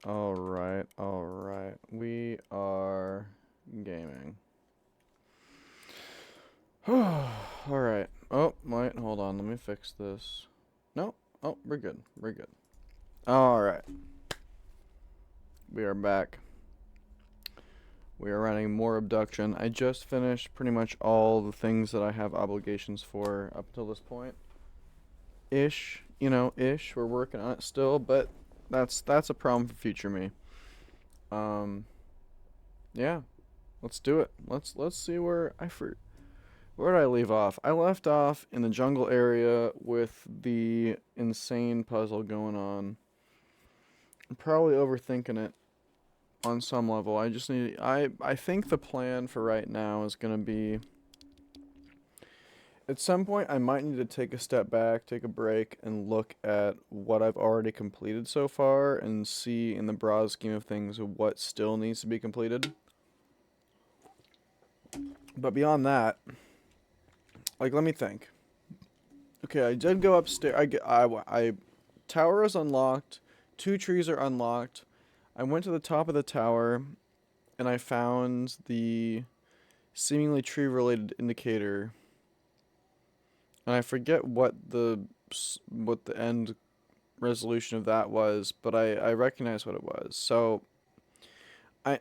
Alright. We are gaming. Alright. Oh, wait, hold on. Let me fix this. No. Oh, we're good. We're good. Alright. We are back. We are running more Obduction. I just finished pretty much all the things that I have obligations for up until this point. Ish. You know, ish. We're working on it still, but that's a problem for future me. Um, yeah. Let's do it. Let's see where did I leave off? I left off in the jungle area with the insane puzzle going on. I'm probably overthinking it on some level. I think the plan for right now is going to be at some point I might need to take a step back, take a break and look at what I've already completed so far and see in the broad scheme of things what still needs to be completed. But beyond that, like let me think. Okay, I did go upstairs. Tower is unlocked. 2 trees are unlocked. I went to the top of the tower, and I found the seemingly tree-related indicator. And I forget what the end resolution of that was, but I recognize what it was. So I'm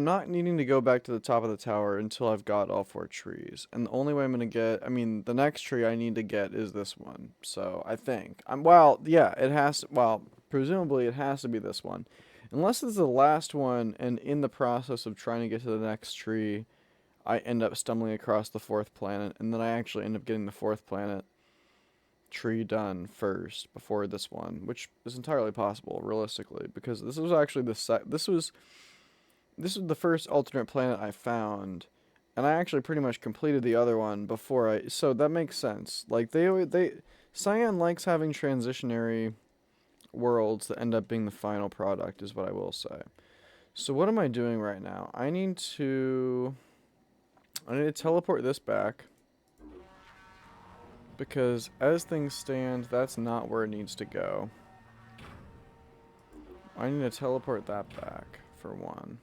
not needing to go back to the top of the tower until I've got all 4 trees. And the only way I'm gonna get, the next tree I need to get is this one. So I think presumably it has to be this one, unless this is the last one. And in the process of trying to get to the next tree, I end up stumbling across the 4th planet, and then I actually end up getting the 4th planet tree done first before this one, which is entirely possible realistically because this was actually this was the first alternate planet I found, and I actually pretty much completed the other one before I. So that makes sense. Like Cyan likes having transitionary worlds that end up being the final product, is what I will say. So what am I doing right now? I need to teleport this back because as things stand, that's not where it needs to go. I need to teleport that back for one.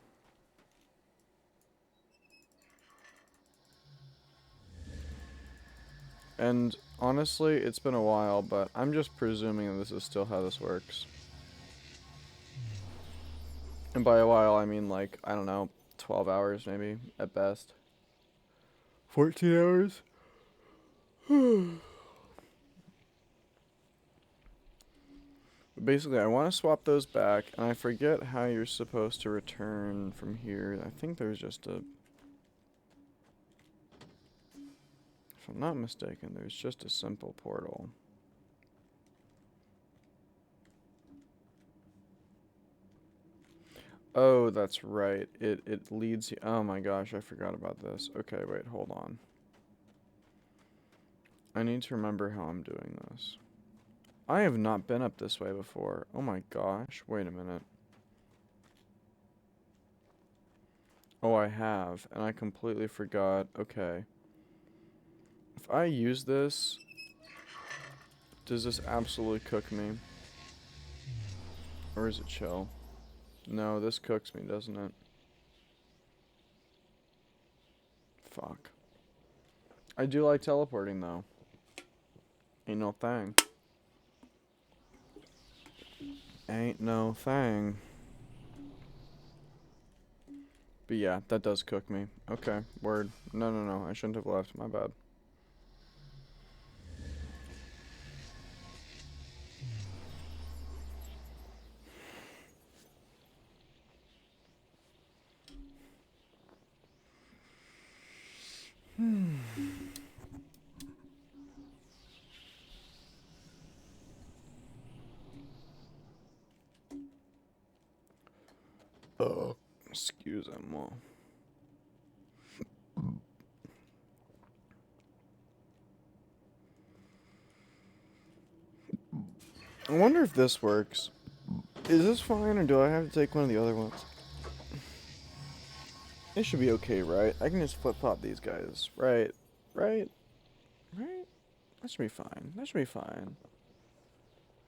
And honestly, it's been a while, but I'm just presuming that this is still how this works. And by a while, I mean like, I don't know, 12 hours maybe, at best. 14 hours? Basically, I want to swap those back, and I forget how you're supposed to return from here. I think there's just a... If I'm not mistaken, there's just a simple portal. Oh, that's right. It leads you... Oh my gosh, I forgot about this. Okay, wait, hold on. I need to remember how I'm doing this. I have not been up this way before. Oh my gosh, wait a minute. Oh, I have, and I completely forgot. Okay. If I use this, does this absolutely cook me? Or is it chill? No, this cooks me, doesn't it? Fuck. I do like teleporting, though. Ain't no thing. Ain't no thing. But yeah, that does cook me. Okay, word. No, I shouldn't have left. My bad. Excuse me. I wonder if this works. Is this fine, or do I have to take one of the other ones? It should be okay, right? I can just flip-flop these guys. Right? Right? Right? That should be fine. That should be fine.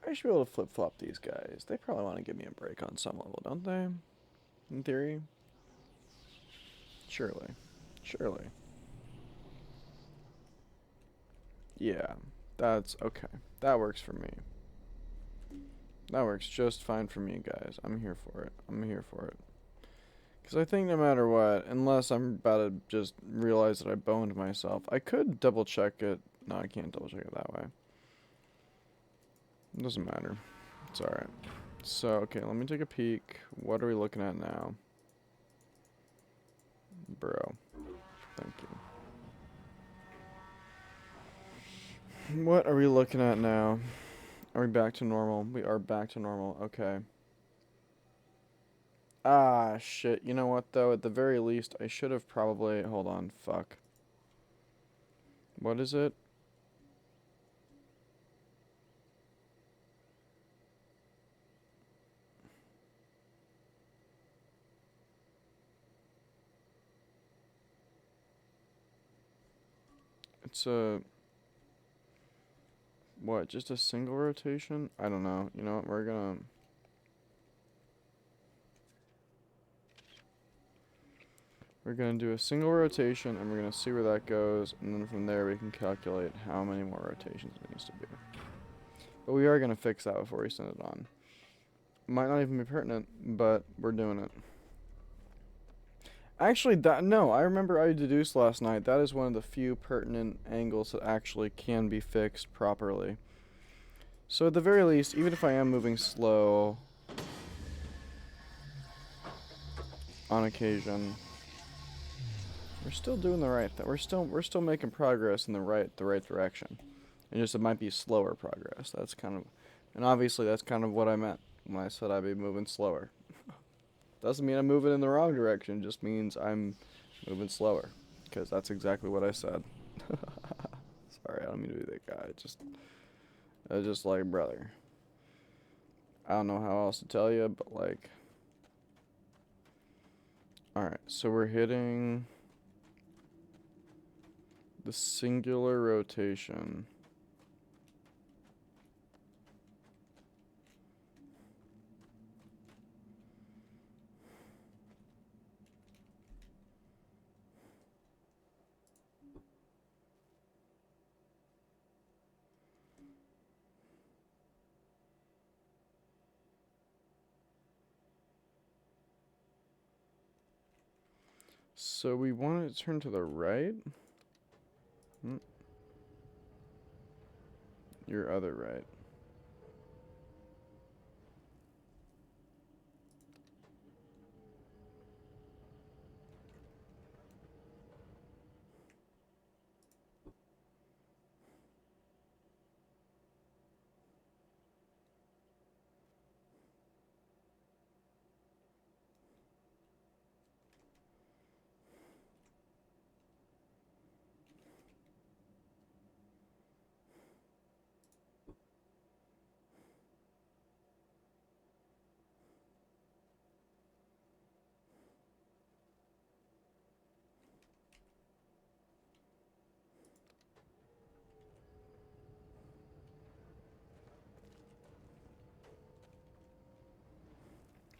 I should be able to flip-flop these guys. They probably want to give me a break on some level, don't they? In theory. Surely. Surely. Yeah. That's okay. That works for me. That works just fine for me, guys. I'm here for it. I'm here for it. Because I think no matter what, unless I'm about to just realize that I boned myself, I could double check it. No, I can't double check it that way. It doesn't matter. It's alright. So, okay, let me take a peek. What are we looking at now? Bro. Thank you. What are we looking at now? Are we back to normal? We are back to normal. Okay. Ah, shit. You know what, though? At the very least, I should have probably... Hold on. Fuck. What is it? It's a... What? Just a single rotation? I don't know. You know what? We're gonna... We're gonna do a single rotation, and we're gonna see where that goes, and then from there we can calculate how many more rotations it needs to be. But we are gonna fix that before we send it on. Might not even be pertinent, but we're doing it. Actually, no, I remember I deduced last night. That is one of the few pertinent angles that actually can be fixed properly. So at the very least, even if I am moving slow on occasion, we're still doing the right thing. We're still making progress in the right direction. It just, it might be slower progress. That's kind of, and obviously that's kind of what I meant when I said I'd be moving slower. Doesn't mean I'm moving in the wrong direction. Just means I'm moving slower, because that's exactly what I said. Sorry, I don't mean to be that guy. Just like, brother. I don't know how else to tell you, but like, all right. So we're hitting the singular rotation. So we want it to turn to the right. Your other right.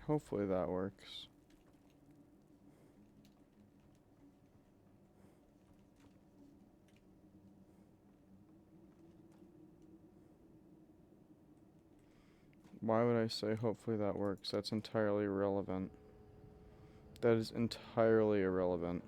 Hopefully that works. Why would I say hopefully that works? That's entirely irrelevant. That is entirely irrelevant.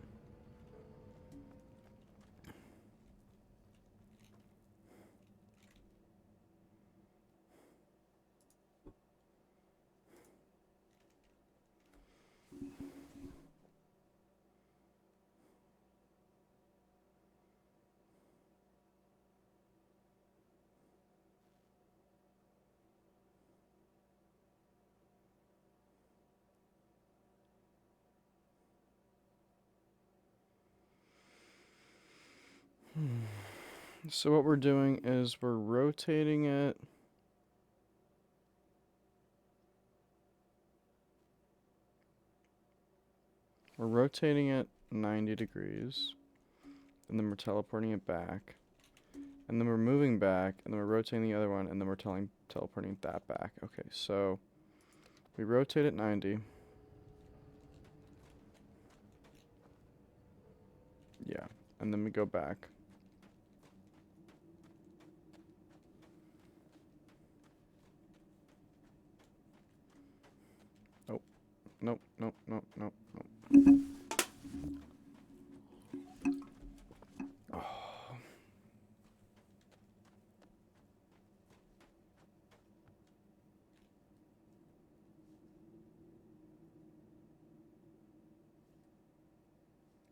So what we're doing is we're rotating it. We're rotating it 90 degrees. And then we're teleporting it back. And then we're moving back, and then we're rotating the other one, and then we're teleporting that back. Okay, so we rotate at 90. Yeah, and then we go back. Nope, nope, nope, nope, nope, nope. Oh.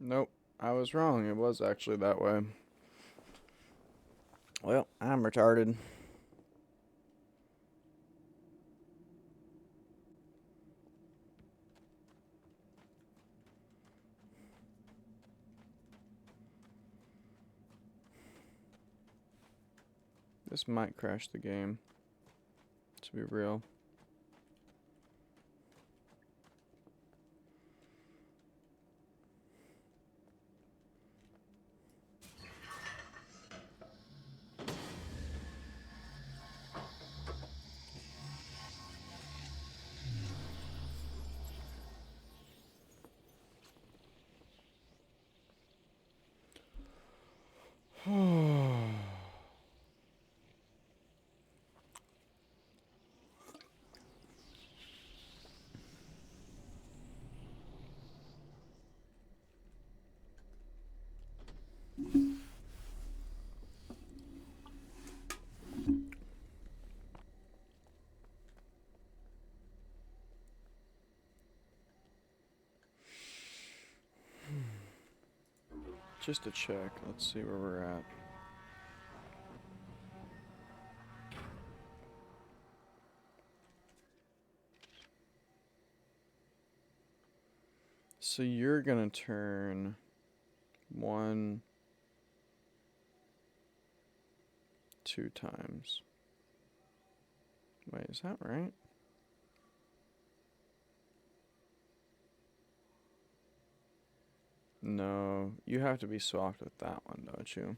Nope, I was wrong. It was actually that way. Well, I'm retarded. This might crash the game, to be real. Just to check, let's see where we're at. So you're gonna turn 1, 2 times. Wait, is that right? No, you have to be swapped with that one, don't you?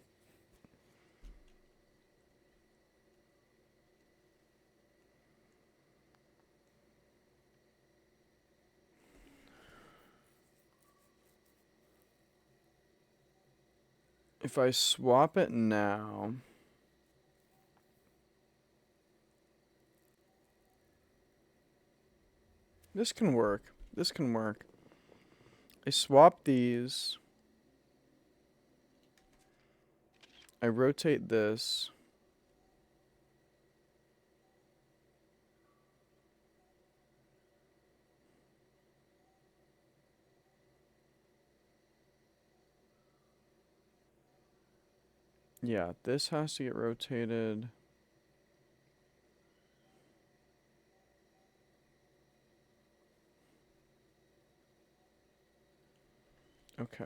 If I swap it now, this can work. This can work. I swap these. I rotate this. Yeah, this has to get rotated. Okay.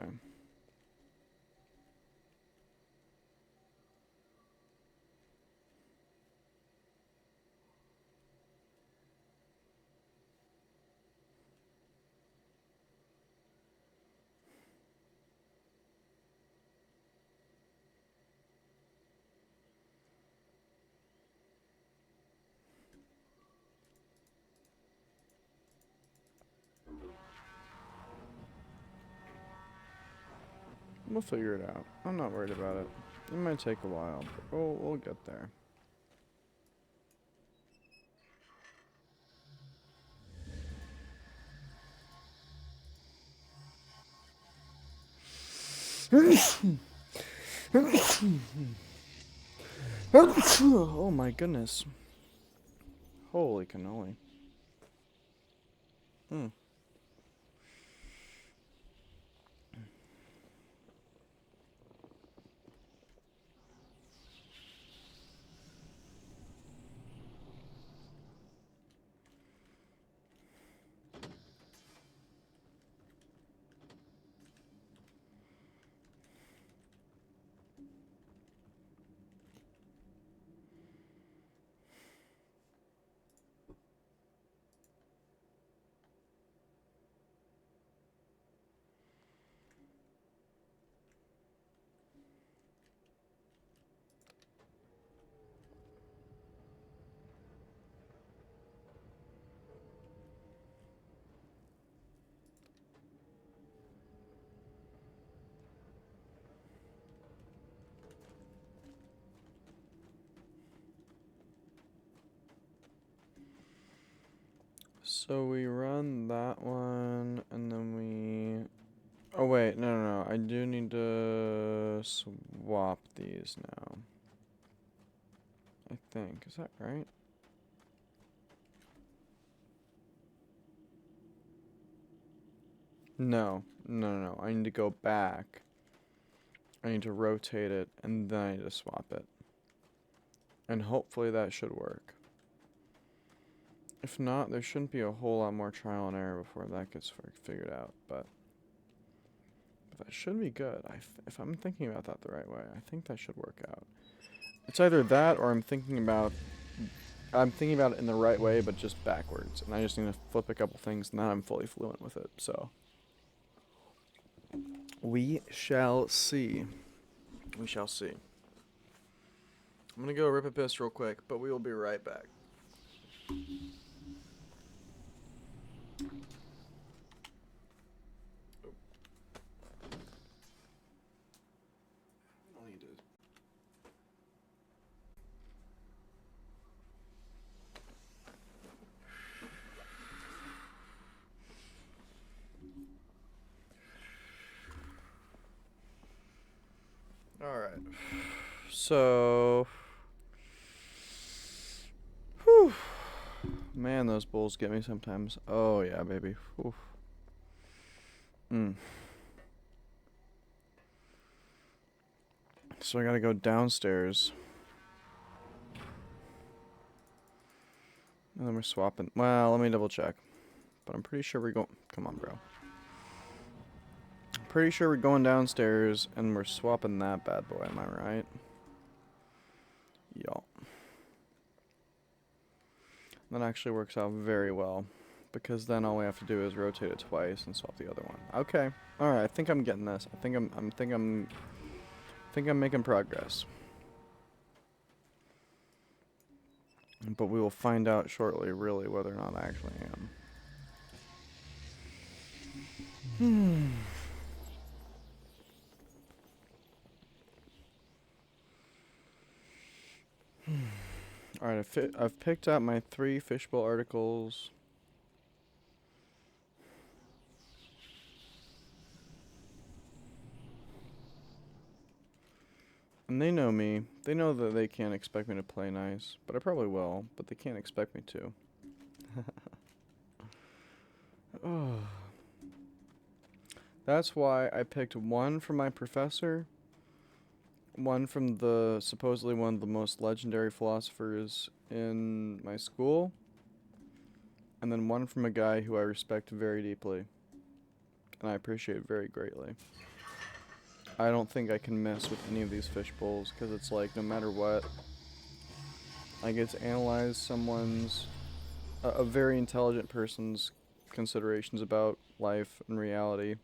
We'll figure it out. I'm not worried about it. It might take a while, but we'll get there. Oh my goodness. Holy cannoli. Hmm. So we run that one, and then we... Oh wait, no. I do need to swap these now. I think. Is that right? No. I need to go back. I need to rotate it, and then I need to swap it. And hopefully that should work. If not, there shouldn't be a whole lot more trial and error before that gets figured out, but that should be good. If I'm thinking about that the right way, I think that should work out. It's either that or I'm thinking about it in the right way, but just backwards, and I just need to flip a couple things, and then I'm fully fluent with it, so we shall see. We shall see. I'm gonna go rip a piss real quick, but we will be right back. Alright. So... Whew. Man, those bulls get me sometimes. Oh, yeah, baby. Whew. So I gotta go downstairs. And then we're swapping. Well, let me double check. But I'm pretty sure we're going... Come on, bro. I'm pretty sure we're going downstairs and we're swapping that bad boy. Am I right? Y'all. That actually works out very well. Because then all we have to do is rotate it twice and swap the other one. Okay. Alright, I think I'm getting this. I think I'm making progress. But we will find out shortly, really, whether or not I actually am. Alright, I've picked out my 3 fishbowl articles. And they know me. They know that they can't expect me to play nice. But I probably will. But they can't expect me to. Oh. That's why I picked 1 from my professor. 1 from supposedly one of the most legendary philosophers in my school. And then 1 from a guy who I respect very deeply. And I appreciate very greatly. I don't think I can mess with any of these fish bowls, because it's like, no matter what, I get to analyze a very intelligent person's considerations about life and reality.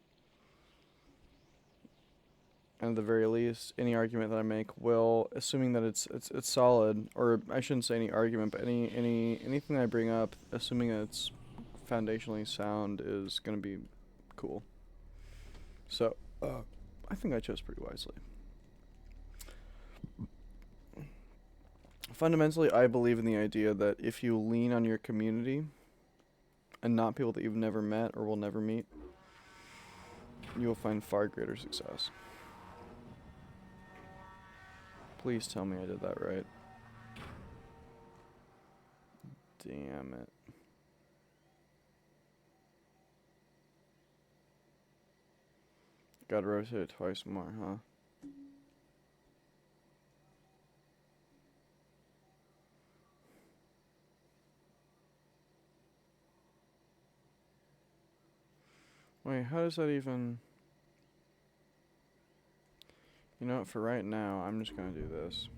And at the very least, any argument that I make will, assuming that it's solid, or I shouldn't say any argument, but anything that I bring up, assuming that it's foundationally sound, is going to be cool. So, I think I chose pretty wisely. Fundamentally, I believe in the idea that if you lean on your community, and not people that you've never met or will never meet, you will find far greater success. Please tell me I did that right. Damn it. Gotta rotate it twice more, huh? Wait, how does that even... You know what, for right now, I'm just gonna do this.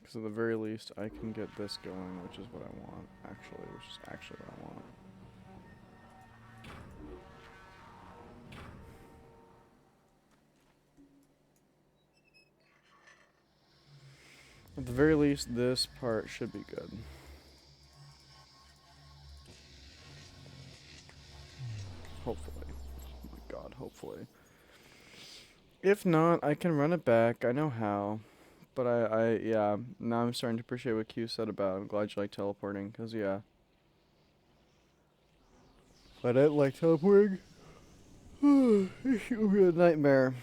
Because at the very least, I can get this going, which is what I want, which is actually what I want. At the very least, this part should be good. Hopefully. Oh my hopefully. If not, I can run it back. I know how. But yeah, now I'm starting to appreciate what Q said about it. I'm glad you like teleporting, because, yeah. I didn't like teleporting. It would be a nightmare.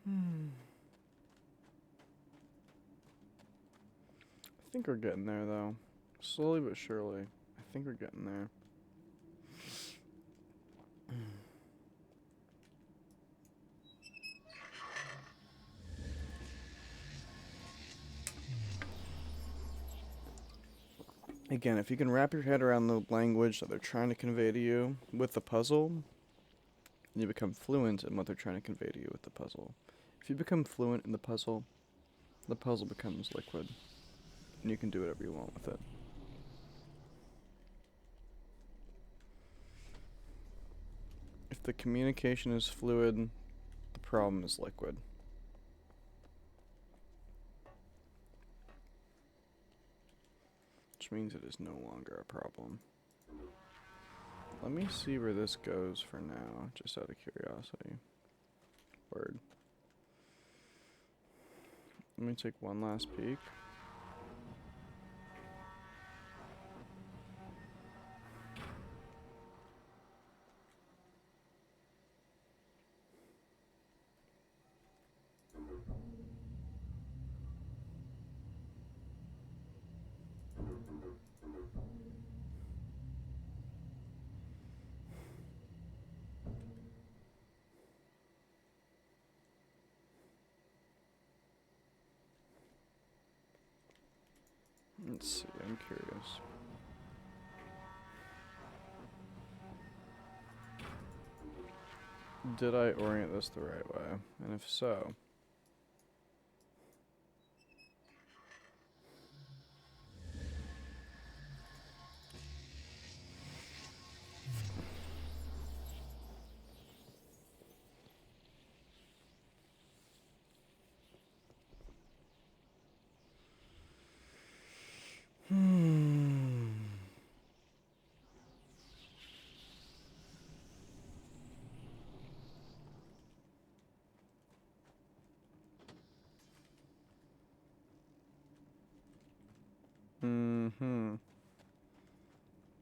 I think we're getting there, though. Slowly but surely. I think we're getting there. Again, if you can wrap your head around the language that they're trying to convey to you with the puzzle, you become fluent in what they're trying to convey to you with the puzzle. If you become fluent in the puzzle becomes liquid, and you can do whatever you want with it. If the communication is fluid, the problem is liquid. Which means it is no longer a problem. Let me see where this goes for now, just out of curiosity. Word. Let me take one last peek. Let's see, I'm curious. Did I orient this the right way? And if so...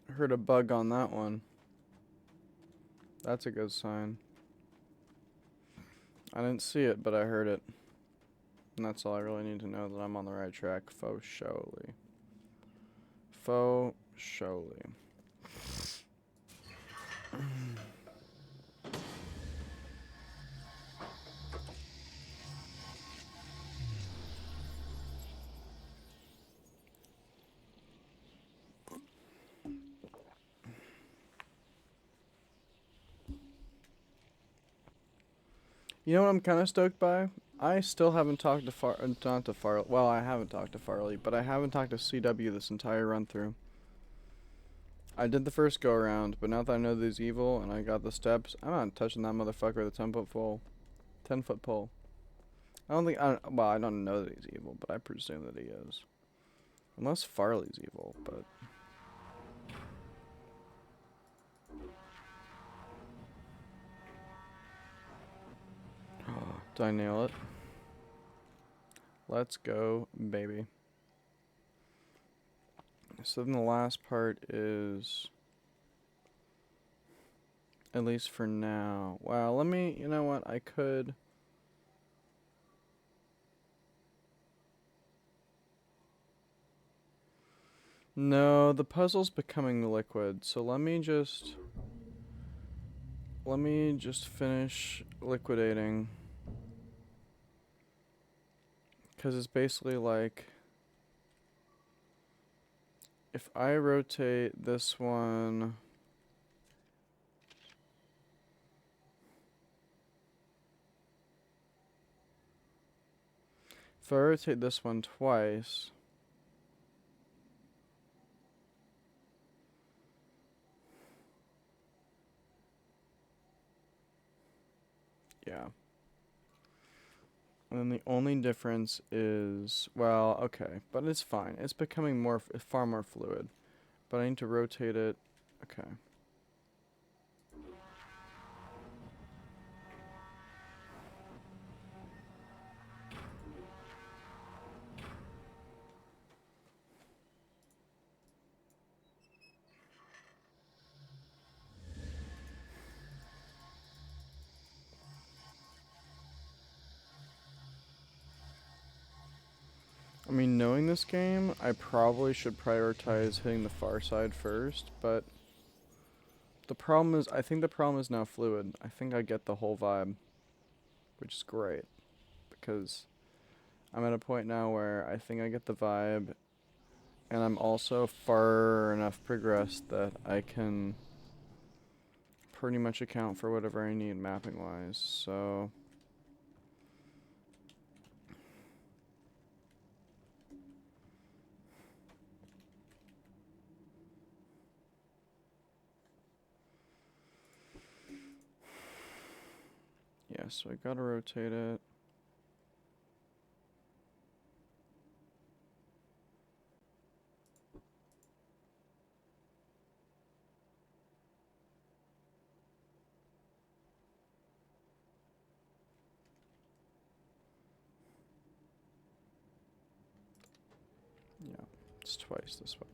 Heard a bug on that one. That's a good sign. I didn't see it, but I heard it. And that's all I really need to know, that I'm on the right track. Faux surely. Faux surely. You know what I'm kind of stoked by? I still haven't talked to Farley. Well, I haven't talked to Farley, but I haven't talked to CW this entire run through. I did the first go around, but now that I know that he's evil and I got the steps, I'm not touching that motherfucker with a 10-foot pole. 10-foot pole. I don't know that he's evil, but I presume that he is. Unless Farley's evil, but... Did I nail it? Let's go, baby. So then the last part is... At least for now. Wow, let me... You know what? I could... No, the puzzle's becoming liquid, so let me just finish liquidating. Because it's basically like, if I rotate this one, if I rotate this one twice, yeah. And then the only difference is, well, okay, but it's fine. It's becoming far more fluid. But I need to rotate it. Okay. I mean, knowing this game, I probably should prioritize hitting the far side first, but the problem is, I think the problem is now fluid. I think I get the whole vibe, which is great, because I'm at a point now where I think I get the vibe, and I'm also far enough progressed that I can pretty much account for whatever I need mapping-wise, so... yeah, so I gotta rotate it. Yeah, it's twice this way.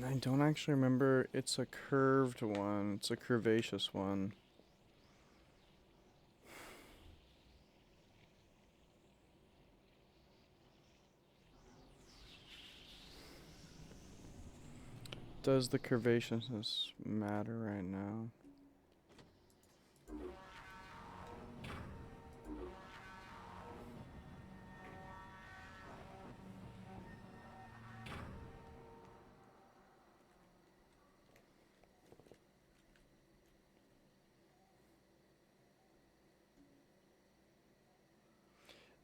I don't actually remember. It's a curved one. It's a curvaceous one. Does the curvaceousness matter right now?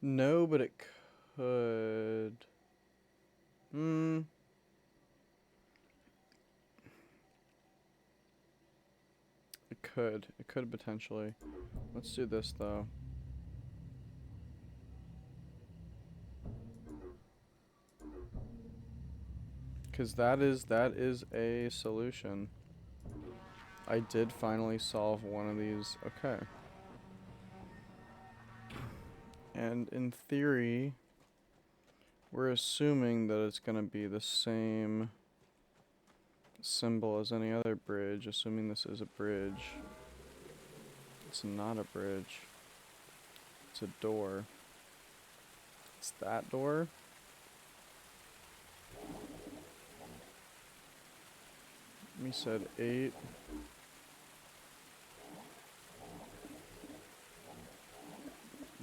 No, but it could. It could. It could potentially. Let's do this though. Cause that is a solution. I did finally solve one of these. Okay. And in theory, we're assuming that it's gonna be the same symbol as any other bridge, assuming this is a bridge. It's not a bridge. It's a door. It's that door. We said 8.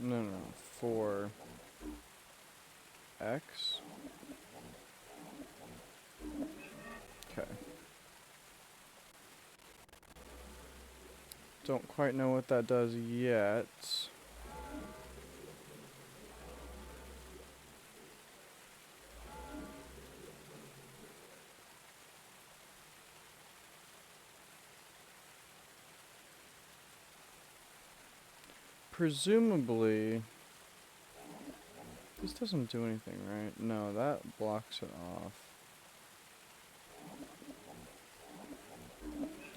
No, 4. X. Okay. Don't quite know what that does yet. Presumably, this doesn't do anything, right? No, that blocks it off.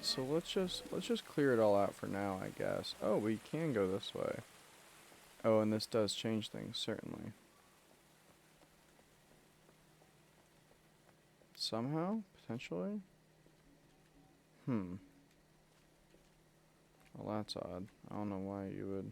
So let's just clear it all out for now, I guess. Oh, we can go this way. Oh, and this does change things, certainly. somehow, potentially. Well, that's odd. I don't know why you would.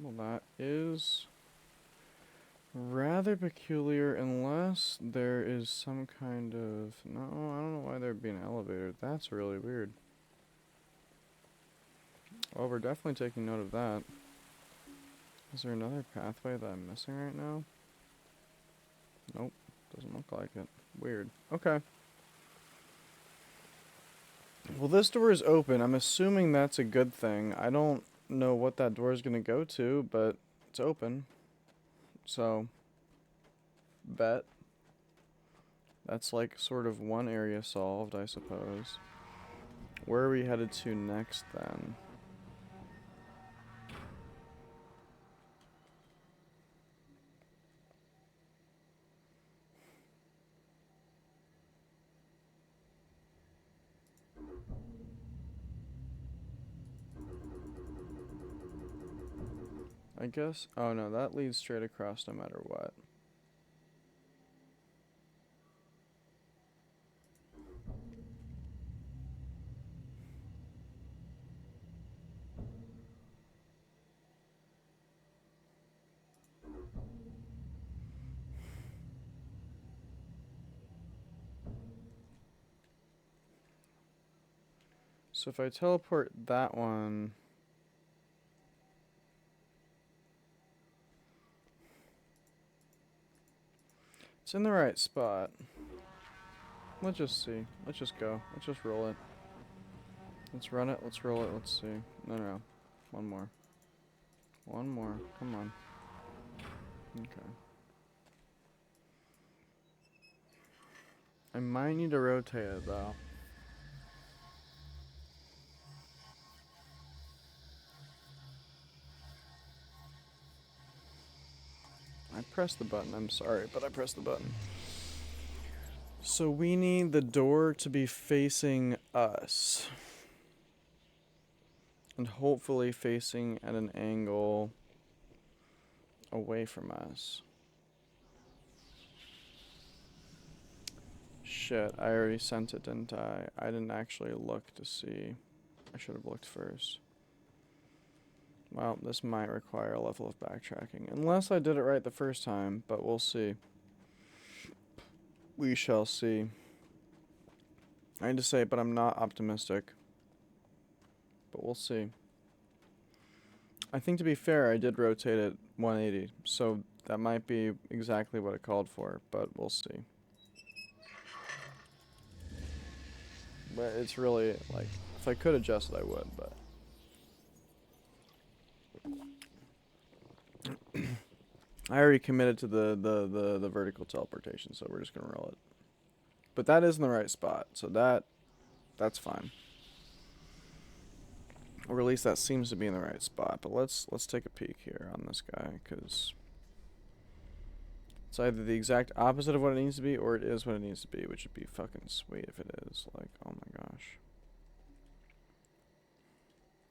Well, that is rather peculiar unless there is some kind of... No, I don't know why there'd be an elevator. That's really weird. Well, we're definitely taking note of that. Is there another pathway that I'm missing right now? Nope. Doesn't look like it. Weird. Okay. Well, this door is open. I'm assuming that's a good thing. I don't know what that door is going to go to, but it's open. So, bet. That's like sort of one area solved, I suppose. Where are we headed to next then? I guess... Oh no, that leads straight across no matter what. So if I teleport that one... It's in the right spot. Let's just see. Let's just go. Let's just roll it. Let's run it. Let's roll it. Let's see. No, no. One more. One more. Come on. Okay. I might need to rotate it, though. I pressed the button. I'm sorry, but I pressed the button. So we need the door to be facing us. And hopefully facing at an angle away from us. Shit, I already sent it, didn't I? I didn't actually look to see. I should have looked first. Well, this might require a level of backtracking. Unless I did it right the first time, but we'll see. We shall see. I need to say it, but I'm not optimistic. But we'll see. I think to be fair, I did rotate it 180, so that might be exactly what it called for, but we'll see. But it's really, like, if I could adjust it, I would, but... I already committed to the vertical teleportation, so we're just gonna roll it. But that is in the right spot, so that's fine. Or at least that seems to be in the right spot. But let's take a peek here on this guy, because it's either the exact opposite of what it needs to be, or it is what it needs to be, which would be fucking sweet if it is. Like, oh my gosh.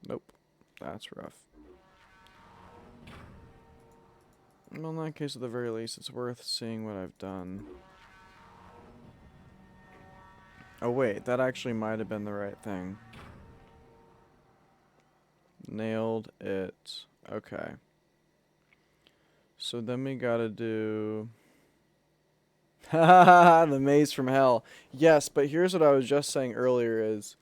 Nope. That's rough. Well, in that case, at the very least, it's worth seeing what I've done. Oh wait, that actually might have been the right thing. Nailed it. Okay. So then we gotta do... the maze from hell. Yes, but here's what I was just saying earlier is...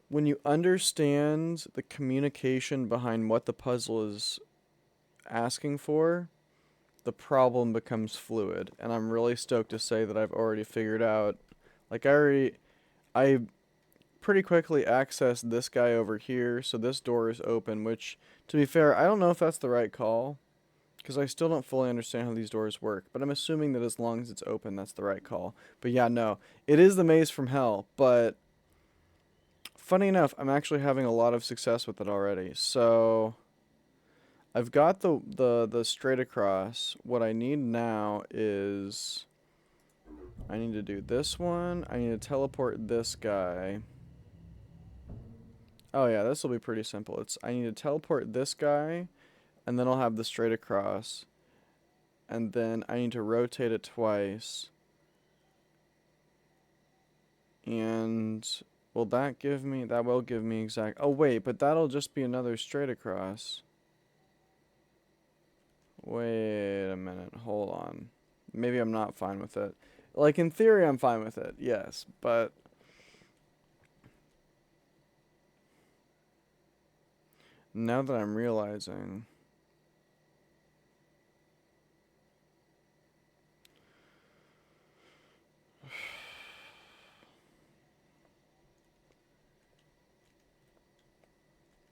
When you understand the communication behind what the puzzle is asking for, the problem becomes fluid. And I'm really stoked to say that I've already figured out... Like, I pretty quickly accessed this guy over here, so this door is open, which, to be fair, I don't know if that's the right call, because I still don't fully understand how these doors work, but I'm assuming that as long as it's open, that's the right call. But yeah, no, it is the maze from hell, but funny enough, I'm actually having a lot of success with it already. So I've got the straight across. What I need now is I need to do this one. I need to teleport this guy. Oh yeah, this will be pretty simple. I need to teleport this guy, and then I'll have the straight across. And then I need to rotate it twice. And will that give me, that will give me exact, oh wait, but that'll just be another straight across. Wait a minute, hold on. Maybe I'm not fine with it. Like, in theory, I'm fine with it, yes, but now that I'm realizing,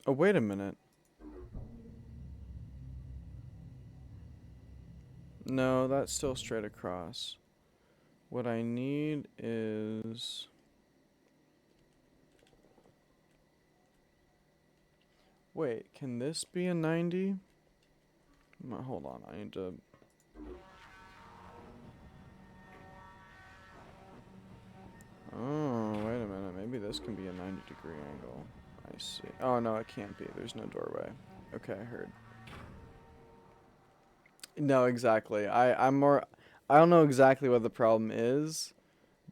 oh, wait a minute. No, that's still straight across. What I need is... Wait, can this be a 90? Hold on, I need to... Oh, wait a minute. Maybe this can be a 90-degree angle. I see. Oh, no, it can't be. There's no doorway. Okay, I heard. No, exactly. I'm more... I don't know exactly what the problem is,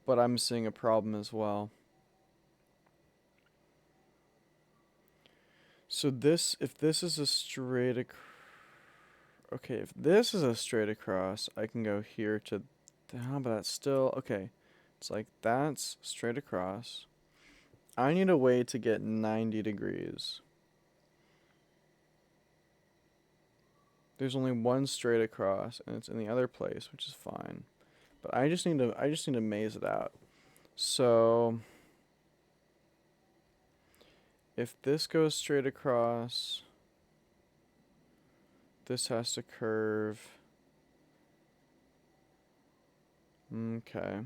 but I'm seeing a problem as well. So this... If this is a straight... Okay, if this is a straight across, I can go here to... But that's still... Okay. It's like that's straight across. I need a way to get 90 degrees. There's only one straight across, and it's in the other place, which is fine. But I just need to maze it out. So if this goes straight across, this has to curve. Okay.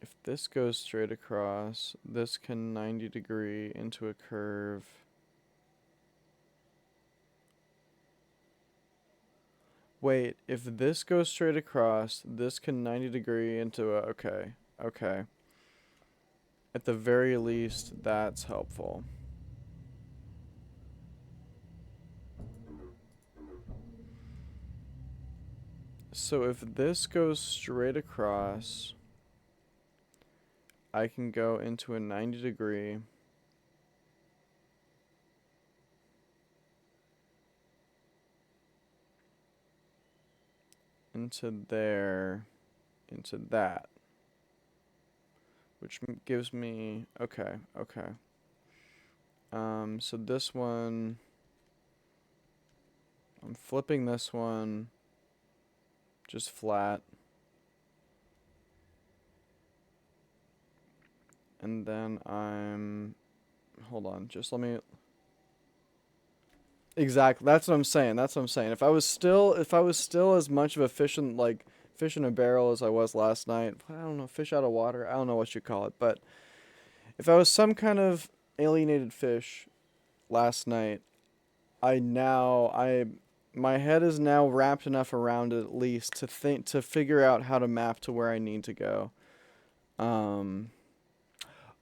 If this goes straight across, this can 90 degree into a curve. Wait, if this goes straight across, this can 90 degree into a... Okay, okay. At the very least, that's helpful. So if this goes straight across, I can go into a 90 degree. Into there, into that. Which gives me, okay, okay. So this one, I'm flipping this one just flat. And then hold on, just let me, exactly, that's what I'm saying, that's what I'm saying. If I was still as much of a fish in a barrel as I was last night, I don't know, fish out of water, I don't know what you call it, but if I was some kind of alienated fish last night, my head is now wrapped enough around it at least to figure out how to map to where I need to go.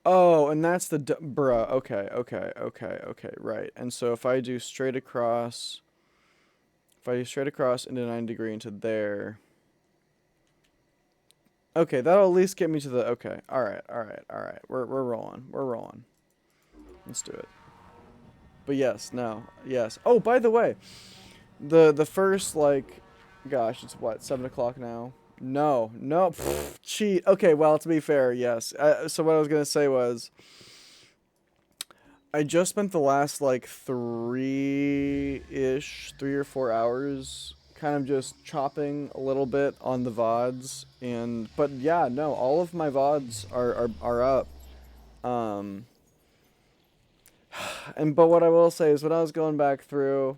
Oh, and that's bruh. Okay, okay, okay, okay, right. And so if I do straight across, into 90 degree into there. Okay, that'll at least get me to the, okay. All right, all right, all right. We're rolling. We're rolling. Let's do it. But yes, no, yes. Oh, by the way, the first, like, gosh, it's what, 7 o'clock now? No, no, pfft, cheat. Okay, well, to be fair, yes. So what I was gonna say was, I just spent the last, like, 3 or 4 hours kind of just chopping a little bit on the VODs, but yeah, no, all of my VODs are up. But what I will say is, when I was going back through,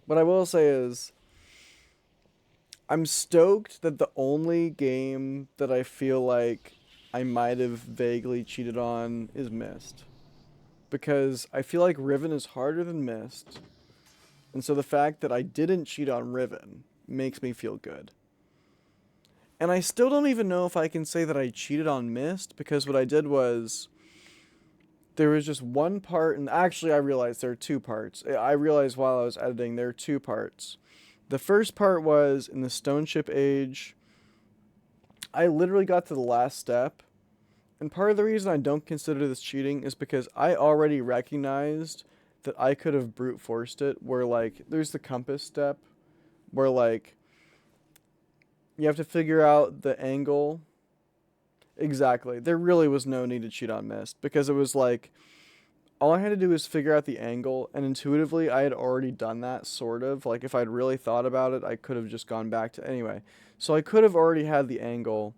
what I will say is, I'm stoked that the only game that I feel like I might have vaguely cheated on is Myst. Because I feel like Riven is harder than Myst. And so the fact that I didn't cheat on Riven makes me feel good. And I still don't even know if I can say that I cheated on Mist, because what I did was there was just one part, and actually I realized there are two parts. I realized while I was editing there are two parts. The first part was in the Stone Ship Age. I literally got to the last step, and part of the reason I don't consider this cheating is because I already recognized that I could have brute forced it, where like there's the compass step where like you have to figure out the angle. Exactly. There really was no need to cheat on Mist, because it was like all I had to do was figure out the angle, and intuitively I had already done that, sort of. Like if I'd really thought about it, I could have just gone back to anyway. So I could have already had the angle.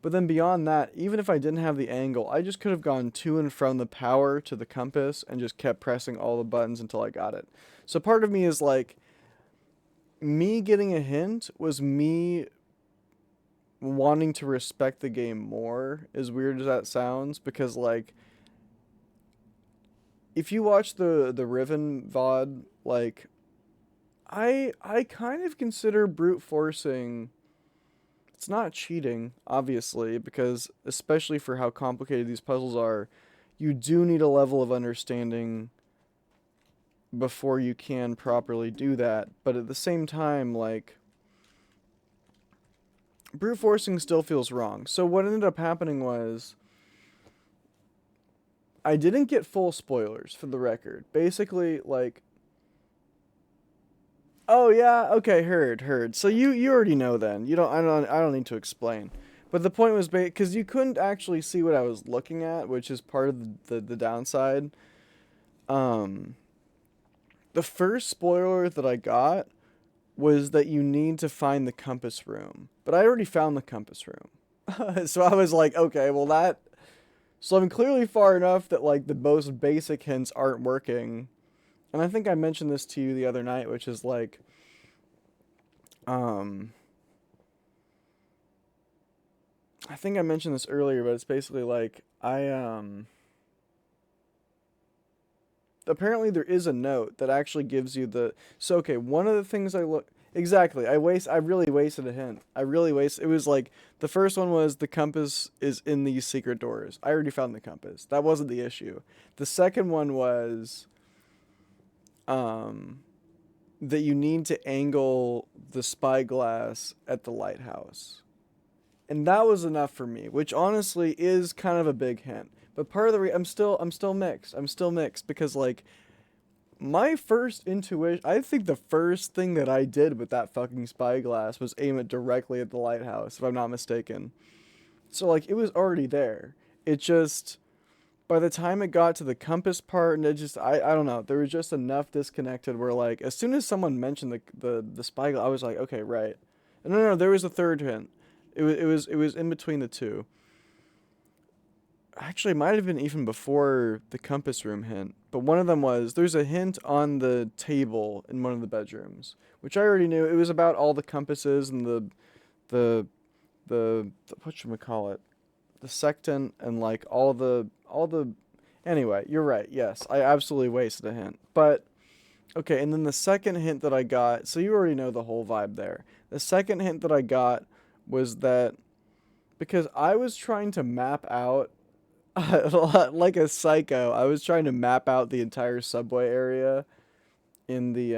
But then beyond that, even if I didn't have the angle, I just could have gone to and from the power to the compass and just kept pressing all the buttons until I got it. So part of me is like, me getting a hint was me wanting to respect the game more, as weird as that sounds, because like if you watch the Riven VOD, like I kind of consider brute forcing. It's not cheating, obviously, because especially for how complicated these puzzles are, you do need a level of understanding before you can properly do that. But at the same time, like, brute forcing still feels wrong. So what ended up happening was I didn't get full spoilers, for the record. Basically, like, oh yeah, okay, heard. So you already know then. You don't I don't need to explain. But the point was because you couldn't actually see what I was looking at, which is part of the downside. Um, the first spoiler that I got was that you need to find the compass room, but I already found the compass room. So I was like, okay, well that. So I'm clearly far enough that like the most basic hints aren't working. And I think I mentioned this to you the other night, which is like, um, I think I mentioned this earlier, but it's basically like apparently there is a note that actually gives you the. So okay, one of the things I look exactly, I really wasted a hint. It was like the first one was the compass is in these secret doors. I already found the compass. That wasn't the issue. The second one was um that you need to angle the spyglass at the lighthouse. And that was enough for me, which honestly is kind of a big hint. But part of the I'm still mixed. I'm still mixed because like my first intuition, I think the first thing that I did with that fucking spyglass was aim it directly at the lighthouse, if I'm not mistaken. So like it was already there. It just by the time it got to the compass part, and it just I don't know, there was just enough disconnected where like as soon as someone mentioned the spyglass, I was like, okay, right. No, there was a third hint. It was in between the two. Actually, it might have been even before the compass room hint. But one of them was there's a hint on the table in one of the bedrooms, which I already knew. It was about all the compasses and the the whatchamacallit, the sectant and like all the. Anyway, you're right. Yes, I absolutely wasted a hint. But okay, and then the second hint that I got, so you already know the whole vibe there. The second hint that I got was that because I was trying to map out like a psycho, I was trying to map out the entire subway area in the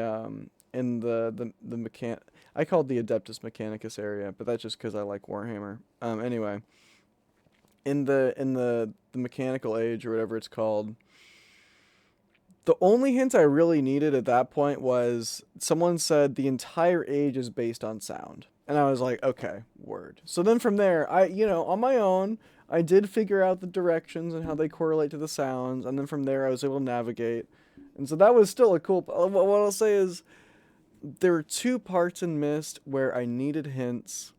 mechan I called the Adeptus Mechanicus area, but that's just because I like Warhammer. Anyway, in the mechanical age or whatever it's called, the only hint I really needed at that point was someone said the entire age is based on sound. And I was like, okay, word. So then from there, on my own, I did figure out the directions and how they correlate to the sounds. And then from there, I was able to navigate. And so that was still a cool. What I'll say is there were two parts in Myst where I needed hints.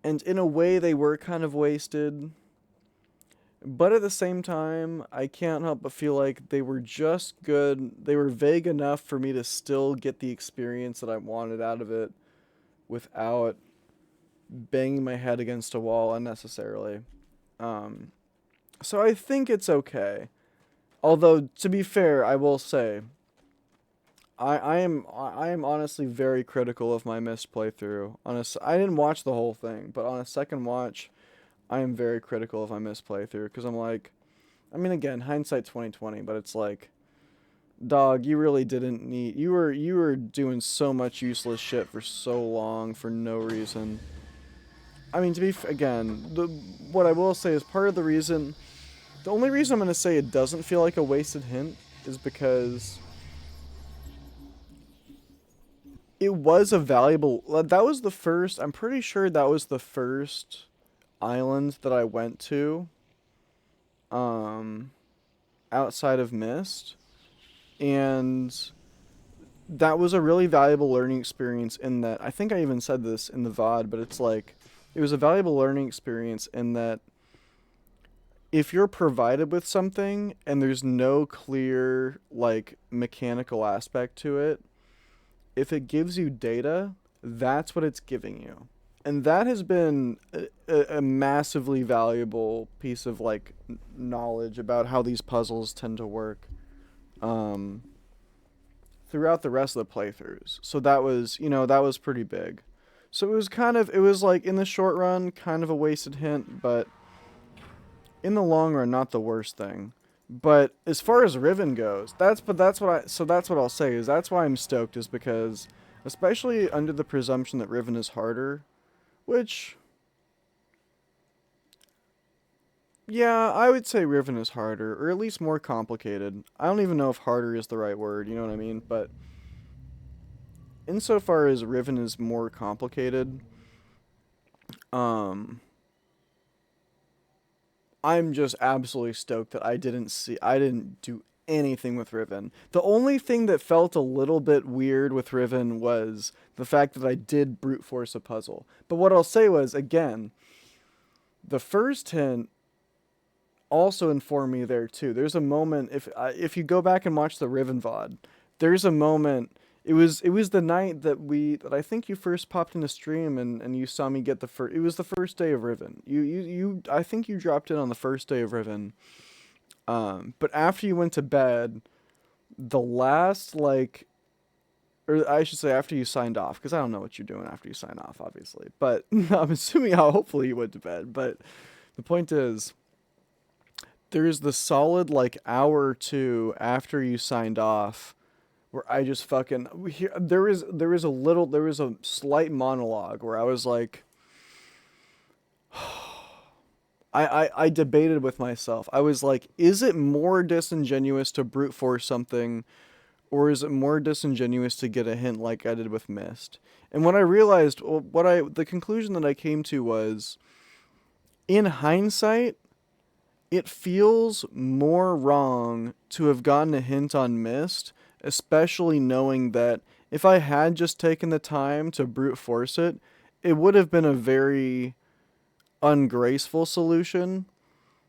And in a way, they were kind of wasted. But at the same time, I can't help but feel like they were just good. They were vague enough for me to still get the experience that I wanted out of it without banging my head against a wall unnecessarily. Um, so I think it's okay. Although, to be fair, I will say, I am honestly very critical of my missed playthrough. I didn't watch the whole thing, but on a second watch, I am very critical of my missed playthrough because I'm like, I mean, again, hindsight 2020, but it's like, dog, you really didn't need. You were doing so much useless shit for so long for no reason. I mean, again, what I will say is part of the reason. The only reason I'm gonna say it doesn't feel like a wasted hint is because it was a valuable. That was the first. I'm pretty sure that was the first island that I went to. Um, outside of Mist, and that was a really valuable learning experience. In that, I think I even said this in the VOD, but it's like it was a valuable learning experience in that if you're provided with something and there's no clear like mechanical aspect to it, if it gives you data, that's what it's giving you. And that has been a massively valuable piece of like knowledge about how these puzzles tend to work um, throughout the rest of the playthroughs. So that was, that was pretty big. So it was like in the short run, kind of a wasted hint, but in the long run, not the worst thing. But as far as Riven goes, that's what I'll say is that's why I'm stoked is because, especially under the presumption that Riven is harder, which, yeah, I would say Riven is harder, or at least more complicated. I don't even know if harder is the right word, you know what I mean? But insofar as Riven is more complicated, um, I'm just absolutely stoked that I didn't do anything with Riven. The only thing that felt a little bit weird with Riven was the fact that I did brute force a puzzle. But what I'll say was, again, the first hint also informed me there too. There's a moment if you go back and watch the Riven VOD, there's a moment. It was the night that I think you first popped in a stream and you saw me get the first. It was the first day of Riven. You I think you dropped in on the first day of Riven. But after you went to bed, the last like, or I should say after you signed off, because I don't know what you're doing after you sign off, obviously. But I'm assuming how hopefully you went to bed. But the point is, there's the solid like hour or two after you signed off where I just fucking there was a slight monologue where I was like I debated with myself. I was like, is it more disingenuous to brute force something or is it more disingenuous to get a hint like I did with Mist? And when I realized the conclusion that I came to was in hindsight it feels more wrong to have gotten a hint on Mist, especially knowing that if I had just taken the time to brute force it, it would have been a very ungraceful solution.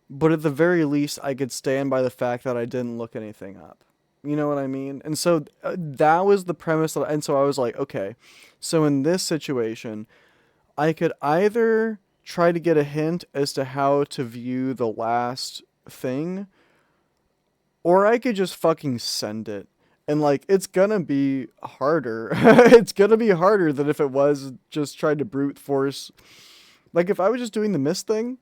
But at the very least, I could stand by the fact that I didn't look anything up. You know what I mean? And so that was the premise. And so I was like, okay, so in this situation, I could either try to get a hint as to how to view the last thing, or I could just fucking send it. And like, it's gonna be harder. It's gonna be harder than if it was just trying to brute force. Like, if I was just doing the Mist thing,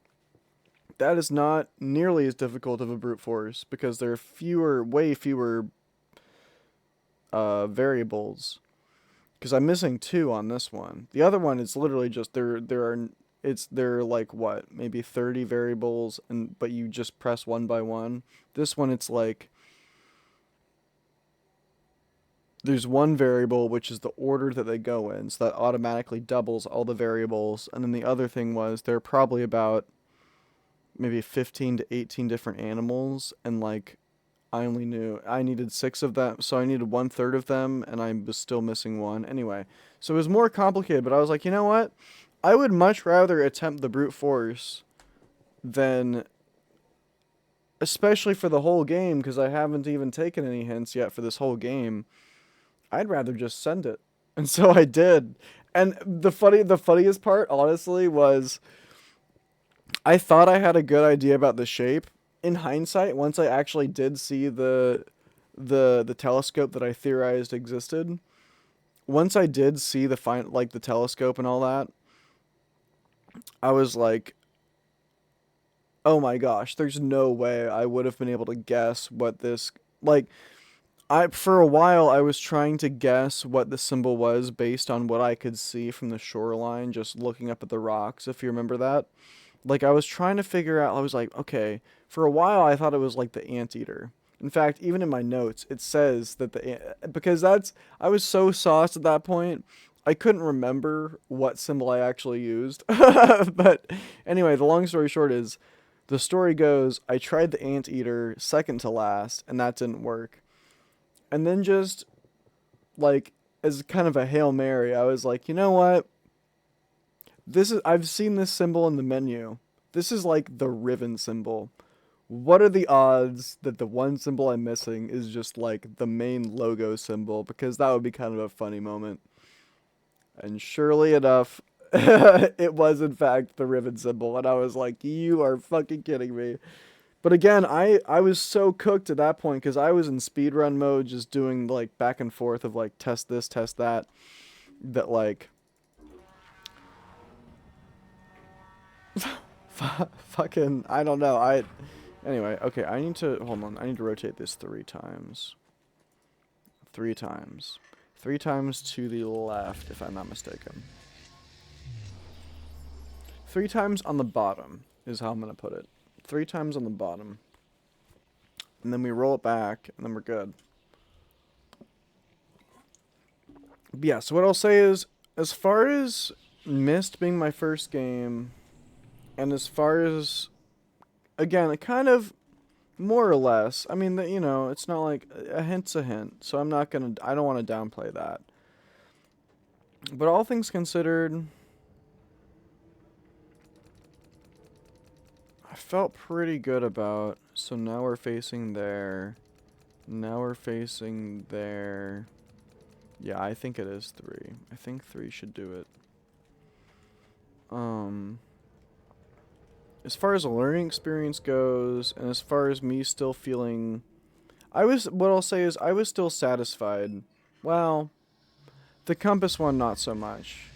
that is not nearly as difficult of a brute force because there are way fewer variables. Because I'm missing two on this one. The other one is literally just there are like what, maybe 30 variables but you just press one by one. This one it's like there's one variable which is the order that they go in, so that automatically doubles all the variables. And then the other thing was there are probably about maybe 15 to 18 different animals, and like I only knew I needed 6 of them, so I needed 1/3 of them, and I was still missing one. Anyway, so it was more complicated, but I was like, you know what? I would much rather attempt the brute force than, especially for the whole game, because I haven't even taken any hints yet for this whole game. I'd rather just send it, and so I did. And the funniest part, honestly, was I thought I had a good idea about the shape. In hindsight, once I actually did see the telescope that I theorized existed. Once I did see the telescope and all that, I was like, oh my gosh, there's no way I would have been able to guess what this, like, for a while I was trying to guess what the symbol was based on what I could see from the shoreline just looking up at the rocks, if you remember that. Like, I was trying to figure out, I was like, okay, for a while I thought it was like the anteater. In fact, even in my notes, it says that because I was so sauced at that point, I couldn't remember what symbol I actually used. But anyway, the long story short is, the story goes, I tried the anteater second to last, and that didn't work. And then just, like, as kind of a Hail Mary, I was like, you know what? I've seen this symbol in the menu. This is like the Riven symbol. What are the odds that the one symbol I'm missing is just like the main logo symbol? Because that would be kind of a funny moment. And surely enough, it was in fact the Riven symbol. And I was like, you are fucking kidding me. But again, I was so cooked at that point because I was in speedrun mode just doing like back and forth of like test this, test that. That like fucking, I don't know. Anyway, okay, hold on. I need to rotate this 3 times. 3 times. 3 times to the left, if I'm not mistaken. 3 times on the bottom is how I'm going to put it. 3 times on the bottom. And then we roll it back, and then we're good. But yeah, so what I'll say is, as far as Myst being my first game, and as far as, again, it kind of, more or less, I mean, you know, it's not like, a hint's a hint, so I don't want to downplay that. But all things considered, I felt pretty good about, so now we're facing there. Now we're facing there. Yeah, I think it is 3. I think 3 should do it. As far as a learning experience goes, and as far as me still feeling, what I'll say is I was still satisfied. Well, the compass one, not so much.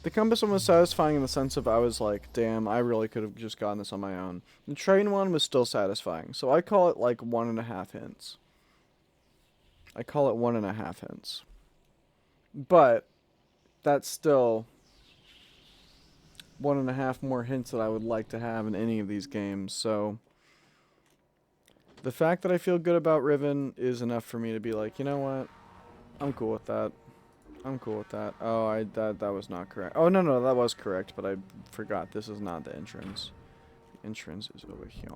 The compass one was satisfying in the sense of I was like, damn, I really could have just gotten this on my own. The train one was still satisfying, so I call it like 1.5 hints. I call it 1.5 hints. But that's still 1.5 more hints that I would like to have in any of these games. So the fact that I feel good about Riven is enough for me to be like, you know what? I'm cool with that. I'm cool with that. Oh, that was not correct. Oh, no, that was correct, but I forgot. This is not the entrance. The entrance is over here.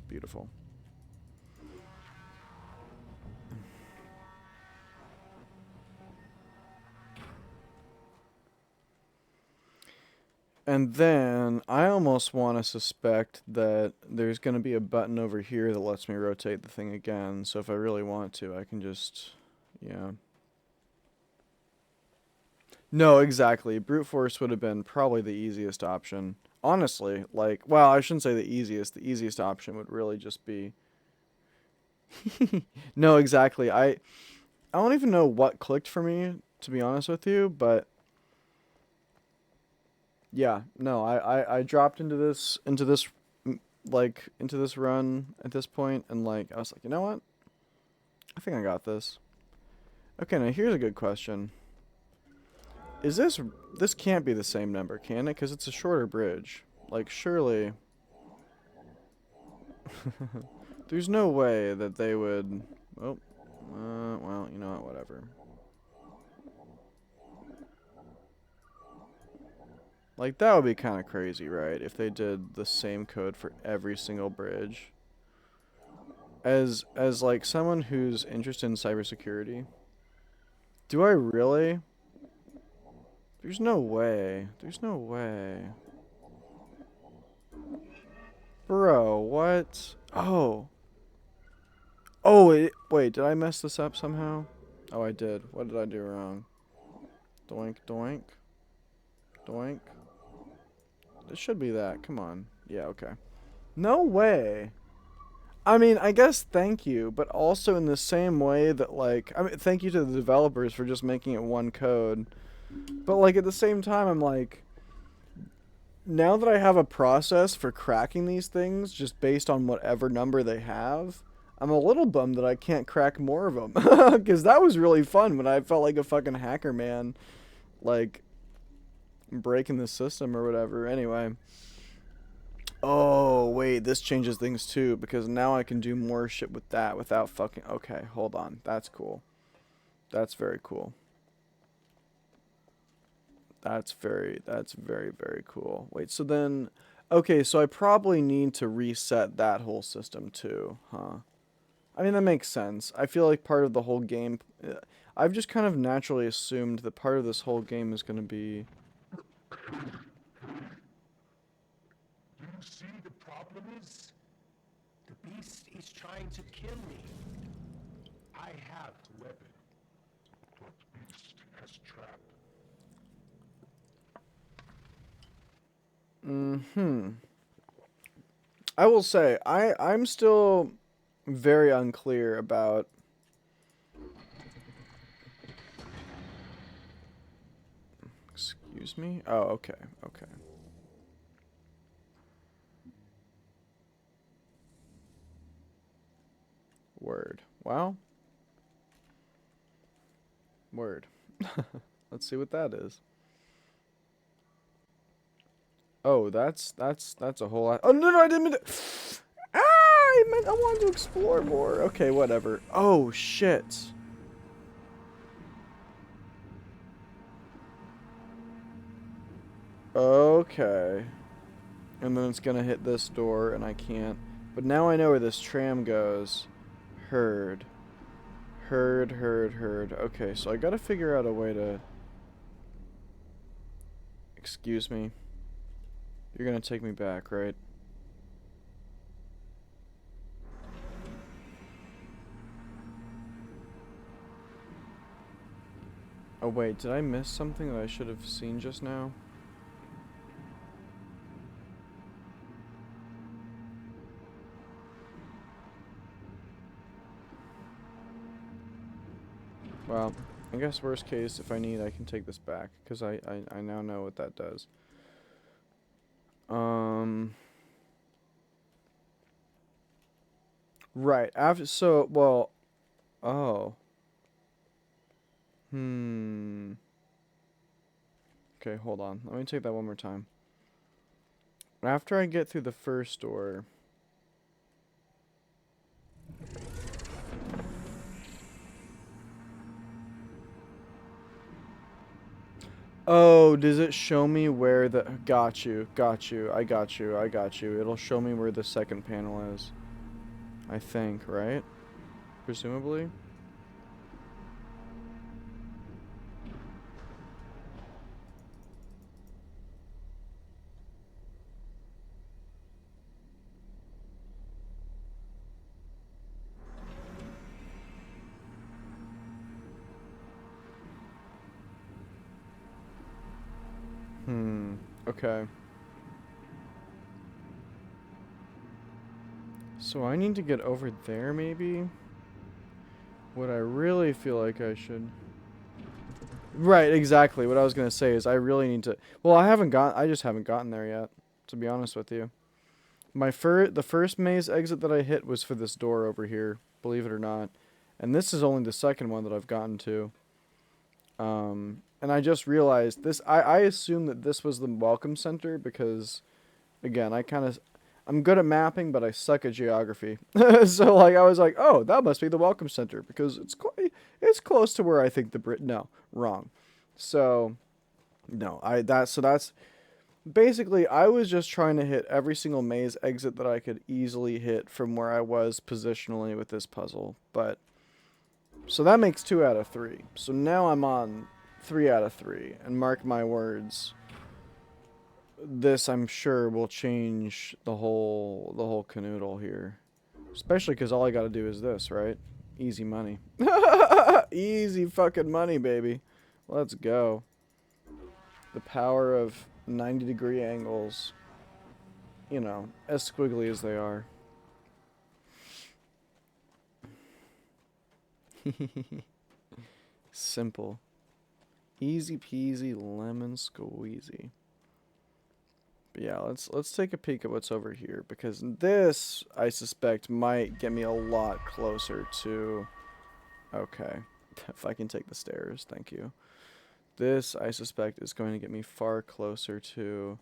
Beautiful. And then I almost want to suspect that there's going to be a button over here that lets me rotate the thing again. So if I really want to, I can just, yeah. No, exactly. Brute force would have been probably the easiest option. Honestly, like, well, I shouldn't say the easiest. The easiest option would really just be. No, exactly. I don't even know what clicked for me, to be honest with you, but yeah, no, I dropped into this into this run at this point, and like I was like, you know what? I think I got this. Okay, now here's a good question. Is this can't be the same number, can it? Because it's a shorter bridge. Like, surely there's no way that they would. Oh, well, you know what? Whatever. Like, that would be kind of crazy, right? If they did the same code for every single bridge. As like someone who's interested in cybersecurity, do I really? There's no way. There's no way. Bro, what? Oh. Oh, wait, did I mess this up somehow? Oh, I did. What did I do wrong? Doink, doink. Doink. It should be that. Come on. Yeah, okay. No way. I mean, I guess thank you, but also in the same way that, like, I mean, thank you to the developers for just making it one code. But, like, at the same time, I'm like, now that I have a process for cracking these things just based on whatever number they have, I'm a little bummed that I can't crack more of them. Because that was really fun when I felt like a fucking hacker man, like, breaking the system or whatever. Anyway. Oh, wait, this changes things too, because now I can do more shit with that without fucking... Okay, hold on. That's cool. That's very cool. That's very, very cool. Wait, so then... Okay, so I probably need to reset that whole system too, huh? I mean, that makes sense. I feel like part of the whole game... I've just kind of naturally assumed that part of this whole game is going to be... You see, the problem is, the beast is trying to kill me. I have the weapon, but the beast has trapped. Hmm. I will say, I'm still very unclear about... Excuse me? Oh, okay, okay. Word. Well, word. Let's see what that is. Oh, that's a whole lot. Oh no, no, I didn't mean to. Ah, I wanted to explore more. Okay, whatever. Oh shit. Okay. And then it's gonna hit this door, and I can't. But now I know where this tram goes. Heard. Heard, heard, heard. Okay, so I gotta figure out a way to... Excuse me. You're gonna take me back, right? Oh wait, did I miss something that I should have seen just now? Well, I guess worst case, if I need, I can take this back. Because I now know what that does. Um... Right, after, so, well... Oh. Hmm... Okay, hold on. Let me take that one more time. After I get through the first door... Oh, does it show me where the... Got you, got you, I got you, I got you. It'll show me where the second panel is. I think, right? Presumably? Hmm, okay. So I need to get over there, maybe? What I really feel like I should... Right, exactly. What I was gonna say is I really need to... Well, I just haven't gotten there yet, to be honest with you. The first maze exit that I hit was for this door over here, believe it or not. And this is only the second one that I've gotten to. And I just realized this... I assume that this was the welcome center because, again, I'm good at mapping, but I suck at geography. So, like, I was like, oh, that must be the welcome center because it's close to where I think the Brit... No, wrong. So, no, that's... Basically, I was just trying to hit every single maze exit that I could easily hit from where I was positionally with this puzzle. But, so that makes 2 out of 3. So now I'm on 3 out of 3. And mark my words, this I'm sure will change the whole canoodle here. Especially because all I gotta do is this, right? Easy money. Easy fucking money, baby. Let's go. The power of 90-degree angles. You know, as squiggly as they are. Simple. Easy peasy lemon squeezy. But yeah, let's take a peek at what's over here, because this, I suspect, might get me a lot closer to... Okay. If I can take the stairs, thank you. This, I suspect, is going to get me far closer to...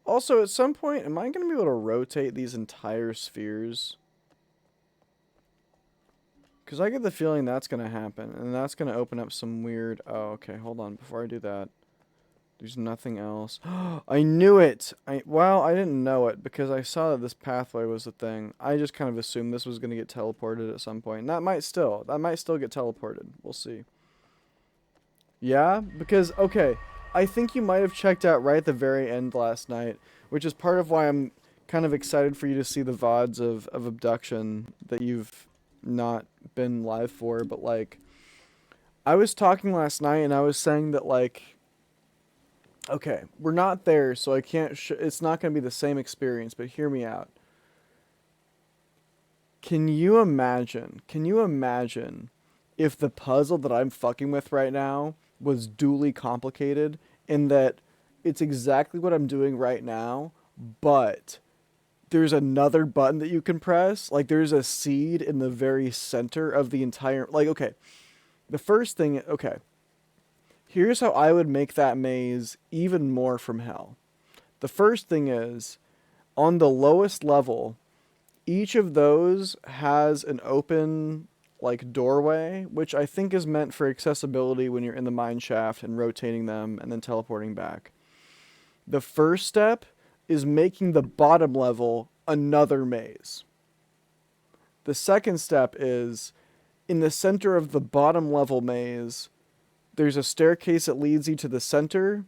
Also, at some point, am I going to be able to rotate these entire spheres? Because I get the feeling that's going to happen, and that's going to open up some weird... Oh, okay, hold on. Before I do that, there's nothing else. I knew it! Well, I didn't know it, because I saw that this pathway was a thing. I just kind of assumed this was going to get teleported at some point. And that might still get teleported. We'll see. Yeah? Because, okay, I think you might have checked out right at the very end last night, which is part of why I'm kind of excited for you to see the VODs of Obduction that you've not been live for, but, like, I was talking last night and I was saying that, like, okay, we're not there, so I can't, it's not going to be the same experience, but hear me out. Can you imagine if the puzzle that I'm fucking with right now was duly complicated in that it's exactly what I'm doing right now, but there's another button that you can press. Like, there's a seed in the very center of the entire... Like, okay, the first thing... Okay, here's how I would make that maze even more from hell. The first thing is, on the lowest level, each of those has an open, like, doorway, which I think is meant for accessibility when you're in the mine shaft and rotating them and then teleporting back. The first step is making the bottom level another maze. The second step is, in the center of the bottom level maze, there's a staircase that leads you to the center,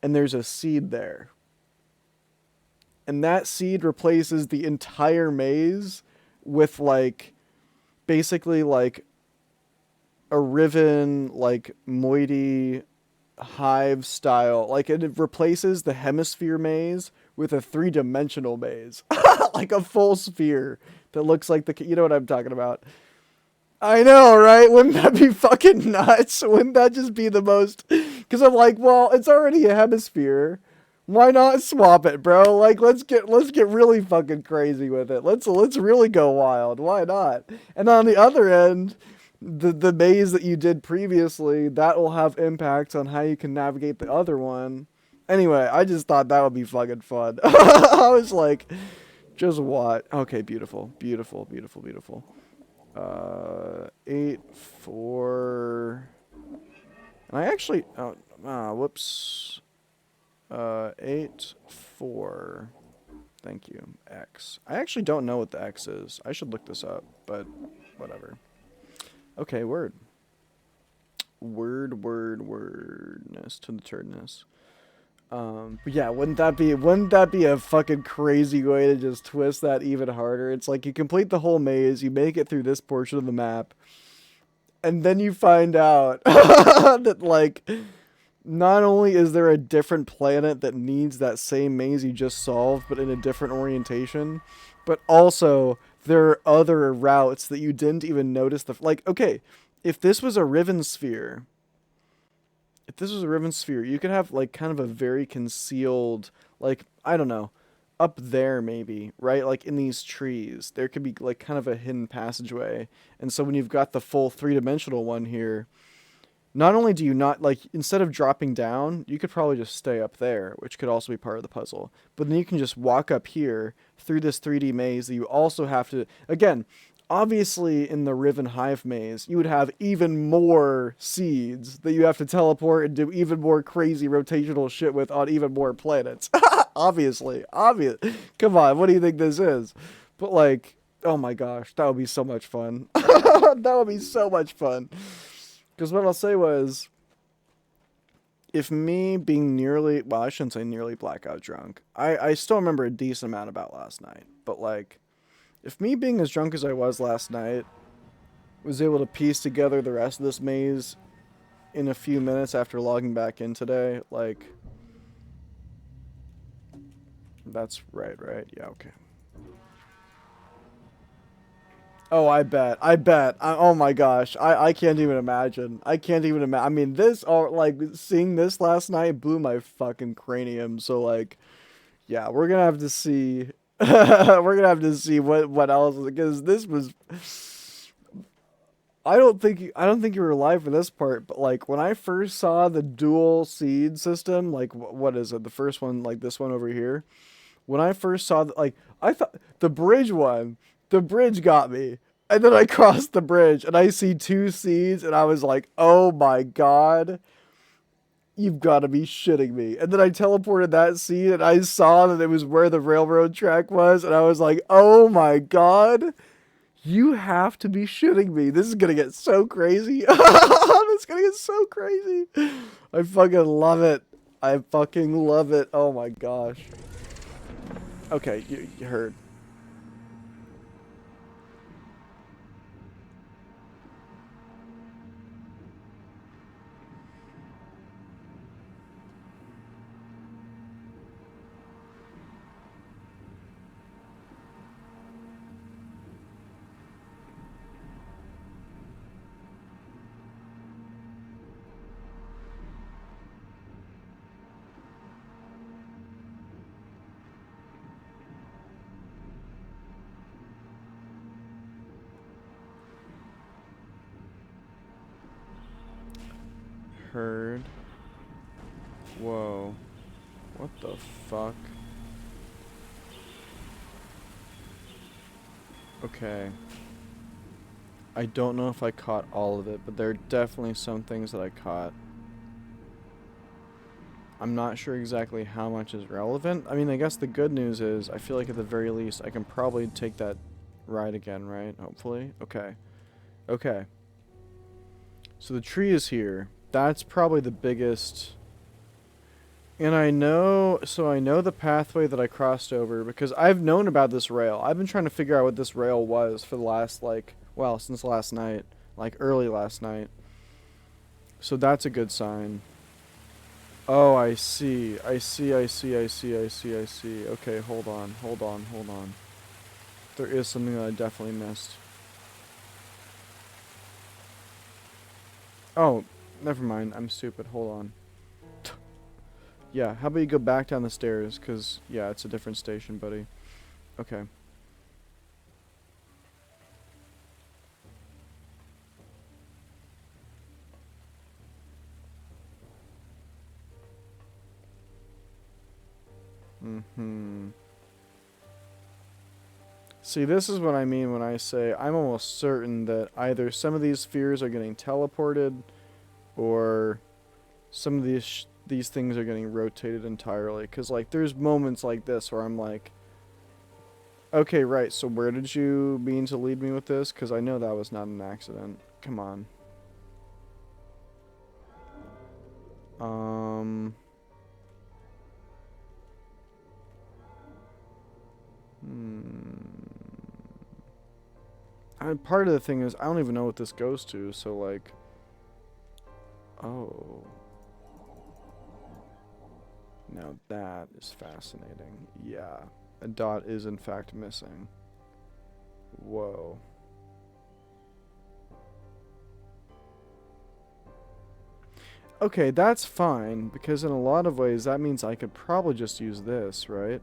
and there's a seed there. And that seed replaces the entire maze with, like, basically, like, a Riven, like, moiety hive style. Like, it replaces the hemisphere maze with a 3-dimensional maze. Like a full sphere that looks like the... You know what I'm talking about. I know, right? Wouldn't that be fucking nuts? Wouldn't that just be the most... Because I'm like, well, it's already a hemisphere. Why not swap it, bro? Like, let's get really fucking crazy with it. Let's really go wild. Why not? And on the other end, the maze that you did previously, that will have impacts on how you can navigate the other one. Anyway, I just thought that would be fucking fun. I was like, just what? Okay, beautiful, beautiful, beautiful, beautiful. 8, 4. And I actually, whoops. 8, 4. Thank you. X. I actually don't know what the X is. I should look this up, but whatever. Okay, word. Wordness to the turdness. But yeah, wouldn't that be a fucking crazy way to just twist that even harder? It's like you complete the whole maze, you make it through this portion of the map, and then you find out that, like, not only is there a different planet that needs that same maze you just solved, but in a different orientation, but also there are other routes that you didn't even notice. Like, okay, if this was a Riven sphere, you could have, like, kind of a very concealed, like, I don't know, up there maybe, right? Like, in these trees, there could be, like, kind of a hidden passageway. And so when you've got the full 3-dimensional one here, not only do you not, like, instead of dropping down, you could probably just stay up there, which could also be part of the puzzle. But then you can just walk up here through this 3D maze that you also have to, again, obviously in the Riven Hive maze, you would have even more seeds that you have to teleport and do even more crazy rotational shit with on even more planets. Obviously. Come on, what do you think this is? But, like, oh my gosh, that would be so much fun. That would be so much fun. Because what I'll say was, if me being nearly, well, I shouldn't say nearly blackout drunk. I still remember a decent amount about last night. But, like, if me being as drunk as I was last night was able to piece together the rest of this maze in a few minutes after logging back in today, like, that's right? Yeah, okay. Oh, I bet. I bet. Oh my gosh. I can't even imagine. I can't even imagine. I mean, this, or like, seeing this last night blew my fucking cranium. So, like, yeah, we're gonna have to see. We're gonna have to see what else, because this was. I don't think you were alive for this part, but like when I first saw the dual seed system, like what is it? The first one, like this one over here. When I first saw, like, I thought the bridge one, the bridge got me, and then I crossed the bridge and I see two seeds, and I was like, oh my god, you've got to be shitting me. And then I teleported that seed, and I saw that it was where the railroad track was, and I was like, oh my god. You have to be shitting me. This is gonna get so crazy. This is gonna get so crazy. I fucking love it. I fucking love it. Oh my gosh. Okay, you heard. Heard. Whoa. What the fuck? Okay. I don't know if I caught all of it, but there are definitely some things that I caught. I'm not sure exactly how much is relevant. I mean, I guess the good news is I feel like at the very least I can probably take that ride again, right? Hopefully. Okay. Okay. So the tree is here. That's probably the biggest. And I know the pathway that I crossed over because I've known about this rail. I've been trying to figure out what this rail was for the last, like, well, since last night, like early last night. So that's a good sign. Oh, I see. I see, I see, I see, I see, I see. Okay, hold on, hold on, hold on. There is something that I definitely missed. Oh, never mind. I'm stupid. Hold on. Yeah, how about you go back down the stairs? Because, yeah, it's a different station, buddy. Okay. Mm-hmm. See, this is what I mean when I say I'm almost certain that either some of these spheres are getting teleported, or some of these things are getting rotated entirely. Because, like, there's moments like this where I'm like, okay, right, so where did you mean to lead me with this? Because I know that was not an accident. Come on. Um... Hmm... part of the thing is, I don't even know what this goes to, so, like... Oh... Now that is fascinating. Yeah. A dot is in fact missing. Whoa. Okay, that's fine, because in a lot of ways that means I could probably just use this, right?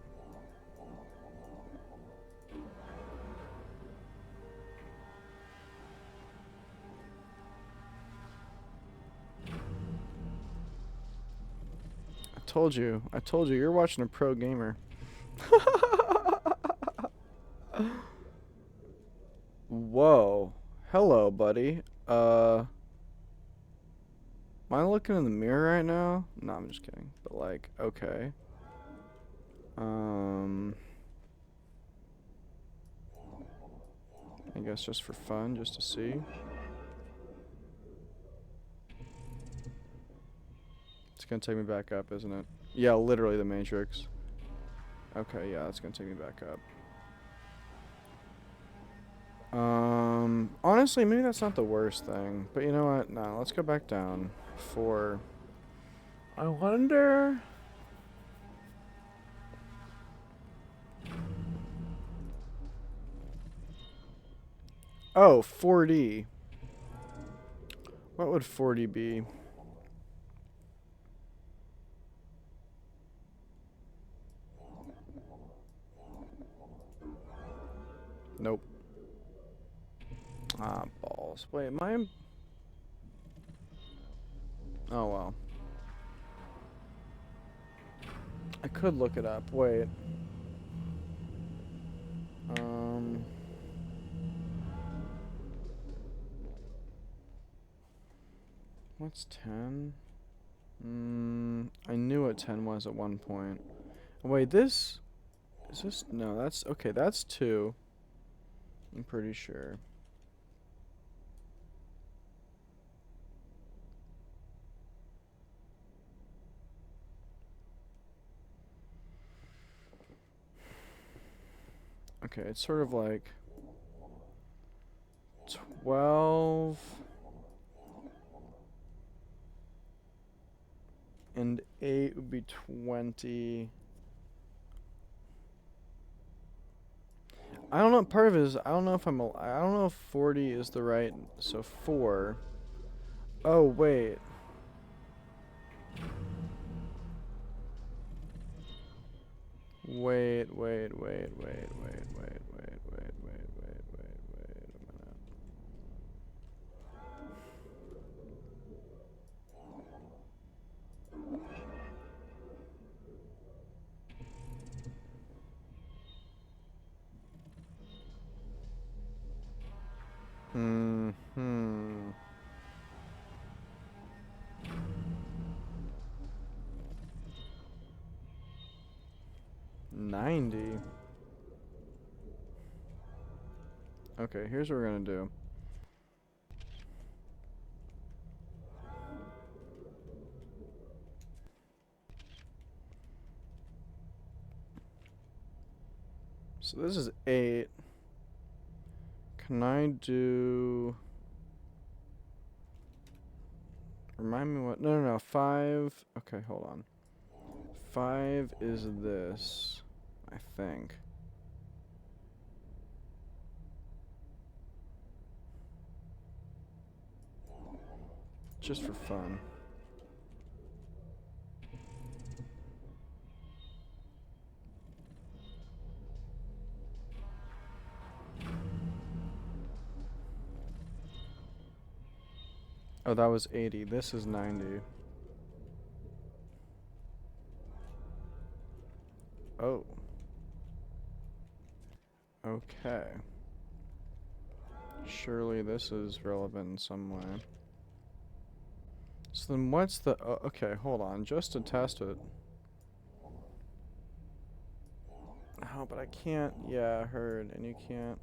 I told you, you're watching a pro gamer. Whoa. Hello, buddy. Am I looking in the mirror right now? No, I'm just kidding. But, like, okay. I guess just for fun, just to see. It's gonna take me back up, isn't it? Yeah, literally the Matrix. Okay, yeah, that's gonna take me back up. Honestly, maybe that's not the worst thing. But you know what? No, let's go back down. For... I wonder... Oh, 4D. What would 4D be? Nope. Ah, balls. Wait, am I... Oh, well. I could look it up. Wait. What's 10? I knew what 10 was at one point. Wait, this... Is this... No, that's... Okay, that's 2. I'm pretty sure. Okay, it's sort of like... 12... And 8 would be 20... I don't know. Part of it is I don't know if I don't know if 40 is the right. So 4. Oh wait. Wait. Wait a minute. Hmm. 90. Okay, here's what we're gonna do. So this is 8. Can I do... Remind me what... No. 5... Okay, hold on. 5 is this, I think. Just for fun. Oh, that was 80. This is 90. Oh. Okay. Surely this is relevant in some way. So then what's the... okay, hold on. Just to test it. Oh, but I can't... Yeah, I heard. And you can't...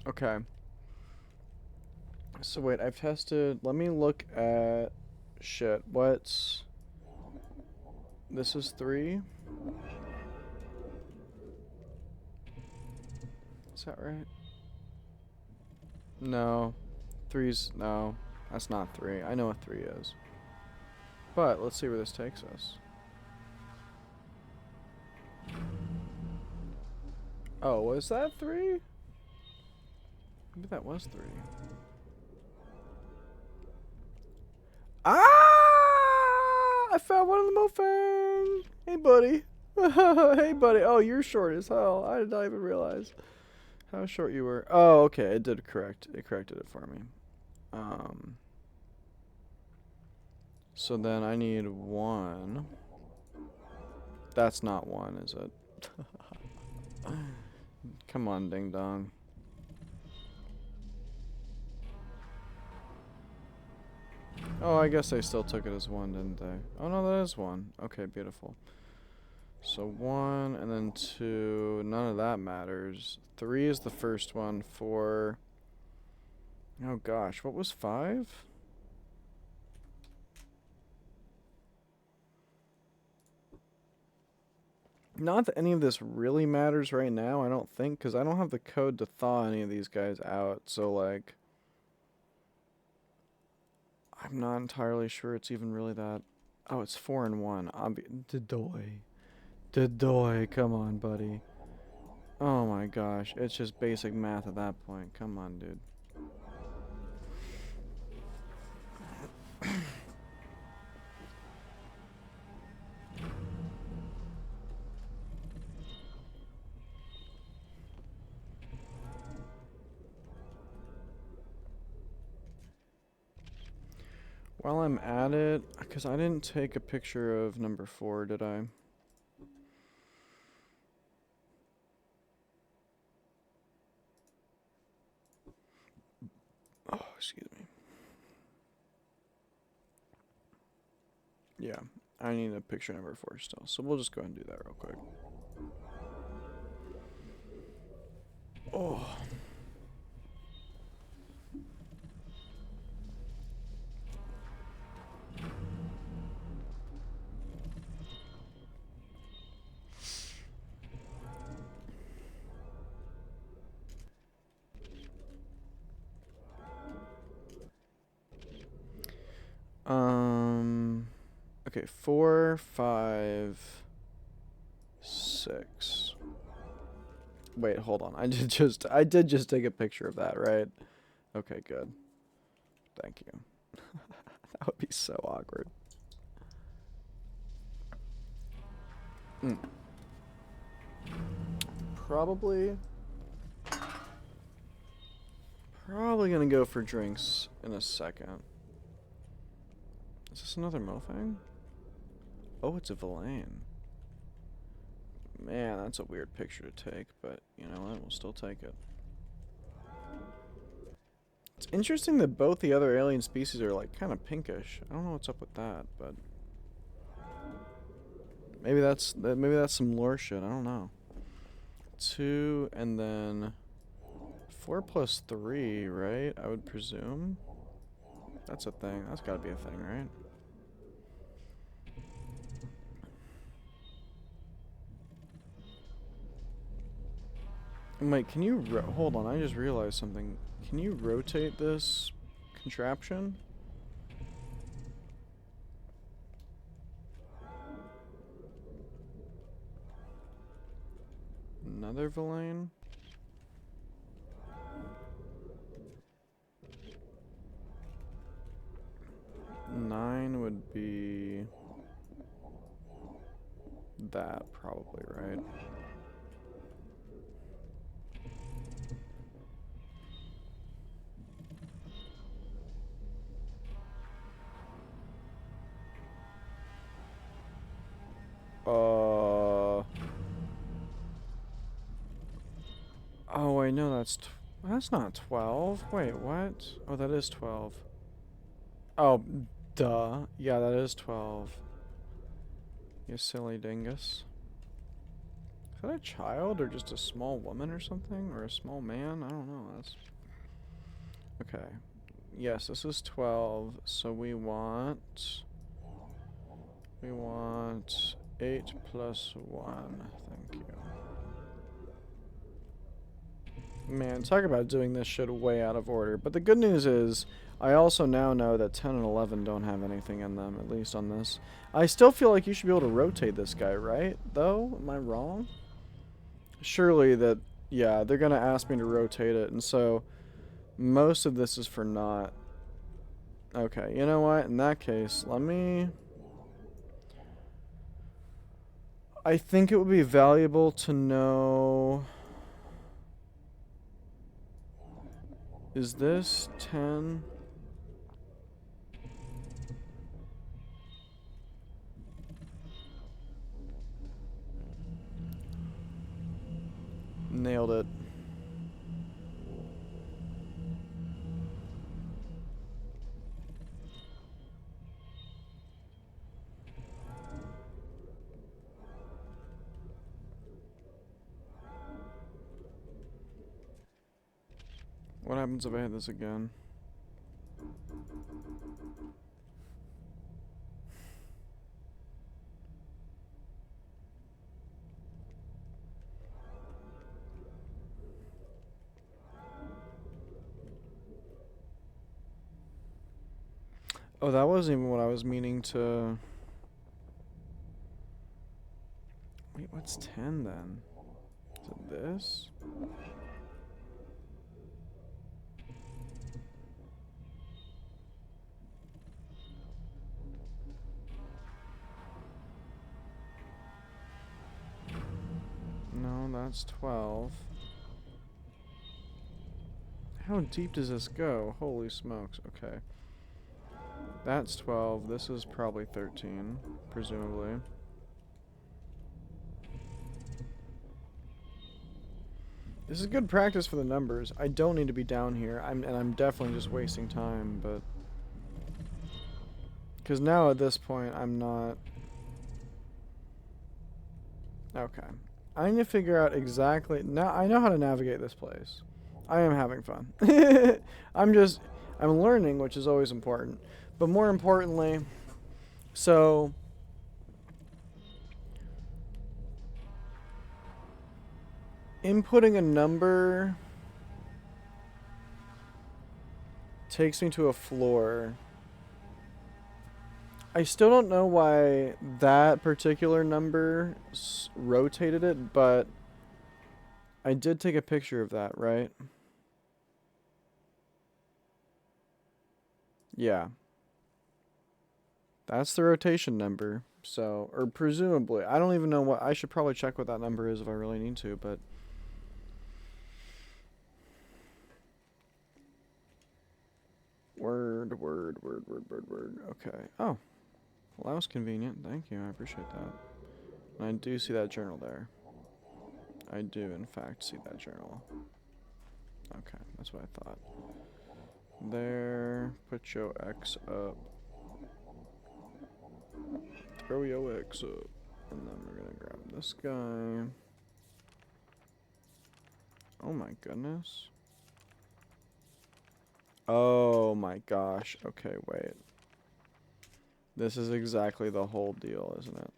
Okay. So wait, I've tested... Let me look at... Shit, what's... This is 3? Is that right? No. 3's... No. That's not 3. I know what 3 is. But, let's see where this takes us. Oh, was that 3? Maybe that was 3. Ah! I found one of the Mofang! Hey, buddy. Hey, buddy. Oh, you're short as hell. I did not even realize how short you were. Oh, okay. It did correct. It corrected it for me. So then I need 1. That's not 1, is it? Come on, ding dong. Oh, I guess they still took it as 1, didn't they? Oh, no, that is 1. Okay, beautiful. So 1, and then 2. None of that matters. 3 is the first one. 4. Oh, gosh. What was 5? Not that any of this really matters right now, I don't think, because I don't have the code to thaw any of these guys out. So, like... I'm not entirely sure it's even really that... Oh, it's 4 and 1. Dedoy. Dedoy, come on, buddy. Oh my gosh, it's just basic math at that point. Come on, dude. While I'm at it, because I didn't take a picture of number 4, did I? Oh, excuse me. Yeah, I need a picture number 4 still, so we'll just go ahead and do that real quick. Oh. Okay, 4, 5, 6. Wait, hold on. I did just take a picture of that, right? Okay, good. Thank you. That would be so awkward. Probably gonna go for drinks in a second. Is this another Mofang? Oh, it's a Villain. Man, that's a weird picture to take, but you know what? We'll still take it. It's interesting that both the other alien species are like kind of pinkish. I don't know what's up with that, but maybe that's some lore shit. I don't know. 2 and then 4 plus 3, right? I would presume. That's a thing. That's got to be a thing, right? Wait, can you hold on? I just realized something. Can you rotate this contraption? Another Villain? Nine would be that probably, right? Oh, wait, no, that's not 12. Wait, what? Oh, that is 12. Oh, duh. Yeah, that is 12. You silly dingus. Is that a child or just a small woman or something? Or a small man? I don't know. That's... Okay. Yes, this is 12. So we want 8 plus 1. Thank you. Man, talk about doing this shit way out of order. But the good news is, I also now know that 10 and 11 don't have anything in them, at least on this. I still feel like you should be able to rotate this guy, right? Though? Am I wrong? Surely that, yeah, they're going to ask me to rotate it, and so most of this is for not. Okay, you know what? In that case, let me... I think it would be valuable to know... Is this 10? Nailed it. What happens if I hit this again? Oh, that wasn't even what I was meaning to... What's 10 then? Is it this? No, that's 12. How deep does this go? Holy smokes. Okay. That's 12. This is probably 13, presumably. This is good practice for the numbers. I don't need to be down here. I'm definitely just wasting time, but because now at this point I'm not. Okay. I need to figure out exactly now. I know how to navigate this place. I am having fun. I'm learning, which is always important. But more importantly, so inputting a number takes me to a floor. I still don't know why that particular number rotated it, but I did take a picture of that, right? Yeah. That's the rotation number. So, or presumably, I don't even know what, I should probably check what that number is if I really need to, but word. Okay. Oh, well, that was convenient. Thank you. I appreciate that. And I do see that journal there. I do, in fact, see that journal. Okay, that's what I thought. There. Put your X up. Throw your X up. And then we're gonna grab this guy. Oh my goodness. Oh my gosh. Okay, wait. This is exactly the whole deal, isn't it?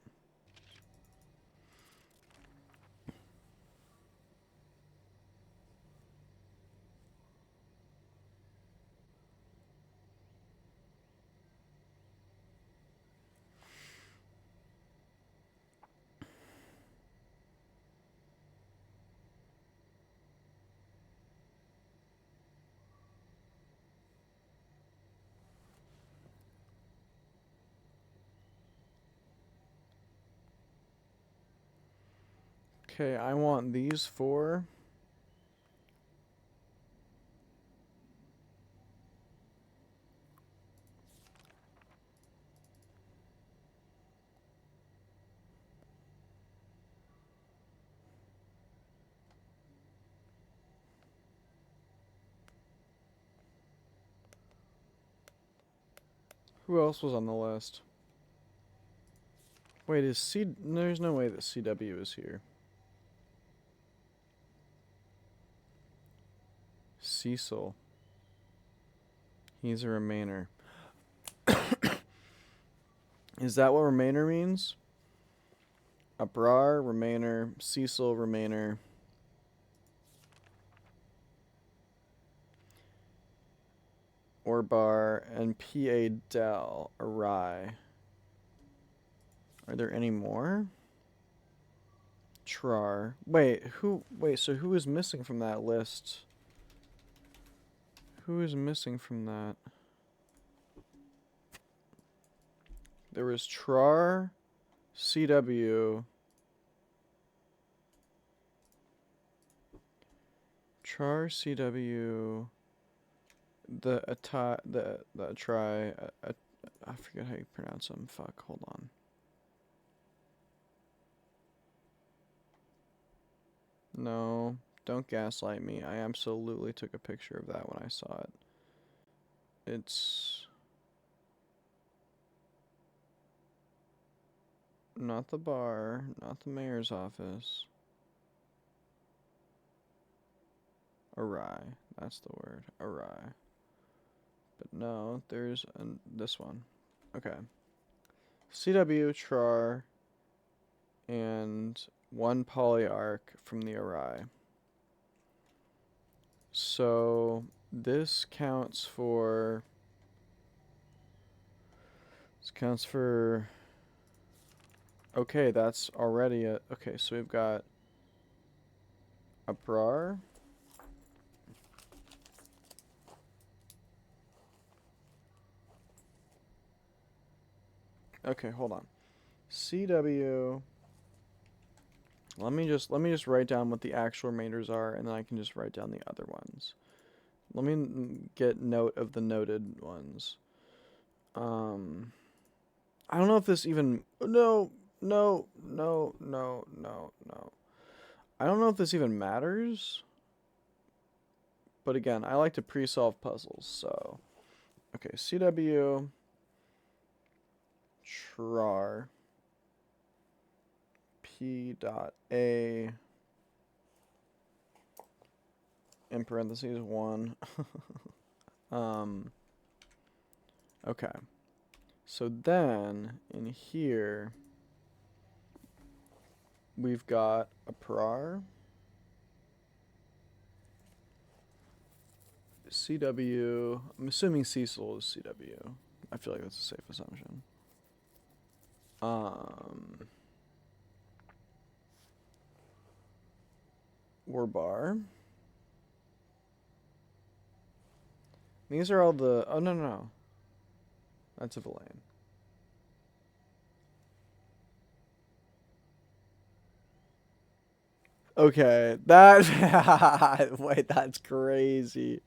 Okay, I want these four. Who else was on the list? Wait, is C... There's no way that CW is here. Cecil. He's a remainer. Is that what remainer means? Abrar, remainer. Cecil, remainer. Orbar, and P.A. Dell, Arai. Are there any more? Trar. Wait, so who is missing from that list? Who is missing from that? There was Trar, CW, Trar, CW, the Atrai, I forget how you pronounce them. Fuck, hold on. No, don't gaslight me. I absolutely took a picture of that when I saw it. It's not the bar, not the mayor's office. Awry, that's the word. Awry. But no, there's this one. Okay. CW, Trar, and one polyarch from the Awry. So this counts for... This counts for Okay, that's already a... Okay, so we've got a brar. Okay, hold on. CW. Let me just write down what the actual remainders are, and then I can just write down the other ones. Let me get note of the noted ones. I don't know if this even... No, no, no, no, no, no. I don't know if this even matters. But again, I like to pre-solve puzzles, so... Okay, CW... Trar... P dot A... In parentheses, 1. Okay. So then, in here... We've got a prar... CW... I'm assuming Cecil is CW. I feel like that's a safe assumption. Warbar. These are all the... Oh, no, no, no. That's a Villain. Okay, that... Wait, that's crazy.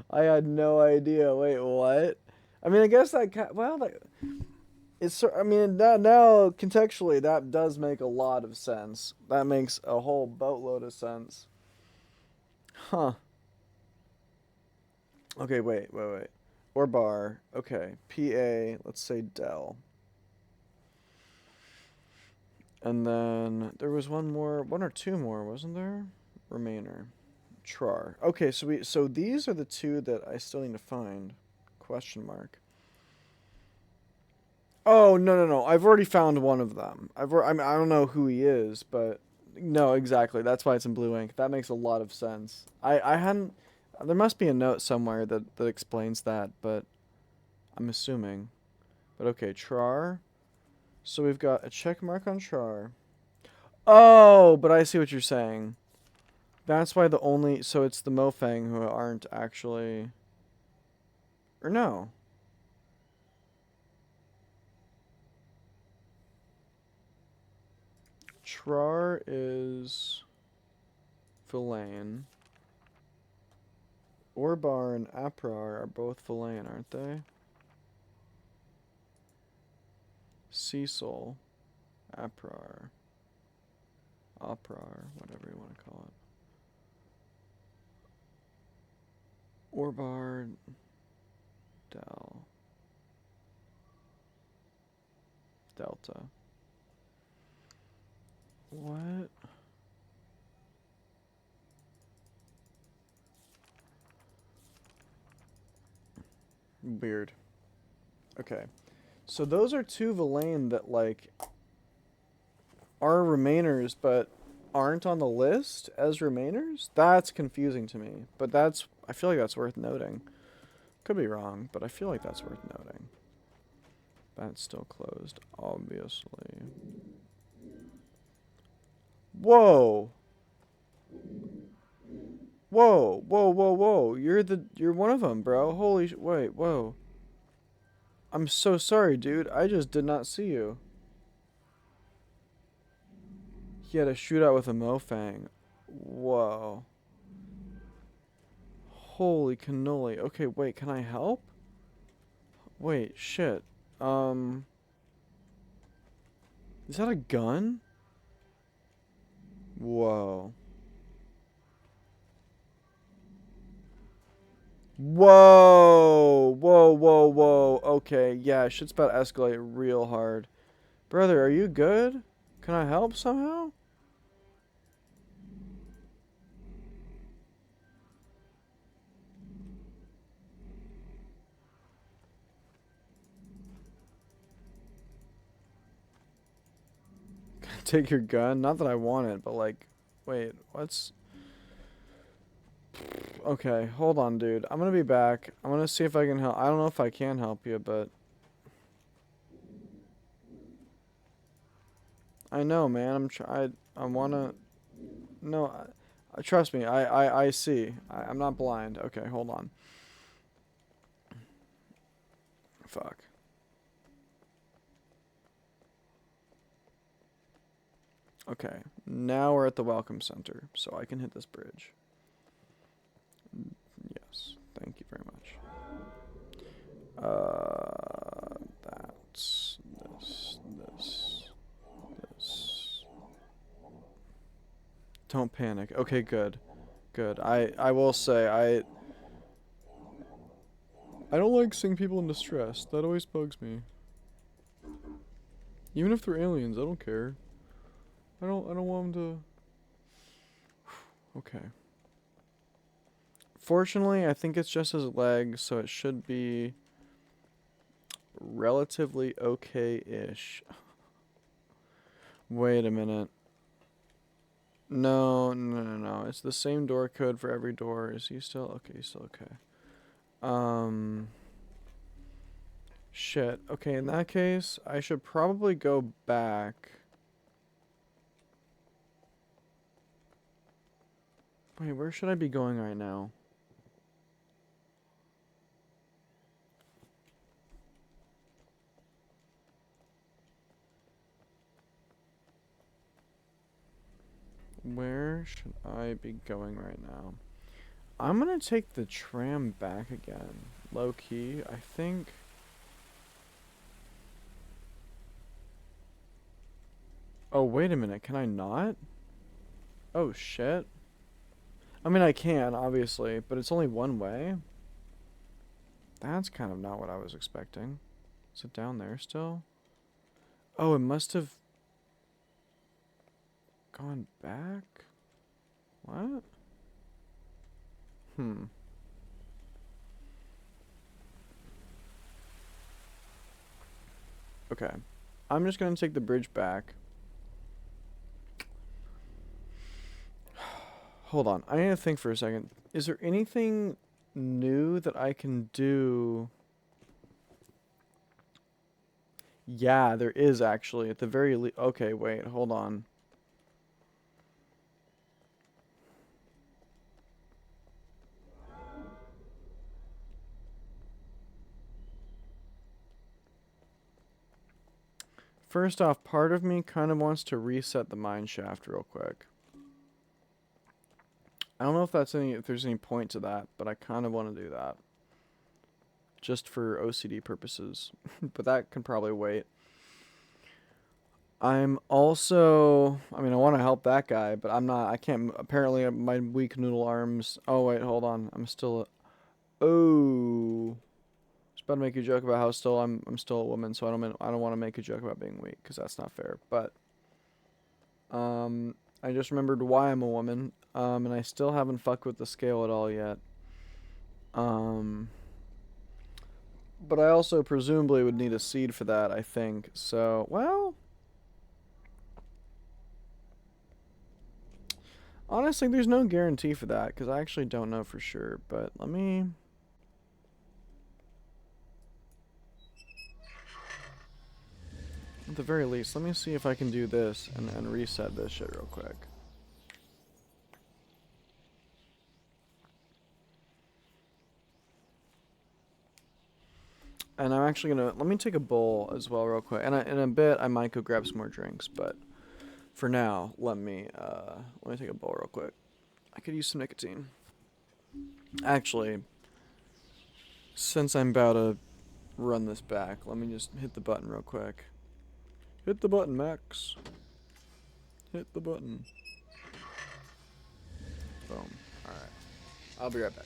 I had no idea. Wait, what? I mean, I guess that... Well, that... It's... I mean, that now, contextually, that does make a lot of sense. That makes a whole boatload of sense. Huh. Okay, wait. Or bar. Okay. PA, let's say Dell. And then there was one or two more, wasn't there? Remainer. Trar. Okay, so these are the two that I still need to find. Question mark. Oh, no, no, no. I've already found one of them. I mean, I don't know who he is, but no, exactly. That's why it's in blue ink. That makes a lot of sense. I hadn't... There must be a note somewhere that explains that, but I'm assuming. But okay, Trar. So we've got a check mark on Trar. Oh, but I see what you're saying. That's why the only... So it's the Mofang who aren't actually... Or no. Trar is... Villain. Orbar and Aprar are both Villain, aren't they? Cecil. Aprar. Oprar, whatever you want to call it. Orbar. Del. Delta. What? Weird. Okay. So those are two Villain that, like, are Remainers, but aren't on the list as Remainers? That's confusing to me. But that's... I feel like that's worth noting. Could be wrong, but I feel like that's worth noting. That's still closed, obviously. Whoa! Whoa, whoa, whoa, whoa. You're one of them, bro. Holy wait, whoa. I'm so sorry, dude. I just did not see you. He had a shootout with a Mofang. Whoa. Holy cannoli. Okay, wait, can I help? Wait, shit. Is that a gun? Whoa. Whoa! Whoa, whoa, whoa. Okay, yeah, shit's about to escalate real hard. Brother, are you good? Can I help somehow? Take your gun? Not that I want it, but like, wait, what's... Okay, hold on, dude. I'm gonna be back. I'm gonna see if I can help. I don't know if I can help you, but... I know, man. I wanna. No, trust me. I see. I'm not blind. Okay, hold on. Fuck. Okay, now we're at the welcome center, so I can hit this bridge. Yes, thank you very much. That's this. Don't panic. Okay, good. Good. I will say, I don't like seeing people in distress. That always bugs me. Even if they're aliens, I don't care. I don't want them to... Okay. Fortunately, I think it's just his leg, so it should be relatively okay-ish. Wait a minute. No. It's the same door code for every door. Is he still... Okay, he's still okay. Shit. Okay, in that case, I should probably go back. Wait, where should I be going right now? Where should I be going right now? I'm gonna take the tram back again. Low key, I think. Oh, wait a minute. Can I not? Oh, shit. I mean, I can, obviously, but it's only one way. That's kind of not what I was expecting. Is it down there still? Oh, it must have gone back? What? Okay. I'm just gonna take the bridge back. Hold on. I need to think for a second. Is there anything new that I can do? Yeah, there is actually. At the very least. Okay, wait. Hold on. First off, part of me kind of wants to reset the mine shaft real quick. I don't know if there's any point to that, but I kind of want to do that. Just for OCD purposes. But that can probably wait. I'm also, I mean, I want to help that guy, but I can't, apparently my weak noodle arms. Oh, wait, hold on. I'm still, oh. I was about to make a joke about how I'm still a woman, so I don't want to make a joke about being weak, because that's not fair. But, I just remembered why I'm a woman, and I still haven't fucked with the scale at all yet. But I also presumably would need a seed for that, I think. So, well... Honestly, there's no guarantee for that, because I actually don't know for sure. But let me... At the very least, let me see if I can do this and reset this shit real quick. And I'm actually gonna... Let me take a bowl as well real quick. And in a bit, I might go grab some more drinks, but... For now, let me take a bowl real quick. I could use some nicotine. Actually, since I'm about to run this back, let me just hit the button real quick. Hit the button, Max. Hit the button. Boom. Alright. I'll be right back.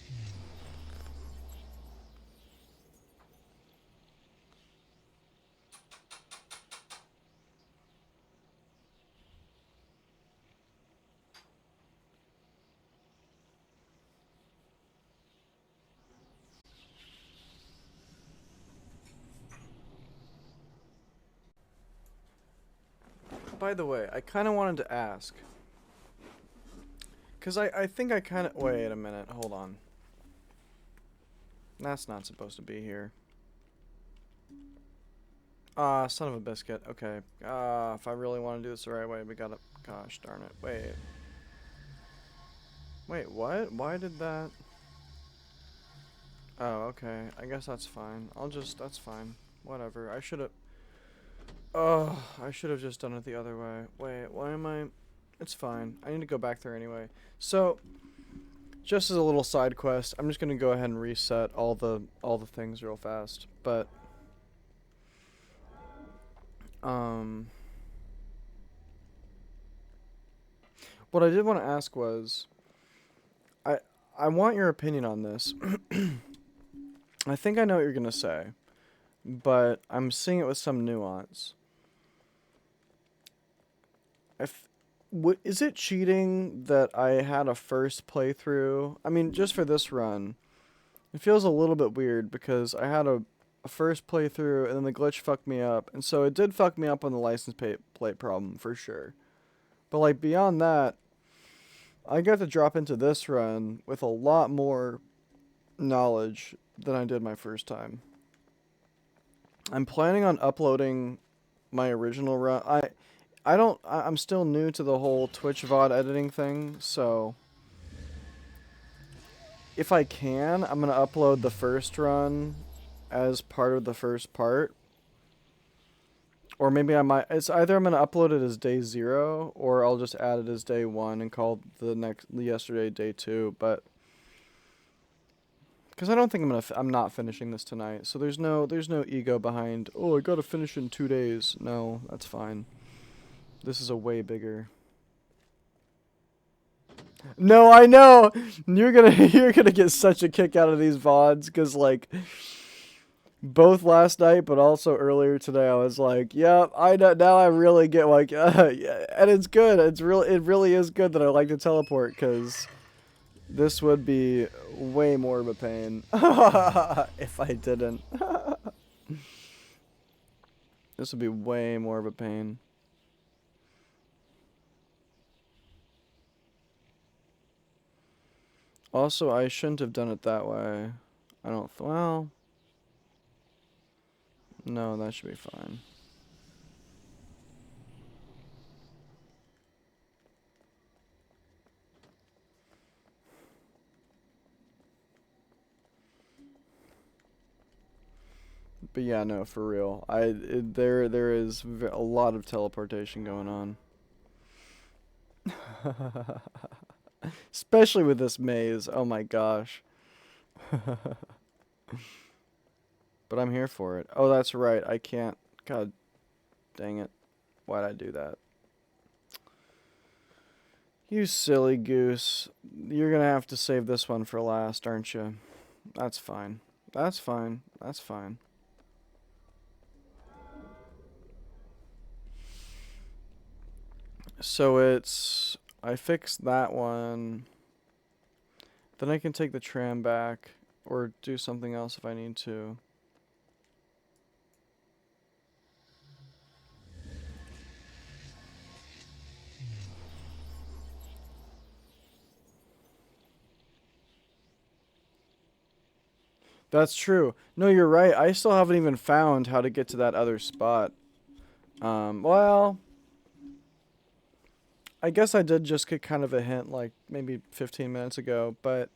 By the way, I kind of wanted to ask. Because I think I kind of... Wait a minute. Hold on. That's not supposed to be here. Ah, son of a biscuit. Okay. If I really want to do this the right way, we gotta... Gosh darn it. Wait. Wait, what? Why did that... Oh, okay. I guess that's fine. That's fine. Whatever. I should've... Oh, I should have just done it the other way. Wait, why am I... It's fine. I need to go back there anyway. So, just as a little side quest, I'm just gonna go ahead and reset all the things real fast. But, um... what I did want to ask was... I, I want your opinion on this. I think I know what you're gonna say, but I'm seeing it with some nuance. If is it cheating that I had a first playthrough? I mean, just for this run, it feels a little bit weird because I had a first playthrough and then the glitch fucked me up, and so it did fuck me up on the plate problem for sure. But like beyond that, I got to drop into this run with a lot more knowledge than I did my first time. I'm planning on uploading my original run. I'm still new to the whole Twitch VOD editing thing, so if I can, I'm gonna upload the first run as part of the first part. Or maybe I might it's either I'm gonna upload it as day 0 or I'll just add it as day 1 and call yesterday day 2, but because I don't think I'm not finishing this tonight. So there's no ego behind, "Oh, I got to finish in 2 days." No, that's fine. This is a way bigger. No, I know. You're gonna you're gonna get such a kick out of these VODs because like both last night, but also earlier today, I was like, "Yep, I know now. I really get like, yeah," and it's good. It really is good that I like to teleport because this would be way more of a pain if I didn't. This would be way more of a pain. Also, I shouldn't have done it that way. I don't. Well, no, that should be fine. But yeah, no, for real. There is a lot of teleportation going on. Especially with this maze. Oh my gosh. But I'm here for it. Oh, that's right. I can't. God dang it. Why'd I do that? You silly goose. You're gonna have to save this one for last, aren't you? That's fine. That's fine. That's fine. So it's... I fixed that one. Then I can take the tram back. Or do something else if I need to. That's true. No, you're right. I still haven't even found how to get to that other spot. Well... I guess I did just get kind of a hint, like, maybe 15 minutes ago, but...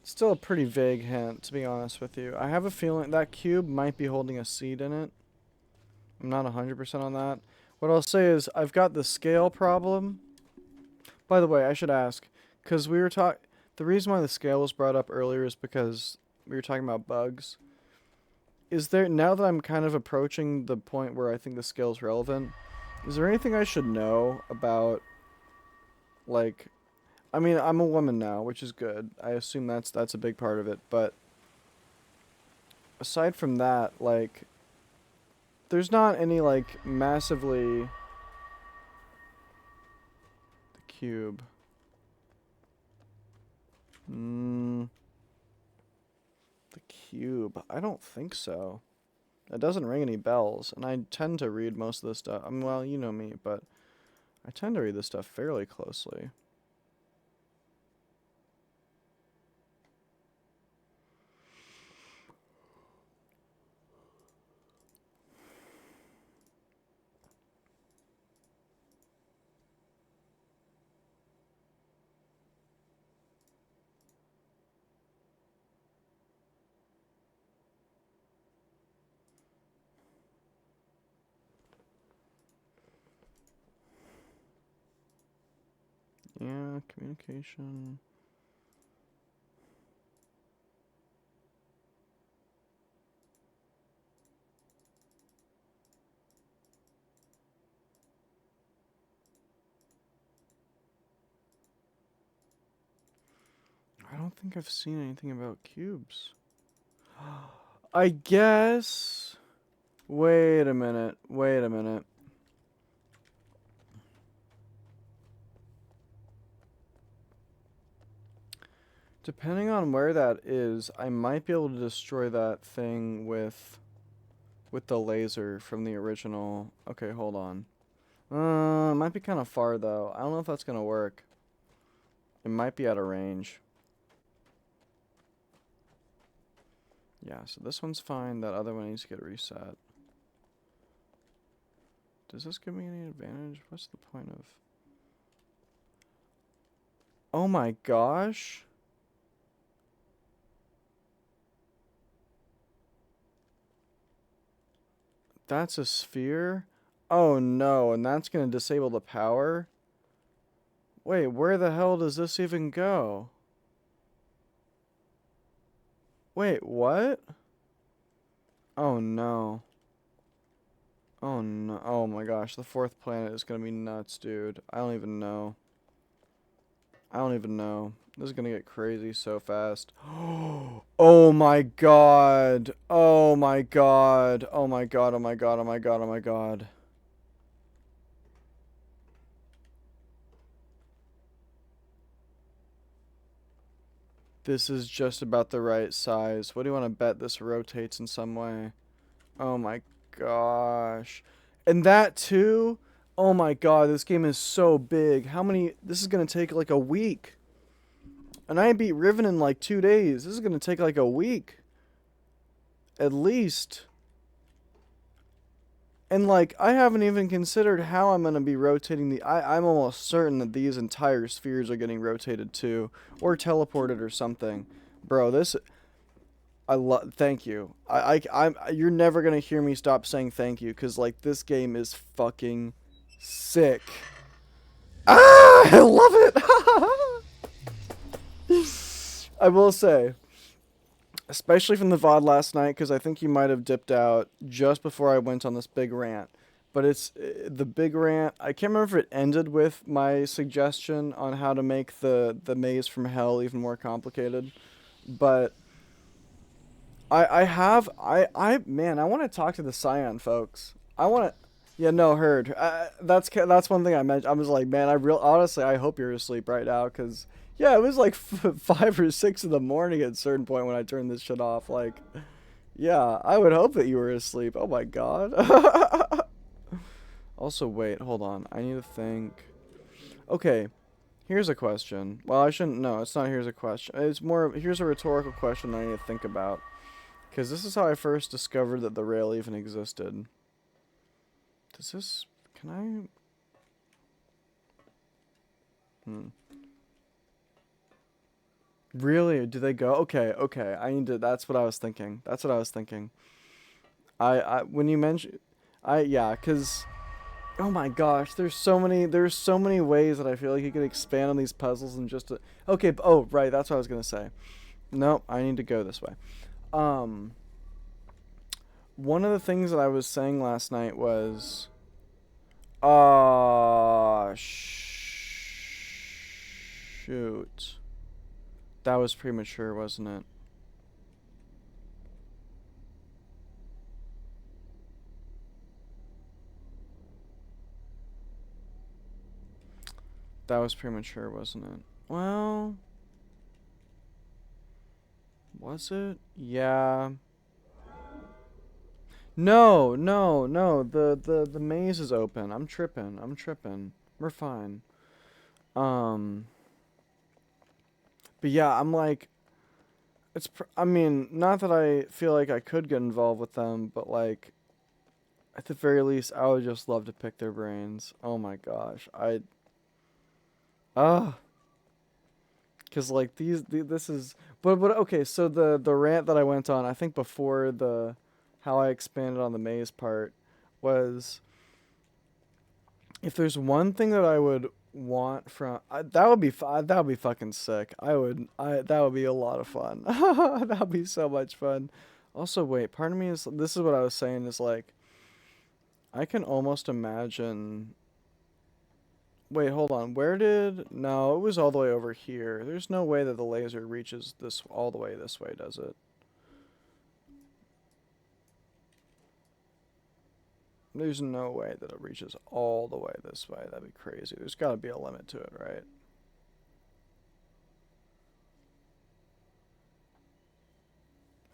Still a pretty vague hint, to be honest with you. I have a feeling that cube might be holding a seed in it. I'm not 100% on that. What I'll say is, I've got the scale problem. By the way, I should ask, because we were talking... The reason why the scale was brought up earlier is because we were talking about bugs. Is there... Now that I'm kind of approaching the point where I think the scale is relevant, is there anything I should know about, like... I mean, I'm a woman now, which is good. I assume that's a big part of it, but... Aside from that, like... There's not any, like, massively... The cube. The cube. I don't think so. It doesn't ring any bells, and I tend to read most of this stuff. I mean, well, you know me, but I tend to read this stuff fairly closely. Communication. I don't think I've seen anything about cubes. I guess. Wait a minute. Wait a minute. Depending on where that is, I might be able to destroy that thing with the laser from the original. Okay, hold on. It might be kind of far though. I don't know if that's gonna work. It might be out of range. Yeah, so this one's fine. That other one needs to get reset. Does this give me any advantage? What's the point of... Oh my gosh. That's a sphere? Oh no, and that's gonna disable the power? Wait, where the hell does this even go? Wait, what? Oh no. Oh no. Oh my gosh, the fourth planet is gonna be nuts, dude. I don't even know. I don't even know. This is gonna get crazy so fast. Oh my god. Oh my god. Oh my god. Oh my god. Oh my god. Oh my god. This is just about the right size. What do you want to bet this rotates in some way? Oh my gosh. And that too? Oh my god, this game is so big. How many... This is gonna take like a week. And I beat Riven in like 2 days. This is gonna take like a week. At least. And like, I haven't even considered how I'm gonna be rotating the... I'm almost certain that these entire spheres are getting rotated too. Or teleported or something. Bro, this... I love... Thank you. I'm... You're never gonna hear me stop saying thank you. Because like, this game is fucking sick. Ah! I love it! I will say... Especially from the VOD last night, because I think you might have dipped out just before I went on this big rant. But it's the big rant. I can't remember if it ended with my suggestion on how to make the maze from hell even more complicated. But man, I want to talk to the Scion folks. I want to... Yeah, no, heard. That's one thing I mentioned. I was like, man, honestly, I hope you're asleep right now, because... Yeah, it was like 5 or 6 in the morning at a certain point when I turned this shit off. Like, yeah, I would hope that you were asleep. Oh my god. Also, wait, hold on. I need to think. Okay, here's a question. Well, I shouldn't. No, it's not here's a question. It's more, here's a rhetorical question I need to think about. Because this is how I first discovered that the rail even existed. Does this... Can I... Really? Do they go? Okay, okay. I need to... That's what I was thinking. That's what I was thinking. When you mention... yeah, because... Oh my gosh, there's so many ways that I feel like you could expand on these puzzles and just... Okay, oh, right, that's what I was going to say. Nope, I need to go this way. One of the things that I was saying last night was... Shoot. That was premature, wasn't it? That was premature, wasn't it? Well... Was it? Yeah. No, no, no. The maze is open. I'm tripping. I'm tripping. We're fine. But yeah, I'm like... I mean, not that I feel like I could get involved with them, but like... At the very least, I would just love to pick their brains. Oh my gosh. Ah. Because, like, this is... But, okay, so the rant that I went on, I think before the... How I expanded on the maze part was... If there's one thing that I would want from that would be that would be fucking sick. I that would be a lot of fun. That would be so much fun. Also, wait, part of me is this is what I was saying is like I can almost imagine. Wait, hold on. Where did no? It was all the way over here. There's no way that the laser reaches this all the way this way, does it? There's no way that it reaches all the way this way. That'd be crazy. There's got to be a limit to it, right?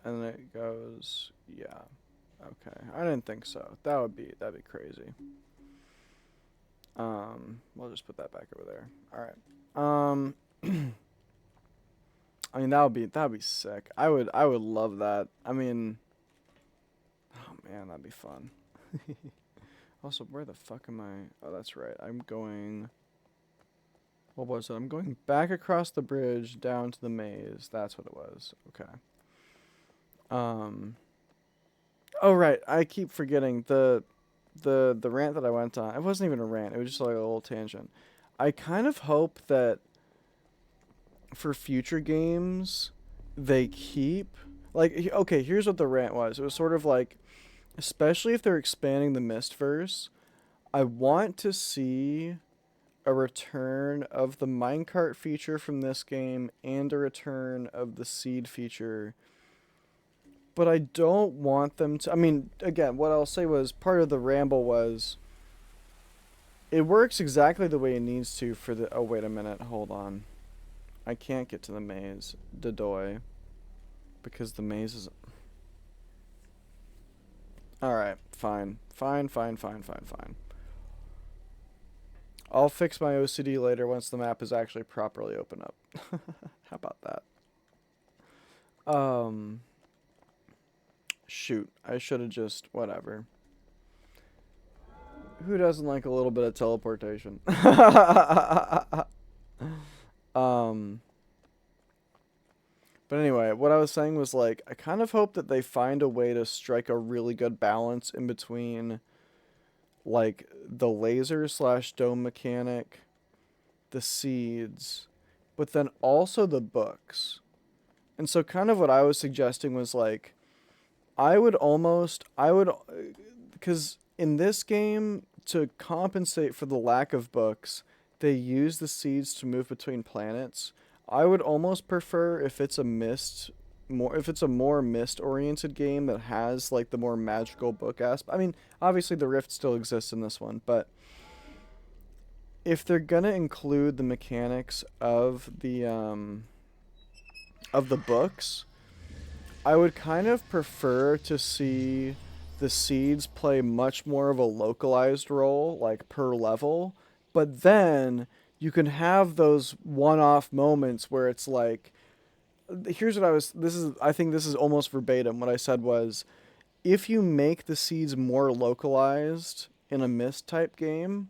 And then it goes, yeah. Okay. I didn't think so. That'd be crazy. We'll just put that back over there. All right. I mean that would be sick. I would love that. I mean, oh man, that'd be fun. Also, where the fuck am I? Oh, that's right. I'm going. What was it? I'm going back across the bridge down to the maze. That's what it was. Okay. Um. Oh right. I keep forgetting the rant that I went on. It wasn't even a rant. It was just like a little tangent. I kind of hope that for future games they keep like okay, here's what the rant was. It was sort of like especially if they're expanding the Mistverse, I want to see a return of the minecart feature from this game and a return of the seed feature. But I don't want them to. I mean, again, what I'll say was part of the ramble was it works exactly the way it needs to for the. Oh, wait a minute. Hold on. I can't get to the maze. Dodoy. Because the maze is. Alright. Fine. Fine, fine, fine, fine, fine. I'll fix my OCD later once the map is actually properly open up. How about that? Shoot. I should have just. Whatever. Who doesn't like a little bit of teleportation? um. But anyway, what I was saying was like, I kind of hope that they find a way to strike a really good balance in between, like, the laser slash dome mechanic, the seeds, but then also the books. And so, kind of what I was suggesting was like, I would, because in this game, to compensate for the lack of books, they use the seeds to move between planets. I would almost prefer if it's a mist more if it's a more mist oriented game that has like the more magical book aspect. I mean, obviously the rift still exists in this one, but if they're gonna include the mechanics of the books, I would kind of prefer to see the seeds play much more of a localized role, like per level, but then you can have those one-off moments where it's like here's what I was this is I think this is almost verbatim what I said was if you make the seeds more localized in a mist type game,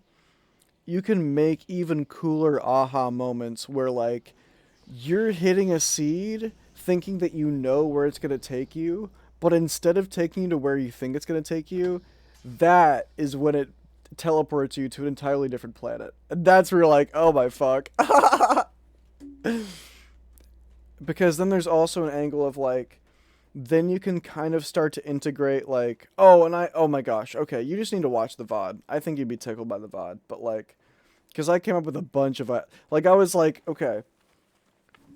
you can make even cooler aha moments where like you're hitting a seed thinking that you know where it's going to take you, but instead of taking you to where you think it's going to take you, that is when it teleports you to an entirely different planet. And that's where you're like, oh my fuck. Because then there's also an angle of like, then you can kind of start to integrate like, oh my gosh, okay, you just need to watch the VOD. I think you'd be tickled by the VOD, but like, because I came up with a bunch of, like, I was like, okay,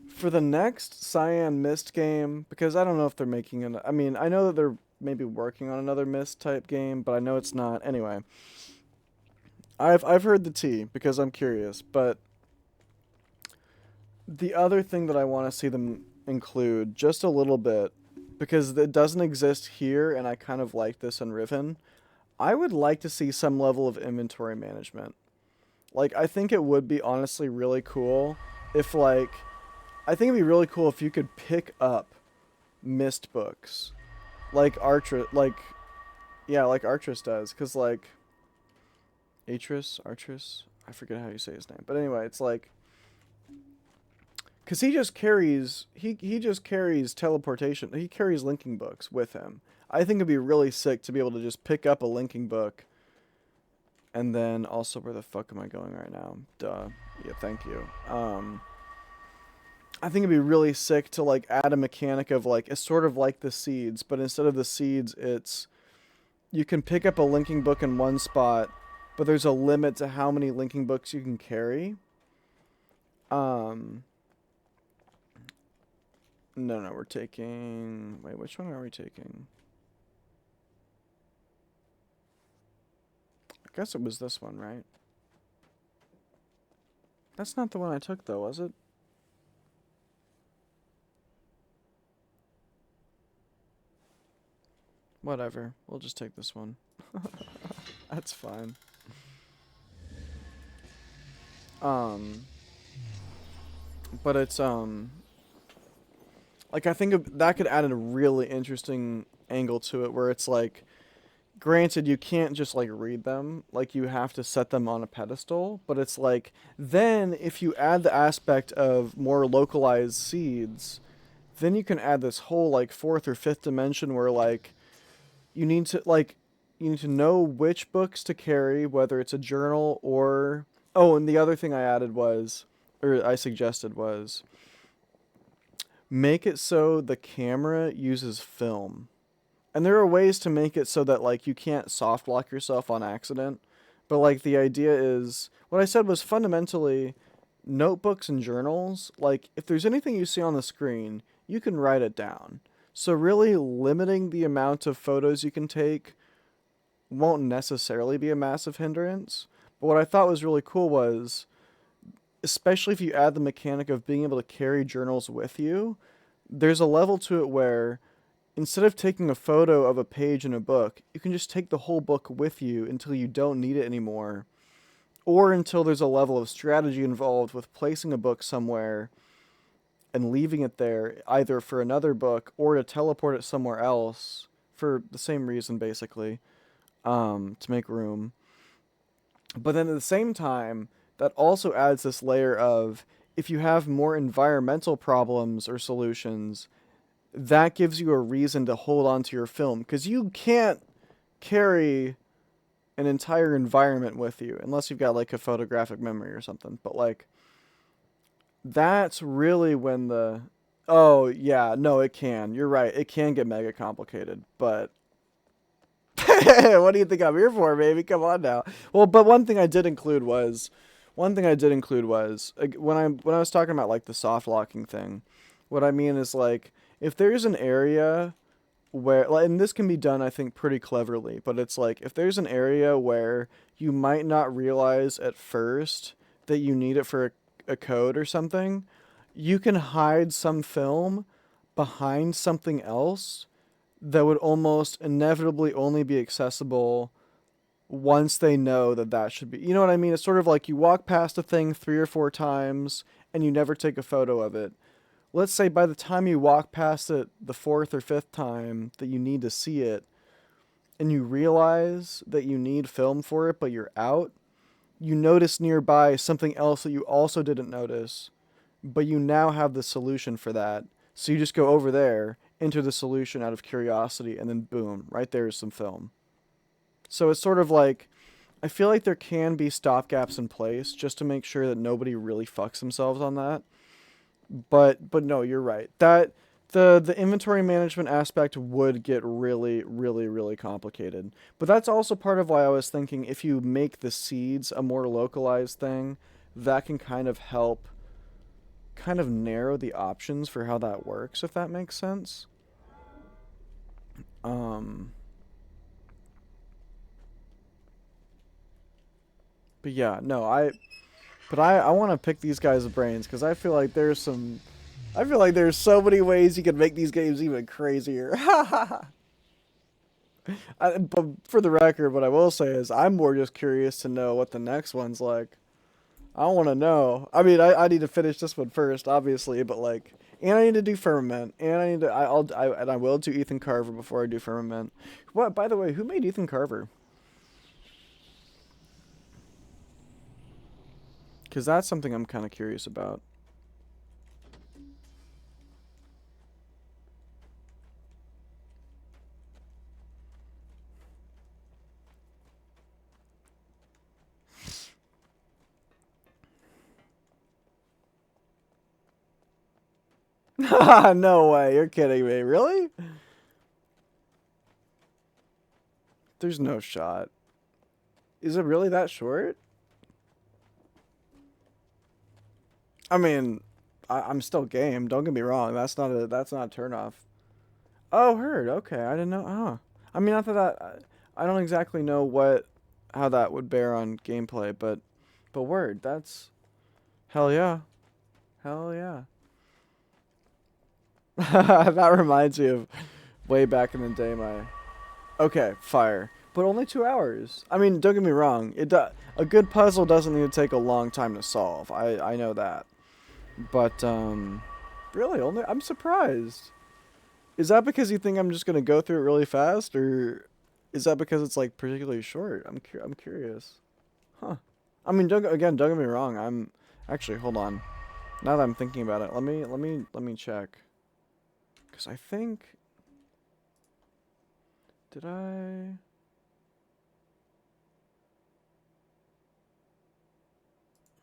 for the next Cyan Mist game, because I don't know if they're making an. I mean, I know that they're maybe working on another Mist type game, but I know it's not. Anyway, I've heard the tea because I'm curious, but the other thing that I want to see them include just a little bit, because it doesn't exist here, and I kind of like this in Riven. I would like to see some level of inventory management. Like, I think it would be honestly really cool if like I think it'd be really cool if you could pick up mist books, like like Artris does, cause like Artris, I forget how you say his name, but anyway, it's like, cause he just carries teleportation, he carries linking books with him. I think it'd be really sick to be able to just pick up a linking book And then also, where the fuck am I going right now? Duh. Yeah, thank you. I think it'd be really sick to like add a mechanic of like it's sort of like the seeds, but instead of the seeds, it's you can pick up a linking book in one spot, but there's a limit to how many linking books you can carry. Um, no, we're taking. Wait, which one are we taking? I guess it was this one, right? That's not the one I took, though, was it? Whatever. We'll just take this one. That's fine. Um, but it's like I think that could add a really interesting angle to it, where it's like, granted, you can't just like read them, like you have to set them on a pedestal, but it's like then if you add the aspect of more localized seeds, then you can add this whole like fourth or fifth dimension where like you need to like you need to know which books to carry, whether it's a journal or oh, and the other thing I added was or I suggested was make it so the camera uses film. And there are ways to make it so that like you can't soft lock yourself on accident. But like the idea is what I said was fundamentally notebooks and journals, like if there's anything you see on the screen, you can write it down. So really limiting the amount of photos you can take won't necessarily be a massive hindrance. But what I thought was really cool was especially if you add the mechanic of being able to carry journals with you, there's a level to it where instead of taking a photo of a page in a book, you can just take the whole book with you until you don't need it anymore, or until there's a level of strategy involved with placing a book somewhere and leaving it there, either for another book or to teleport it somewhere else for the same reason, basically, to make room. But then at the same time, that also adds this layer of if you have more environmental problems or solutions, that gives you a reason to hold on to your film because you can't carry an entire environment with you unless you've got like a photographic memory or something. But like that's really when the oh yeah, no, it can. You're right. It can get mega complicated, but what do you think I'm here for, baby? Come on now. Well, but one thing I did include was when I was talking about like the soft locking thing. What I mean is like if there's an area where like, and this can be done I think pretty cleverly, but it's like if there's an area where you might not realize at first that you need it for a code or something, you can hide some film behind something else that would almost inevitably only be accessible once they know that that should be. You know what I mean? It's sort of like you walk past a thing 3 or 4 times and you never take a photo of it. Let's say by the time you walk past it the fourth or fifth time that you need to see it and you realize that you need film for it but you're out, you notice nearby something else that you also didn't notice, but you now have the solution for that. So you just go over there, enter the solution out of curiosity, and then boom, right there is some film. So it's sort of like I feel like there can be stopgaps in place just to make sure that nobody really fucks themselves on that. But no, you're right. That the inventory management aspect would get really really complicated. But that's also part of why I was thinking if you make the seeds a more localized thing, that can kind of help kind of narrow the options for how that works if that makes sense. Um but yeah, no, I want to pick these guys' brains cuz I feel like there's so many ways you can make these games even crazier. But for the record, what I will say is I'm more just curious to know what the next one's like. I want to know. I mean, I need to finish this one first, obviously, but like, and I need to do Firmament, and I will do Ethan Carver before I do Firmament. What, by the way, who made Ethan Carver? Because that's something I'm kind of curious about. No way. You're kidding me. Really? There's no shot. Is it really that short? I mean, I'm still game. Don't get me wrong. That's not a turn off. Oh, heard. Okay, I didn't know. Oh, I mean, after that, I don't exactly know how that would bear on gameplay, but word. That's hell yeah, hell yeah. That reminds me of way back in the day. Okay, fire, but only 2 hours. I mean, don't get me wrong. A good puzzle doesn't need to take a long time to solve. I know that, but really, only I'm surprised. Is that because you think I'm just gonna go through it really fast, or is that because it's like particularly short? I'm curious. Huh. I mean, don't get me wrong. I'm actually hold on. Now that I'm thinking about it, let me check. Cause I think did I?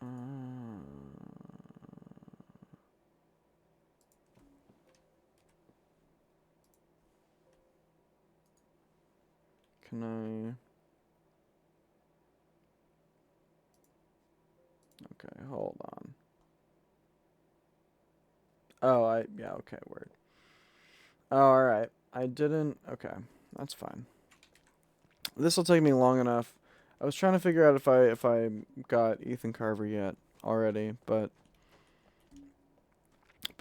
Uh, can I? Okay, hold on. Oh, yeah. Okay, word. Oh, all right. I didn't. Okay, that's fine. This will take me long enough. I was trying to figure out if I got Ethan Carver yet already, but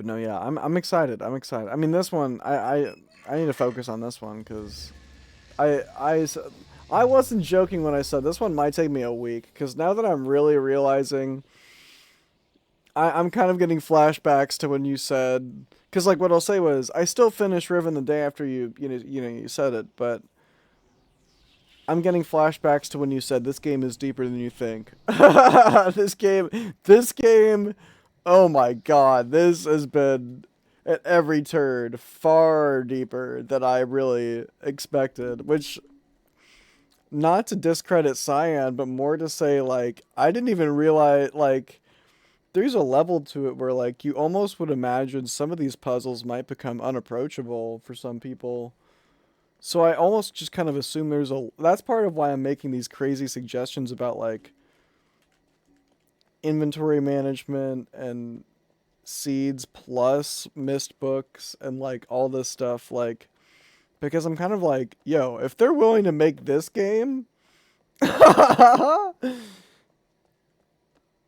no, yeah, I'm excited. I'm excited. I mean, this one, I need to focus on this one because I wasn't joking when I said this one might take me a week because now that I'm really realizing, I'm kind of getting flashbacks to when you said because like what I'll say was I still finished Riven the day after you said it, but I'm getting flashbacks to when you said this game is deeper than you think. This game, oh my god, this has been at every turn far deeper than I really expected. Which, not to discredit Cyan, but more to say, like, I didn't even realize, like, there's a level to it where, like, you almost would imagine some of these puzzles might become unapproachable for some people. So I almost just kind of assume that's part of why I'm making these crazy suggestions about like inventory management and seeds plus mist books and like all this stuff like because I'm kind of like, yo, if they're willing to make this game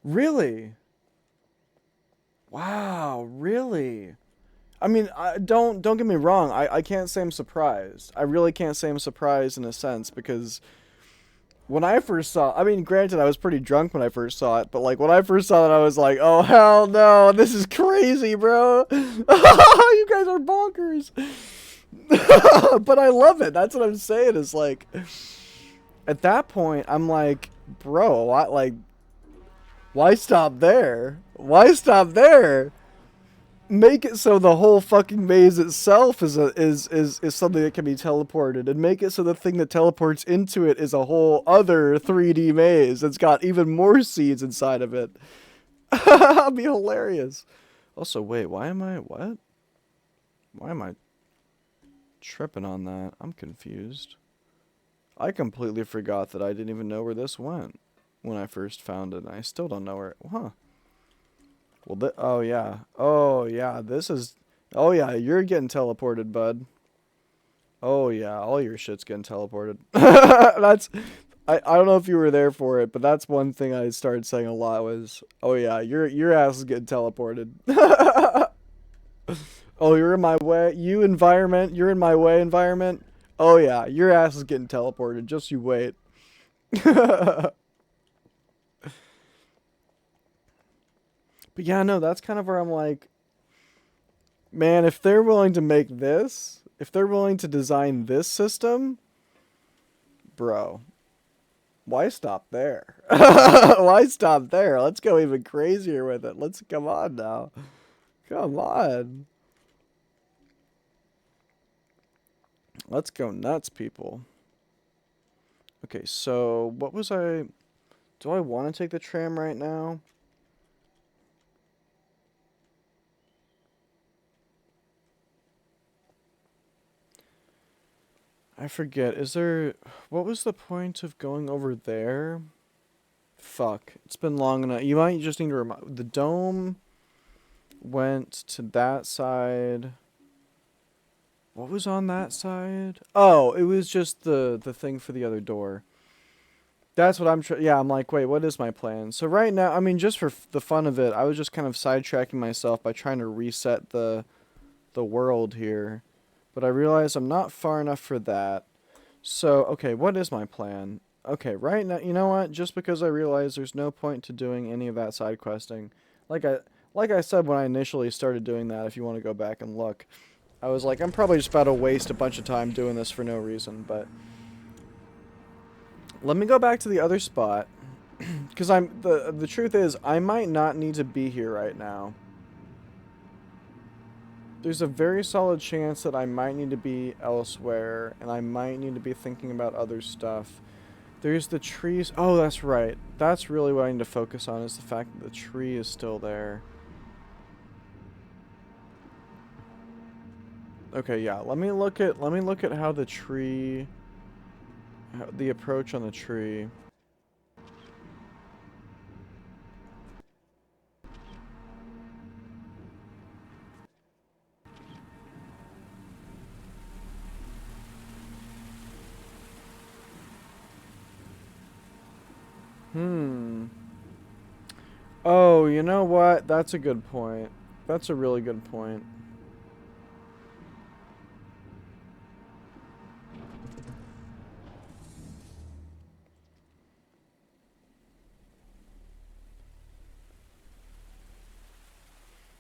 really? Wow, really? I mean, don't get me wrong. I can't say I'm surprised. I really can't say I'm surprised in a sense because when I first saw, I mean, granted, I was pretty drunk when I first saw it, but like when I first saw it, I was like, "Oh hell no, this is crazy, bro! You guys are bonkers." But I love it. That's what I'm saying. Is like, at that point, I'm like, "Bro, why stop there? Why stop there? Make it so the whole fucking maze itself is something that can be teleported, and make it so the thing that teleports into it is a whole other 3D maze that's got even more seeds inside of it. That'd be hilarious. Also, wait, why am I tripping on that? I'm confused. I completely forgot that I didn't even know where this went when I first found it, and I still don't know where huh. Well, oh yeah, this is, oh yeah, you're getting teleported, bud. Oh yeah, all your shit's getting teleported. I don't know if you were there for it, but that's one thing I started saying a lot was, oh yeah, your ass is getting teleported. Oh, you're in my way, you're in my way environment. Oh yeah, your ass is getting teleported. Just you wait. But yeah, no, that's kind of where I'm like, man, if they're willing to make this, if they're willing to design this system, bro, why stop there? Why stop there? Let's go even crazier with it. Let's come on now. Come on. Let's go nuts, people. Okay, so what was I? Do I want to take the tram right now? I forget. Is there... What was the point of going over there? Fuck. It's been long enough. You might just need to remind... The dome went to that side. What was on that side? Oh, it was just the thing for the other door. That's what I'm yeah, I'm like, wait, what is my plan? So right now, I mean, just for the fun of it, I was just kind of sidetracking myself by trying to reset the world here. But I realized I'm not far enough for that. So, okay, what is my plan? Okay, right now, you know what? Just because I realize there's no point to doing any of that side questing. Like I like I said when I initially started doing that, if you want to go back and look, I was like, I'm probably just about to waste a bunch of time doing this for no reason, but let me go back to the other spot. Because the truth is, I might not need to be here right now. There's a very solid chance that I might need to be elsewhere, and I might need to be thinking about other stuff. There's the trees. Oh, that's right. That's really what I need to focus on, is the fact that the tree is still there. Okay, yeah. Let me look at how the tree, the approach on the tree. Hmm. Oh, you know what? That's a good point. That's a really good point.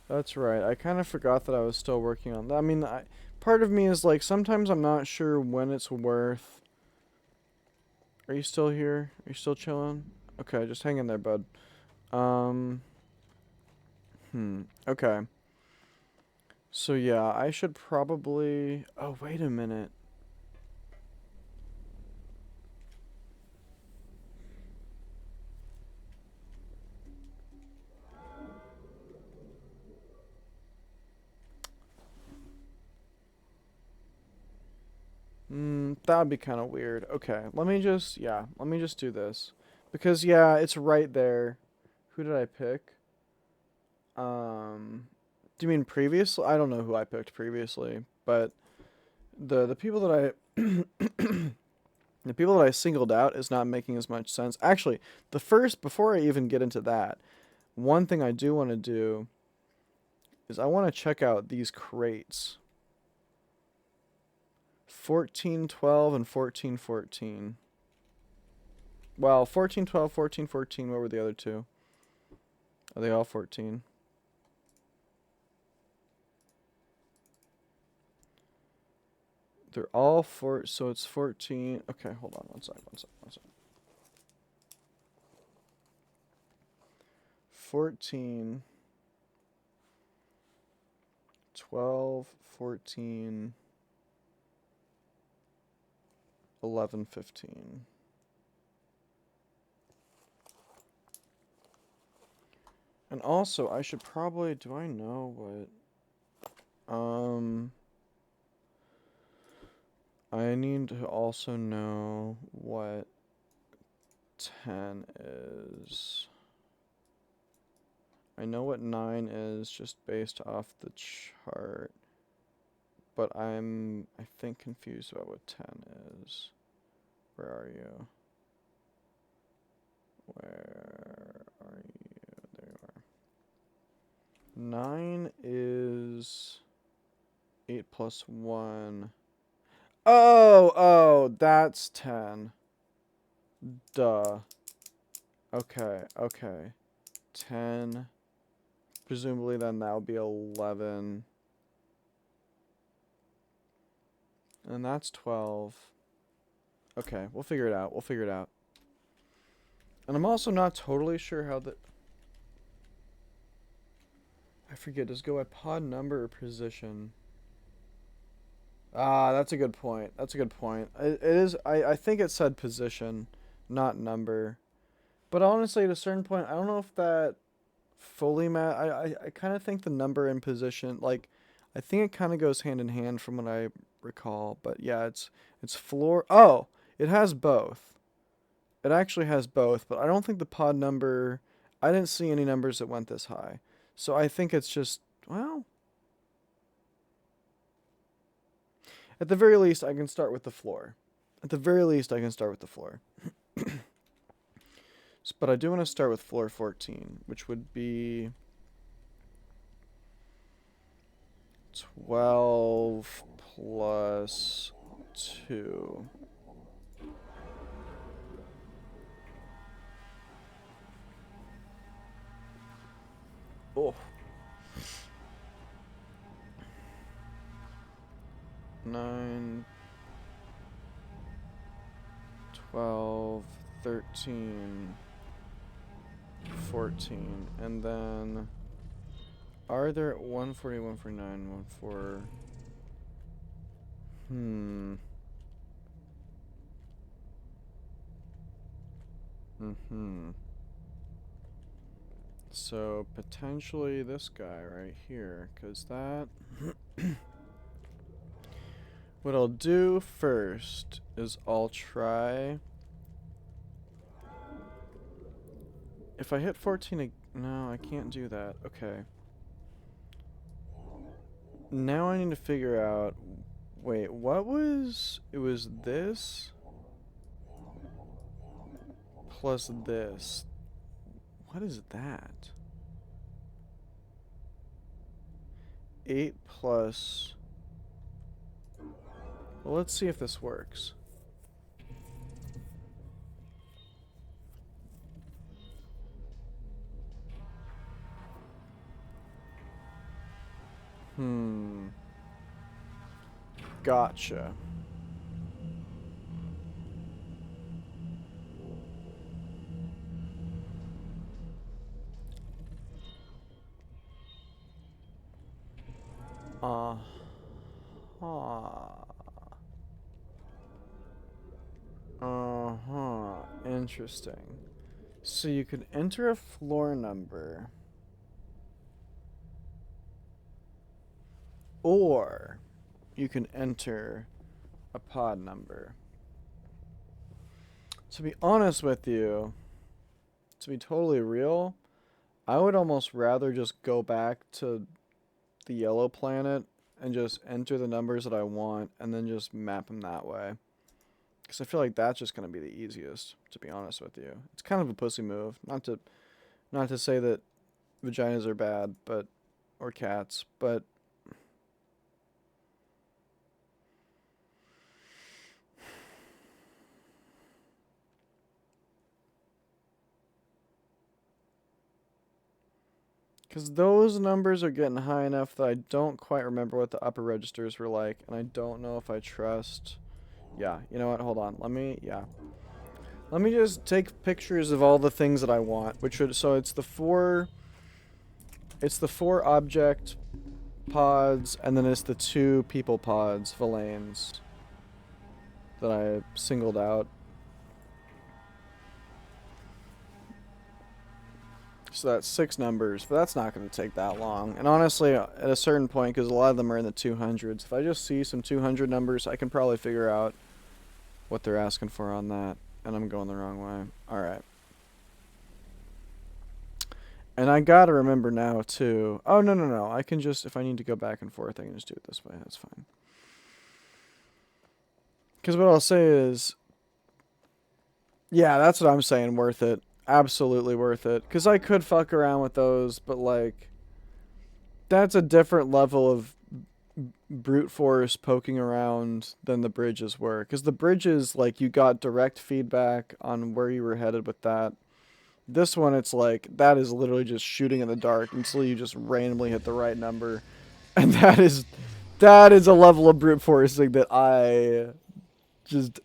That's right. I kind of forgot that I was still working on that. I mean, part of me is like, sometimes I'm not sure when it's worth. Are you still here? Are you still chilling? Okay, just hang in there, bud. Um, okay. So yeah, I should probably... Oh, wait a minute. That would be kind of weird. Okay, let me just... Yeah, let me just do this. Because, yeah, it's right there. Who did I pick? Do you mean previously? I don't know who I picked previously, but the people that I the people that I singled out is not making as much sense. Actually, before I even get into that, one thing I do want to do is I want to check out these crates. 1412 and 1414. Well, 1412, 1414, what were the other two? Are they all 14? They're all so it's 14. Okay, hold on one second. 14, 12, 14, 11, 15. And also, I should probably, do I know what, I need to also know what 10 is. I know what 9 is just based off the chart, but I think, confused about what 10 is. Where are you? Where are you? There you are. 9 is 8 plus 1. Oh, that's 10. Duh. Okay. 10. Presumably then that would be 11. And that's 12. Okay, we'll figure it out. And I'm also not totally sure how I forget, does it go by pod number or position? Ah, that's a good point. It is, I think it said position, not number. But honestly, at a certain point, I don't know if that fully I kind of think the number and position, like, I think it kind of goes hand in hand from what I recall. But yeah, it's floor. Oh, it has both. It actually has both, but I don't think the pod number. I didn't see any numbers that went this high, so I think it's just well. At the very least, I can start with the floor. At the very least, I can start with the floor. But I do want to start with floor 14, which would be 12 plus 2. Oh. 9, 12, 13, 14, and then are there 140, 149, 14? So potentially this guy right here, because that. What I'll do first is I'll try. If I hit 14, no, I can't do that. Okay. Now I need to figure out. Wait, what was. It was this plus this. What is that? 8 plus. Well, let's see if this works. Gotcha. Interesting. So you could enter a floor number. Or you can enter a pod number. To be honest with you, to be totally real, I would almost rather just go back to the yellow planet and just enter the numbers that I want and then just map them that way. Because I feel like that's just going to be the easiest, to be honest with you. It's kind of a pussy move. Not to say that vaginas are bad, but or cats, but because those numbers are getting high enough that I don't quite remember what the upper registers were like, and I don't know if I trust. Yeah, you know what? Hold on. Let me just take pictures of all the things that I want, which would so it's the four object pods, and then it's the 2 people pods, Villains, that I singled out. So that's 6 numbers, but that's not going to take that long. And honestly, at a certain point, because a lot of them are in the 200s, if I just see some 200 numbers, I can probably figure out what they're asking for on that. And I'm going the wrong way. Alright. And I gotta remember now, too. Oh, no. I can just, if I need to go back and forth, I can just do it this way. That's fine. Because what I'll say is, yeah, that's what I'm saying. Worth it. Absolutely worth it. Because I could fuck around with those, but, like, that's a different level of brute force poking around than the bridges were. Because the bridges, like, you got direct feedback on where you were headed with that. This one, it's like, that is literally just shooting in the dark until you just randomly hit the right number. And that is a level of brute forcing that I just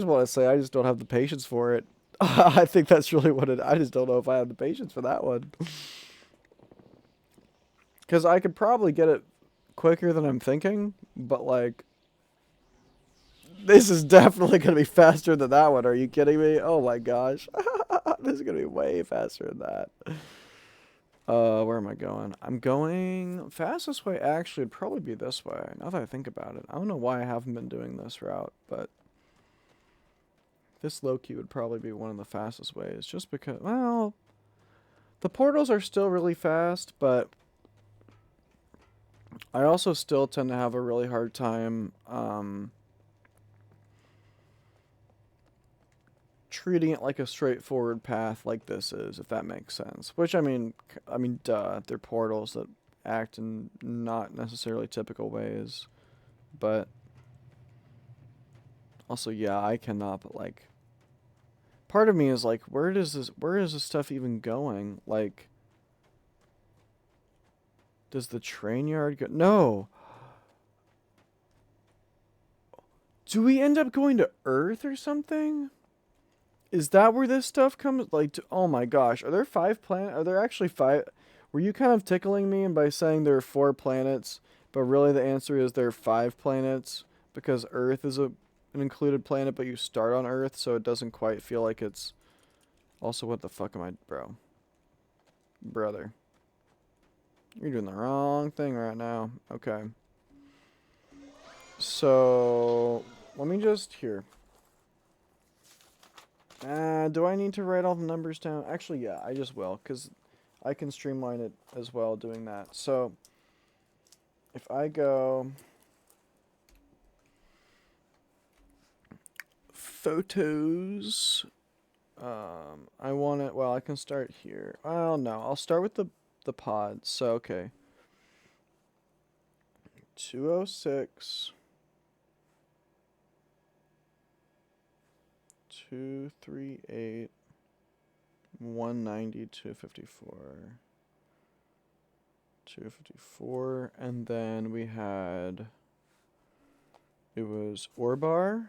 want to say I just don't have the patience for it. I think that's really what it. I just don't know if I have the patience for that one. Because I could probably get it quicker than I'm thinking, but like, this is definitely going to be faster than that one. Are you kidding me? Oh my gosh. This is going to be way faster than that. Where am I going? I'm going fastest way actually would probably be this way. Now that I think about it, I don't know why I haven't been doing this route, but this low key would probably be one of the fastest ways. Just because, well, the portals are still really fast, but I also still tend to have a really hard time treating it like a straightforward path like this is, if that makes sense. Which I mean, duh, they're portals that act in not necessarily typical ways, but also, yeah, I cannot. But like, part of me is like, where is this stuff even going? Like, does the train yard go? No. Do we end up going to Earth or something? Is that where this stuff comes? Like, oh my gosh, are there 5 planets? Are there actually 5? Were you kind of tickling me by saying there are 4 planets, but really the answer is there are 5 planets because Earth is an included planet, but you start on Earth, so it doesn't quite feel like it's. Also, what the fuck am I, bro? Brother, you're doing the wrong thing right now. Okay. So, let me just here. Do I need to write all the numbers down? Actually, yeah, I just will, because I can streamline it as well doing that. So, if I go photos, I want it, well, I can start here. Well, no, I'll start with the pods. So, okay. 206, 238, 190, 254. 254, and then we had, it was Orbar.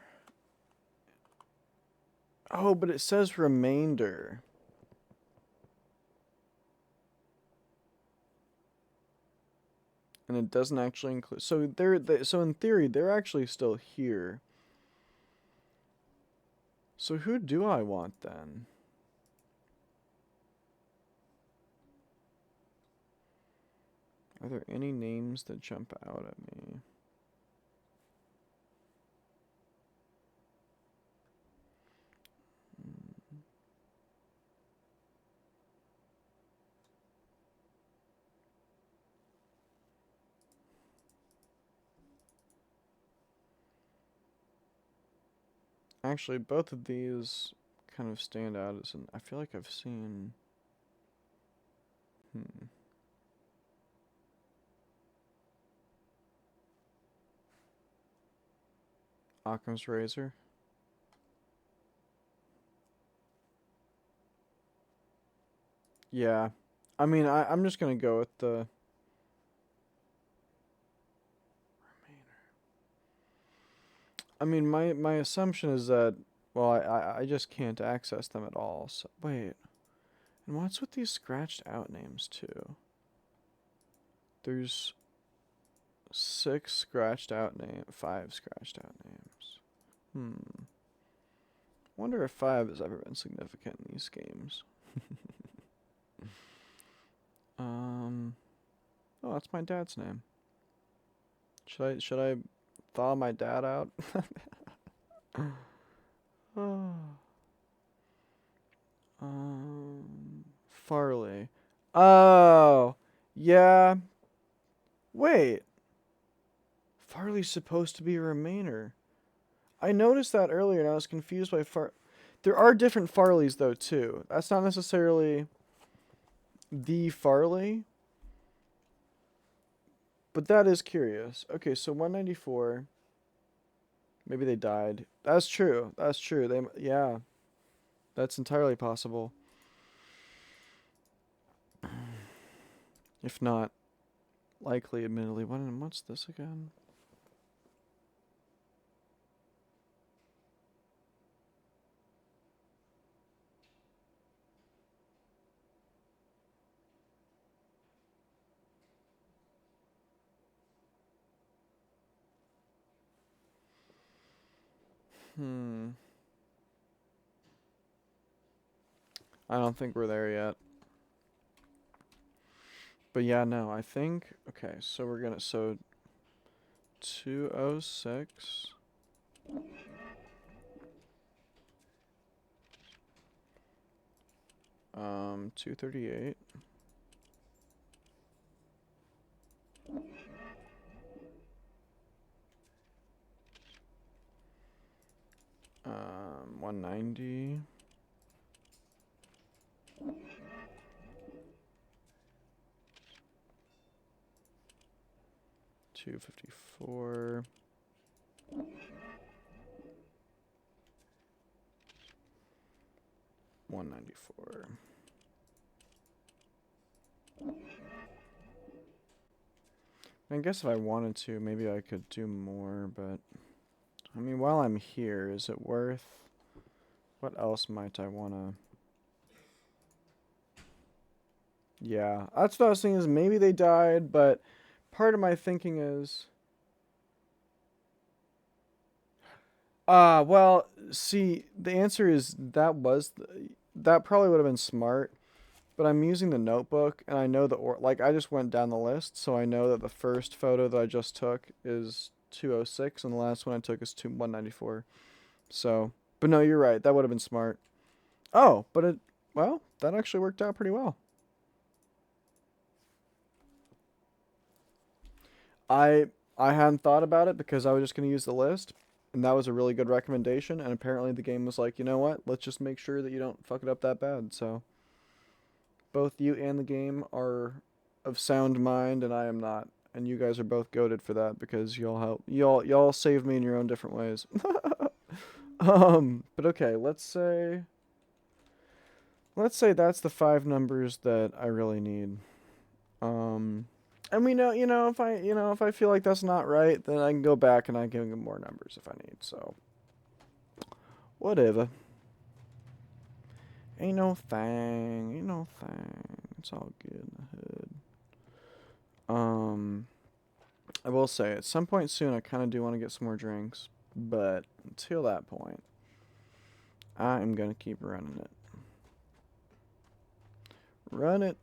Oh, but it says remainder. And it doesn't actually include, so so in theory they're actually still here. So who do I want then? Are there any names that jump out at me? Actually, both of these kind of stand out as an, I feel like I've seen. Occam's razor. Yeah. I mean, I'm just gonna go with the. I mean, my assumption is that, well, I just can't access them at all. So wait, and what's with these scratched out names too? There's 6 scratched out 5 scratched out names. Wonder if 5 has ever been significant in these games. Oh, that's my dad's name. Should I thaw my dad out? Oh. Farley. Oh, yeah. Wait. Farley's supposed to be a Remainer. I noticed that earlier and I was confused by There are different Farleys though too. That's not necessarily the Farley, but that is curious. Okay, so 194. Maybe they died. That's true. That's true. Yeah, that's entirely possible. If not likely, admittedly. What's this again? I don't think we're there yet. But yeah, no, I think, okay, so we're gonna, so 206. 238. 190. 254. 194. I guess if I wanted to, maybe I could do more, but I mean, while I'm here, is it worth? What else might I wanna? Yeah, that's what I was thinking. Is maybe they died, but part of my thinking is, well, see, the answer is that probably would have been smart. But I'm using the notebook, and I know like I just went down the list, so I know that the first photo that I just took is 206, and the last one I took is 194. So, but no, you're right. That would have been smart. Oh, but well, that actually worked out pretty well. I I hadn't thought about it because I was just gonna use the list, and that was a really good recommendation. And apparently the game was like, you know what? Let's just make sure that you don't fuck it up that bad. So both you and the game are of sound mind, and I am not. And you guys are both goaded for that because y'all saved me in your own different ways. But okay, let's say that's the five numbers that I really need. Um, and we know, if I feel like that's not right, then I can go back and I can get more numbers if I need. So whatever. Ain't no thing. It's all good in the hood. I will say at some point soon, I kind of do want to get some more drinks, but until that point, I am gonna keep running it. Run it.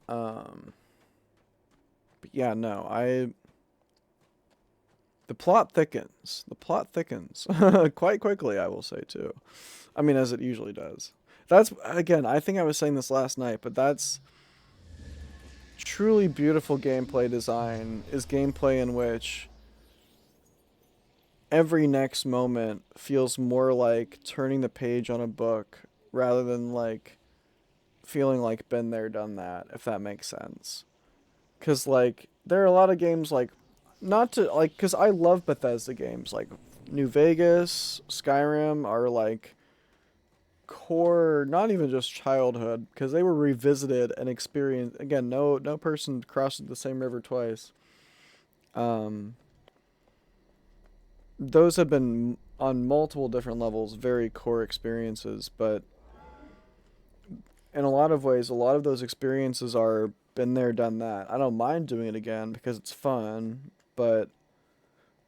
But yeah, no, the plot thickens. The plot thickens quite quickly, I will say too. I mean, as it usually does. That's again, I think I was saying this last night, but that's truly beautiful gameplay design is gameplay in which every next moment feels more like turning the page on a book rather than like feeling like been there done that, if that makes sense. Cuz like there are a lot of games like not to like cuz I love Bethesda games like New Vegas, Skyrim are like core not even just childhood because they were revisited and experienced again. No person crosses the same river twice. um those have been on multiple different levels very core experiences, but in a lot of ways a lot of those experiences are been there done that. I don't mind doing it again because it's fun, but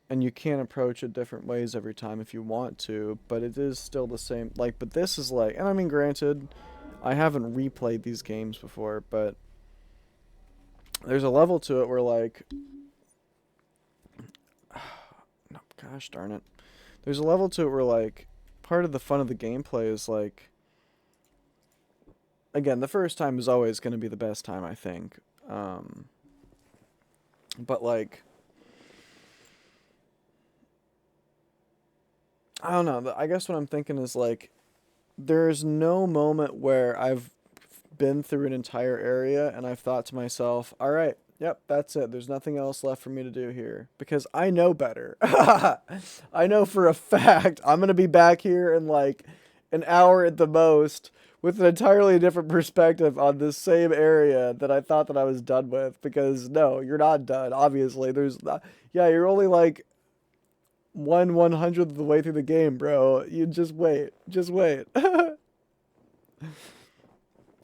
and you can approach it different ways every time if you want to, but it is still the same like. But this is like, and I mean granted I haven't replayed these games before, but there's a level to it where like no, gosh darn it, there's a level to it where like part of the fun of the gameplay is like, again, the first time is always going to be the best time, I think. But like, I don't know. I guess what I'm thinking is like, there's no moment where I've been through an entire area and I've thought to myself, all right, yep, that's it. There's nothing else left for me to do here because I know better. I know for a fact I'm going to be back here in like an hour at the most with an entirely different perspective on this same area that I thought that I was done with, because no, you're not done. Obviously, there's not, yeah, you're only like 1/100th of the way through the game, bro. You just wait. Just wait.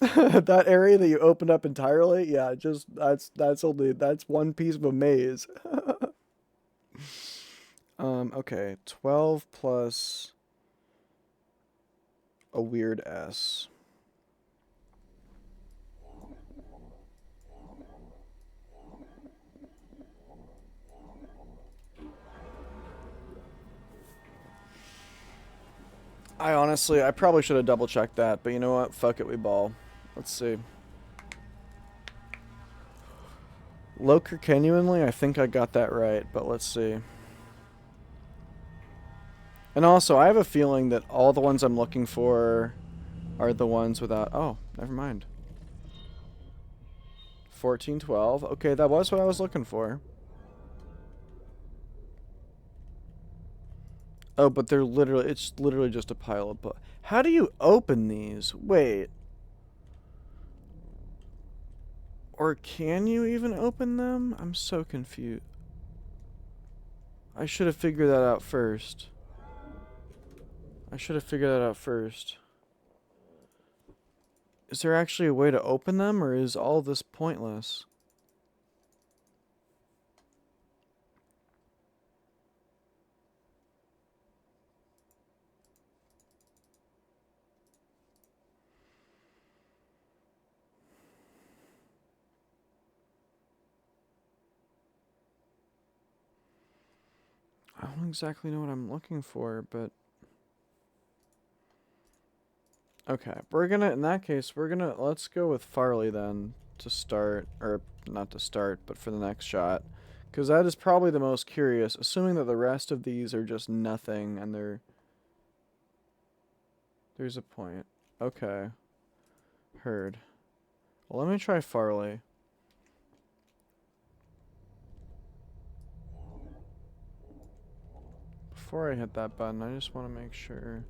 That area that you opened up entirely, yeah, just that's one piece of a maze. Okay, 12 plus a weird S. I probably should have double checked that, but you know what? Fuck it, we ball. Let's see. Loker genuinely, I think I got that right, but let's see. And also, I have a feeling that all the ones I'm looking for are the ones without... Oh, never mind. 1412. Okay, that was what I was looking for. Oh, but they're literally... It's literally just a pile of books. How do you open these? Wait. Or can you even open them? I'm so confused. I should have figured that out first. Is there actually a way to open them, or is all this pointless? I don't exactly know what I'm looking for, but... Okay, in that case, let's go with Farley then to start, or not to start, but for the next shot. Because that is probably the most curious, assuming that the rest of these are just nothing, and there's a point. Okay. Heard. Well, let me try Farley. Before I hit that button, I just want to make sure.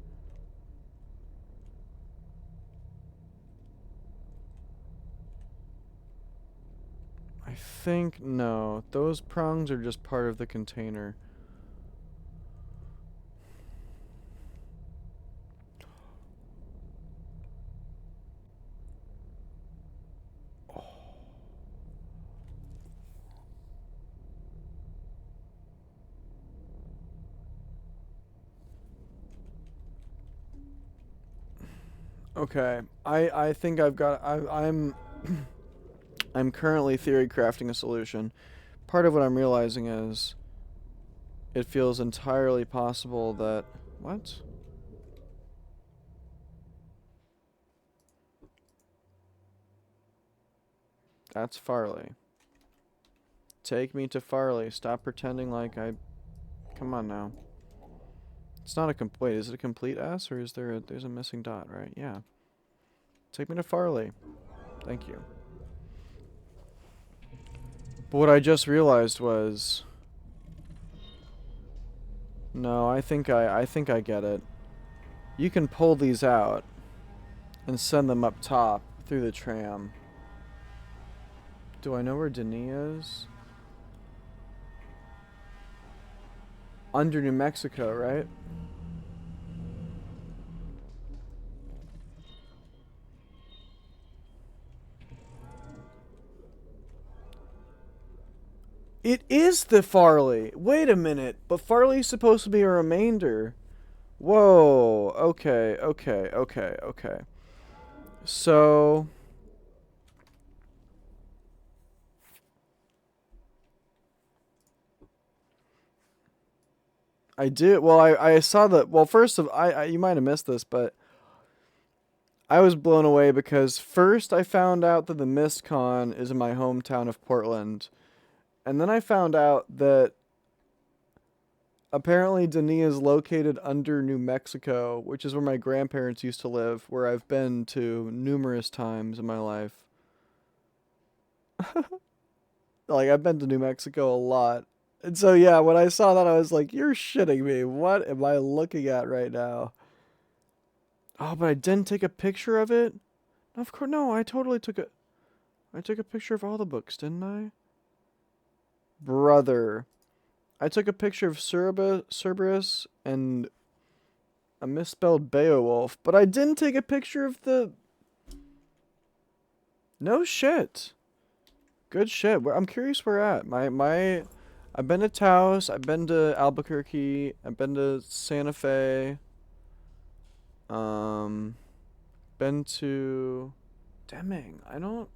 I think, no. Those prongs are just part of the container. Okay, I think I've got I'm I'm currently theory crafting a solution. Part of what I'm realizing is it feels entirely possible that what? That's Farley. Take me to Farley. Stop pretending like I come on now. It's not a complete. Is it a complete S or is there's a missing dot, right? Yeah. Take me to Farley. Thank you. But what I just realized was no, I think I get it. You can pull these out and send them up top through the tram. Do I know where Denis is? Under New Mexico, right? It is the Farley. Wait a minute. But Farley's supposed to be a remainder. Whoa. Okay. So... I did. Well, I saw the... Well, first of... you might have missed this, but... I was blown away because first I found out that the MistCon is in my hometown of Portland. And then I found out that apparently Denis is located under New Mexico, which is where my grandparents used to live, where I've been to numerous times in my life. Like, I've been to New Mexico a lot. And so, yeah, when I saw that, I was like, you're shitting me. What am I looking at right now? Oh, but I didn't take a picture of it? Of course, no, I took a picture of all the books, didn't I? Brother. I took a picture of Cerberus and a misspelled Beowulf, but I didn't take a picture of the... No shit. Good shit. I'm curious where at. I've been to Taos, I've been to Albuquerque, I've been to Santa Fe. Um, been to Deming. I don't...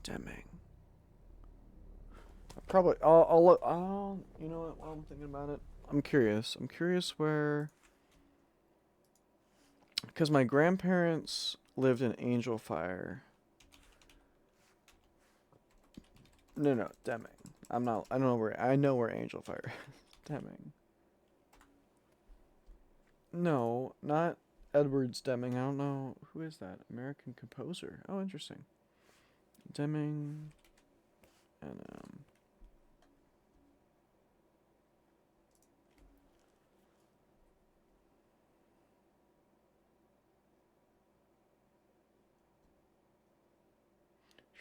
Deming. Probably. I'll look. You know what? While I'm thinking about it, I'm curious. I'm curious where. because my grandparents lived in Angel Fire. No, Deming. I don't know where. I know where Angel Fire is. Deming. No, not Edwards Deming. I don't know. Who is that? American composer. Oh, interesting. Deming. And,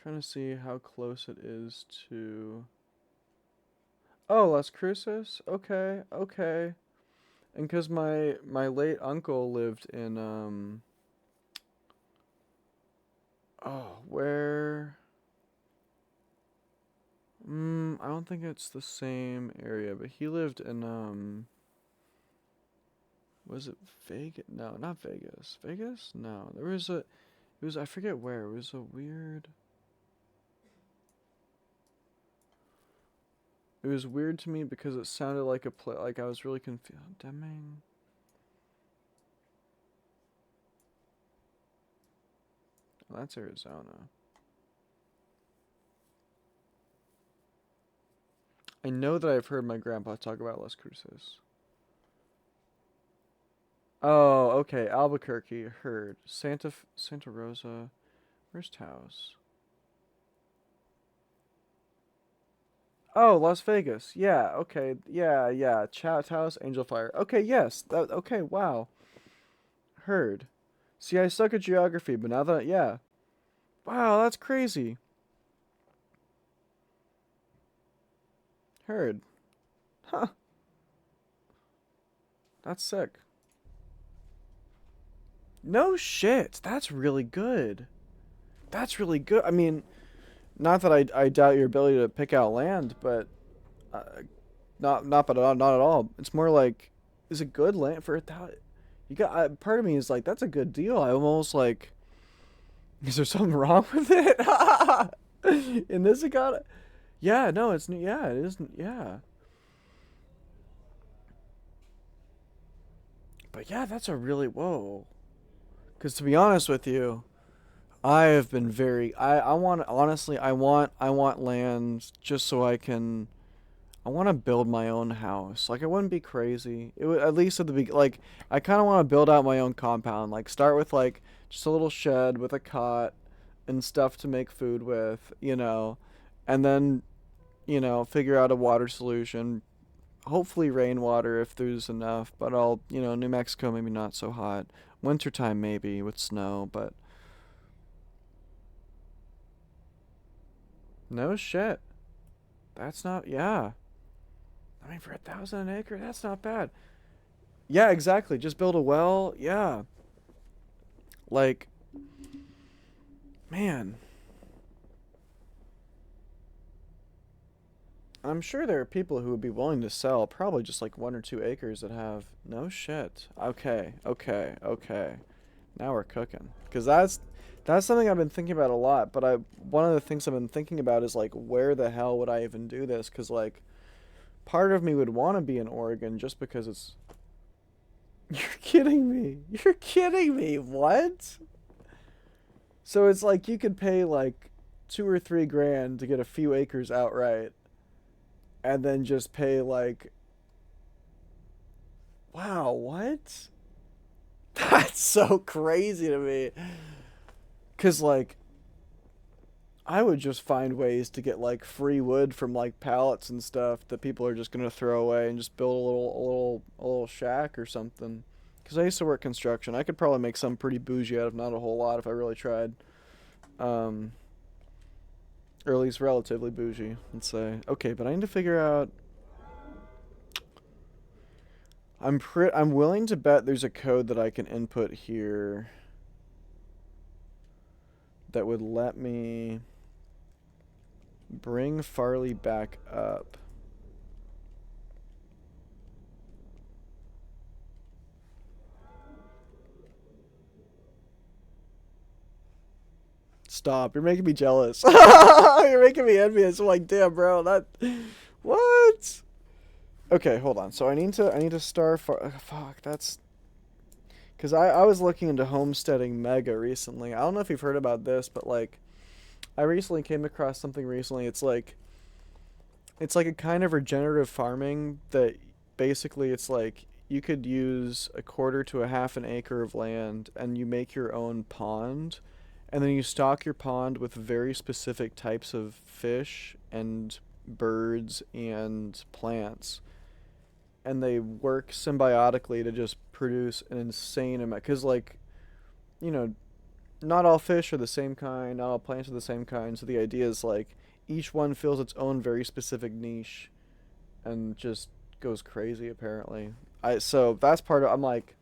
trying to see how close it is to... Oh, Las Cruces? Okay, okay. And because my late uncle lived in, Oh, where... I don't think it's the same area, but he lived in, was it Vegas? No, not Vegas. Vegas? No, there was a... It was, I forget where. It was a weird... It was weird to me because it sounded like a play... Like, I was really confused. Deming... Well, that's Arizona. I know that I've heard my grandpa talk about Las Cruces. Oh, okay. Albuquerque, heard. Santa Rosa. Where's Taos? Oh, Las Vegas. Yeah, okay. Yeah. Taos, Angel Fire. Okay, yes. Okay, wow. Heard. See, I suck at geography, but now that... Yeah. Wow, that's crazy. Heard. Huh. That's sick. No shit. That's really good. That's really good. I mean, not that I doubt your ability to pick out land, but uh, not at all. It's more like, is it good land for $1,000? You got part of me is like, that's a good deal. I'm almost like, is there something wrong with it? In this economy? Yeah, no, yeah, it isn't, yeah. But yeah, that's a really, whoa. Because to be honest with you, I have been very, I want, honestly, I want land just so I want to build my own house. Like, it wouldn't be crazy. It would, at least at the beginning, like, I kind of want to build out my own compound. Like, start with, like, just a little shed with a cot and stuff to make food with, and then, figure out a water solution. Hopefully rainwater if there's enough, but New Mexico maybe not so hot. Wintertime maybe with snow, but no shit. That's not, yeah. I mean, for 1,000 an acre, that's not bad. Yeah, exactly. Just build a well. Yeah. Like, man. I'm sure there are people who would be willing to sell probably just like 1 or 2 acres that have no shit. Okay. Now we're cooking. Because that's something I've been thinking about a lot. But one of the things I've been thinking about is like, where the hell would I even do this? Because like, part of me would want to be in Oregon just because it's... You're kidding me. You're kidding me. What? So it's like you could pay like 2 or 3 grand to get a few acres outright. And then just pay like... Wow, what? That's so crazy to me. Because like... I would just find ways to get like free wood from like pallets and stuff that people are just gonna throw away and just build a little shack or something. Because I used to work construction. I could probably make some pretty bougie out of not a whole lot if I really tried. Or at least relatively bougie, let's say. Okay, but I need to figure out... I'm willing to bet there's a code that I can input here that would let me bring Farley back up. Stop. You're making me jealous. You're making me envious. I'm like, damn, bro, that... What? Okay, hold on. So I need to fuck, that's... Because I was looking into homesteading mega recently. I don't know if you've heard about this, but like I recently came across something recently. It's like a kind of regenerative farming that basically it's like you could use a quarter to a half an acre of land and you make your own pond and then you stock your pond with very specific types of fish and birds and plants and they work symbiotically to just produce an insane amount because like you know not all fish are the same kind, not all plants are the same kind, so the idea is like each one fills its own very specific niche and just goes crazy apparently. So that's part of I'm like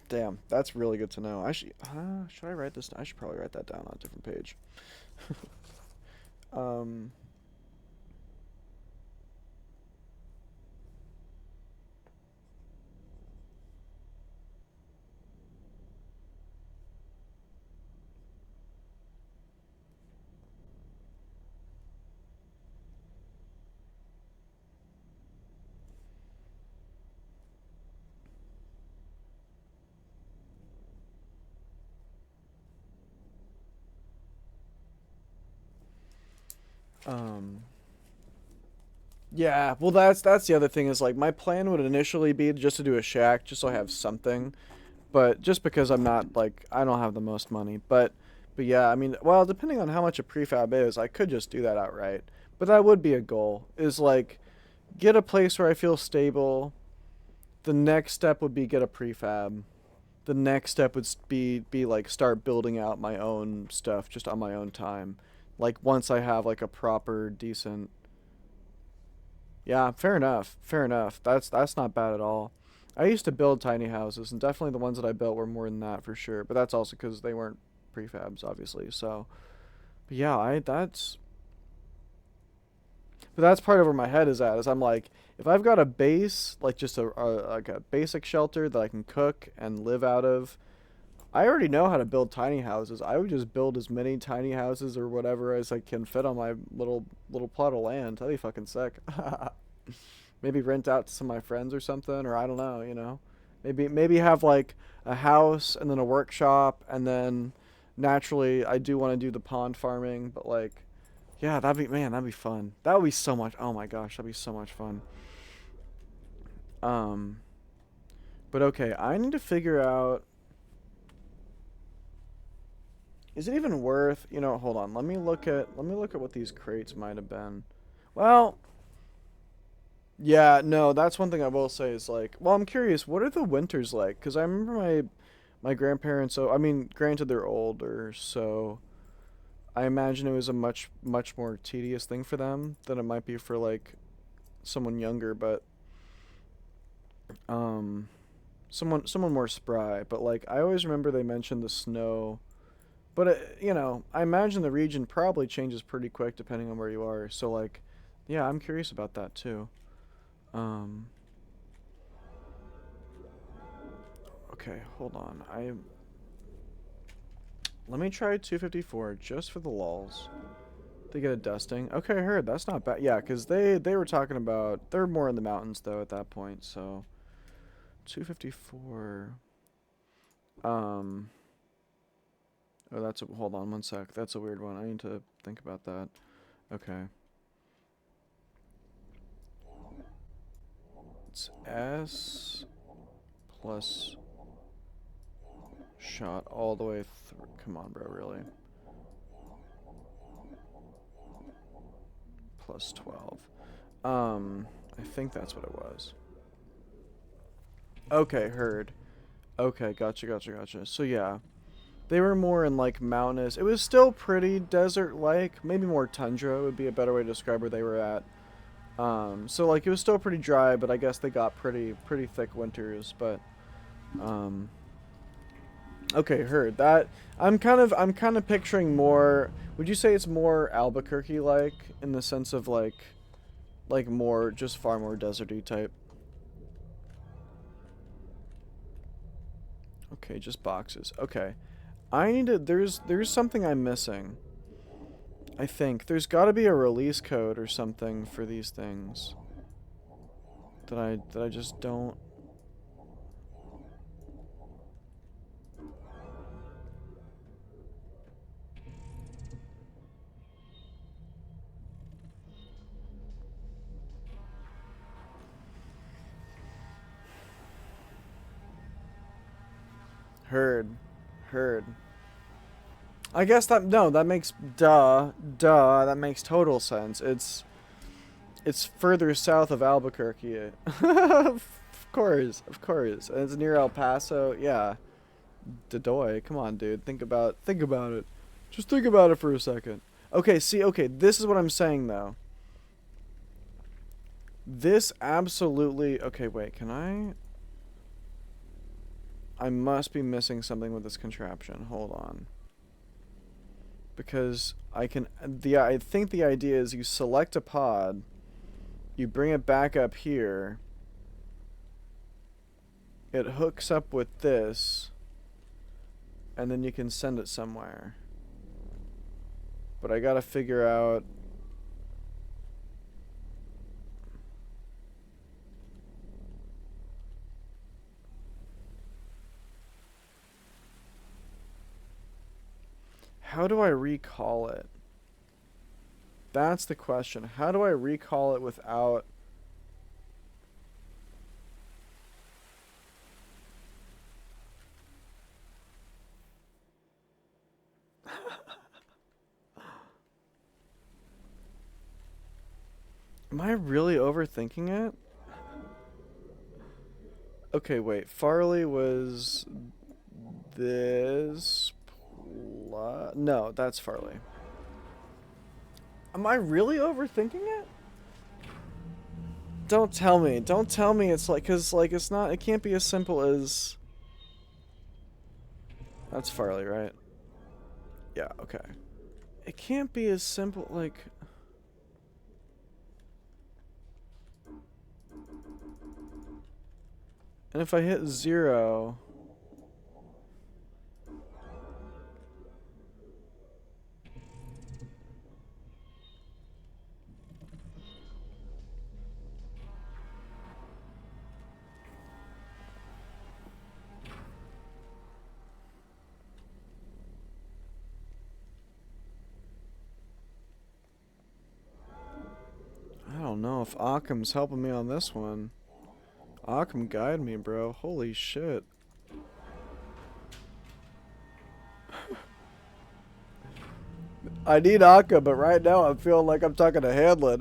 damn, that's really good to know. Should I write this? I should probably write that down on a different page. um um yeah, well that's the other thing is like my plan would initially be just to do a shack just so I have something, but just because I'm not like I don't have the most money, but yeah, I mean, well, depending on how much a prefab is, I could just do that outright. But that would be a goal. Is like get a place where I feel stable. The next step would be get a prefab. The next step would be like start building out my own stuff just on my own time. Like once I have like a proper decent. Yeah, fair enough. Fair enough. That's not bad at all. I used to build tiny houses, and definitely the ones that I built were more than that for sure. But that's also because they weren't prefabs, obviously. So, but yeah, I that's but that's part of where my head is at. Is I'm like, if I've got a base, like just like a basic shelter that I can cook and live out of, I already know how to build tiny houses. I would just build as many tiny houses or whatever as I can fit on my little plot of land. That'd be fucking sick. Maybe rent out to some of my friends or something, or I don't know, you know. Maybe have like a house and then a workshop and then naturally I do want to do the pond farming, but like yeah, that'd be fun. That would be so much. Oh my gosh, that'd be so much fun. Um, but okay, I need to figure out is it even worth, hold on. Let me look at what these crates might have been. Well, yeah, no, that's one thing I will say is like, well, I'm curious, what are the winters like? Cuz I remember my grandparents, so I mean, granted they're older, so I imagine it was a much more tedious thing for them than it might be for like someone younger, but um someone more spry, but like I always remember they mentioned the snow. But I imagine the region probably changes pretty quick depending on where you are. So like, yeah, I'm curious about that too. Um, okay, hold on. Let me try 254 just for the lulz. They get a dusting. Okay, I heard that's not bad. Yeah, because they were talking about they're more in the mountains though at that point. So 254. Um. Oh, hold on one sec. That's a weird one. I need to think about that. Okay. It's S plus shot all the way through. Come on, bro, really. Plus 12. I think that's what it was. Okay, heard. Okay, gotcha. So yeah, they were more in like mountainous. It was still pretty desert-like. Maybe more tundra would be a better way to describe where they were at. So like it was still pretty dry, but I guess they got pretty thick winters. But um, okay, heard that. I'm kind of picturing more. Would you say it's more Albuquerque like in the sense of like more just far more deserty type? Okay, just boxes. Okay. I need to there's something I'm missing. I think there's got to be a release code or something for these things. that I just don't. Heard. I guess that makes that makes total sense. It's further south of Albuquerque. Of course. And it's near El Paso. Yeah. Dedoy. Come on, dude. Think about it. Just think about it for a second. Okay, this is what I'm saying though. This absolutely okay, wait, can I must be missing something with this contraption. Hold on. Because I think the idea is you select a pod, you bring it back up here, it hooks up with this, and then you can send it somewhere. But I gotta figure out. How do I recall it? That's the question. How do I recall it without... Am I really overthinking it? Okay, wait. Farley was this... No, that's Farley. Am I really overthinking it? Don't tell me. Don't tell me it's like... Because, like, it's not... It can't be as simple as... That's Farley, right? Yeah, okay. It can't be as simple, like... And if I hit 0... I don't know if Occam's helping me on this one. Occam, guide me, bro. Holy shit. I need Occam, but right now I'm feeling like I'm talking to Hanlon.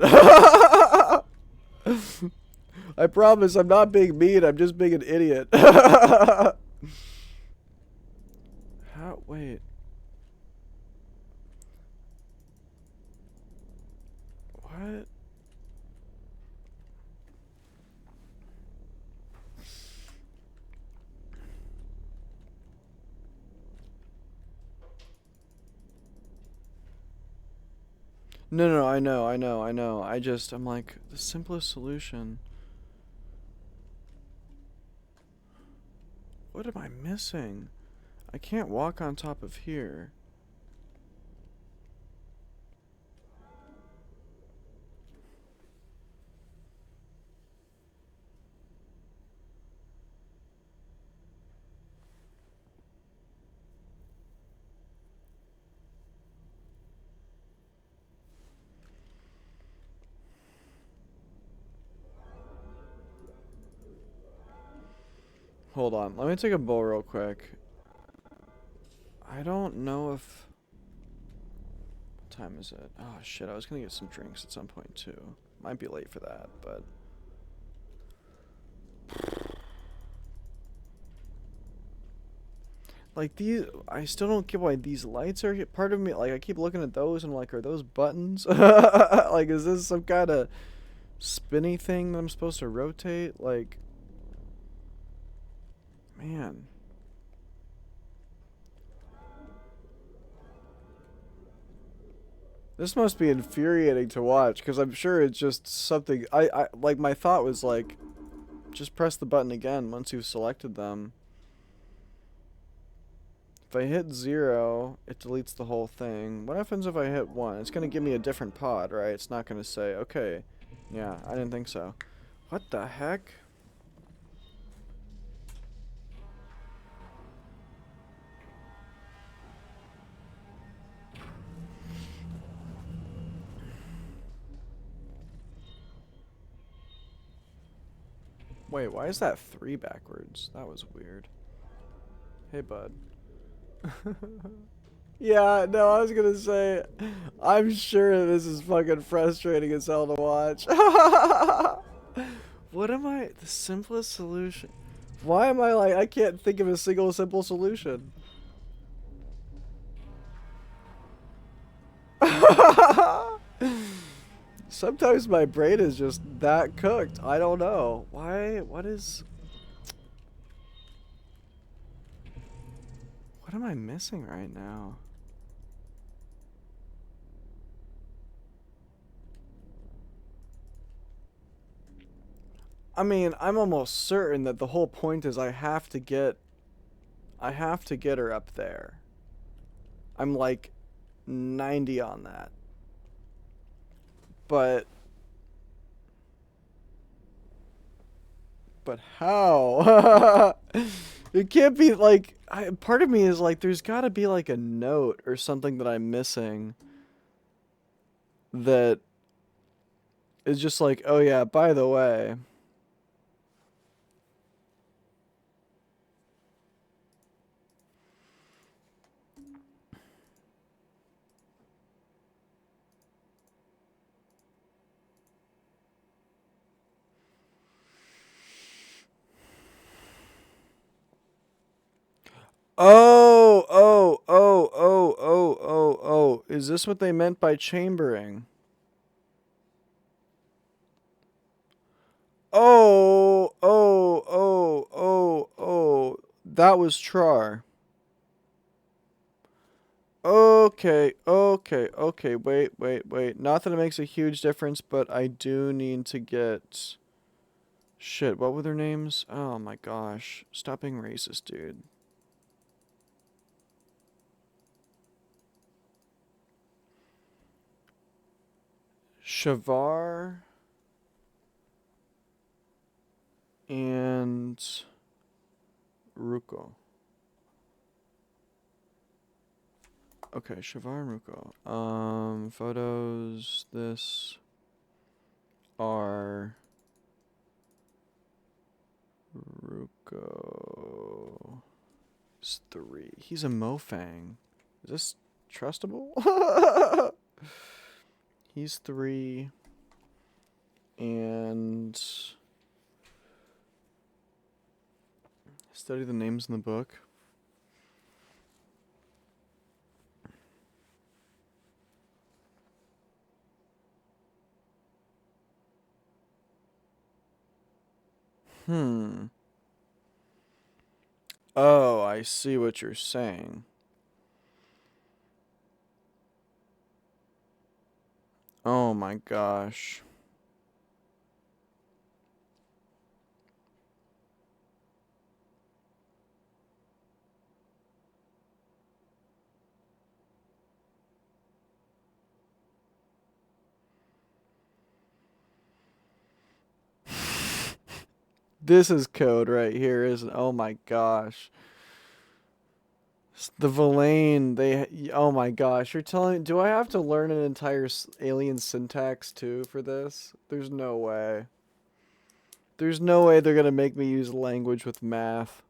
I promise I'm not being mean, I'm just being an idiot. How? Wait. What? No, I know. I'm like, the simplest solution. What am I missing? I can't walk on top of here. Hold on, let me take a bowl real quick. I don't know if... What time is it? Oh shit, I was gonna get some drinks at some point too. Might be late for that, but... Like these, I still don't get why these lights are here. Part of me, like I keep looking at those and I'm like, are those buttons? Like is this some kind of spinny thing that I'm supposed to rotate? Like... Man. This must be infuriating to watch, because I'm sure it's just something... like, my thought was, like, just press the button again once you've selected them. If I hit 0, it deletes the whole thing. What happens if I hit 1? It's going to give me a different pod, right? It's not going to say, okay, yeah, I didn't think so. What the heck? Wait, why is that 3 backwards? That was weird. Hey, bud. Yeah, no, I was gonna say, I'm sure this is fucking frustrating as hell to watch. What am I, the simplest solution? Why am I like, I can't think of a single simple solution. Sometimes my brain is just that cooked. I don't know. Why, what am I missing right now? I mean, I'm almost certain that the whole point is I have to get her up there. I'm like 90 on that. But how? It can't be like part of me is like there's got to be like a note or something that I'm missing that is just like, "Oh yeah, by the way, oh. Is this what they meant by chambering? Oh. That was Char. Okay. Wait. Not that it makes a huge difference, but I do need to get. Shit, what were their names? Oh my gosh. Stop being racist, dude. Shavar and Ruko. Okay, Shavar and Ruko. Photos. This are Ruko. It's 3. He's a Mofang. Is this trustable? He's 3. And study the names in the book. Oh, I see what you're saying. Oh my gosh. This is code right here, isn't? Oh my gosh. The Villain, oh my gosh, you're telling, do I have to learn an entire alien syntax too for this? There's no way. There's no way they're gonna make me use language with math.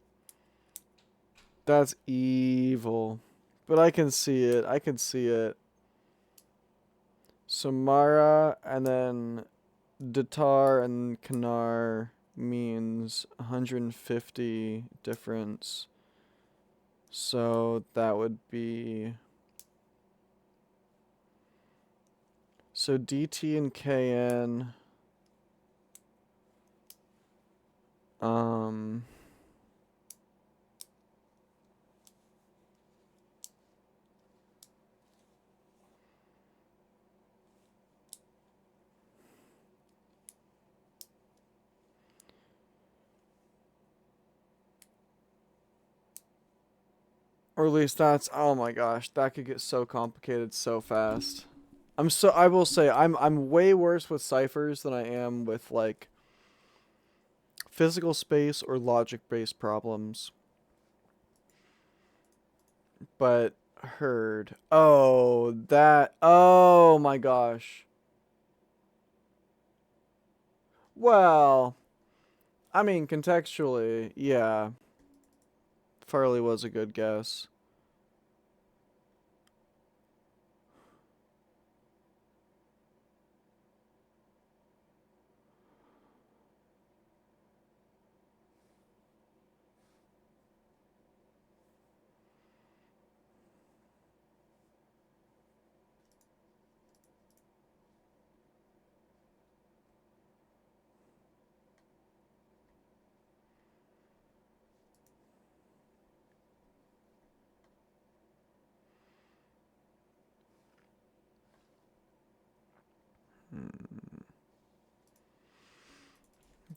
That's evil. But I can see it. I can see it. Samara and then Datar and Kanar means 150 difference. So that would be. So DT and KN. Or at least that's, oh my gosh, that could get so complicated so fast. I will say I'm way worse with ciphers than I am with like physical space or logic-based problems. But heard. Oh, that. Oh my gosh. Well, I mean, contextually, yeah. Farley was a good guess.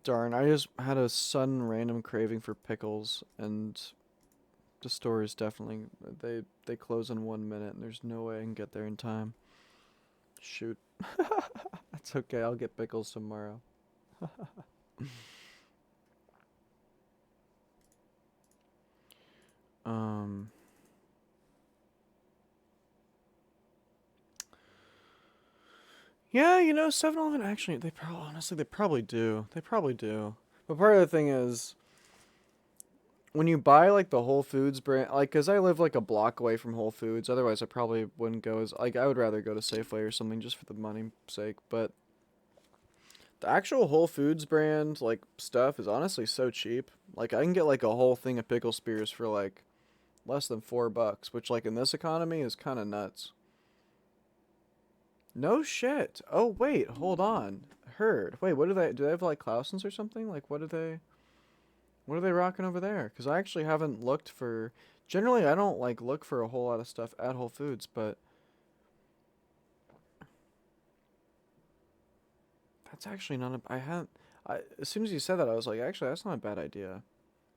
Darn, I just had a sudden random craving for pickles, and the store is definitely they close in 1 minute, and there's no way I can get there in time. Shoot, that's okay. I'll get pickles tomorrow. Um, yeah, 7-Eleven actually they probably honestly they probably do. They probably do. But part of the thing is when you buy like the Whole Foods brand, like, cause I live like a block away from Whole Foods. Otherwise, I probably wouldn't go as like I would rather go to Safeway or something just for the money sake. But the actual Whole Foods brand like stuff is honestly so cheap. Like I can get like a whole thing of pickle spears for like less than $4, which like in this economy is kind of nuts. No shit. Oh wait, hold on. Heard. Wait, what do they? Do they have like Clausen's or something? Like what do they? What are they rocking over there? Because I actually haven't looked for. Generally, I don't like look for a whole lot of stuff at Whole Foods, but that's actually not a. I had. As soon as you said that, I was like, actually, that's not a bad idea.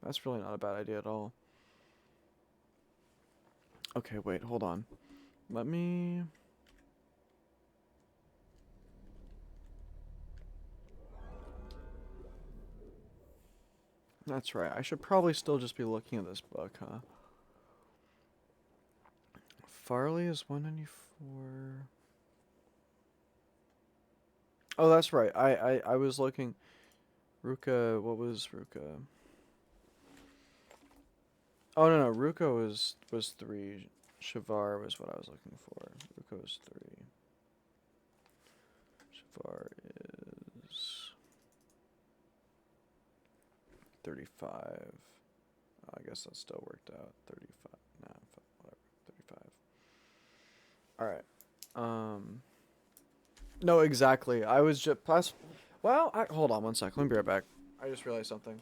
That's really not a bad idea at all. Okay, wait, hold on. Let me. That's right. I should probably still just be looking at this book, huh? Farley is 194. Oh, that's right. I was looking. Ruka, what was Ruka? Oh no, Ruka was 3. Shavar was what I was looking for. Ruka was 3. Shavar is 35. I guess that still worked out. 35. Nah, whatever. 35. All right. No, exactly. I was just plus. Well, hold on one sec. Let me be right back. I just realized something.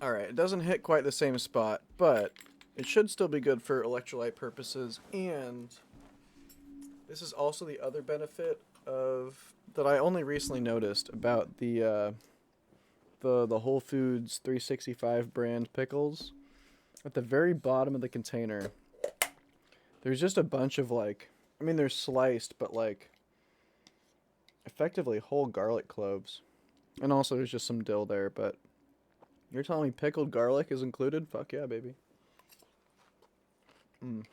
All right, it doesn't hit quite the same spot, but it should still be good for electrolyte purposes. And this is also the other benefit of that I only recently noticed about the Whole Foods 365 brand pickles. At the very bottom of the container, there's just a bunch of like, I mean, they're sliced, but like effectively whole garlic cloves. And also there's just some dill there, but you're telling me pickled garlic is included? Fuck yeah, baby. Mm.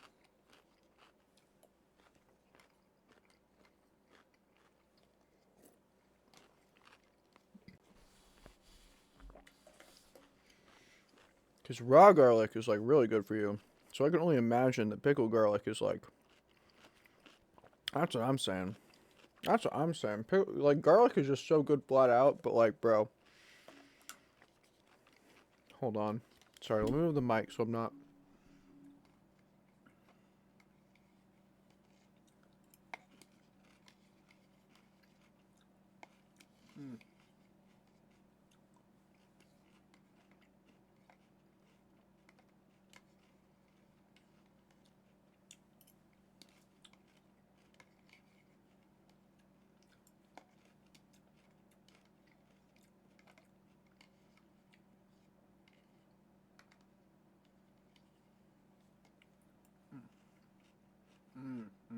Because raw garlic is like really good for you. So I can only imagine that pickled garlic is like. That's what I'm saying. That's what I'm saying. Like garlic is just so good flat out, but like, bro. Hold on. Sorry, let me move the mic so I'm not.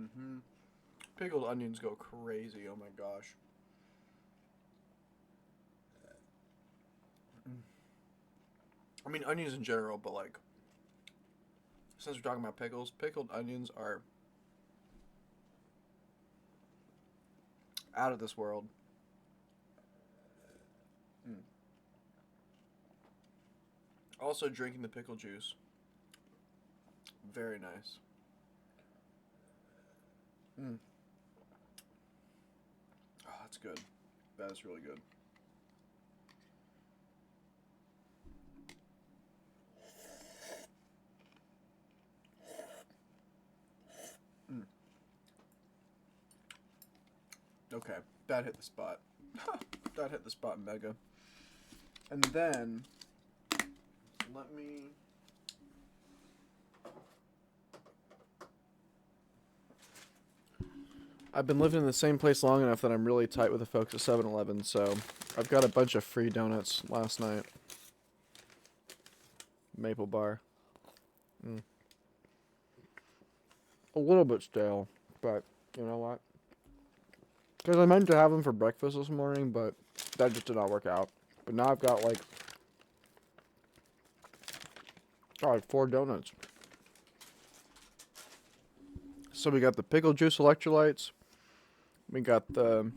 Mm-hmm. Pickled onions go crazy. Oh my gosh. I mean, onions in general, but like, since we're talking about pickles, pickled onions are out of this world. Mm. Also, drinking the pickle juice. Very nice. Mm. Oh, that's good. That is really good. Mm. Okay, that hit the spot. That hit the spot mega. And then, let me... I've been living in the same place long enough that I'm really tight with the folks at 7-Eleven, so I've got a bunch of free donuts last night. Maple bar. Mm. A little bit stale, but you know what? Because I meant to have them for breakfast this morning, but that just did not work out. But now I've got like, God, 4 donuts. So we got the pickle juice electrolytes. We got the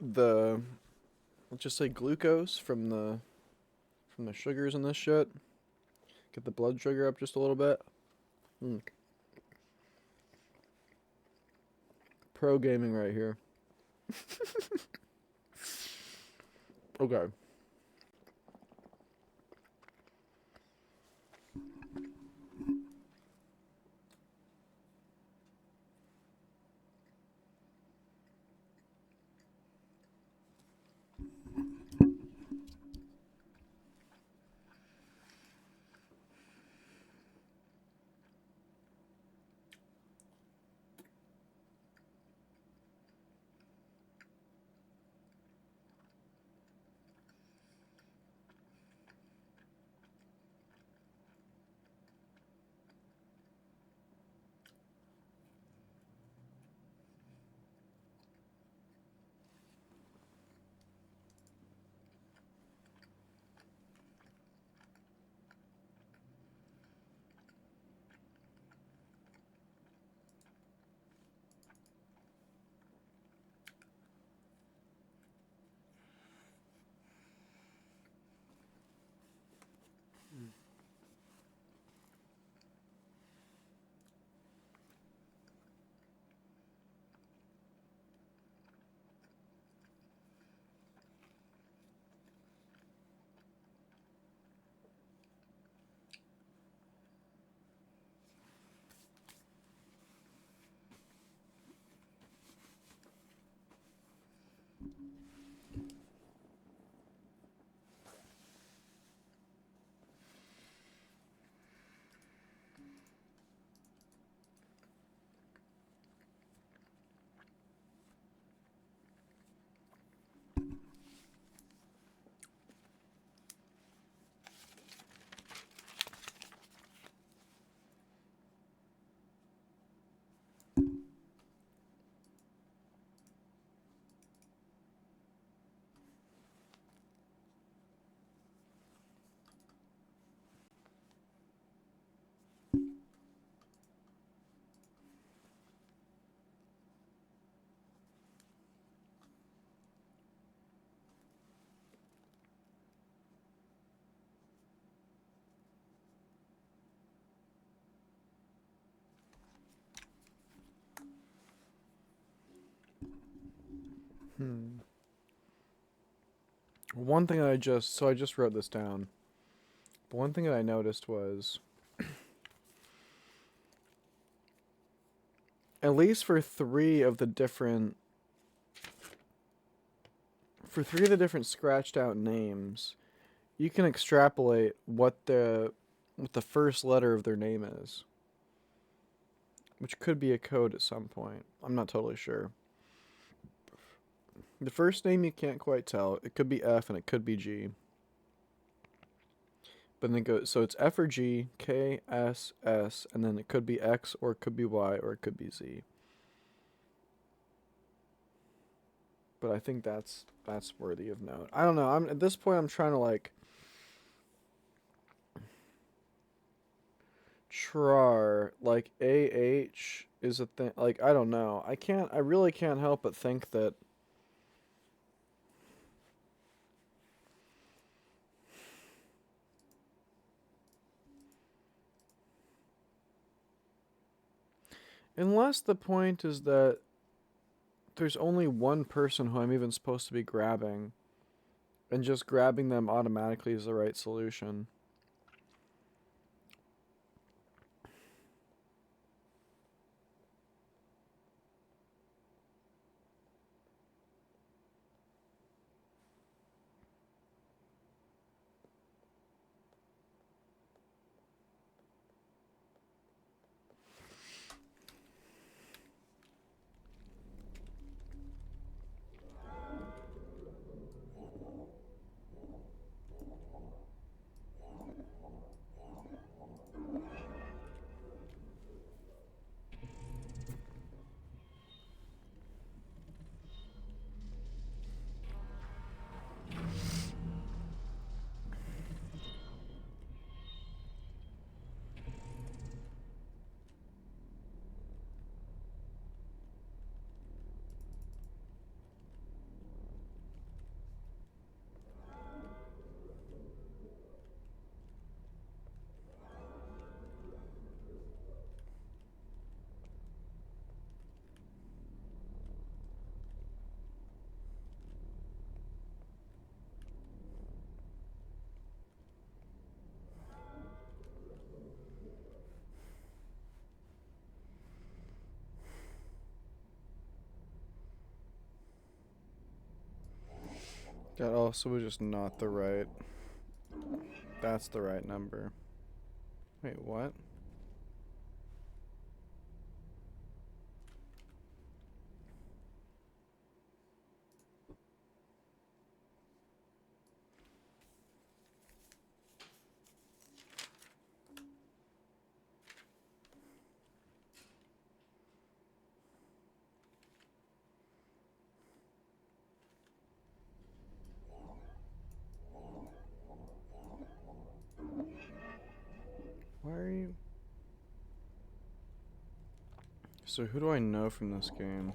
let's just say glucose from the sugars in this shit. Get the blood sugar up just a little bit. Mm. Pro gaming right here. Okay. One thing that I just wrote this down. But one thing that I noticed was, at least for three of the different scratched out names, you can extrapolate what the first letter of their name is, which could be a code at some point. I'm not totally sure. The first name you can't quite tell. It could be F and it could be G. But then go, so it's F or G, K, S, S, and then it could be X or it could be Y or it could be Z. But I think that's worthy of note. I don't know. I'm at this point I'm trying to like Trar, like AH is a thing. Like I don't know. I really can't help but think that unless the point is that there's only one person who I'm even supposed to be grabbing, and just grabbing them automatically is the right solution. That also was just not the right. That's the right number. Wait, what? Why are you? So who do I know from this game?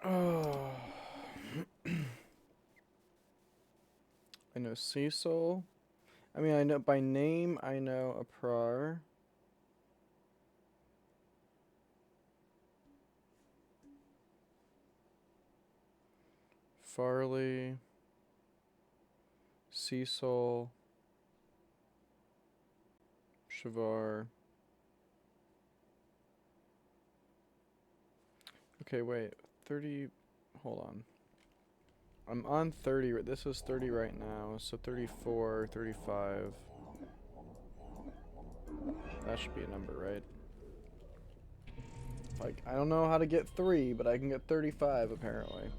Oh. I know Cecil. I mean, I know by name, I know Aprar. Farley. Cecil. Shavar. Okay, wait. 30. Hold on. I'm on 30. This is 30 right now. So 34, 35. That should be a number, right? Like, I don't know how to get 3, but I can get 35 apparently.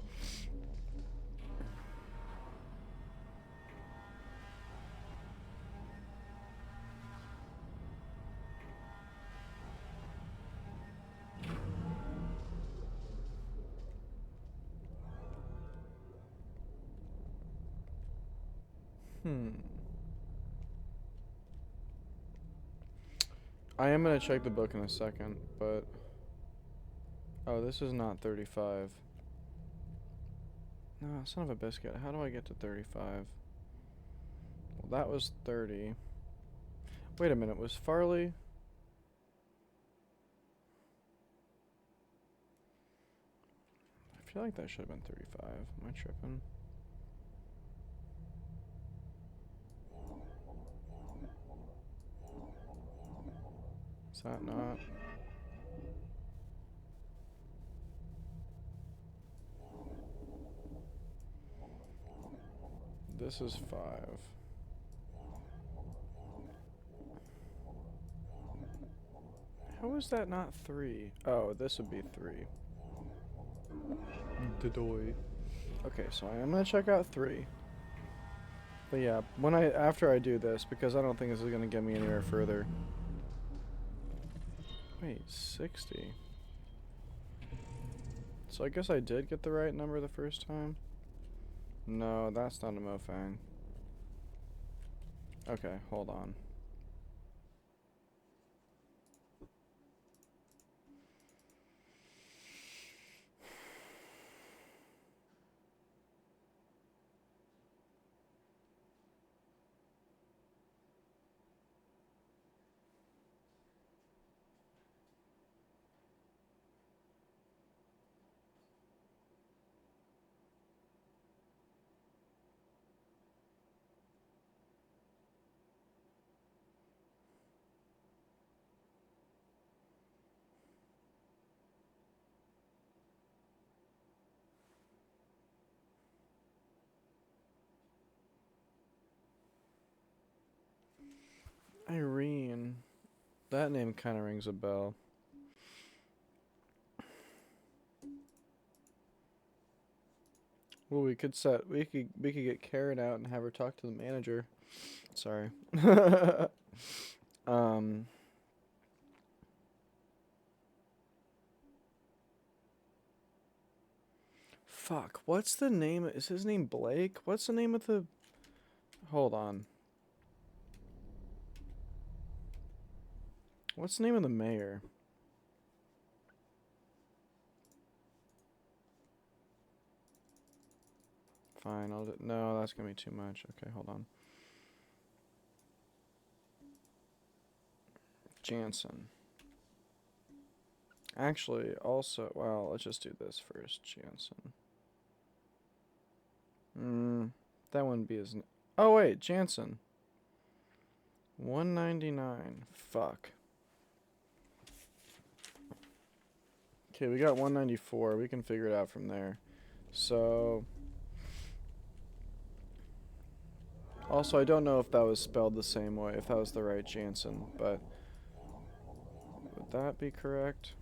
I am gonna check the book in a second, but... Oh, this is not 35. No, son of a biscuit. How do I get to 35? Well, that was 30. Wait a minute, was Farley... I feel like that should have been 35. Am I tripping? Is that not? This is 5. How is that not 3? Oh, this would be 3. Dedoy. Okay, so I am gonna check out 3. But yeah, after I do this, because I don't think this is gonna get me anywhere further. Wait, 60. So I guess I did get the right number the first time. No, that's not a Mofang. Okay, hold on. Irene. That name kind of rings a bell. Well, we could get Karen out and have her talk to the manager. Sorry. um Fuck, what's the name? Is his name Blake? What's the name of the... Hold on. What's the name of the mayor? Fine, no, that's gonna be too much. Okay, hold on. Jansen. Actually, also, well, let's just do this first. Jansen. That wouldn't be as... Oh, wait, Jansen. 199. Fuck. Okay, we got 194. We can figure it out from there. So... Also, I don't know if that was spelled the same way, if that was the right Jansen, but... Would that be correct?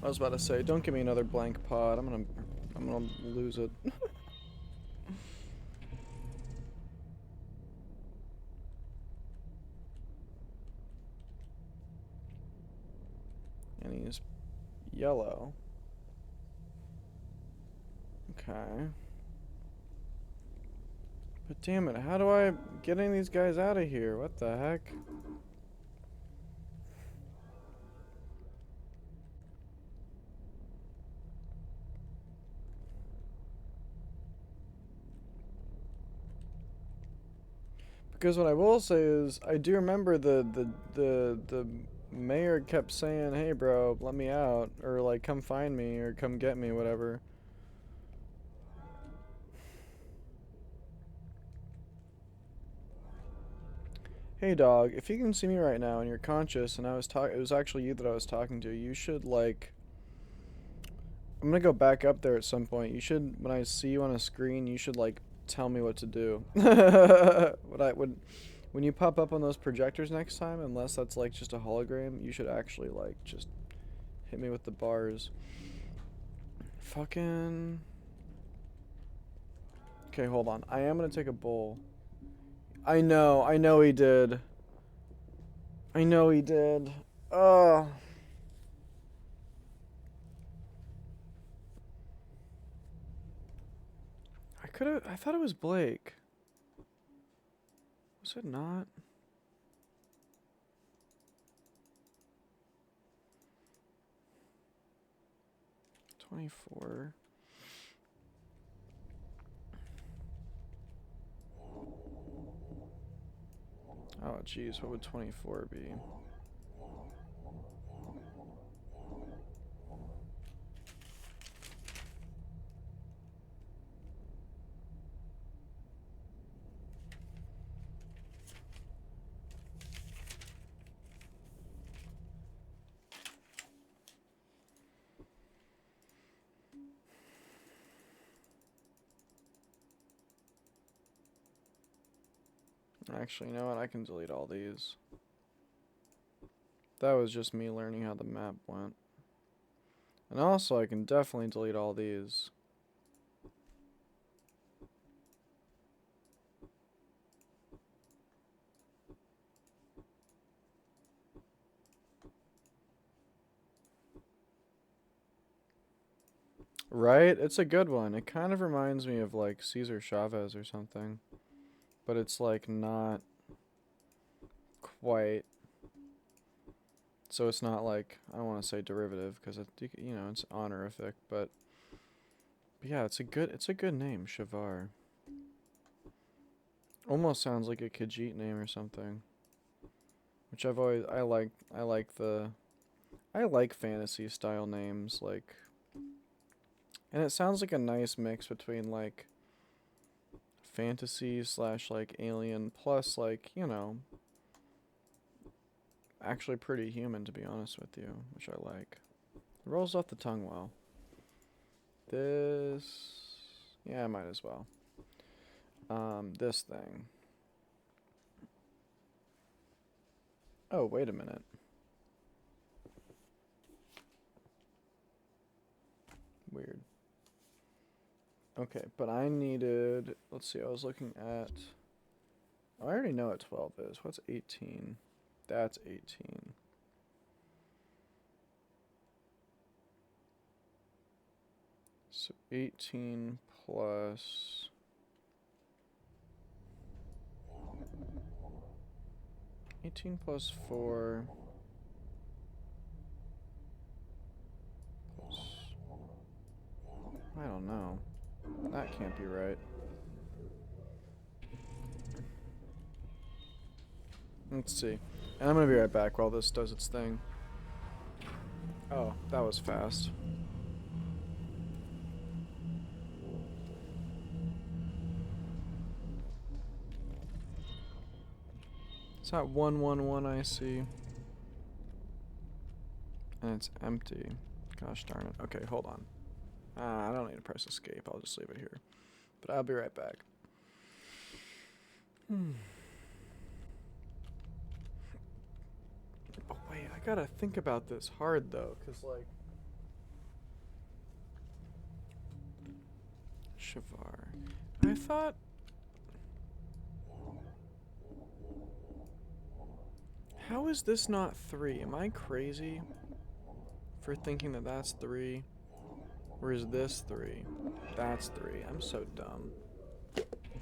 I was about to say, don't give me another blank pod. I'm gonna lose it. And he's yellow. Okay. But damn it, how do I get any of these guys out of here? What the heck? Because what I will say is, I do remember the mayor kept saying, "Hey, bro, let me out," or like, "Come find me," or "Come get me," whatever. Hey, dog, if you can see me right now and you're conscious, and it was actually you that I was talking to, you should like. I'm gonna go back up there at some point. You should, when I see you on a screen, you should like tell me what to do. When you pop up on those projectors next time, unless that's like just a hologram, you should actually like just hit me with the bars. Fucking. Okay, hold on. I am gonna take a bowl. I know he did. I know he did. Ugh. I thought it was Blake. Was it not? $24. Oh, jeez, what would 24 be? Actually, you know what? I can delete all these. That was just me learning how the map went. And also, I can definitely delete all these. Right? It's a good one. It kind of reminds me of like Cesar Chavez or something. But it's like not quite. So it's not like, I don't want to say derivative because you know, it's honorific, but yeah, it's a good name, Shavar. Almost sounds like a Khajiit name or something. Which I like fantasy style names, like, and it sounds like a nice mix between like fantasy slash like alien plus like, you know, actually pretty human to be honest with you, which I like. It rolls off the tongue well. This, yeah, I might as well. This thing. Oh, wait a minute. Weird. Okay, but I needed, let's see, I was looking at, oh, I already know what 12 is. What's 18? That's 18. So 18 plus 18 plus 4 plus, I don't know. That can't be right. Let's see. And I'm gonna be right back while this does its thing. Oh, that was fast. It's not 111 I see. And it's empty. Gosh darn it. Okay, hold on. I don't need to press escape. I'll just leave it here. But I'll be right back. Oh, wait. I gotta think about this hard, though. Because, like... Shavar. I thought... How is this not 3? Am I crazy for thinking that that's 3? Or is this 3? That's 3. I'm so dumb.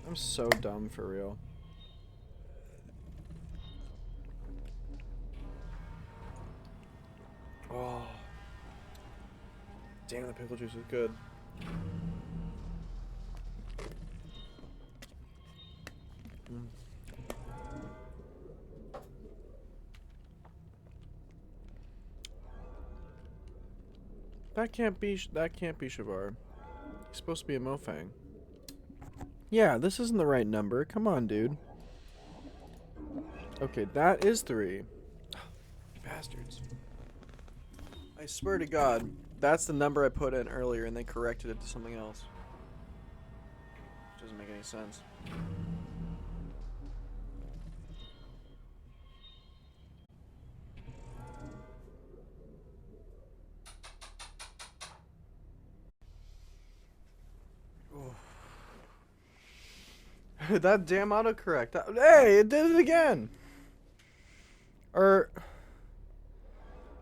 I'm so dumb for real. Oh. Damn, the pickle juice is good. That can't be Shavar. He's supposed to be a Mofang. Yeah, this isn't the right number. Come on, dude. Okay, that is 3. Bastards. I swear to God, that's the number I put in earlier and they corrected it to something else. Doesn't make any sense. That damn autocorrect. Hey, it did it again! But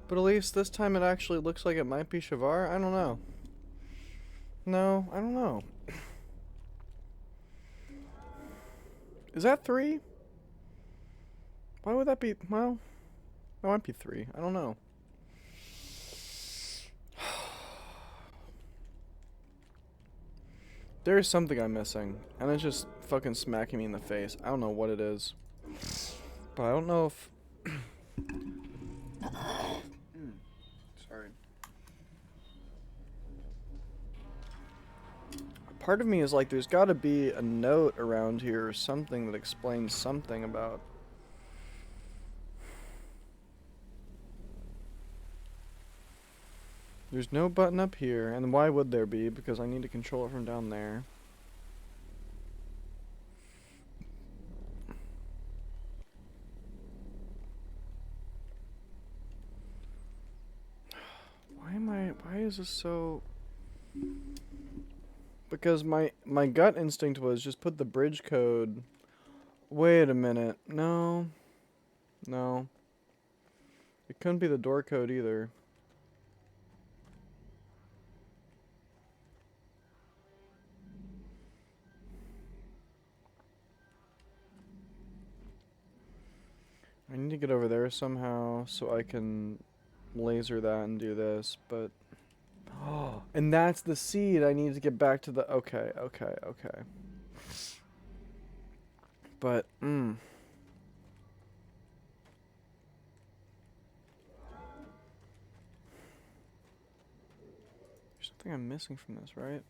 at least this time it actually looks like it might be Shavar? I don't know. No, I don't know. Is that 3? Why would that be? Well, that might be 3. I don't know. There is something I'm missing, and it's just fucking smacking me in the face. I don't know what it is. But I don't know if... Sorry. Part of me is like, there's gotta be a note around here or something that explains something about... There's no button up here, and why would there be? Because I need to control it from down there. is this so... Because my gut instinct was just put the bridge code... Wait a minute. No. No. It couldn't be the door code either. I need to get over there somehow so I can laser that and do this, but... Oh, and that's the seed. I need to get back to the... Okay. But, There's something I'm missing from this, right?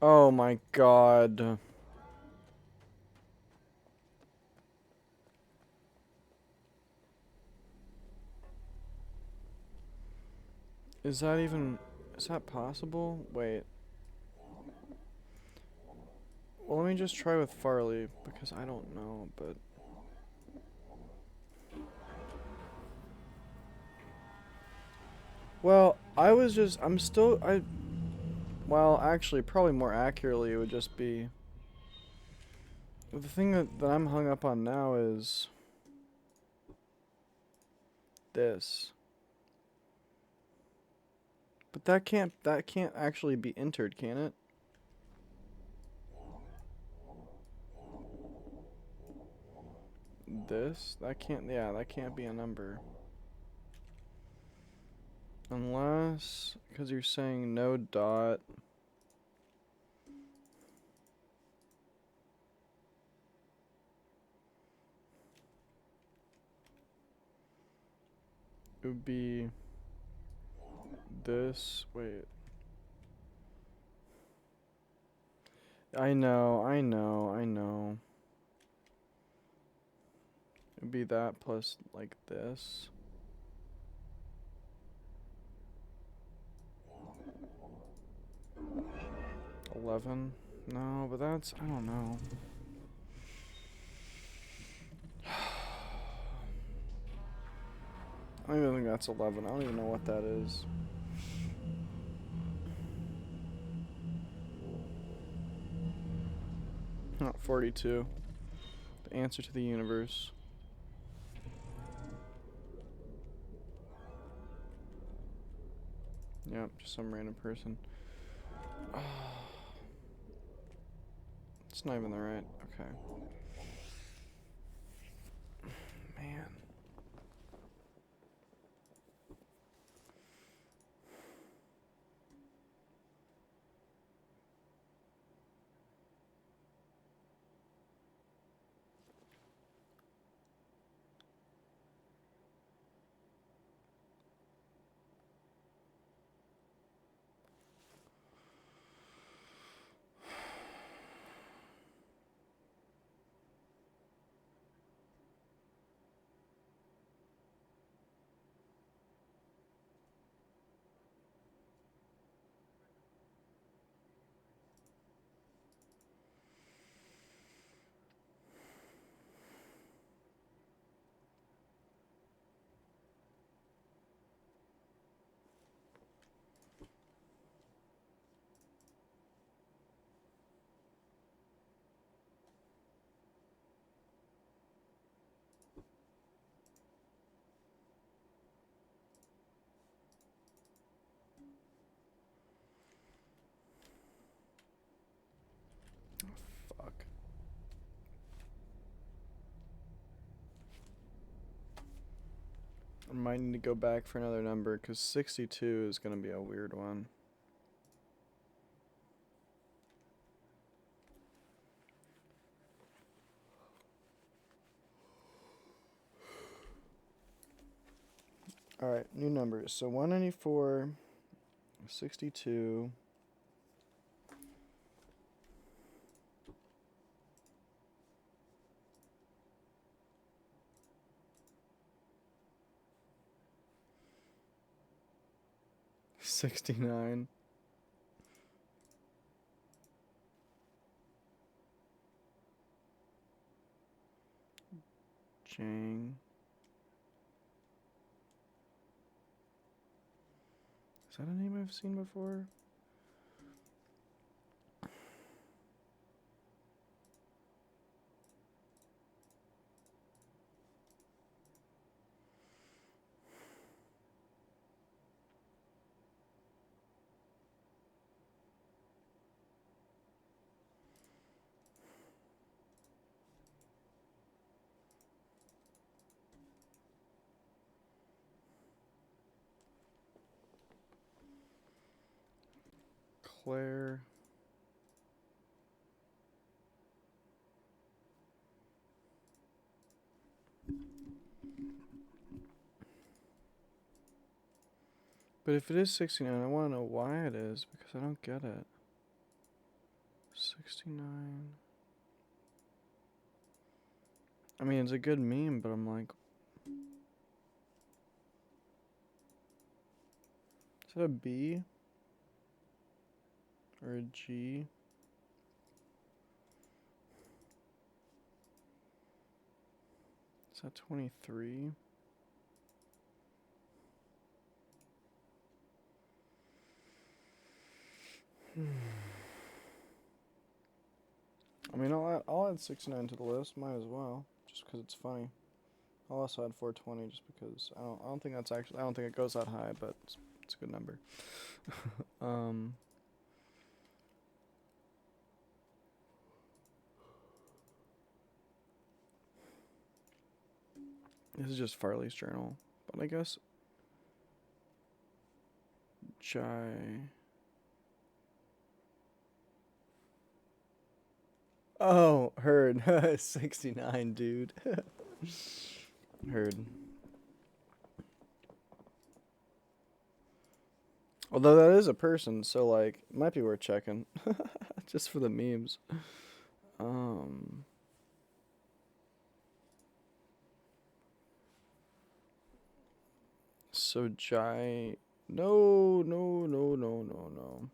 Oh my god. Is that even... Is that possible? Wait. Well, let me just try with Farley, because I don't know, but... Well, well, actually, probably more accurately, it would just be... The thing that I'm hung up on now is... This. But that can't actually be entered, can it? This? That can't be a number. Unless, because you're saying no dot. It would be this. Wait. I know. It would be that plus like this. $11. No, but that's, I don't know. I don't even think that's 11. I don't even know what that is. Not 42. The answer to the universe. Yep, just some random person. It's not even the right. Okay. Man. Fuck. I might need to go back for another number because 62 is going to be a weird one. Alright, new numbers. So 194, 62. $69. Jang. Is that a name I've seen before? Claire. But if it is 69, I want to know why it is because I don't get it. 69. I mean, it's a good meme, but I'm like, is that a B or a G? Is that 23? I mean, I'll add 69 to the list. Might as well, just because it's funny. I'll also add 420 just because I don't think that's actually, I don't think it goes that high, but it's a good number. This is just Farley's journal, but I guess Jai. Oh, heard. 69, dude. Heard. Although that is a person, so like, it might be worth checking. Just for the memes. So Jai. No, no, no, no, no, no.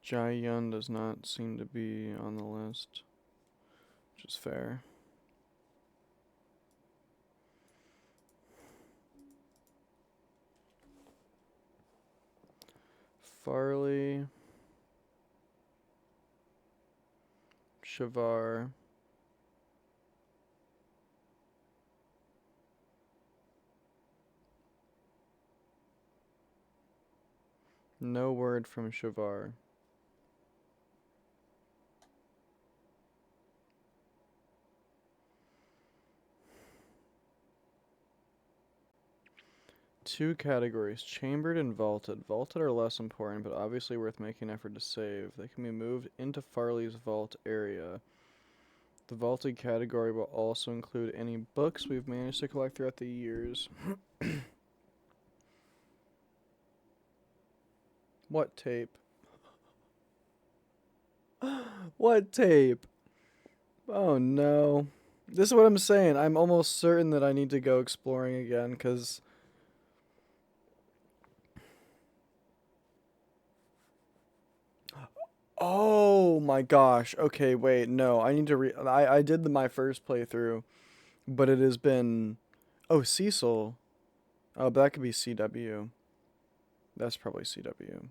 Jai Yun does not seem to be on the list, which is fair. Farley. Shavar. No word from Shavar. Two categories, chambered and vaulted. Vaulted are less important, but obviously worth making an effort to save. They can be moved into Farley's vault area. The vaulted category will also include any books we've managed to collect throughout the years. What tape? What tape? Oh no. This is what I'm saying. I'm almost certain that I need to go exploring again, because... Oh my gosh. Okay, wait, no. I need to I did my first playthrough, but it has been... Oh, Cecil. Oh, but that could be CW. That's probably CW.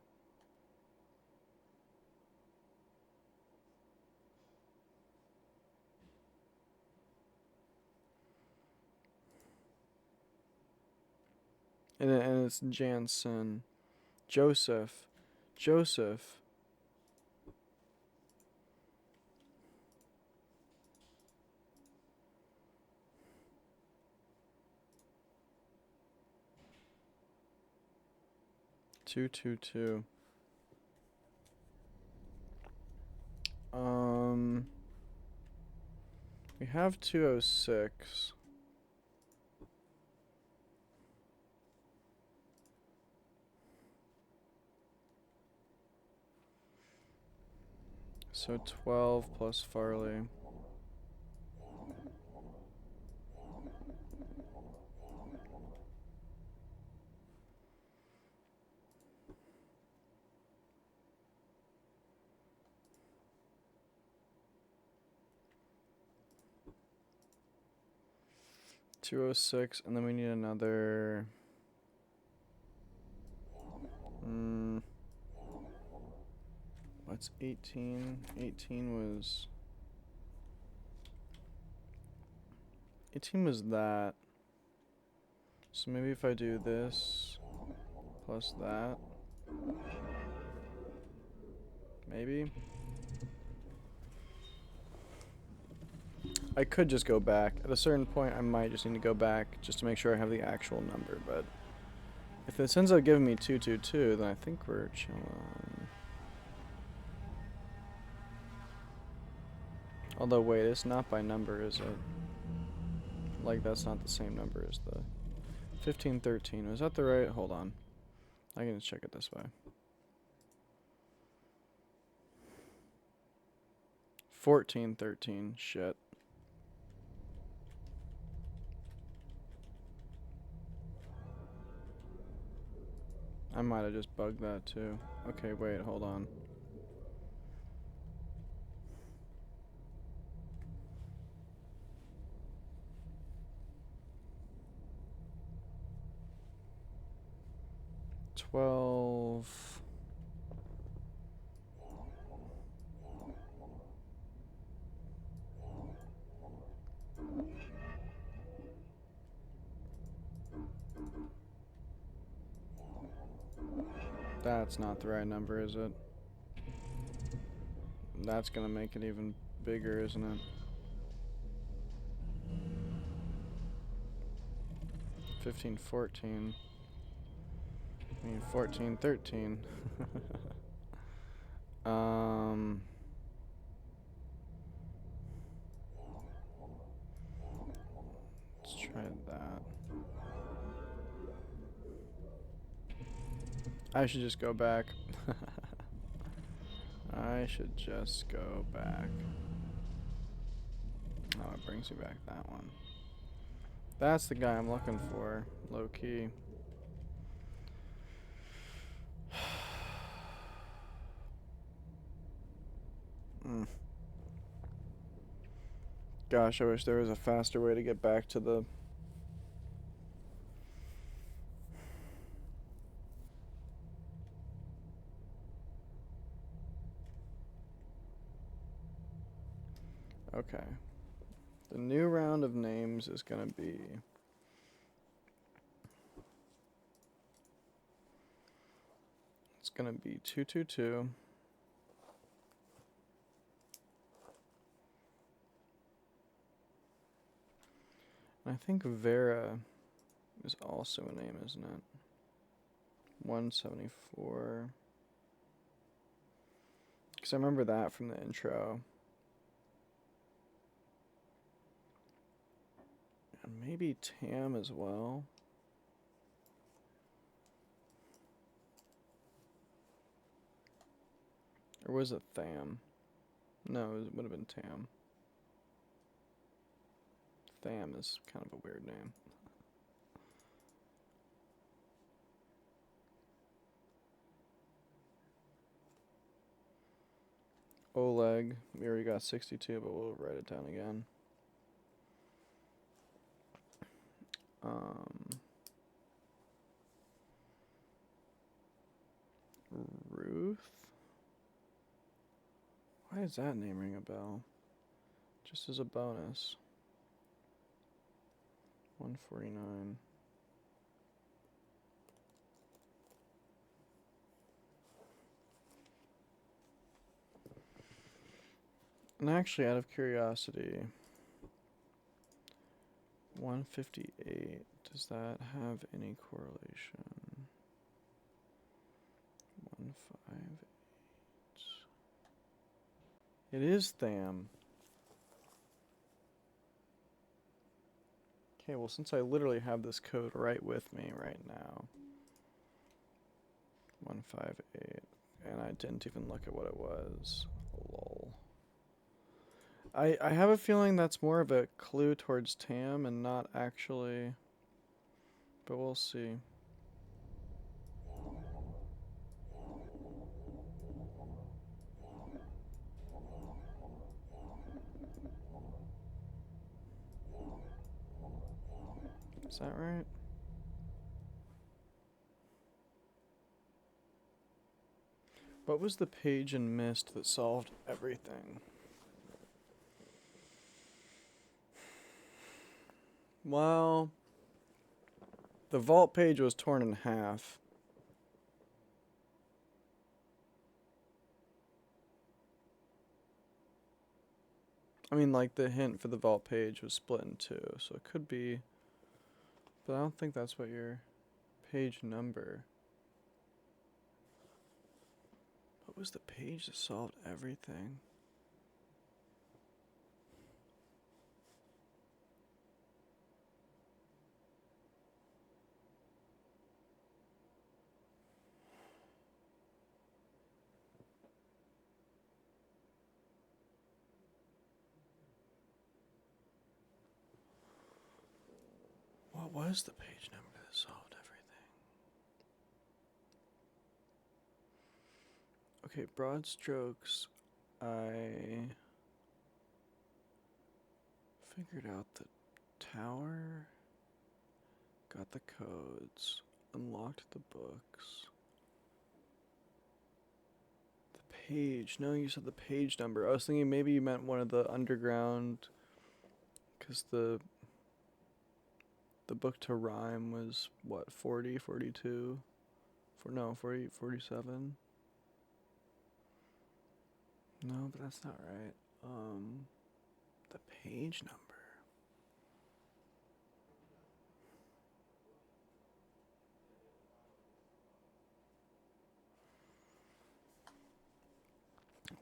And it's Jansen. Joseph. Joseph. Two, two, two. We have 206. So 12 plus Farley. $206, and then we need another. What's 18? 18 was. 18 was that. So maybe if I do this plus that. Maybe. I could just go back. At a certain point, I might just need to go back just to make sure I have the actual number, but if it ends up giving me 222, then I think we're chilling. Although, wait, it's not by number, is it? Like, that's not the same number as the 1513. Is that the right? Hold on. I can check it this way. 1413. Shit. I might have just bugged that too. Okay, wait, hold on. $12. That's not the right number, is it? That's gonna make it even bigger, isn't it? 1514. I mean 1413. Let's try that. I should just go back. I should just go back. Oh, it brings me back that one. That's the guy I'm looking for, low key. Gosh, I wish there was a faster way to get back to the... Okay. The new round of names is gonna be... It's gonna be 222. I think Vera is also a name, isn't it? 174. Because I remember that from the intro. And maybe Tam as well. Or was it Tham? No, it would have been Tam. Tham is kind of a weird name. Oleg, we already got 62, but we'll write it down again. Ruth? Why does that name ring a bell? Just as a bonus. 149. And actually, out of curiosity, 158, does that have any correlation? 158. It is Tham. Okay, well, since I literally have this code right with me right now. 158. And I didn't even look at what it was. Lol. I have a feeling that's more of a clue towards Tam and not actually, but we'll see. Is that right? What was the page in Mist that solved everything? Well, the vault page was torn in half. I mean, like, the hint for the vault page was split in two, so it could be, but I don't think that's what your page number. What was the page that solved everything? What was the page number that solved everything? Okay, broad strokes. I figured out the tower, got the codes, unlocked the books. The page. No, you said the page number. I was thinking maybe you meant one of the underground, because the book to rhyme was what, 40, 42? No, 40, 47? No, but that's not right. The page number.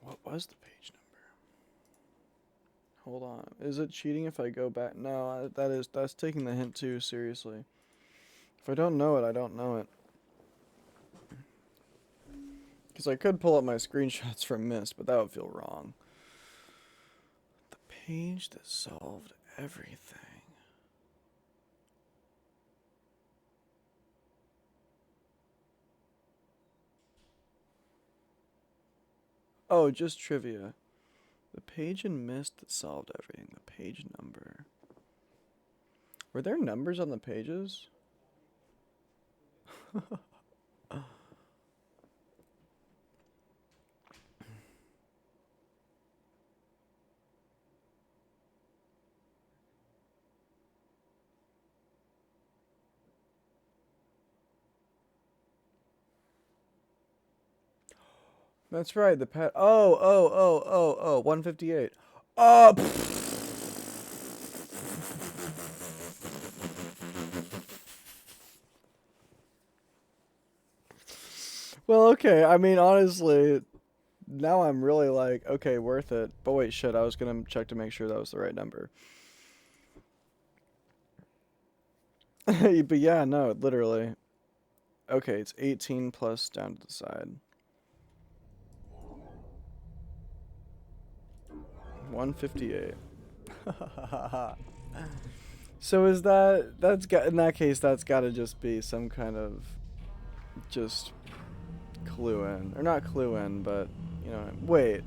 What was the page number? Hold on. Is it cheating if I go back? No, that's taking the hint too seriously. If I don't know it, I don't know it. Because I could pull up my screenshots from Mist, but that would feel wrong. The page that solved everything. Oh, just trivia. The page in Mist that solved everything. The page number. Were there numbers on the pages? That's right, the pet. Oh, 158. Oh, well, okay. I mean, honestly, now I'm really like, okay, worth it. But wait, shit, I was gonna check to make sure that was the right number. But yeah, no, literally. Okay, it's 18 plus down to the side. 158. So is that's got in that case that's got to just be some kind of just clue in, or not clue in, but you know, wait.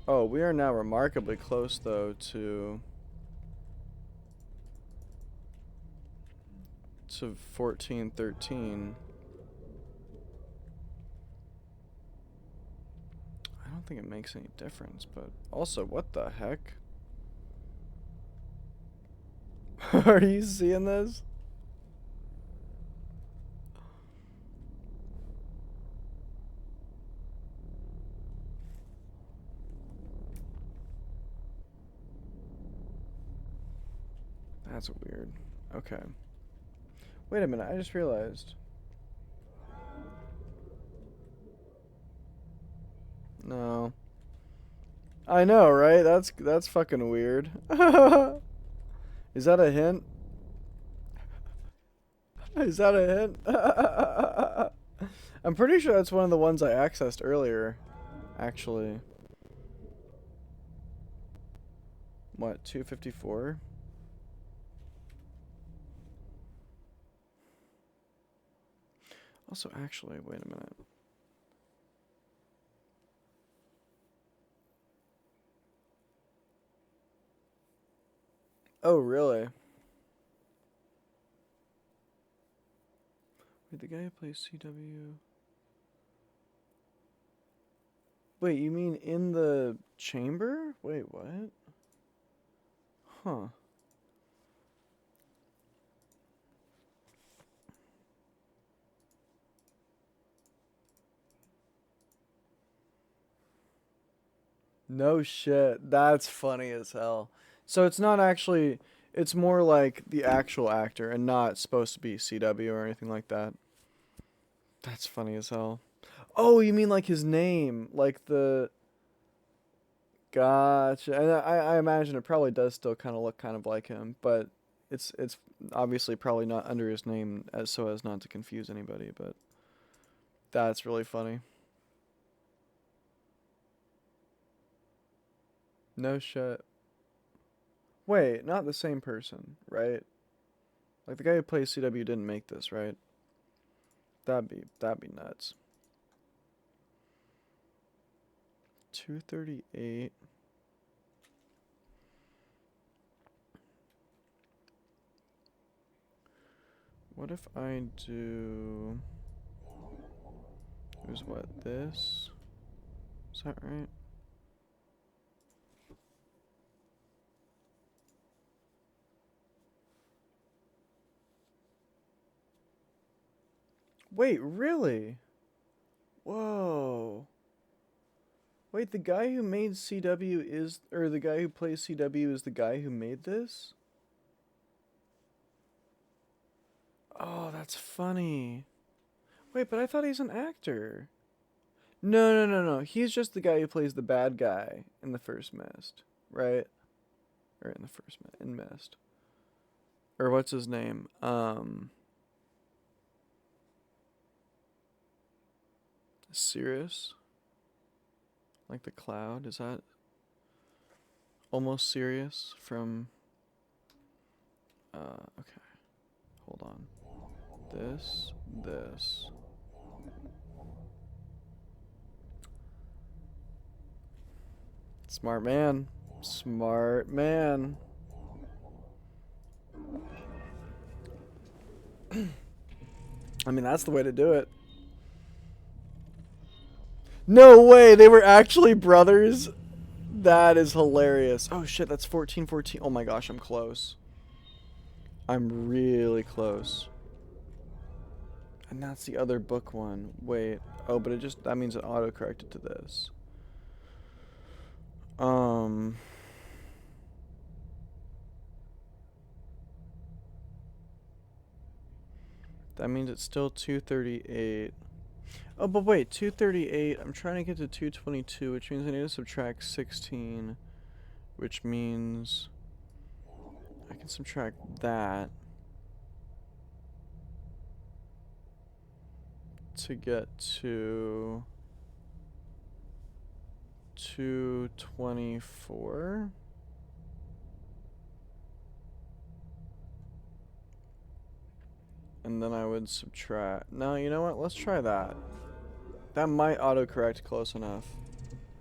Oh, we are now remarkably close though to 1413. I don't think it makes any difference, but also, what the heck? Are you seeing this? That's weird. Okay. Wait a minute, I just realized. No. I know, right? That's fucking weird. Is that a hint? Is that a hint? I'm pretty sure that's one of the ones I accessed earlier, actually. What, 254? Also, actually, wait a minute. Oh, really? Wait, the guy who plays CW... Wait, you mean in the chamber? Wait, what? Huh. No shit. That's funny as hell. So it's not actually... It's more like the actual actor and not supposed to be CW or anything like that. That's funny as hell. Oh, you mean like his name? Like the... Gotcha. And I imagine it probably does still kind of look kind of like him, but it's obviously probably not under his name as so as not to confuse anybody, but that's really funny. No shit. Wait, not the same person, right? Like the guy who plays CW didn't make this, right? That'd be nuts. 238. What if I do... It was what, this? Is that right? Wait, really? Whoa. Wait, the guy who made CW is... Or the guy who plays CW is the guy who made this? Oh, that's funny. Wait, but I thought he's an actor. No, no, no, no. He's just the guy who plays the bad guy in the first Mist, right? Or in the first in Mist. Or what's his name? Sirius? Like the cloud? Is that almost Sirius from okay. Hold on. This. Smart man. Smart man. I mean, that's the way to do it. No way, they were actually brothers? That is hilarious. Oh shit, that's 1414. Oh my gosh, I'm close. I'm really close. And that's the other book one. Wait. Oh, but it just, that means it auto-corrected to this. That means it's still 238. Oh, but wait, 238, I'm trying to get to 222, which means I need to subtract 16, which means I can subtract that to get to 224. And then I would subtract. No, you know what? Let's try that. That might autocorrect close enough.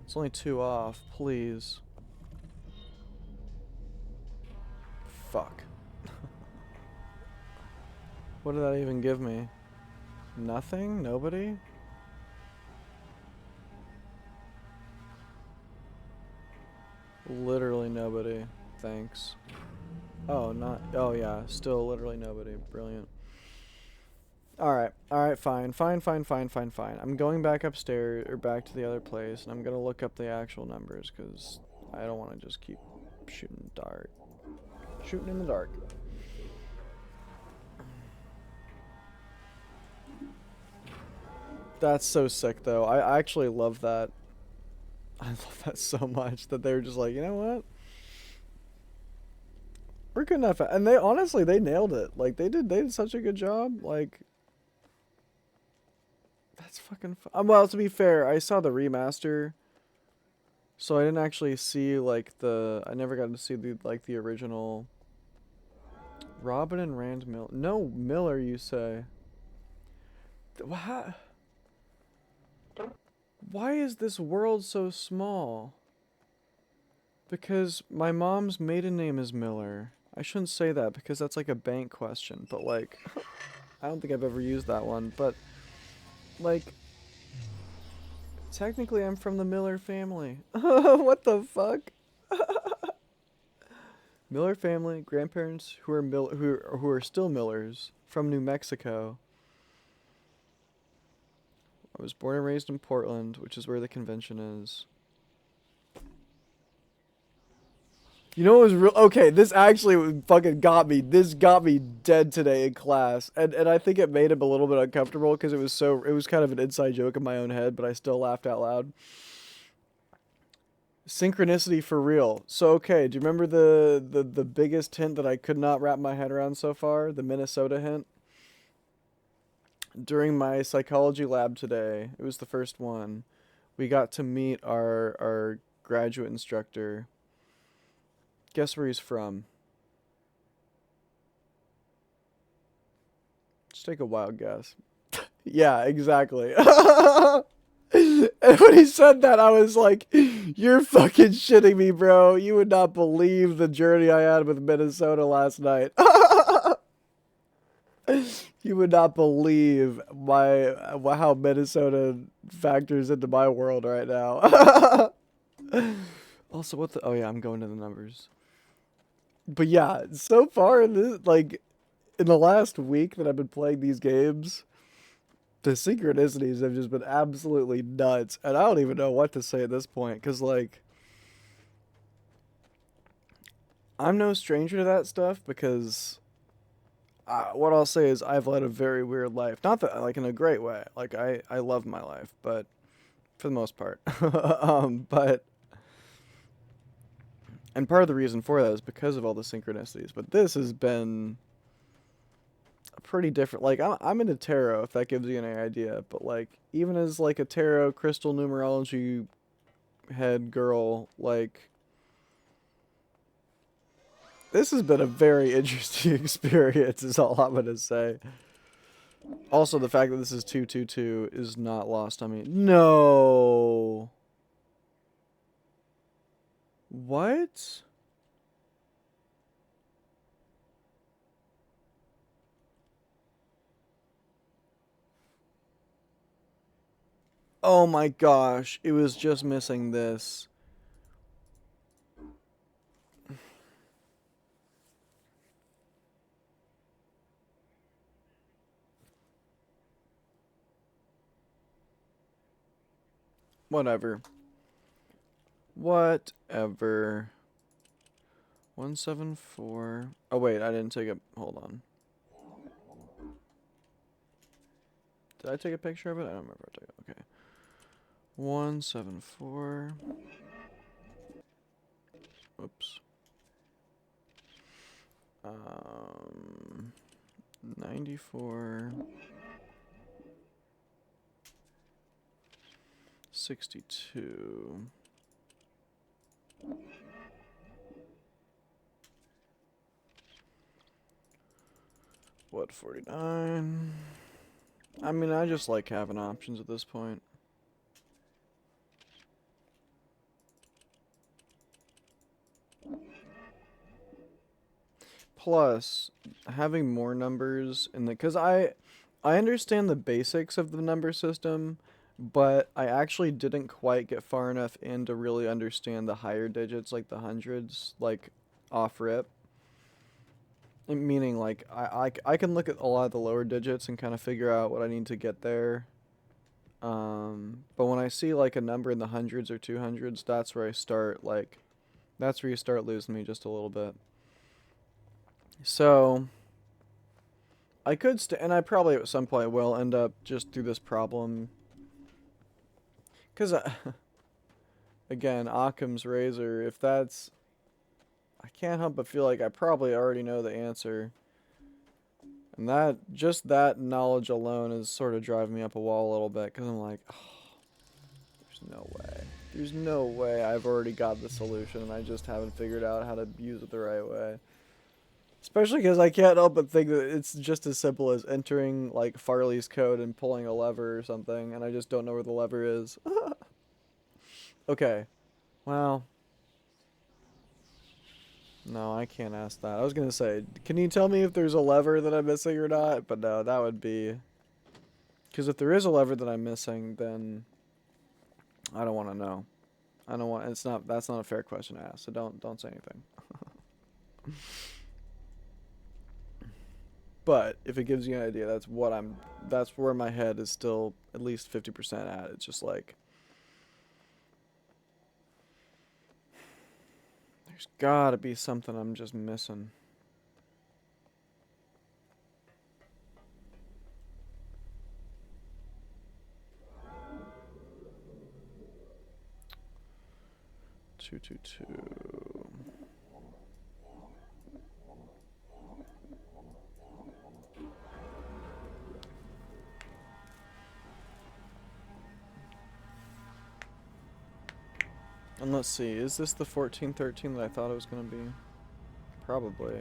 It's only 2 off, please. Fuck. What did that even give me? Nothing? Nobody? Literally nobody. Thanks. Oh, not. Oh, yeah. Still literally nobody. Brilliant. Alright, fine. I'm going back upstairs, or back to the other place, and I'm gonna look up the actual numbers, because I don't want to just keep shooting dark. Shooting in the dark. That's so sick, though. I actually love that. I love that so much, that they were just like, you know what? We're good enough. And they, honestly, they nailed it. Like, they did such a good job. Like... That's fucking well, to be fair, I saw the remaster, so I didn't actually see like I never got to see the original Robin and Rand Miller. No, Miller, you say? What? Why is this world so small? Because my mom's maiden name is Miller. I shouldn't say that because that's like a bank question, but like, I don't think I've ever used that one, but like, technically I'm from the Miller family. What the fuck? Miller family, grandparents who are who are still Millers from New Mexico. I was born and raised in Portland, which is where the convention is. You know what was real? Okay, this actually fucking got me. This got me dead today in class, and I think it made him a little bit uncomfortable because it was kind of an inside joke in my own head, but I still laughed out loud. Synchronicity for real. So okay, do you remember the biggest hint that I could not wrap my head around so far? The Minnesota hint? During my psychology lab today, it was the first one. We got to meet our graduate instructor. Guess where he's from? Just take a wild guess. Yeah, exactly. And when he said that, I was like, "You're fucking shitting me, bro. You would not believe the journey I had with Minnesota last night." You would not believe how Minnesota factors into my world right now. Also, what the? Oh yeah, I'm going to the numbers. But yeah, so far in this, like in the last week that I've been playing these games, the synchronicities have just been absolutely nuts, and I don't even know what to say at this point, because like I'm no stranger to that stuff because what I'll say is I've led a very weird life. Not that like in a great way. Like I love my life, but for the most part. But and part of the reason for that is because of all the synchronicities. But this has been a pretty different. Like I'm into tarot, if that gives you any idea. But like even as like a tarot crystal numerology head girl, like this has been a very interesting experience. Is all I'm gonna say. Also, the fact that this is 222 is not lost on me. No. What? Oh my gosh, it was just missing this. Whatever. Whatever. 174. Oh wait, I didn't take a. Hold on. Did I take a picture of it? I don't remember. I took it. Okay. 174. Oops. 94. 62. What, 49? I mean, I just like having options at this point. Plus, having more numbers in the, because I understand the basics of the number system, but I actually didn't quite get far enough in to really understand the higher digits, like the hundreds, like off rip. Meaning, like, I can look at a lot of the lower digits and kind of figure out what I need to get there. But when I see like a number in the hundreds or 200s, that's where I start, like, that's where you start losing me just a little bit. So, I could and I probably at some point will end up just through this problem. Because, again, Occam's razor, if that's, I can't help but feel like I probably already know the answer. And that, just that knowledge alone is sort of driving me up a wall a little bit, because I'm like, oh, there's no way. There's no way I've already got the solution and I just haven't figured out how to use it the right way. Especially because I can't help but think that it's just as simple as entering, like, Farley's code and pulling a lever or something, and I just don't know where the lever is. Okay. Well, no, I can't ask that. I was gonna say, can you tell me if there's a lever that I'm missing or not? But no, that would be... Because if there is a lever that I'm missing, then I don't want to know. I don't want... It's not... That's not a fair question to ask, so don't say anything. But if it gives you an idea, that's what I'm... That's where my head is still at least 50% at. It's just like... There's gotta be something I'm just missing. Two, two, two. And let's see, is this the 1413 that I thought it was gonna be? Probably.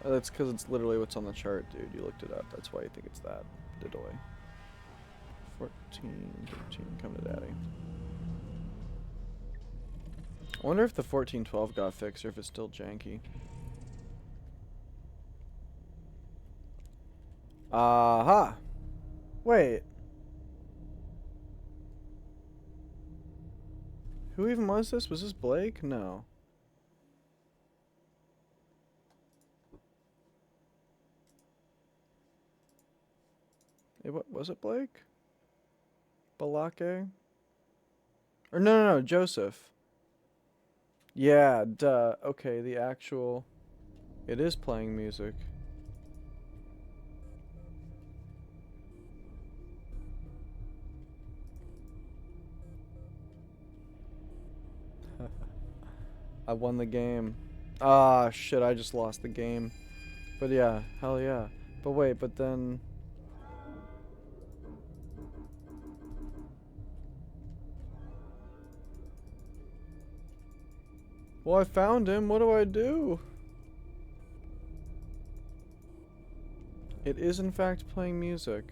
That's because it's literally what's on the chart, dude. You looked it up. That's why you think it's that. Diddly. 1413, come to daddy. I wonder if the 1412 got fixed or if it's still janky. Aha! Wait. Who even was this? Was this Blake? No. What was it, Blake? Balake? Or no, Joseph. Yeah, duh. Okay, the actual... It is playing music. I won the game. Ah, shit, I just lost the game. But yeah, hell yeah. But wait, but then... Well, I found him. What do I do? It is in fact playing music.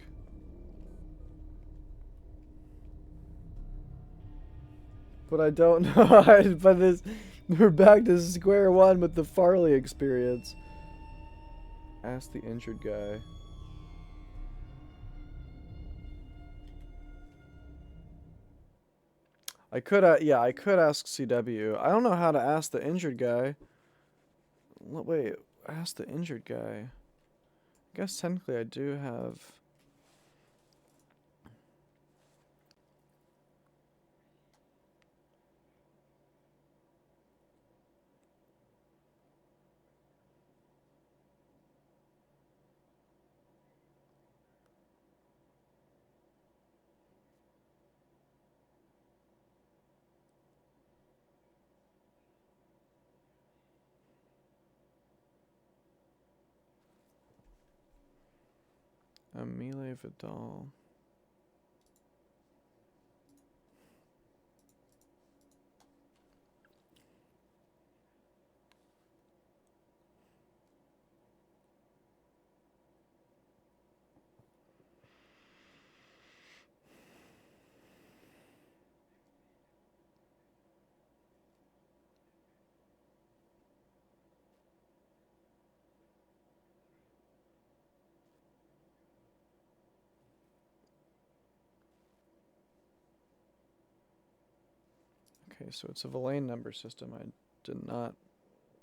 But I don't know. But this, we're back to square one with the Farley experience. Ask the injured guy. I could, yeah, I could ask CW. I don't know how to ask the injured guy. Wait, ask the injured guy. I guess technically I do have... Melee Vidal. Okay, so it's a Villain number system. I did not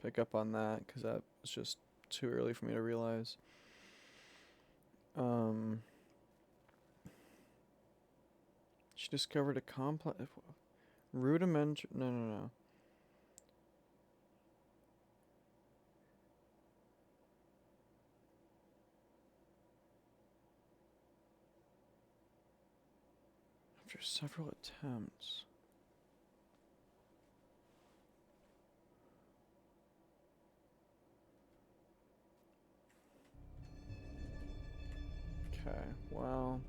pick up on that because that was just too early for me to realize. She discovered a complex... Rudimentary... No. After several attempts... Wow.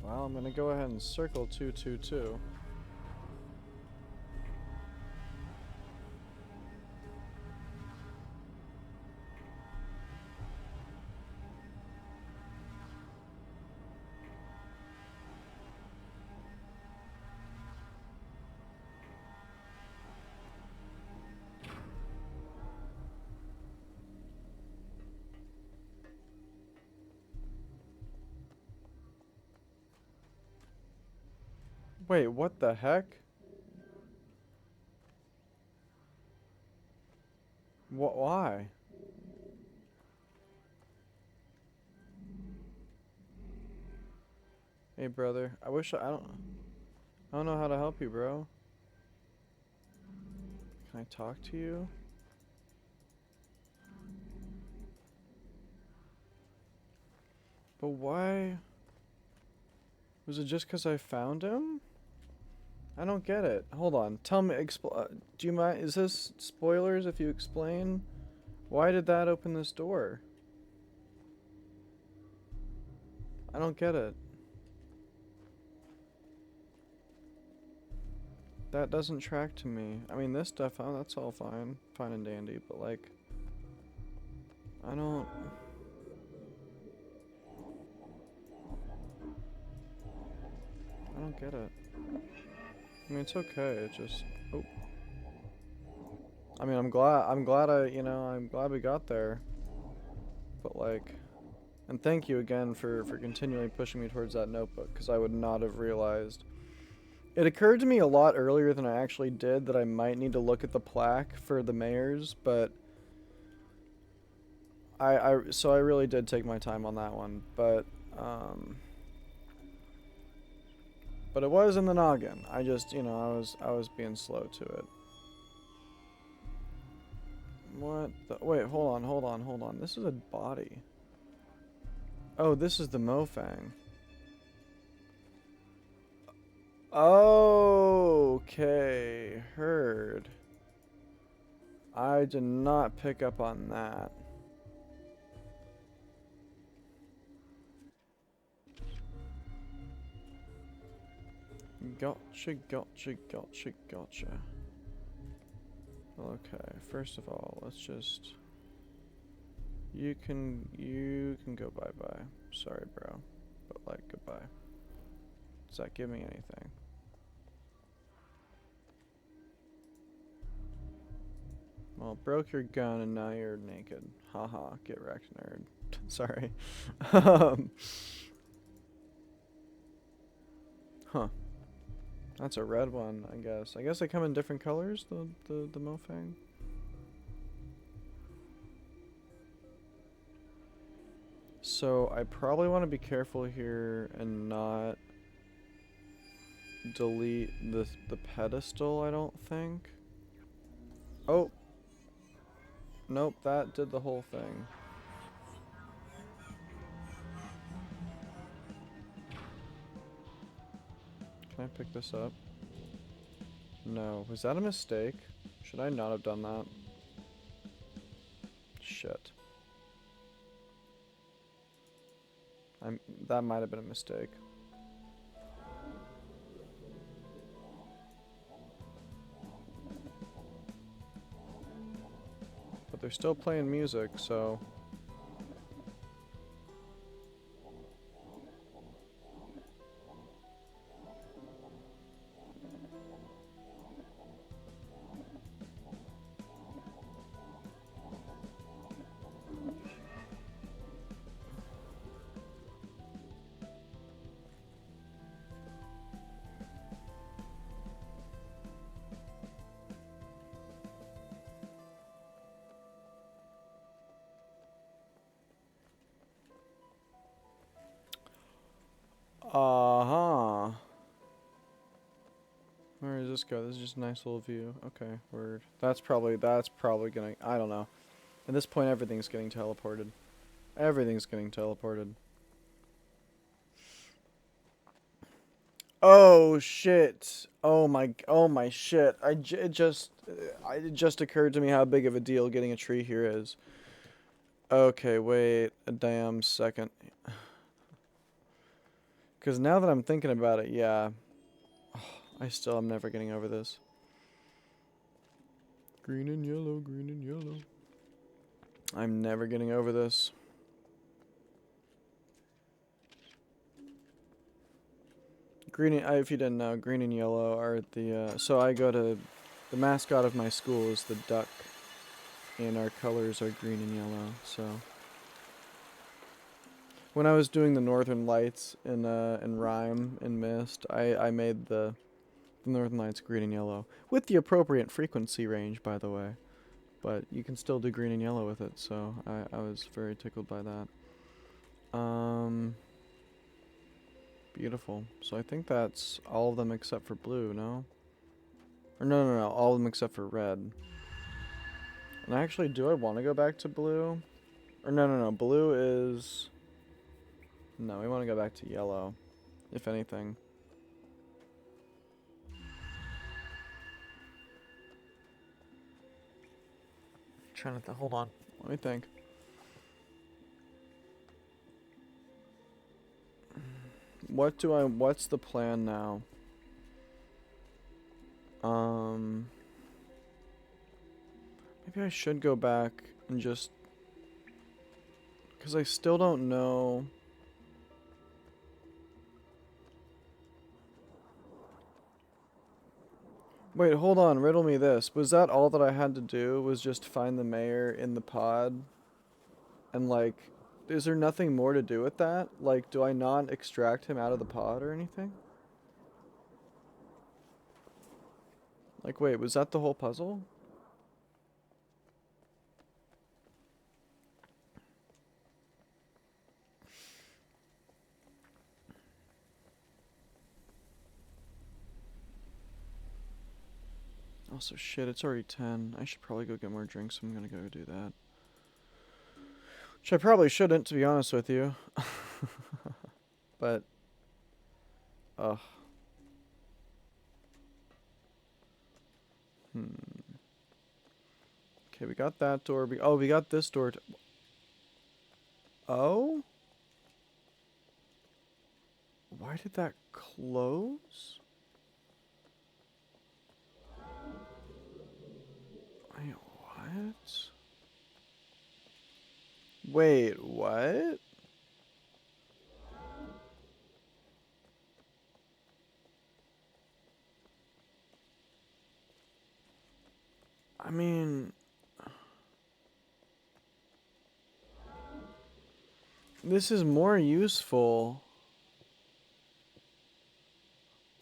Well, I'm gonna go ahead and circle 222. Wait, what the heck? What? Why? Hey, brother. I don't know how to help you, bro. Can I talk to you? But why? Was it just because I found him? I don't get it. Hold on. Tell me. Do you mind? Is this spoilers if you explain? Why did that open this door? I don't get it. That doesn't track to me. I mean, this stuff, oh, that's all fine. Fine and dandy, but like... I don't get it. I mean, it's okay. It just... Oh. I mean, I'm glad I'm glad we got there. But like... And thank you again for continually pushing me towards that notebook, because I would not have realized. It occurred to me a lot earlier than I actually did that I might need to look at the plaque for the mayors, but so I really did take my time on that one, but it was in the noggin. I just, I was being slow to it. What the, wait, hold on. This is a body. Oh, this is the Mofang. Okay, heard. I did not pick up on that. Gotcha. Okay, first of all, let's just... You can go bye-bye. Sorry, bro. But, like, goodbye. Does that give me anything? Well, broke your gun and now you're naked. Haha, get wrecked, nerd. Sorry. Huh. That's a red one, I guess. I guess they come in different colors, the Mofang. So I probably want to be careful here and not delete the pedestal, I don't think. Oh. Nope, that did the whole thing. Can I pick this up? No. Was that a mistake? Should I not have done that? Shit. That might have been a mistake. But they're still playing music, so... Uh-huh. Where does this go? This is just a nice little view. Okay, word. That's probably gonna... I don't know. At this point, everything's getting teleported. Everything's getting teleported. Oh shit. Oh my shit. It just occurred to me how big of a deal getting a tree here is. Okay, wait a damn second. Cuz now that I'm thinking about it, yeah. I still am never getting over this. Green and yellow, green and yellow. I'm never getting over this. If you didn't know, green and yellow are so I go to, the mascot of my school is the duck, and our colors are green and yellow, so. When I was doing the Northern Lights in Rhyme and Mist, I made the Northern Lights green and yellow. With the appropriate frequency range, by the way. But you can still do green and yellow with it, so I was very tickled by that. Beautiful. So I think that's all of them except for blue, no? Or no, all of them except for red. And actually, do I want to go back to blue? Or no, blue is... No, we want to go back to yellow, if anything. Trying to hold on. Let me think. What's the plan now? Maybe I should go back and just, because I still don't know. Wait, hold on, riddle me this. Was that all that I had to do, was just find the mayor in the pod? And like, is there nothing more to do with that? Like, do I not extract him out of the pod or anything? Like, wait, was that the whole puzzle? Also, shit, it's already 10. I should probably go get more drinks. I'm gonna go do that. Which I probably shouldn't, to be honest with you. But, ugh. Okay, we got that door. We got this door. Oh? Why did that close? Wait, what? Wait, what? I mean... This is more useful.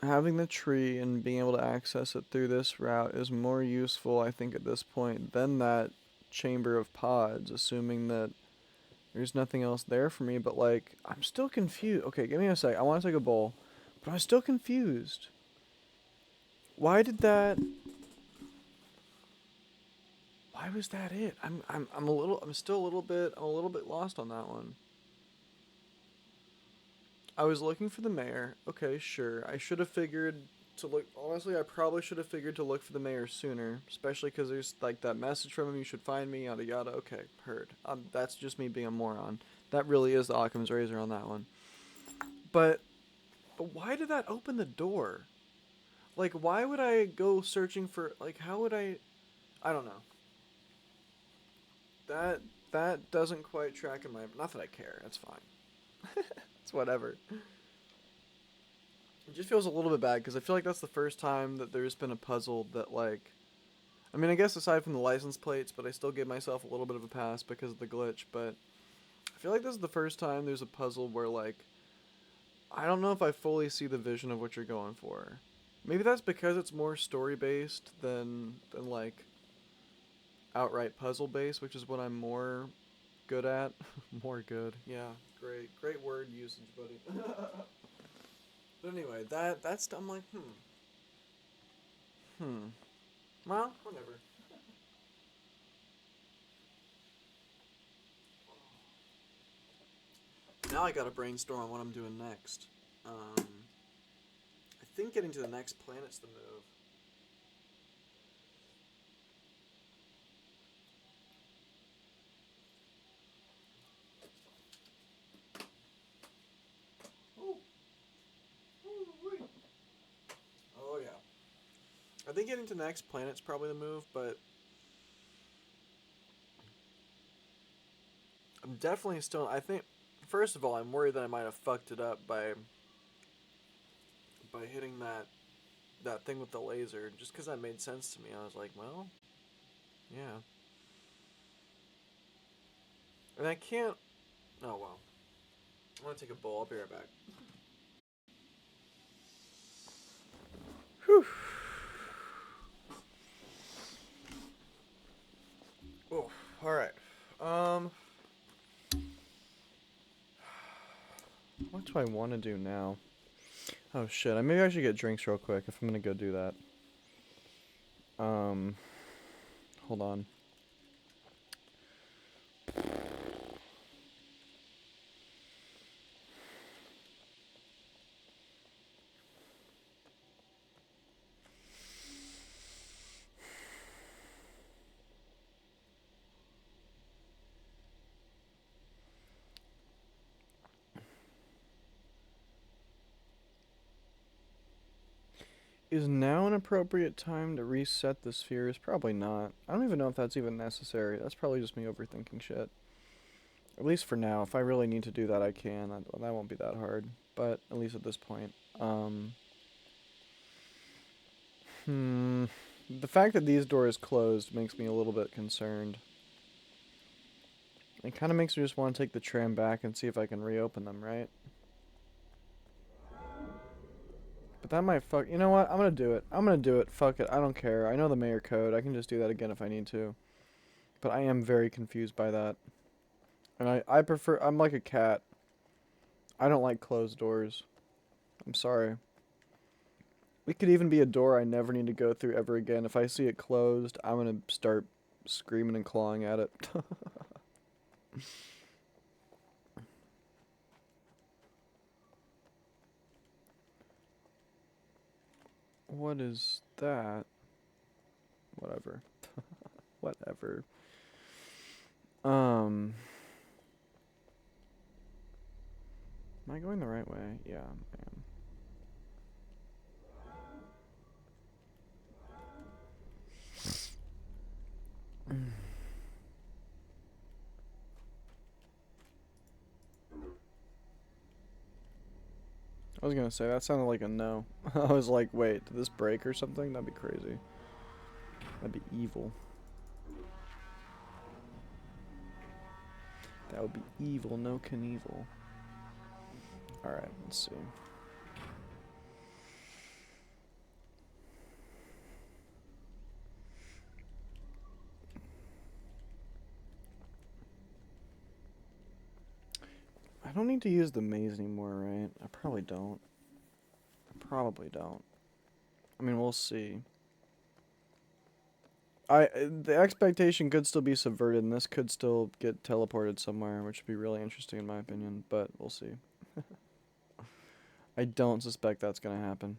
Having the tree and being able to access it through this route is more useful, I think, at this point than that chamber of pods, assuming that there's nothing else there for me. But, like, I'm still confused. Okay, give me a sec. I want to take a bowl. But I'm still confused. Why did that... Why was that it? I'm still a little bit lost on that one. I was looking for the mayor. Okay, sure. I should have figured to look. Honestly, I probably should have figured to look for the mayor sooner, especially because there's like that message from him. You should find me. Yada yada. Okay, heard. That's just me being a moron. That really is the Occam's razor on that one. But why did that open the door? Like, why would I go searching for? Like, how would I? I don't know. That that doesn't quite track in my. Not that I care. That's fine. It's whatever. It just feels a little bit bad because I feel like that's the first time that there's been a puzzle that, like, I mean, I guess aside from the license plates, but I still give myself a little bit of a pass because of the glitch, but I feel like this is the first time there's a puzzle where, like, I don't know if I fully see the vision of what you're going for. Maybe that's because it's more story-based than like, outright puzzle-based, which is what I'm more good at. More good. Yeah, great word usage, buddy. But anyway, that's I'm like, well, whatever. Now I gotta brainstorm on what I'm doing next. think getting to the next planet's the move. Oh yeah. I think getting to the next planet's probably the move, but I'm definitely still. I think, first of all, I'm worried that I might have fucked it up by hitting that thing with the laser. Just because that made sense to me, I was like, well, yeah. And I can't. Oh well. I'm gonna take a bowl. I'll be right back. Whew. Oh, all right. What do I want to do now? Oh shit! Maybe I should get drinks real quick if I'm gonna go do that. Hold on. Is now an appropriate time to reset the spheres? Probably not. I don't even know if that's even necessary. That's probably just me overthinking shit. At least for now. If I really need to do that, I can. That won't be that hard. But at least at this point. The fact that these doors closed makes me a little bit concerned. It kind of makes me just want to take the tram back and see if I can reopen them, right? But that might fuck... You know what? I'm going to do it. I'm going to do it. Fuck it. I don't care. I know the mayor code. I can just do that again if I need to. But I am very confused by that. And I prefer... I'm like a cat. I don't like closed doors. I'm sorry. It could even be a door I never need to go through ever again. If I see it closed, I'm going to start screaming and clawing at it. What is that? Whatever. Whatever. Am I going the right way? Yeah, I am. I was gonna say, that sounded like a no. I was like, wait, did this break or something? That'd be crazy. That'd be evil. That would be evil, no Knievel. Alright, let's see. I don't need to use the maze anymore, right? I probably don't. I mean, we'll see. The expectation could still be subverted, and this could still get teleported somewhere, which would be really interesting in my opinion, but we'll see. I don't suspect that's gonna happen.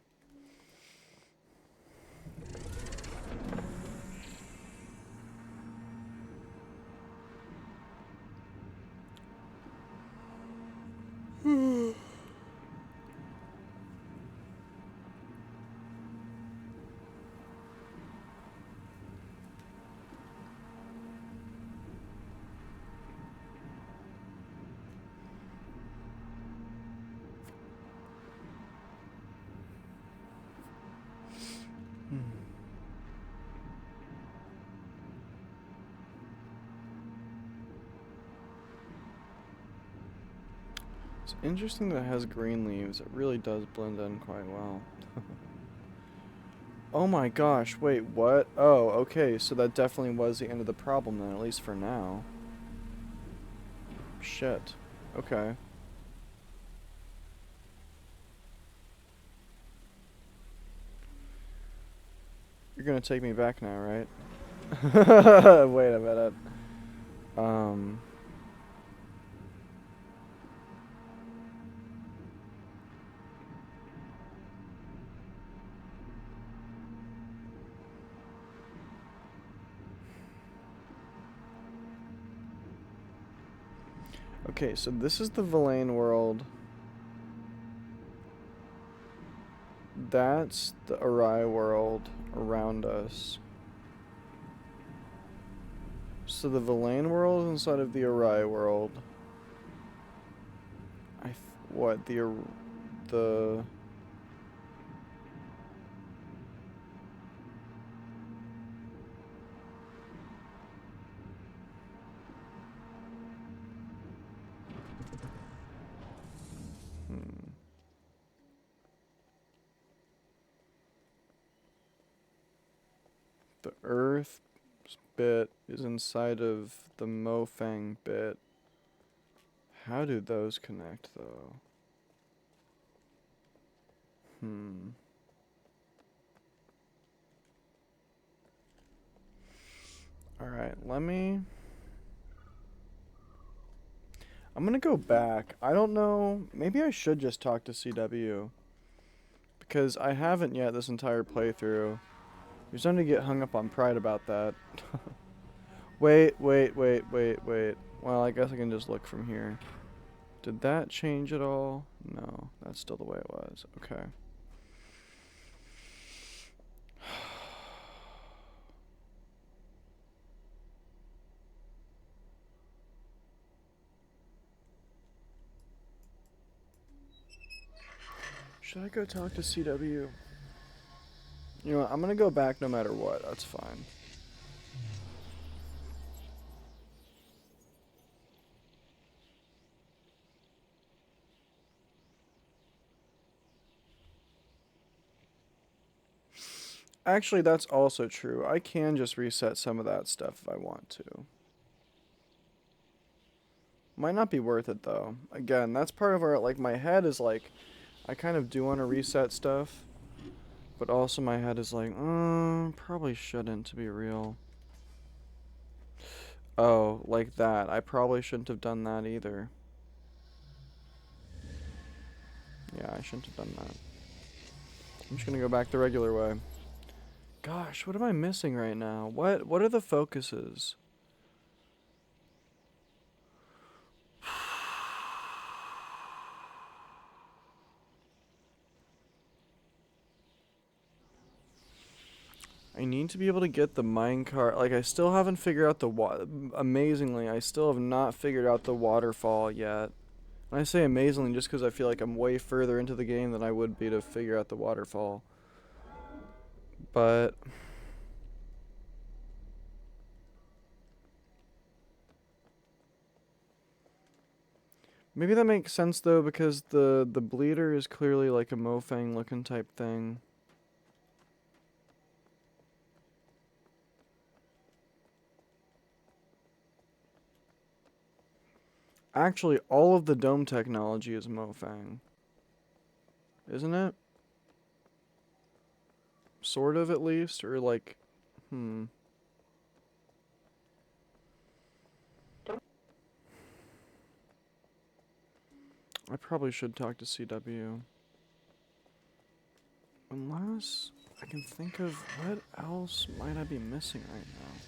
It's interesting that it has green leaves. It really does blend in quite well. Oh my gosh, wait, what? Oh, okay, so that definitely was the end of the problem then, at least for now. Shit. Okay. You're gonna take me back now, right? Wait a minute. Okay, so this is the Villain world. That's the Arai world around us. So the Villain world is inside of the Arai world. What the the Earth bit is inside of the Mofang bit. How do those connect though? Alright, I'm gonna go back. I don't know. Maybe I should just talk to CW. Because I haven't yet this entire playthrough. You're starting to get hung up on pride about that. Wait. Well, I guess I can just look from here. Did that change at all? No, that's still the way it was. Okay. Should I go talk to CW? You know what, I'm gonna go back no matter what. That's fine. Actually, that's also true. I can just reset some of that stuff if I want to. Might not be worth it though. Again, that's part of where like my head is like, I kind of do want to reset stuff, but also my head is like, probably shouldn't to be real. Oh, like that. I probably shouldn't have done that either. Yeah, I shouldn't have done that. I'm just gonna go back the regular way. Gosh, what am I missing right now? What are the focuses? I need to be able to get the minecart. Like, I still haven't figured out amazingly, I still have not figured out the waterfall yet. And I say amazingly just because I feel like I'm way further into the game than I would be to figure out the waterfall. But maybe that makes sense though, because the bleeder is clearly like a Mofang looking type thing. Actually, all of the dome technology is Mofang. Isn't it? Sort of, at least? Or like, I probably should talk to CW. Unless I can think of what else might I be missing right now.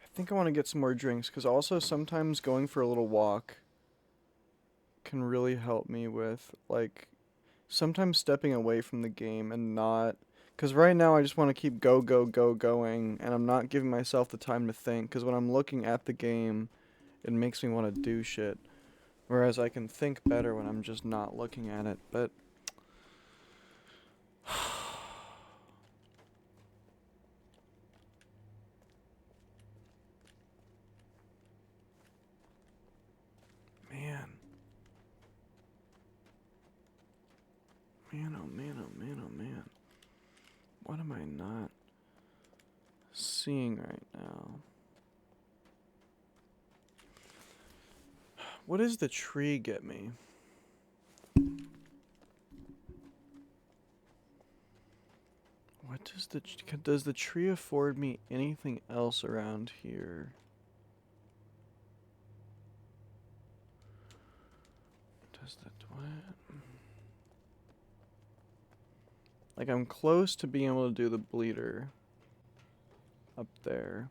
I think I want to get some more drinks, because also sometimes going for a little walk can really help me with, like, sometimes stepping away from the game and not... Because right now I just want to keep going, and I'm not giving myself the time to think, because when I'm looking at the game, it makes me want to do shit. Whereas I can think better when I'm just not looking at it, but... Man. Man, oh man, oh man, oh man. What am I not seeing right now? What does the tree get me? Does the tree afford me anything else around here? Does the what? Like, I'm close to being able to do the bleeder up there.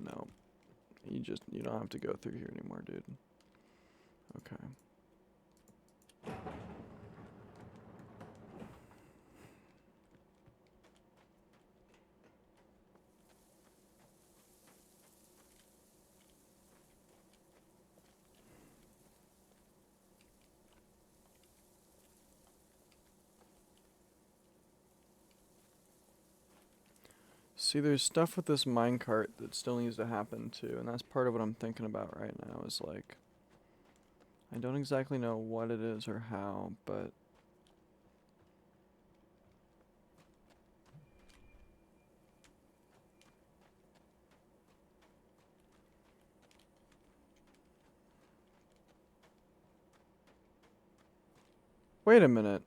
No. You don't have to go through here anymore, dude. Okay. See, there's stuff with this minecart that still needs to happen too, and that's part of what I'm thinking about right now is like, I don't exactly know what it is or how, but wait a minute.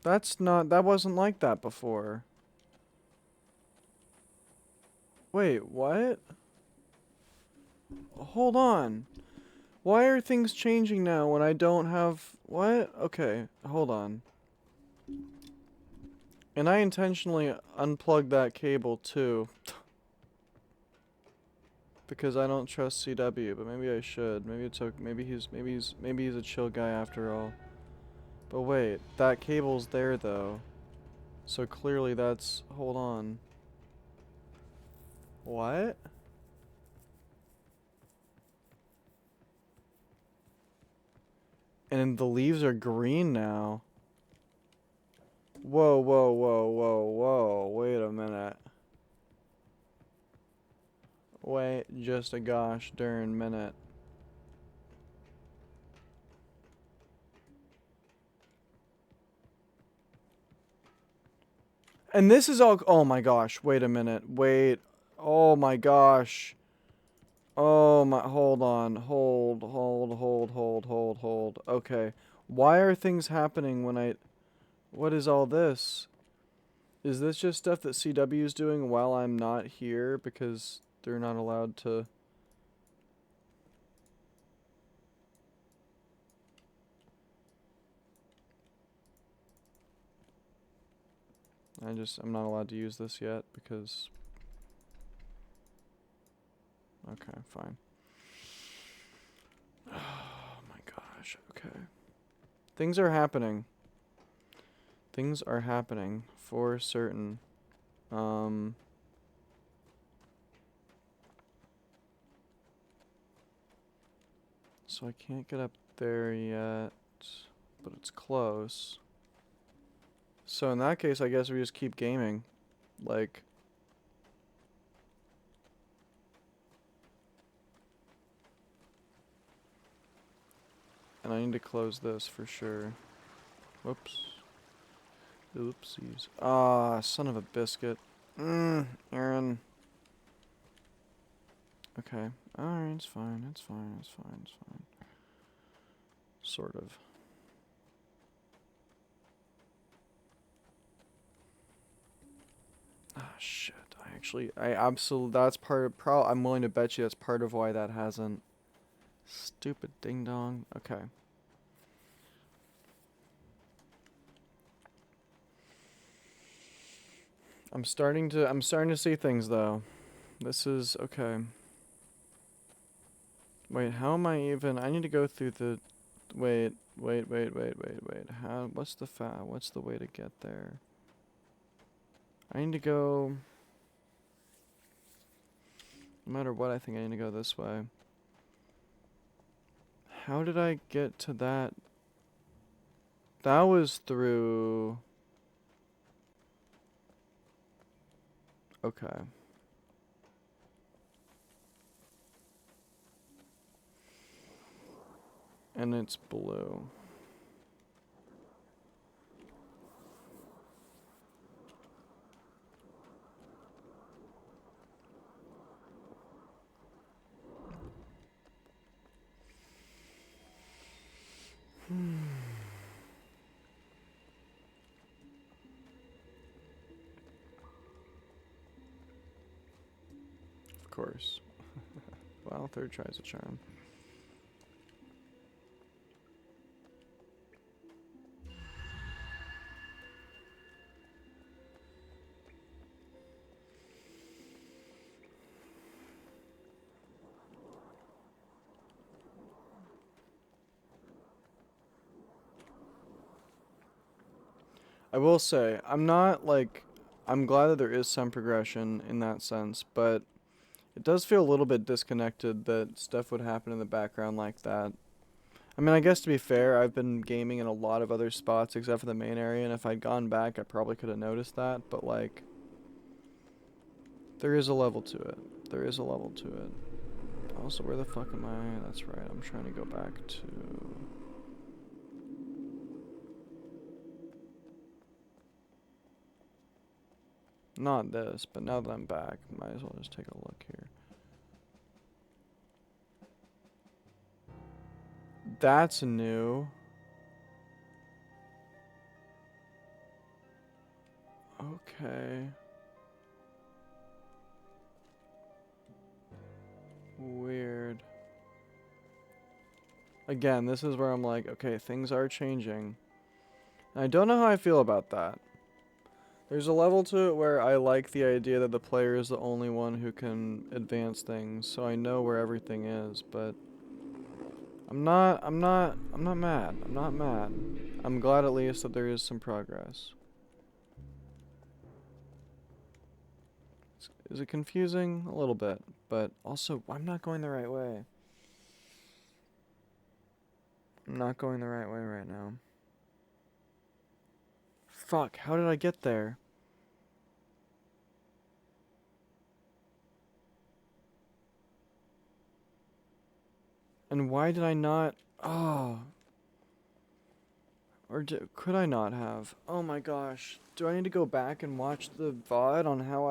That wasn't like that before. Wait, what? Hold on. Why are things changing now when I don't have... What? Okay, hold on. And I intentionally unplugged that cable too. Because I don't trust CW, but maybe I should. Maybe he's a chill guy after all. But wait, that cable's there though. So clearly that's... Hold on. What? And the leaves are green now. Whoa, whoa, whoa, whoa, whoa. Wait a minute. Wait just a gosh darn minute. And this is all... Oh my gosh, wait a minute. Wait. Oh my gosh. Oh my... Hold on. Hold. Okay. Why are things happening when I... What is all this? Is this just stuff that CW is doing while I'm not here because they're not allowed to... I'm not allowed to use this yet because... Okay, fine. Oh my gosh, okay. Things are happening. Things are happening for certain. So I can't get up there yet, but it's close. So in that case, I guess we just keep gaming. Like... And I need to close this for sure. Whoops. Oopsies. Ah, son of a biscuit. Aaron. Okay. Alright, it's fine. It's fine. It's fine. It's fine. Sort of. Ah, shit. That's part of, I'm willing to bet you that's part of why that hasn't. Stupid ding dong. Okay. I'm starting to see things though. This is okay. Wait, how am I even? I need to go through the. Wait. What's the way to get there? I need to go. No matter what, I think I need to go this way. How did I get to that? That was through. Okay. And it's blue. Of course. Well, third try's a charm. I will say, I'm not like, I'm glad that there is some progression in that sense, but it does feel a little bit disconnected that stuff would happen in the background like that. I mean, I guess to be fair, I've been gaming in a lot of other spots except for the main area, and if I'd gone back, I probably could have noticed that, but like, there is a level to it. There is a level to it. Also, where the fuck am I? That's right, I'm trying to go back to... Not this, but now that I'm back, might as well just take a look here. That's new. Okay. Weird. Again, this is where I'm like, okay, things are changing. And I don't know how I feel about that. There's a level to it where I like the idea that the player is the only one who can advance things, so I know where everything is, but I'm not mad. I'm not mad. I'm glad at least that there is some progress. Is it confusing? A little bit, but also I'm not going the right way. I'm not going the right way right now. Fuck, how did I get there? And why did I not... Oh. Or could I not have? Oh my gosh. Do I need to go back and watch the VOD on how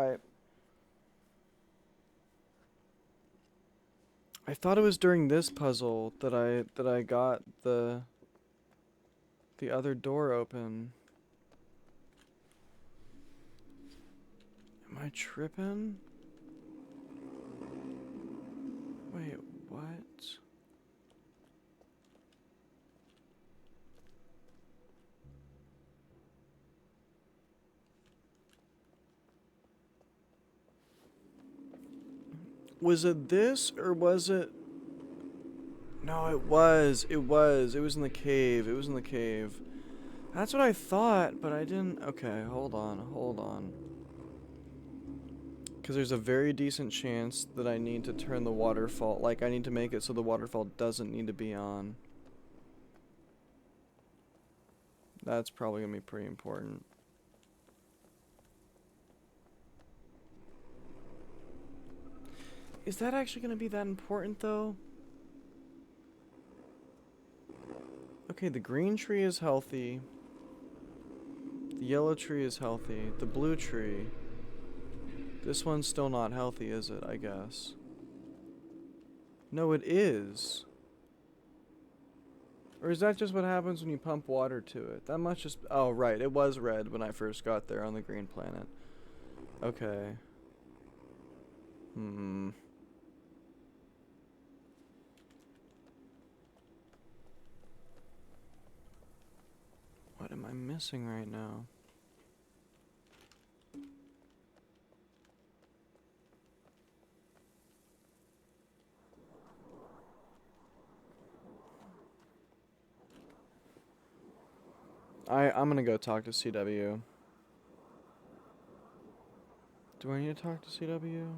I thought it was during this puzzle that I got the other door open. Am I tripping? Wait, what? Was it this or was it... No, it was. It was. It was in the cave. It was in the cave. That's what I thought, but I didn't... Okay, hold on. Hold on. Because there's a very decent chance that I need to turn the waterfall... Like, I need to make it so the waterfall doesn't need to be on. That's probably going to be pretty important. Is that actually going to be that important, though? Okay, the green tree is healthy. The yellow tree is healthy. The blue tree... This one's still not healthy, is it, I guess? No, it is. Or is that just what happens when you pump water to it? That must just... Oh, right. It was red when I first got there on the green planet. Okay. What am I missing right now? I'm gonna go talk to CW. Do I need to talk to CW?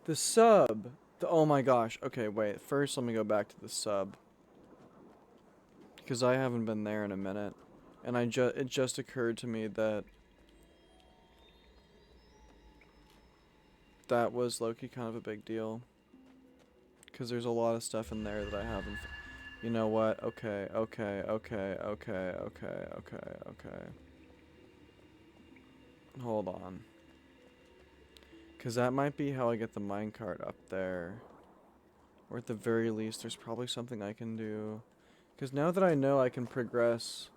The sub! Oh my gosh. Okay, wait. First, let me go back to the sub. Because I haven't been there in a minute. And it just occurred to me that... That was low-key kind of a big deal. Because there's a lot of stuff in there that I haven't... You know what? Okay. Hold on. Because that might be how I get the minecart up there. Or at the very least, there's probably something I can do. Because now that I know I can progress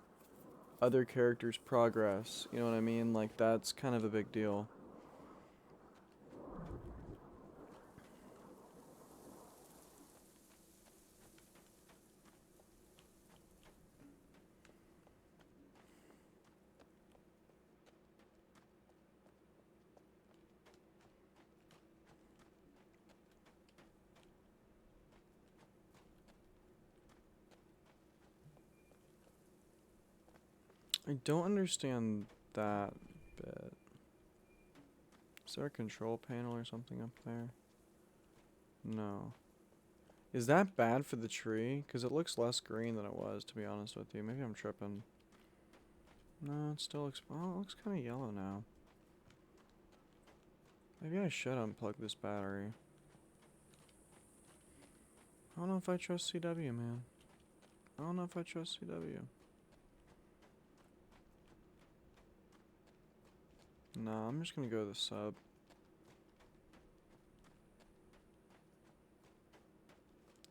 other characters' progress, you know what I mean? Like, that's kind of a big deal. I don't understand that bit. Is there a control panel or something up there? No. Is that bad for the tree? Because it looks less green than it was, to be honest with you. Maybe I'm tripping. No, it still looks... Oh, it looks kind of yellow now. Maybe I should unplug this battery. I don't know if I trust CW, man. I don't know if I trust CW. No, I'm just gonna go to the sub.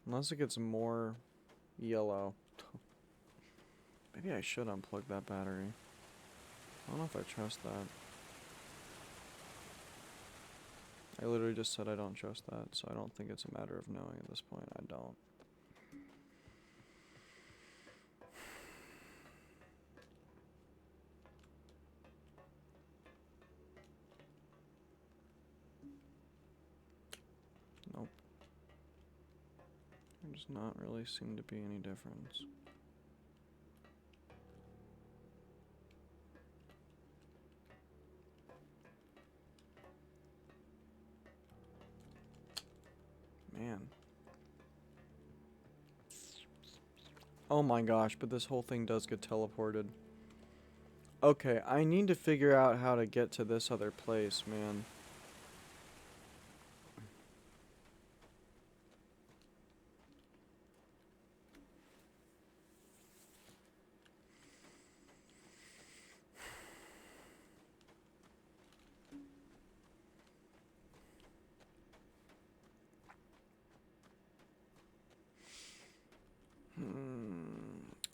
Unless it gets more yellow. Maybe I should unplug that battery. I don't know if I trust that. I literally just said I don't trust that, so I don't think it's a matter of knowing at this point. I don't. Nope. There does not really seem to be any difference. Man. Oh my gosh, but this whole thing does get teleported. Okay, I need to figure out how to get to this other place, man.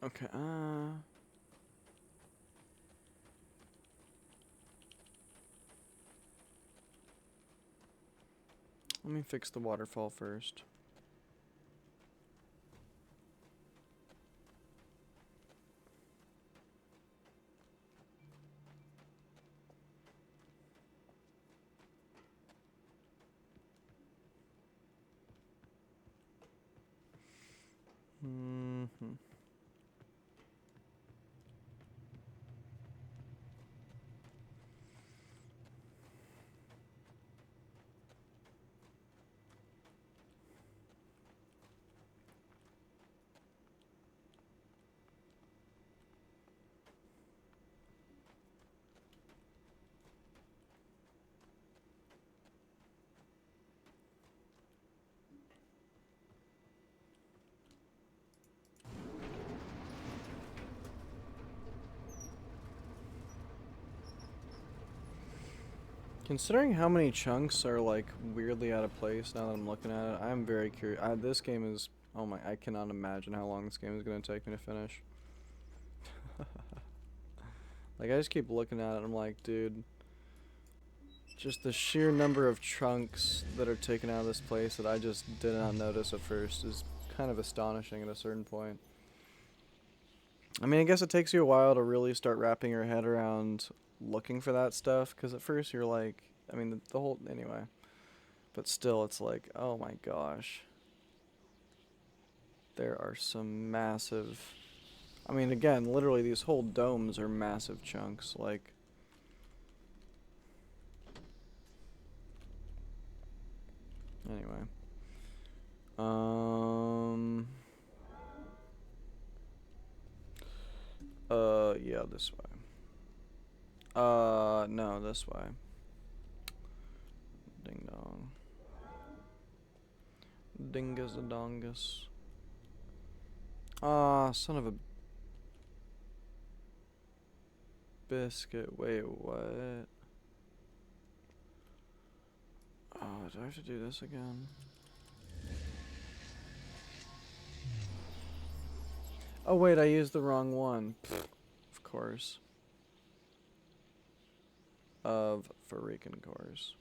Okay, let me fix the waterfall first. Mm-hmm. Considering how many chunks are like weirdly out of place now that I'm looking at it, I'm very curious. This game is, oh my, I cannot imagine how long this game is going to take me to finish. Like, I just keep looking at it and I'm like, dude, just the sheer number of chunks that are taken out of this place that I just did not notice at first is kind of astonishing at a certain point. I mean, I guess it takes you a while to really start wrapping your head around looking for that stuff, because at first you're like, I mean, the whole, anyway. But still, it's like, oh my gosh. There are some massive, I mean, again, literally these whole domes are massive chunks, like. Anyway. Yeah, this way. No, this way. Ding dong. Dingus a dongus. Ah, son of a biscuit. Wait, what? Oh, do I have to do this again? Oh wait, I used the wrong one. Pfft, of course. Of freaking course.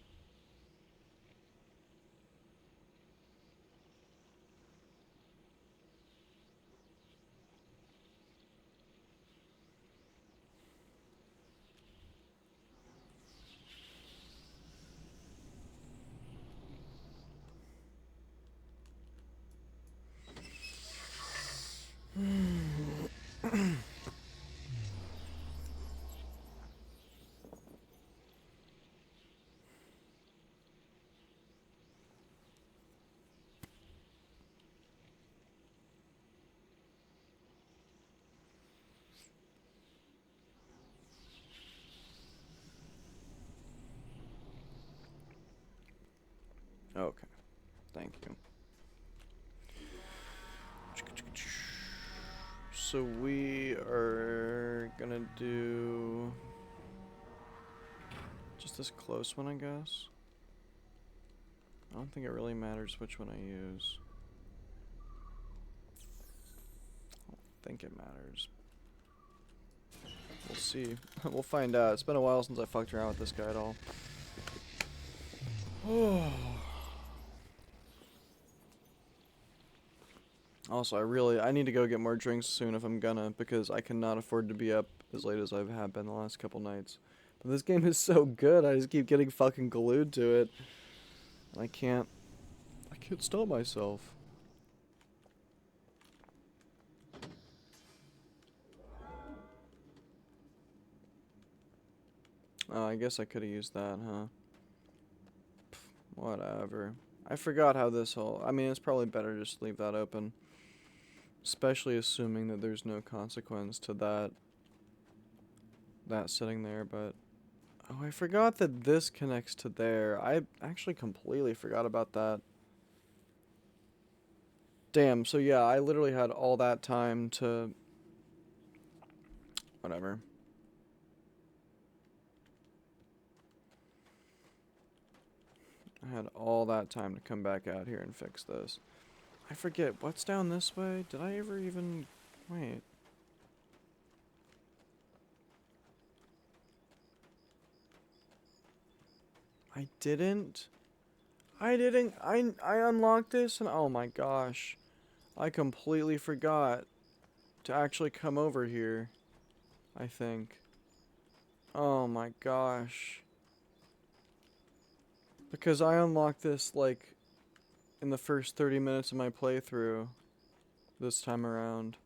Okay. Thank you. So we are gonna do just this close one, I guess. I don't think it really matters which one I use. I don't think it matters. We'll see. We'll find out. It's been a while since I fucked around with this guy at all. Also, I need to go get more drinks soon if I'm gonna, because I cannot afford to be up as late as I have been the last couple nights. But this game is so good, I just keep getting fucking glued to it. I can't stop myself. Oh, I guess I could have used that, huh? Pff, whatever. I forgot how this whole... I mean, it's probably better just to leave that open. Especially assuming that there's no consequence to that sitting there, but... Oh, I forgot that this connects to there. I actually completely forgot about that. Damn, so yeah, I literally had all that time to... Whatever. I had all that time to come back out here and fix this. I forget, what's down this way? Did I ever even... Wait. I didn't? I unlocked this and oh my gosh. I completely forgot to actually come over here, I think. Oh my gosh. Because I unlocked this, like, in the first 30 minutes of my playthrough this time around.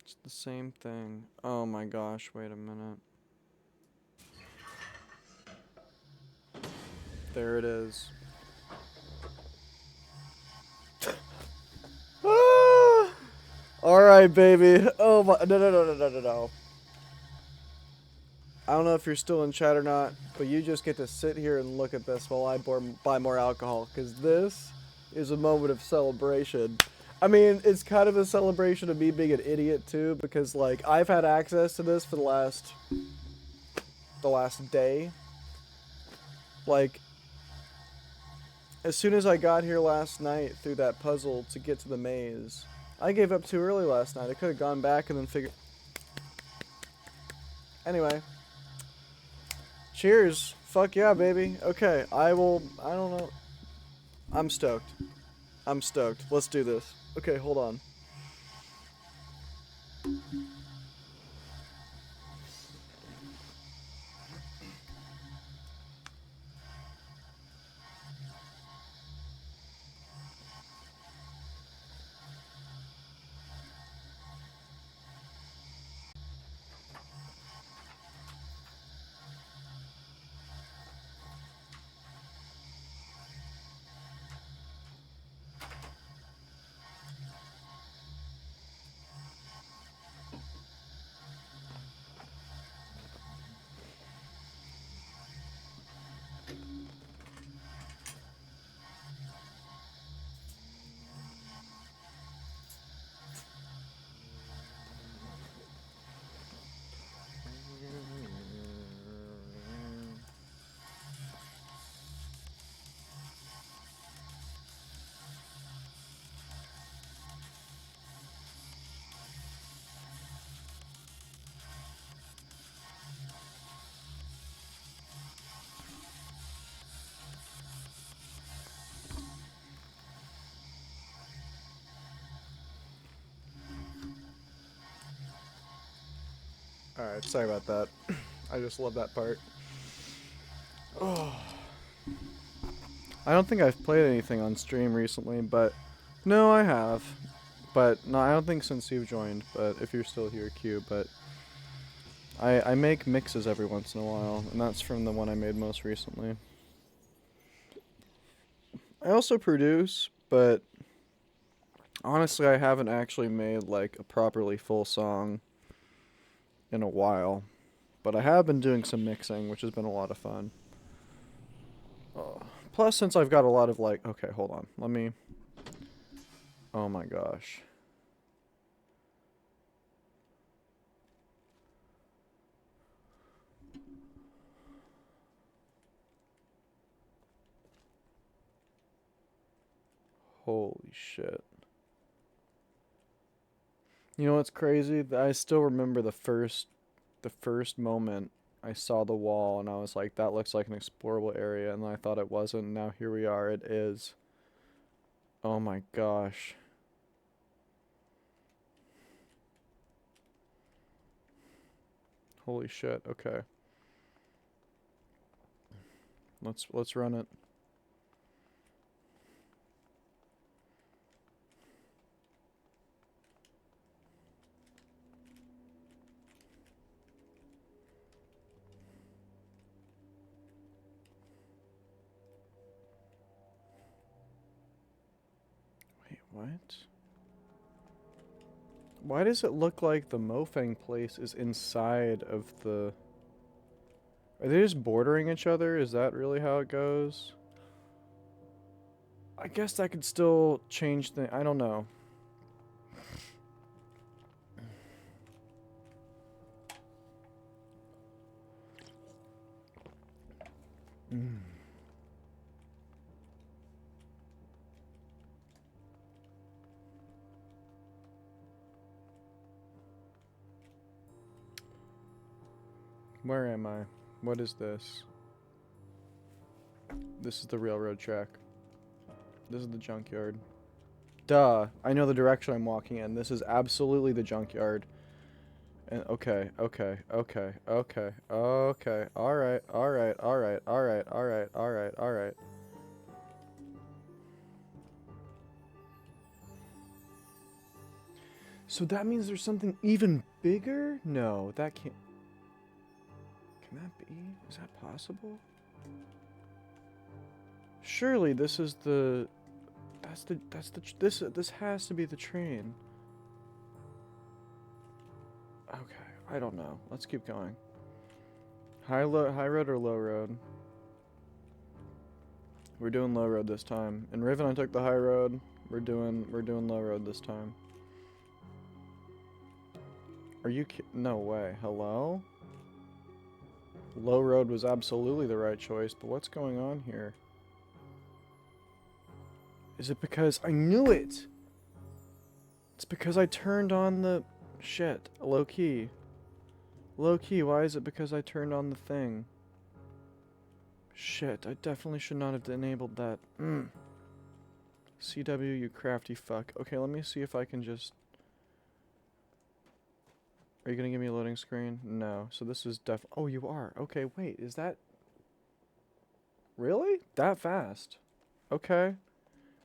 It's the same thing. Oh my gosh, wait a minute. There it is. Ah! Alright, baby. Oh my. No. I don't know if you're still in chat or not, but you just get to sit here and look at this while I buy more alcohol, because this is a moment of celebration. I mean, it's kind of a celebration of me being an idiot too, because like I've had access to this for the last day. Like, as soon as I got here last night through that puzzle to get to the maze, I gave up too early last night. I could have gone back and then figured. Anyway. Cheers. Fuck yeah, baby. Okay, I don't know. I'm stoked. Let's do this. Okay, hold on. Alright, sorry about that. I just love that part. Oh. I don't think I've played anything on stream recently, but... No, I have. But, no, I don't think since you've joined, but if you're still here, Q, but... I make mixes every once in a while, and that's from the one I made most recently. I also produce, but... Honestly, I haven't actually made like a properly full song in a while, but I have been doing some mixing, which has been a lot of fun. Plus, since I've got a lot of like, okay, hold on, let me. Oh my gosh. Holy shit. You know what's crazy? I still remember the first moment I saw the wall and I was like, that looks like an explorable area, and then I thought it wasn't, and now here we are, it is. Oh my gosh. Holy shit. Okay. Let's run it. Wait, what? Why does it look like the Mofang place is inside of the... Are they just bordering each other? Is that really how it goes? I guess that could still change things. I don't know. Mm. Where am I? What is this? This is the railroad track. This is the junkyard. Duh. I know the direction I'm walking in. This is absolutely the junkyard. And okay, okay, okay, okay, okay. Alright, alright, alright, alright, alright, alright, alright. So that means there's something even bigger? No, that can't... Can that be? Is that possible? Surely this is the... This has to be the train. Okay, I don't know. Let's keep going. High road or low road? We're doing low road this time. In Riven I took the high road. We're doing low road this time. Are you no way. Hello? Low road was absolutely the right choice, but what's going on here? Is it because I knew it? It's because I turned on the shit. Low key. Low key, why is it because I turned on the thing? Shit, I definitely should not have enabled that. CW, you crafty fuck. Okay, let me see if I can just... Are you gonna give me a loading screen? No. So this is oh, you are. Okay, wait, is that... Really? That fast? Okay.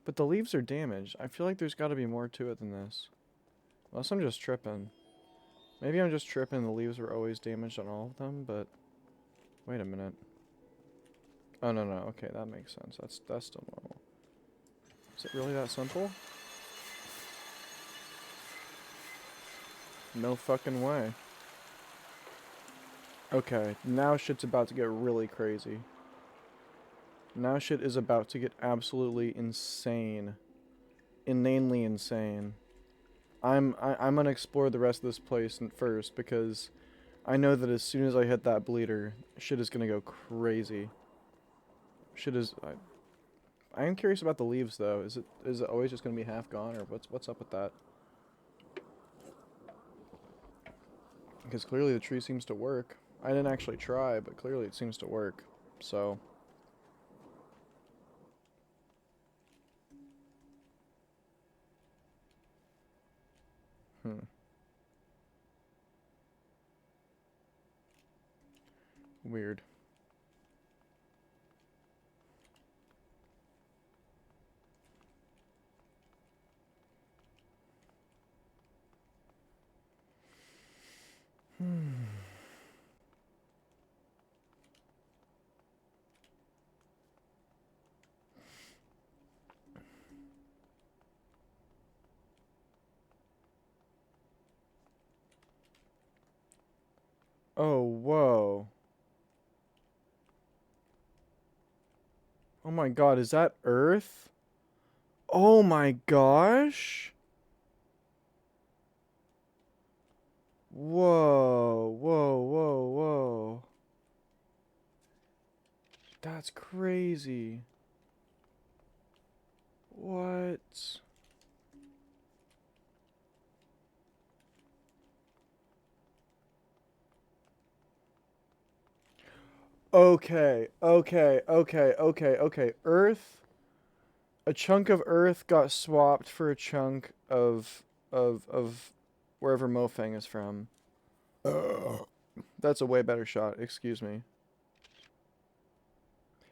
But the leaves are damaged. I feel like there's gotta be more to it than this. Unless I'm just tripping. Maybe I'm just tripping, the leaves were always damaged on all of them, but... Wait a minute. Oh, no, no, okay, that makes sense. That's still normal. Is it really that simple? No fucking way. Okay, now shit's about to get really crazy. Now shit is about to get absolutely insane. Inanely insane. I'm gonna explore the rest of this place first, because I know that as soon as I hit that bleeder, shit is gonna go crazy. Shit is... I am curious about the leaves, though. Is it always just gonna be half gone, or what's up with that? Because clearly the tree seems to work. I didn't actually try, but clearly it seems to work. So... Weird. Oh, whoa. Oh my god, is that Earth? Oh my gosh. Whoa, whoa, whoa, whoa. That's crazy. What? Okay, okay, okay, okay, okay. Earth, a chunk of Earth got swapped for a chunk of wherever Mofang is from. That's a way better shot, excuse me.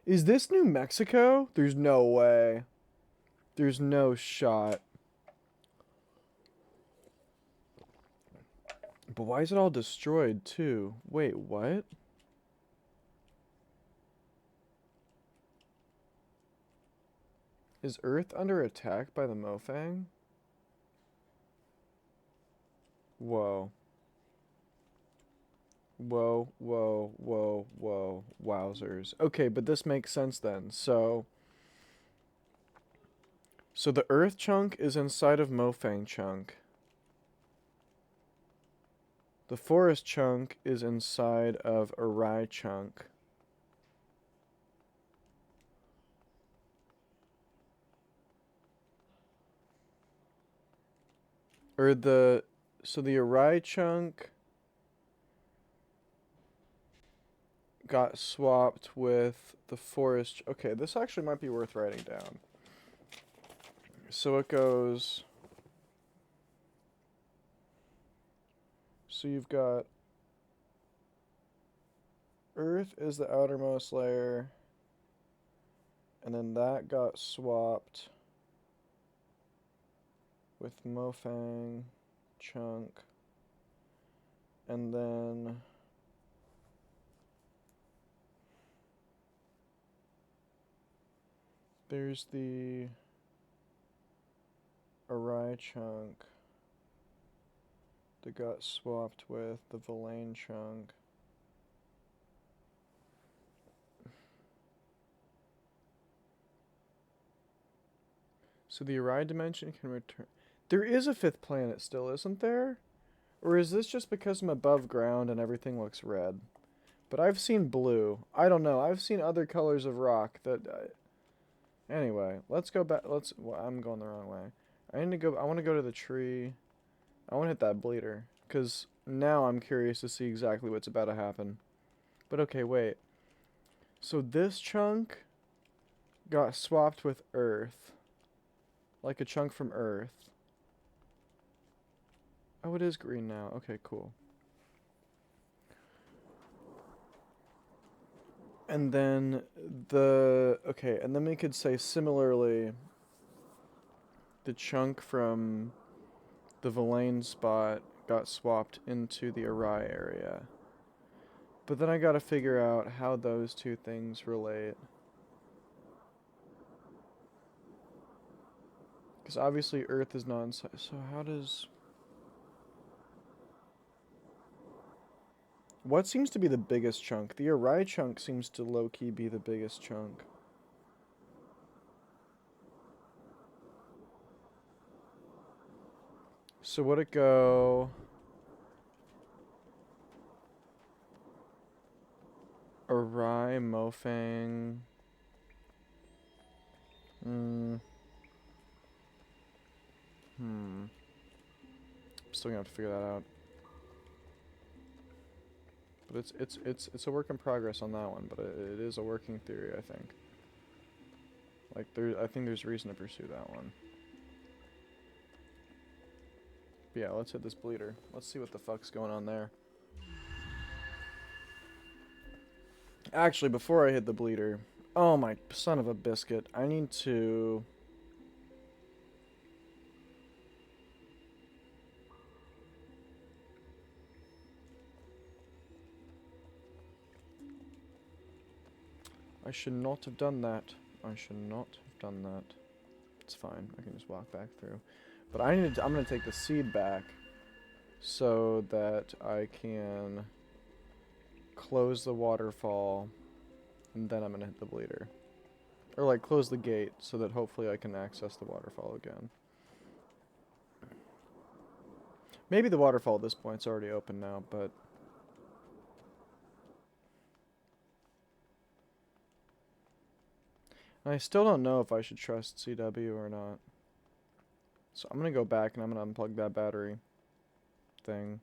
Is this New Mexico? There's no way. There's no shot. But why is it all destroyed too? Wait, what? Is Earth under attack by the Mofang? Whoa. Whoa, whoa, whoa, whoa. Wowzers. Okay, but this makes sense then. So the Earth chunk is inside of Mofang chunk. The forest chunk is inside of Arai chunk. Or so the Arai chunk got swapped with the forest. Okay, this actually might be worth writing down. So it goes. So you've got Earth is the outermost layer, and then that got swapped with Mofang chunk, and then there's the Arai chunk that got swapped with the Villain chunk. So the Arai dimension can return. There is a fifth planet still, isn't there? Or is this just because I'm above ground and everything looks red? But I've seen blue. I don't know. I've seen other colors of rock that. Anyway, let's go back. Well, I'm going the wrong way. I need to go. I want to go to the tree. I want to hit that bleeder. Because now I'm curious to see exactly what's about to happen. But okay, wait. So this chunk got swapped with Earth. Like a chunk from Earth. Oh, it is green now. Okay, cool. And then okay, and then we could say similarly the chunk from the Villain spot got swapped into the Arai area. But then I gotta figure out how those two things relate. Because obviously Earth is not inside. So how does... What seems to be the biggest chunk? The Arai chunk seems to low-key be the biggest chunk. So would it go... Arai, Mofang... I'm still gonna have to figure that out. But it's a work in progress on that one, but it is a working theory, I think. Like I think there's reason to pursue that one. But yeah, let's hit this bleeder. Let's see what the fuck's going on there. Actually, before I hit the bleeder, oh my son of a biscuit, I need to... I should not have done that. I should not have done that. It's fine. I can just walk back through. But I'm going to take the seed back so that I can close the waterfall, and then I'm gonna hit the bleeder. Or like close the gate so that hopefully I can access the waterfall again. Maybe the waterfall at this point's already open now, but I still don't know if I should trust CW or not. So I'm gonna go back and I'm gonna unplug that battery thing.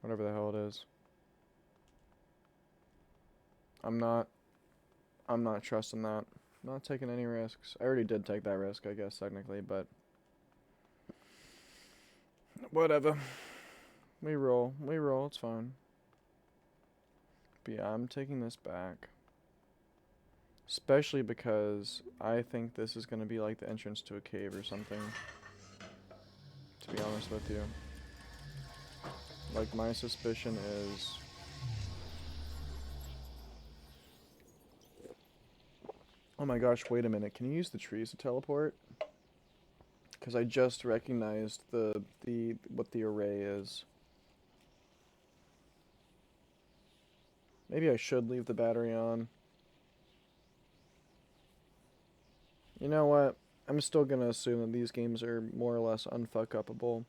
Whatever the hell it is. I'm not trusting that. I'm not taking any risks. I already did take that risk, I guess, technically, but whatever. We roll, it's fine. But yeah, I'm taking this back. Especially because I think this is gonna be like the entrance to a cave or something. To be honest with you. Like, my suspicion is... Oh my gosh, wait a minute. Can you use the trees to teleport? Because I just recognized what the array is. Maybe I should leave the battery on. You know what? I'm still gonna assume that these games are more or less unfuck-upable.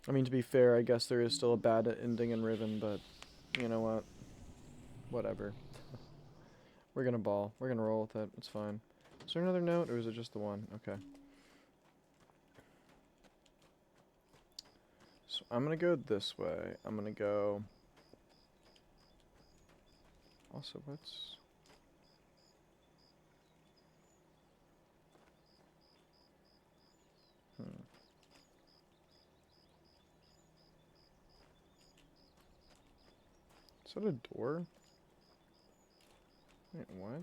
I mean, to be fair, I guess there is still a bad ending in Riven, but you know what? Whatever. We're gonna ball. We're gonna roll with it. It's fine. Is there another note, or is it just the one? Okay. So I'm gonna go this way. I'm gonna go... Also, what's... Is that a door? Wait, what?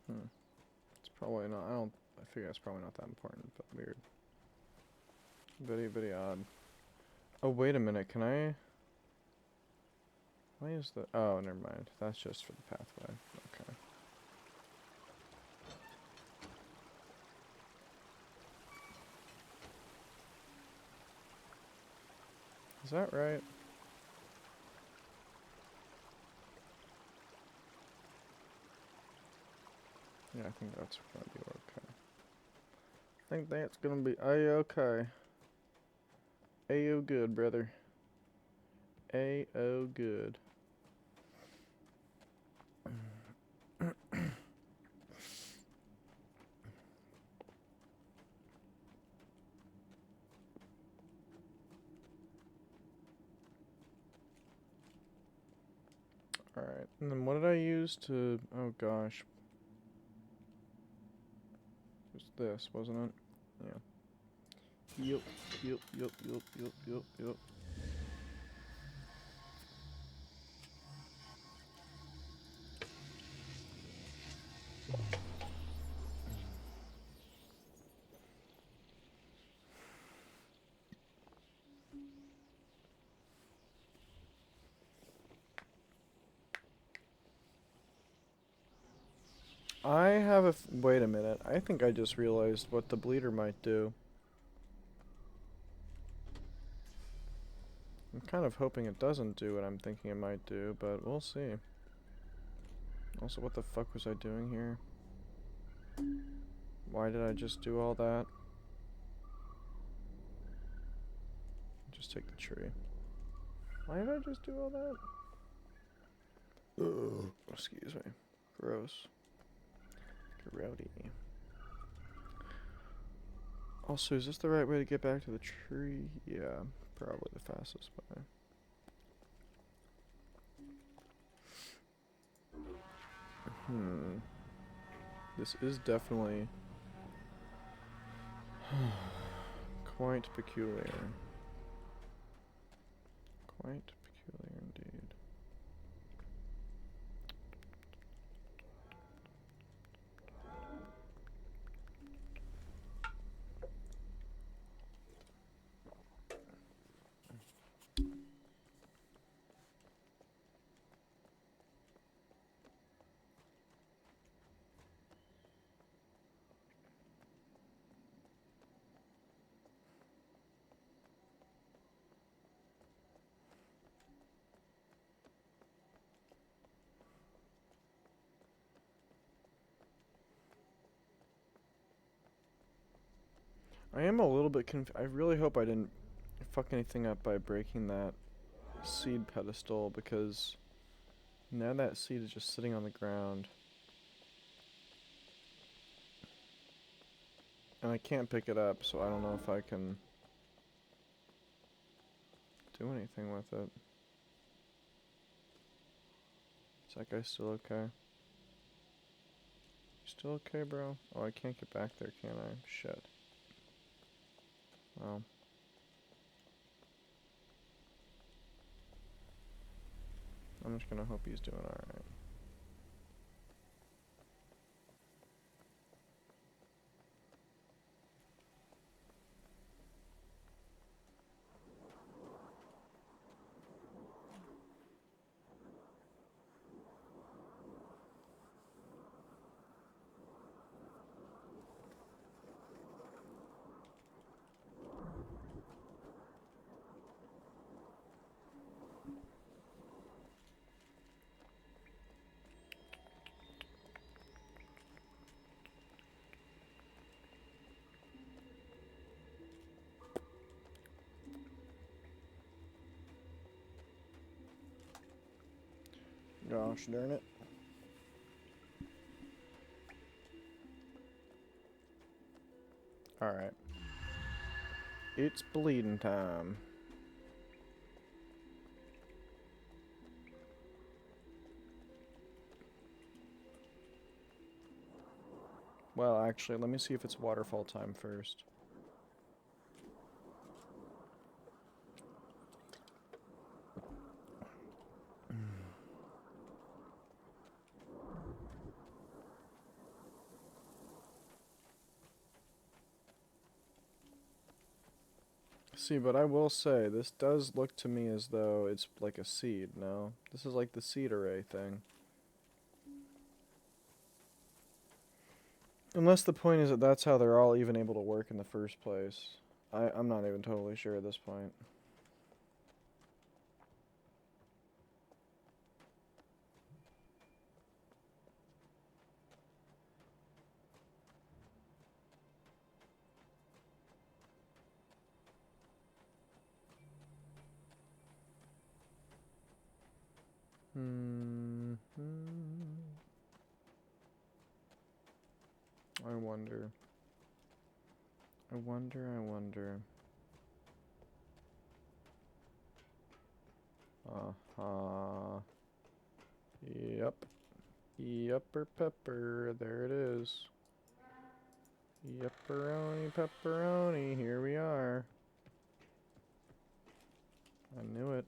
It's probably not, I figure it's probably not that important, but weird. Very odd. Oh, wait a minute, can I... Why is the... Oh, never mind. That's just for the pathway. Okay. Is that right? Yeah, I think that's gonna be okay. I think that's gonna be a-okay. A-o good, brother. A-o good. Alright, and then what did I use to... Oh gosh. It was this, wasn't it? Yeah. Yup. I have a... Wait a minute. I think I just realized what the bleeder might do. I'm kind of hoping it doesn't do what I'm thinking it might do, but we'll see. Also, what the fuck was I doing here? Why did I just do all that? Just take the tree. Why did I just do all that? Ugh. Excuse me. Gross. Grody. Also, is this the right way to get back to the tree? Yeah, probably the fastest way. This is definitely quite peculiar. Quite peculiar indeed. I am a little bit I really hope I didn't fuck anything up by breaking that seed pedestal, because now that seed is just sitting on the ground. And I can't pick it up, so I don't know if I can do anything with it. Is that guy still okay? Still okay, bro? Oh, I can't get back there, can I? Shit. Well. I'm just gonna hope he's doing alright. Gosh darn it. Alright. It's bleeding time. Well, actually, let me see if it's waterfall time first. See, but I will say, this does look to me as though it's like a seed, no? This is like the seed array thing. Unless the point is that that's how they're all even able to work in the first place. I'm not even totally sure at this point. Hmm. I wonder. I wonder. Uh-huh. Yep. Yupper pepper. There it is. Yepperoni pepperoni. Here we are. I knew it.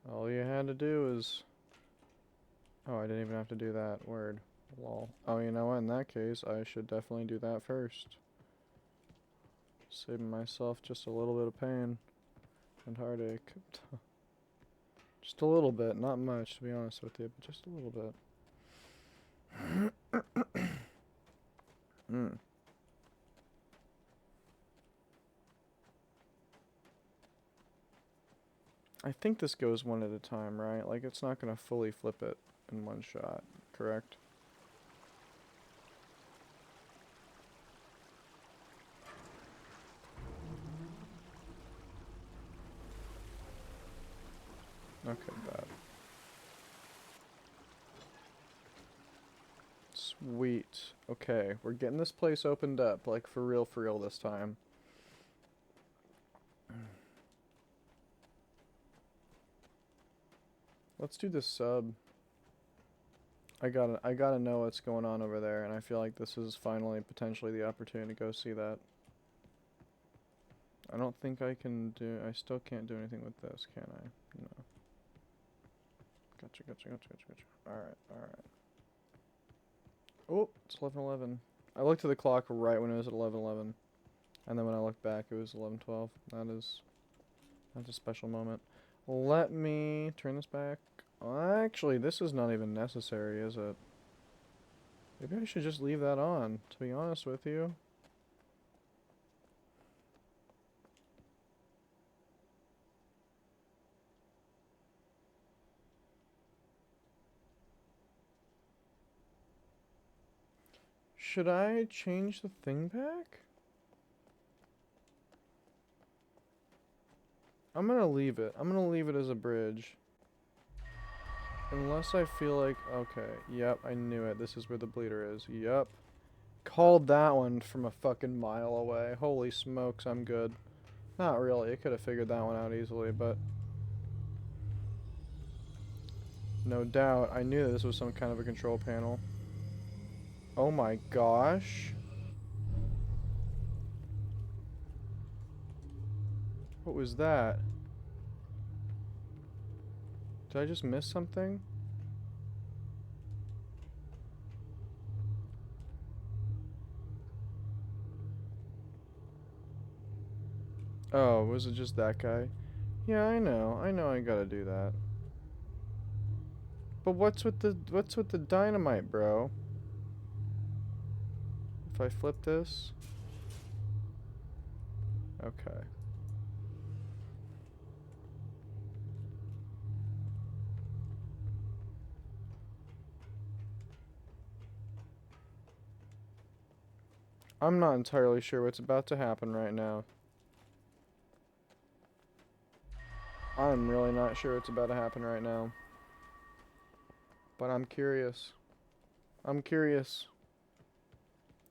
All you had to do is... Oh, I didn't even have to do that. Word. Lol. Oh, you know what? In that case, I should definitely do that first. Saving myself just a little bit of pain and heartache. Just a little bit. Not much, to be honest with you, but just a little bit. Mm. I think this goes one at a time, right? Like, it's not going to fully flip it in one shot, correct? Okay, bad. Sweet. Okay, we're getting this place opened up, like, for real this time. Let's do this sub. I gotta know what's going on over there, and I feel like this is finally potentially the opportunity to go see that. I don't think I can do... I still can't do anything with this, can I? No. Gotcha. Alright. Oh, it's 11:11. I looked at the clock right when it was at 11:11. And then when I looked back, it was 11:12. That's a special moment. Let me turn this back. Actually, this is not even necessary, is it? Maybe I should just leave that on, to be honest with you. Should I change the thing back? I'm gonna leave it. I'm gonna leave it as a bridge. Unless I feel like... Okay, yep, I knew it. This is where the bleeder is. Yep. Called that one from a fucking mile away. Holy smokes, I'm good. Not really. I could have figured that one out easily, but... No doubt, I knew this was some kind of a control panel. Oh my gosh. What was that? Did I just miss something? Oh, was it just that guy? Yeah, I know. I know I gotta do that. But what's with the dynamite, bro? If I flip this? Okay. I'm not entirely sure what's about to happen right now. I'm really not sure what's about to happen right now. But I'm curious. I'm curious.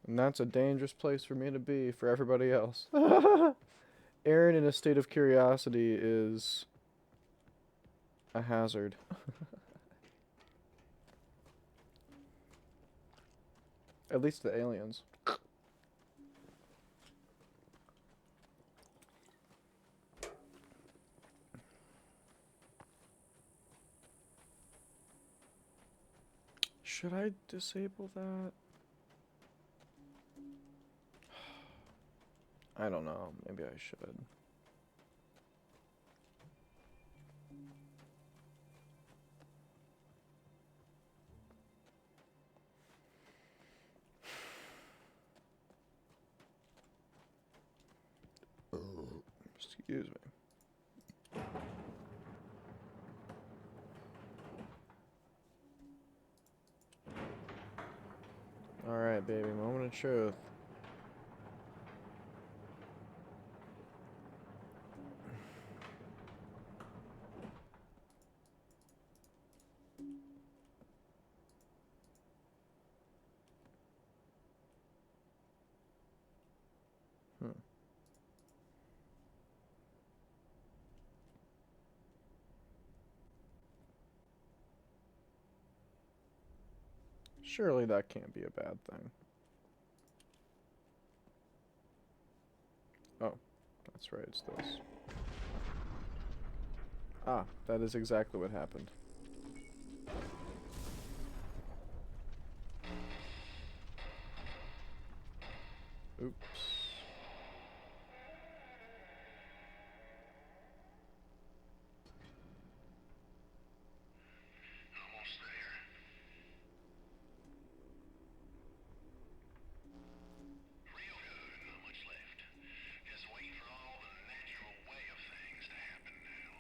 And that's a dangerous place for me to be for everybody else. Aaron in a state of curiosity is a hazard. At least the aliens. Should I disable that? I don't know. Maybe I should. Excuse me. Alright, baby. Moment of truth. Surely that can't be a bad thing. Oh, that's right, it's this. Ah, that is exactly what happened. Oops. Almost there. Real good, not much left. Just waiting for all the natural way of things to happen now.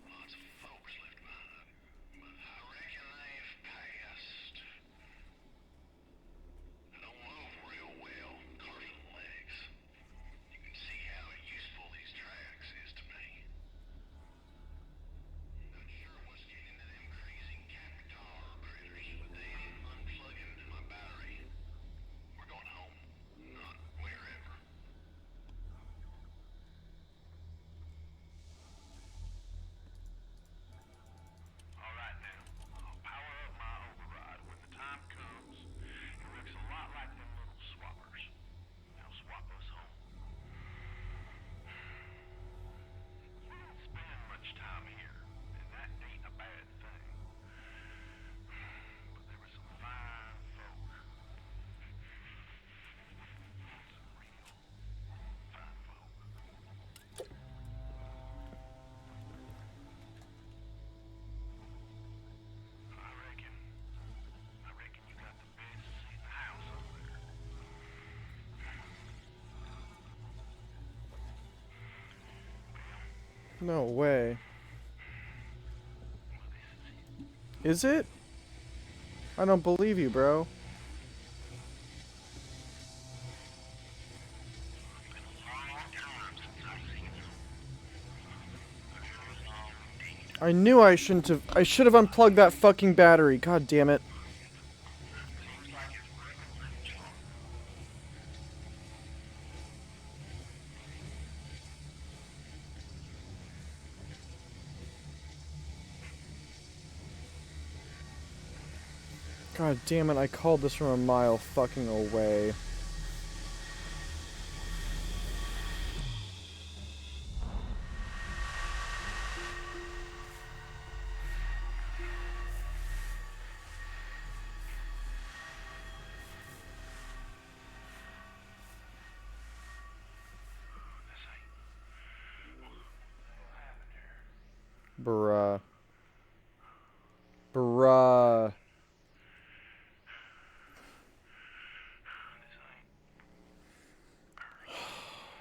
Lots of folks left behind, but I reckon they've passed. I don't move real well, carving legs. You can see how useful these tracks is to me. Not sure what's getting into them crazy Capitar critters, but they ain't unplugging my battery. We're going home, not wherever. All right now, I'll power up my override when the time comes. It looks a lot like them little swappers. They'll swap us home. We don't spend much time here, and that ain't a bad thing. But there were some fine folk. Some real fine folk. I reckon you got the best seat in the house over there. No way. Is it? I don't believe you, bro. Been a long time since I've seen you. I knew I shouldn't have. I should have unplugged that fucking battery. God damn it. God damn it, I called this from a mile fucking away. Bruh. Bruh.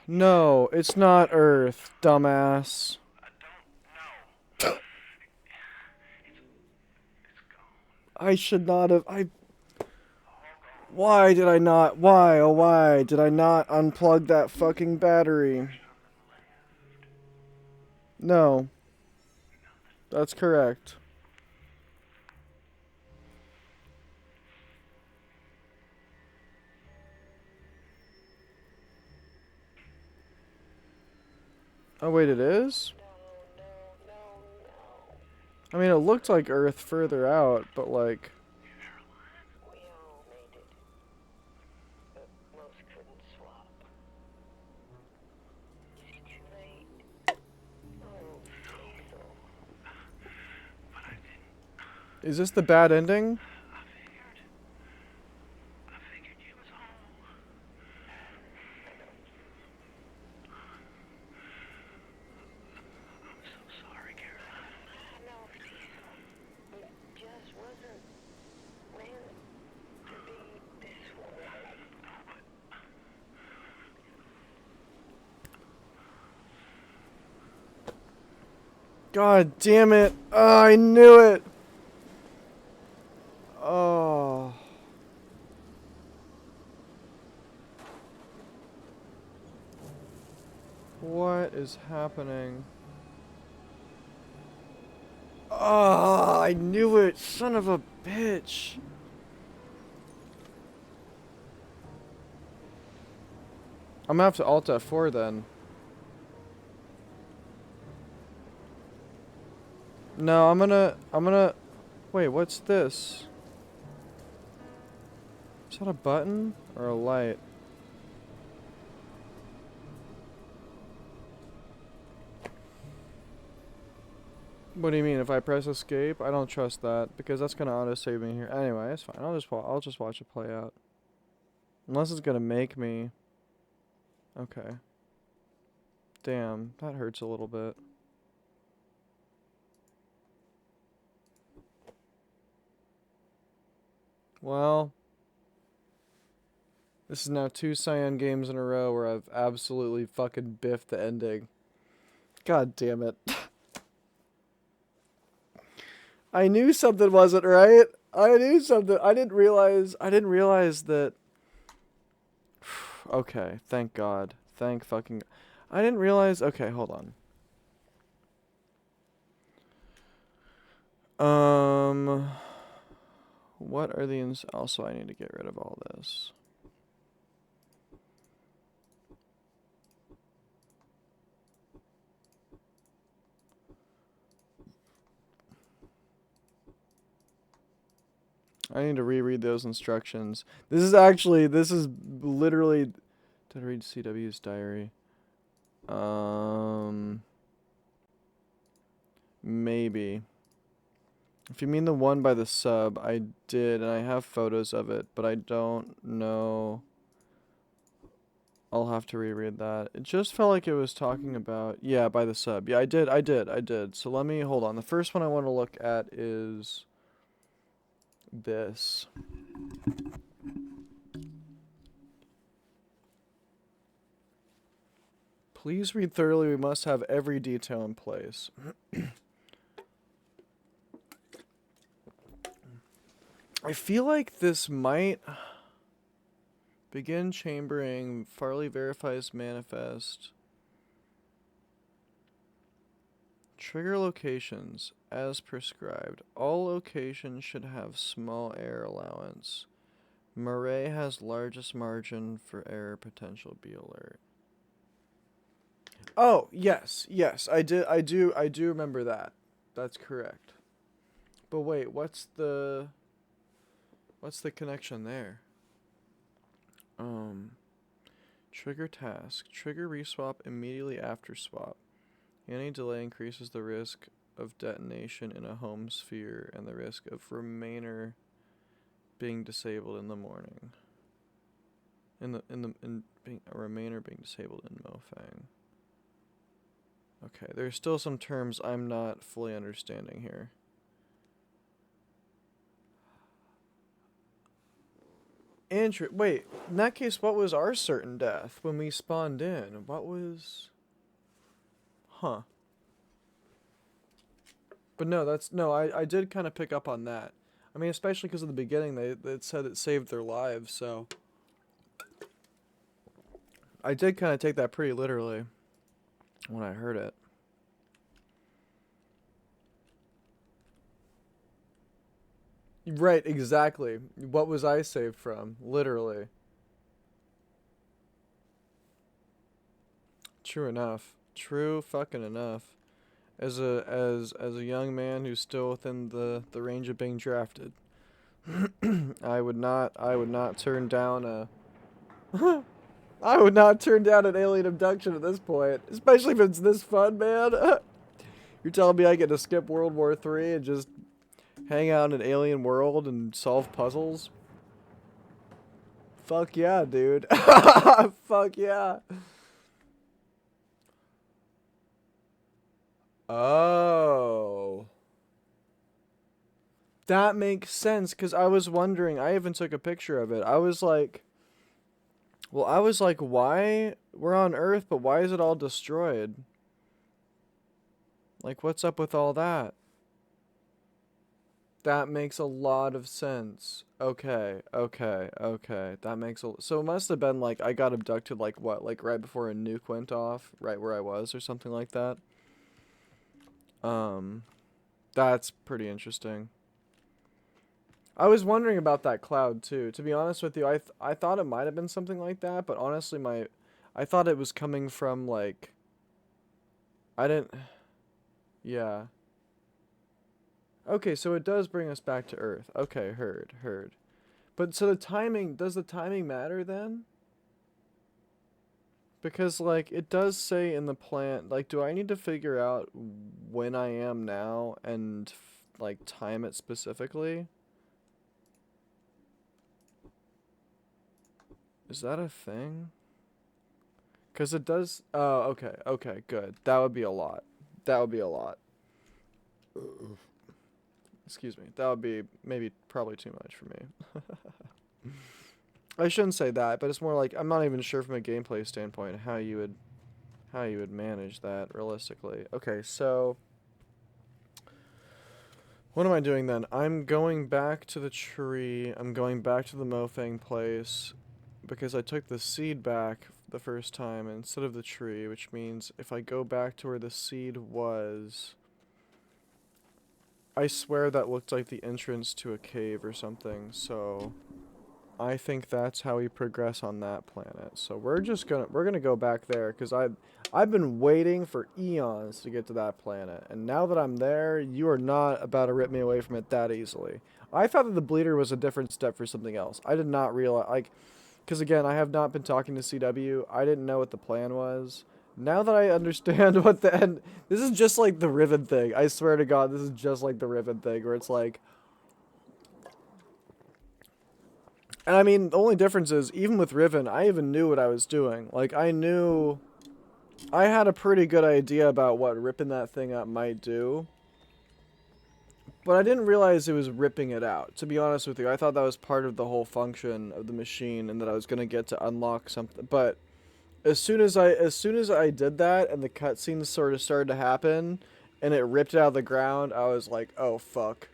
No, it's not Earth, dumbass. I should not have. Why did I not? Why, oh why did I not unplug that fucking battery? No. That's correct. Oh wait, it is? I mean, it looked like Earth further out, but like... Is this the bad ending? God damn it. Oh, I knew it. Oh. What is happening? Oh, I knew it. Son of a bitch. I'm gonna have to Alt F4 then. No, I'm gonna... Wait, what's this? Is that a button? Or a light? What do you mean? If I press escape? I don't trust that, because that's gonna auto-save me here. Anyway, it's fine. I'll just watch it play out. Unless it's gonna make me... Okay. Damn, that hurts a little bit. Well... This is now 2 Cyan games in a row where I've absolutely fucking biffed the ending. God damn it. I knew something wasn't right. I knew something. I didn't realize that... Okay, thank God. Thank fucking... I didn't realize... Okay, hold on. What are the... Also, I need to get rid of all this. I need to reread those instructions. This is literally... Did I read CW's diary? Maybe. If you mean the one by the sub, I did, and I have photos of it, but I don't know. I'll have to reread that. It just felt like it was talking about... Yeah, by the sub. Yeah, I did. So let me... Hold on. The first one I want to look at is... this. Please read thoroughly. We must have every detail in place. I feel like this might... Begin chambering. Farley verifies manifest. Trigger locations as prescribed. All locations should have small error allowance. Murray has largest margin for error potential. Be alert. Oh, yes. I do remember that. That's correct. But wait, what's the connection there? Trigger task. Trigger reswap immediately after swap. Any delay increases the risk of detonation in a home sphere and the risk of remainder being disabled in the morning. A remainder being disabled in Mofang. Okay, there's still some terms I'm not fully understanding here. Wait, in that case, what was our certain death when we spawned in? What was... Huh. But no, I did kind of pick up on that. I mean, especially because in the beginning they said it saved their lives, so... I did kind of take that pretty literally when I heard it. Right, exactly. What was I saved from? Literally. True enough. True fucking enough. As a young man who's still within the range of being drafted, I would not turn down a I would not turn down an alien abduction at this point, especially if it's this fun, man. You're telling me I get to skip World War III and just hang out in an alien world and solve puzzles? Fuck yeah, dude. Fuck yeah. Oh. That makes sense, because I was wondering, I even took a picture of it. I was like, why? We're on Earth, but why is it all destroyed? Like, what's up with all that? That makes a lot of sense. Okay. That makes so it must have been like I got abducted like what? Like right before a nuke went off, right where I was or something like that. That's pretty interesting. I was wondering about that cloud too. To be honest with you, I thought it might have been something like that, but honestly I thought it was coming from like I didn't yeah. Okay, so it does bring us back to Earth. Okay, heard. But so does the timing matter then? Because, like, it does say in the plan, like, do I need to figure out when I am now and, like, time it specifically? Is that a thing? Because it does, oh, okay, good. That would be a lot. Excuse me. That would be probably too much for me. I shouldn't say that, but it's more like I'm not even sure from a gameplay standpoint how you would manage that realistically. Okay, so what am I doing then? I'm going back to the tree. I'm going back to the Mofang place because I took the seed back the first time instead of the tree, which means if I go back to where the seed was, I swear that looked like the entrance to a cave or something, so I think that's how we progress on that planet. So we're gonna go back there because I've been waiting for eons to get to that planet, and now that I'm there, you are not about to rip me away from it that easily. I thought that the bleeder was a different step for something else. I did not realize, like, because again, I have not been talking to CW. I didn't know what the plan was. Now that I understand what the end, this is just like the Riven thing. I swear to God, this is just like the Riven thing, where it's like. And I mean, the only difference is, even with Riven, I even knew what I was doing. Like, I had a pretty good idea about what ripping that thing up might do. But I didn't realize it was ripping it out, to be honest with you. I thought that was part of the whole function of the machine, and that I was going to get to unlock something. But as soon as I did that, and the cutscenes sort of started to happen, and it ripped it out of the ground, I was like, oh, fuck.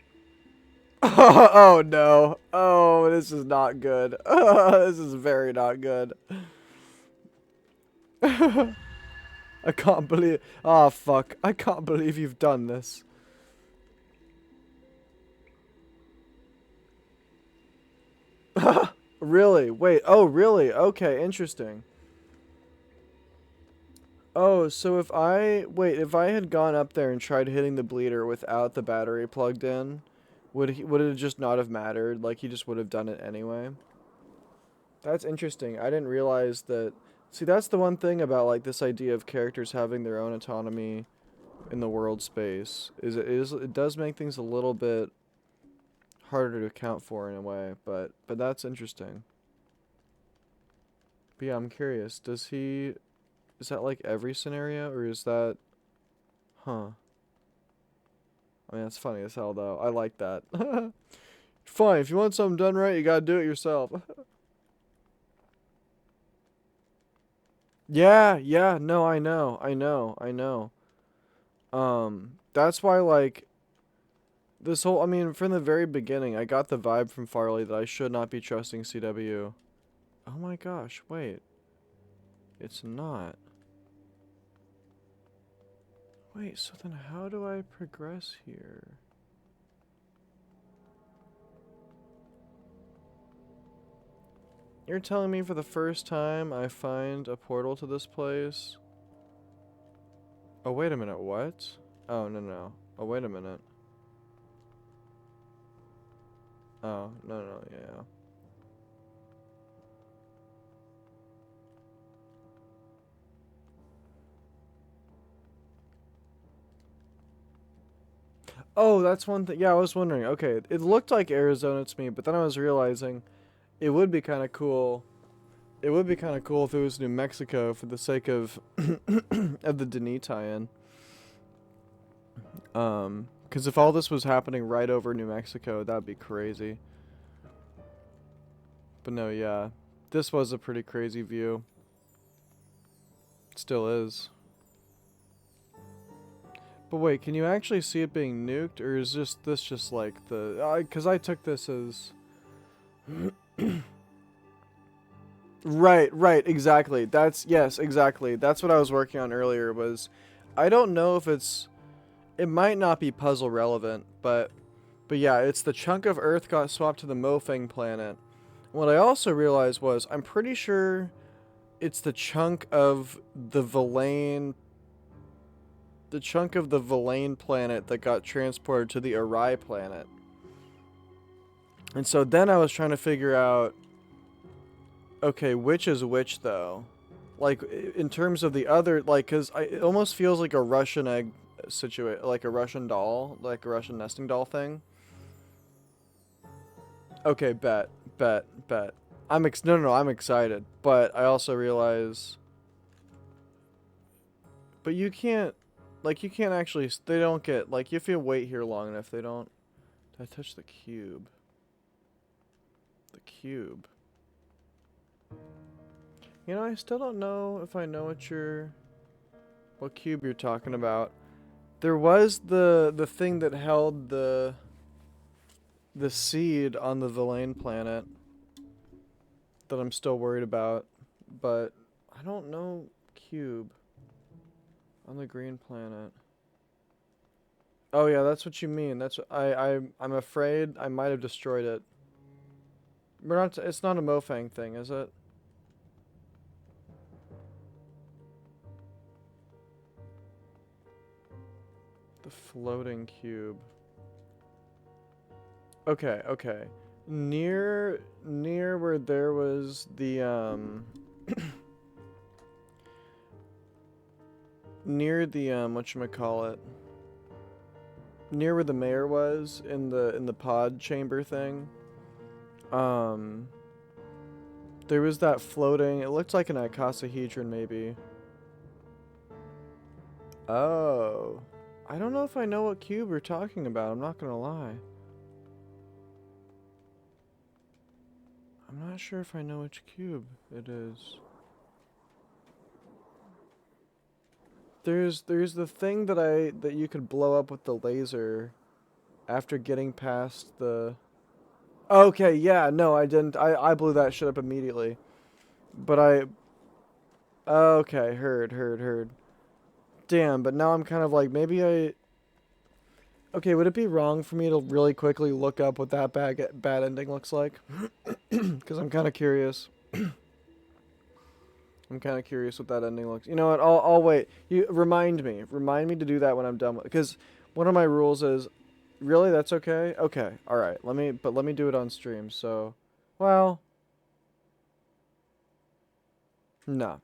Oh no. Oh, this is not good. This is very not good. I can't believe. Ah, fuck. I can't believe you've done this. Really? Wait. Oh, really? Okay, interesting. Oh, so if I had gone up there and tried hitting the bleeder without the battery plugged in, would it just not have mattered? Like he just would have done it anyway? That's interesting. I didn't realize that. See, that's the one thing about like this idea of characters having their own autonomy in the world space it does make things a little bit harder to account for in a way, but that's interesting. But yeah, I'm curious. Is that like every scenario or is that huh? I mean, that's funny as hell though. I like that. Fine, if you want something done right, you gotta do it yourself. Yeah, yeah, no, I know. That's why like this whole, I mean, from the very beginning, I got the vibe from Farley that I should not be trusting CW. Oh my gosh, wait. It's not. Wait, so then how do I progress here? You're telling me for the first time I find a portal to this place? Oh, wait a minute, what? Oh, no, no. Oh, wait a minute. Oh, no, no, yeah. Oh, that's one thing. Yeah, I was wondering. Okay, it looked like Arizona to me, but then I was realizing it would be kind of cool. It would be kind of cool if it was New Mexico for the sake of of the Denis tie-in. Because if all this was happening right over New Mexico, that'd be crazy. But no, yeah, this was a pretty crazy view. Still is. But wait, can you actually see it being nuked, or is this just like the? Because I took this as. Right, right, exactly. Yes, exactly. That's what I was working on earlier. I don't know if it might not be puzzle relevant, but yeah, it's the chunk of Earth got swapped to the Mofang planet. What I also realized was I'm pretty sure it's the chunk of the Villain planet that got transported to the Arai planet. And so then I was trying to figure out, okay, which is which though? Like in terms of the other, like, cause it almost feels like a Russian egg situation, like a Russian doll, like a Russian nesting doll thing. Okay, bet. No, I'm excited, but I also realize, but you can't actually, they don't get, like, if you wait here long enough, they don't, did I touch the cube? The cube. You know, I still don't know if I know what cube you're talking about. There was the thing that held the seed on the Villain planet that I'm still worried about, but I don't know cube on the green planet. Oh yeah, that's what you mean. That's what I'm afraid I might have destroyed it. We're not. It's not a Mofang thing, is it? The floating cube. Okay, okay. Near where there was the near the whatchamacallit. Near where the mayor was in the pod chamber thing. Um there was that floating, it looked like an icosahedron maybe. Oh. I don't know if I know what cube we're talking about, I'm not gonna lie. I'm not sure if I know which cube it is. There's the thing that you could blow up with the laser after getting past the. Okay, yeah, no, I didn't. I blew that shit up immediately. But I. Okay, heard. Damn, but now I'm kind of like, maybe I... Okay, would it be wrong for me to really quickly look up what that bad ending looks like? Because I'm kind of curious. I'm kind of curious what that ending looks. You know what? I'll wait. You remind me to do that when I'm done. Because one of my rules is, really, that's okay. Okay, all right. Let me do it on stream. So, well, no.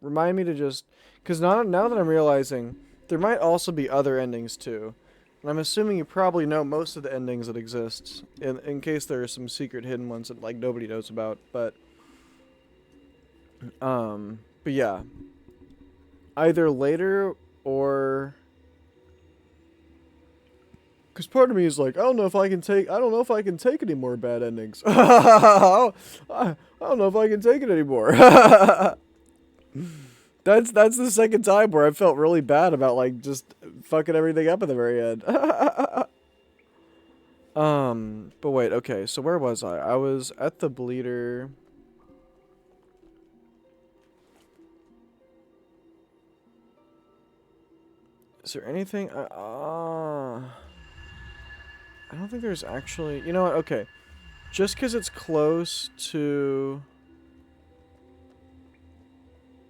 Remind me to just, because now that I'm realizing, there might also be other endings too. And I'm assuming you probably know most of the endings that exist, in case there are some secret hidden ones that like nobody knows about. But yeah, either later or, because part of me is like, I don't know if I can take any more bad endings. I don't know if I can take it anymore. That's the second time where I felt really bad about like just fucking everything up at the very end. But wait, okay, so where was I? I was at the bleeder. Is there anything? I don't think there's actually... You know what? Okay. Just because it's close to...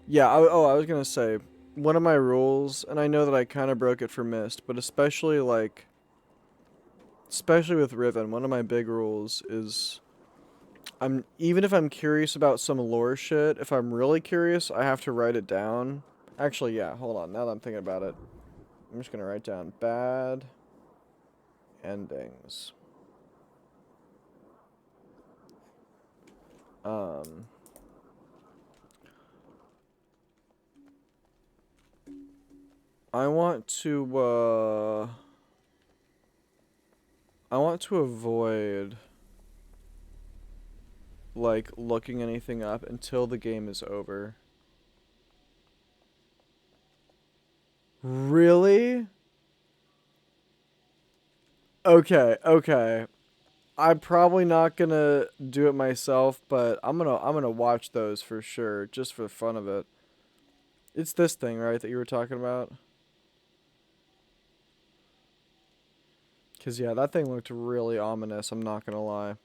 Yeah, I was going to say, one of my rules, and I know that I kind of broke it for Mist, but especially, like... Especially with Riven, one of my big rules is... Even if I'm curious about some lore shit, if I'm really curious, I have to write it down. Actually, yeah, hold on. Now that I'm thinking about it, I'm just going to write down bad endings. I want to avoid like looking anything up until the game is over. Really? Okay. I'm probably not gonna do it myself, but I'm gonna watch those for sure, just for the fun of it. It's this thing, right, that you were talking about? Cause yeah, that thing looked really ominous, I'm not gonna lie.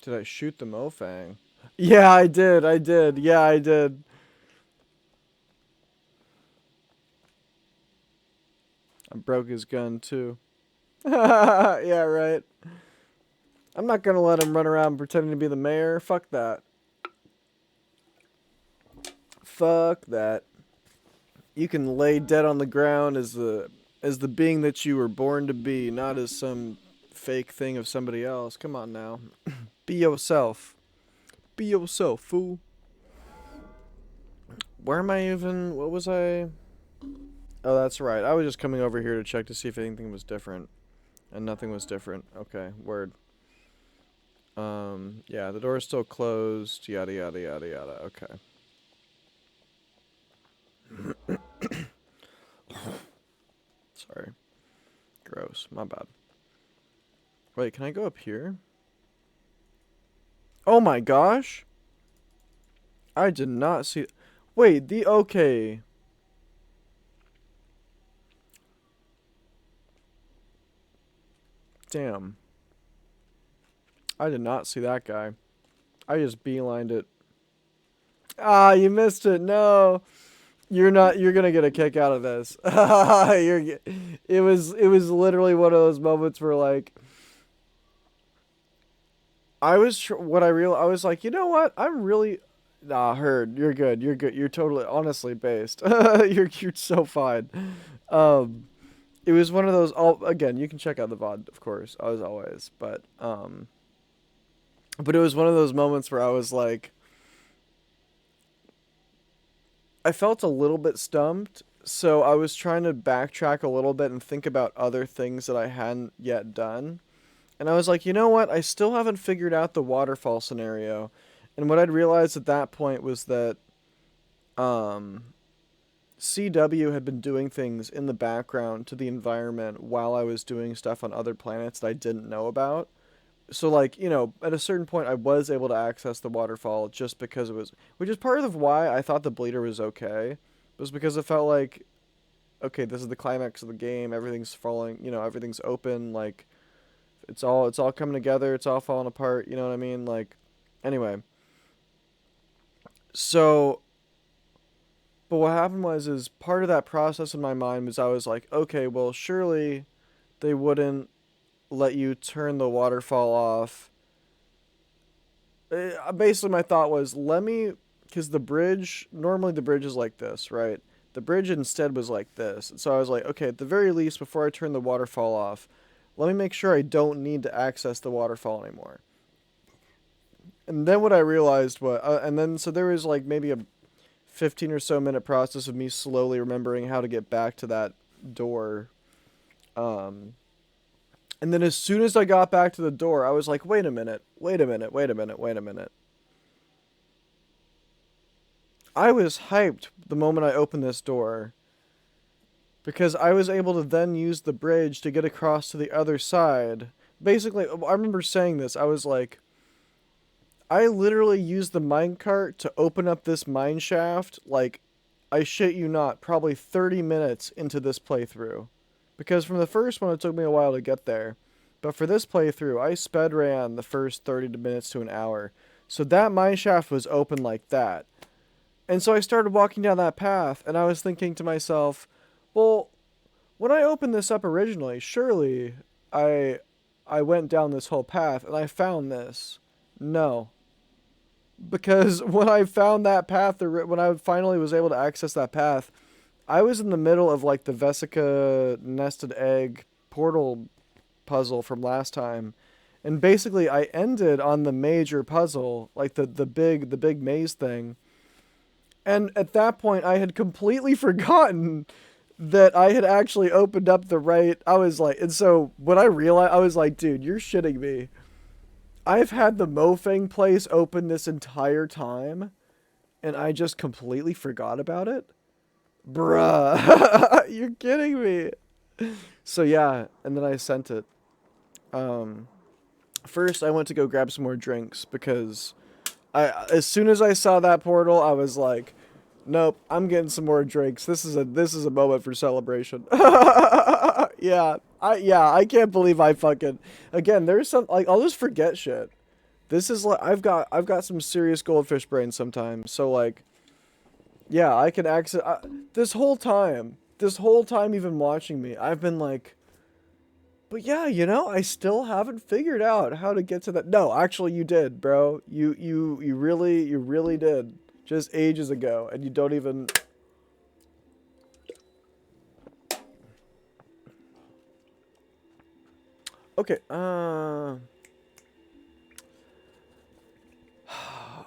Did I shoot the Mofang? Yeah, I did. Yeah, I did. I broke his gun too. Yeah, right. I'm not gonna let him run around pretending to be the mayor. Fuck that. Fuck that. You can lay dead on the ground as the being that you were born to be, not as some fake thing of somebody else. Come on now. Be yourself. Be yourself, fool. Where am I even? What was I? Oh, that's right. I was just coming over here to check to see if anything was different. And nothing was different. Okay, word. Yeah, the door is still closed. Yada, yada, yada, yada. Okay. Sorry. Gross. My bad. Wait, can I go up here? Oh my gosh! I did not see... Wait, okay. Damn. I did not see that guy. I just beelined it. Ah, you missed it. No. You're gonna get a kick out of this. It was literally one of those moments where like I was like, you know what? I'm really heard. You're good. You're good. You're totally honestly based. You're so fine. Um it was one of those again, you can check out the VOD, of course, as always, but it was one of those moments where I was like I felt a little bit stumped, so I was trying to backtrack a little bit and think about other things that I hadn't yet done. And I was like, you know what? I still haven't figured out the waterfall scenario. And what I'd realized at that point was that um, CW had been doing things in the background to the environment while I was doing stuff on other planets that I didn't know about. So like, you know, at a certain point I was able to access the waterfall just because it was, which is part of why I thought the bleeder was okay. Was because it felt like, okay, this is the climax of the game, everything's falling, you know, everything's open, like it's all coming together, it's all falling apart, you know what I mean? Like anyway. So but what happened was is part of that process in my mind was I was like, okay, well surely they wouldn't let you turn the waterfall off. Basically my thought was let me, because the bridge, normally the bridge is like this, right? The bridge instead was like this. So I was like, okay, at the very least, before I turn the waterfall off, let me make sure I don't need to access the waterfall anymore. And then what I realized was, and then so there was like maybe a 15 or so minute process of me slowly remembering how to get back to that door. Um, and then as soon as I got back to the door, I was like, wait a minute, wait a minute, wait a minute, wait a minute. I was hyped the moment I opened this door because I was able to then use the bridge to get across to the other side. Basically, I remember saying this. I was like, I literally used the minecart to open up this mine shaft, like, I shit you not, probably 30 minutes into this playthrough. Because from the first one, it took me a while to get there. But for this playthrough, I sped ran the first 30 minutes to an hour. So that mine shaft was open like that. And so I started walking down that path, and I was thinking to myself, well, when I opened this up originally, surely I I went down this whole path and I found this. No, because when I found that path, when I finally was able to access that path, I was in the middle of like the Vesica nested egg portal puzzle from last time. And basically I ended on the major puzzle, like the big maze thing. And at that point I had completely forgotten that I had actually opened up the right. I was like, and so when I realized, I was like, dude, you're shitting me. I've had the Mofang place open this entire time, and I just completely forgot about it? Bruh. You're kidding me. So yeah, and then I sent it. Um, First I went to go grab some more drinks because as soon as I saw that portal, I was like, nope, I'm getting some more drinks. This is a moment for celebration. I can't believe I fucking, again, there's some, like, I'll just forget shit. This is like I've got some serious goldfish brain sometimes. So like, yeah, I can access this whole time even watching me, I've been like, but yeah, I still haven't figured out how to get to that. No, actually you did, bro. You really did. Just ages ago, and you don't even. Okay, I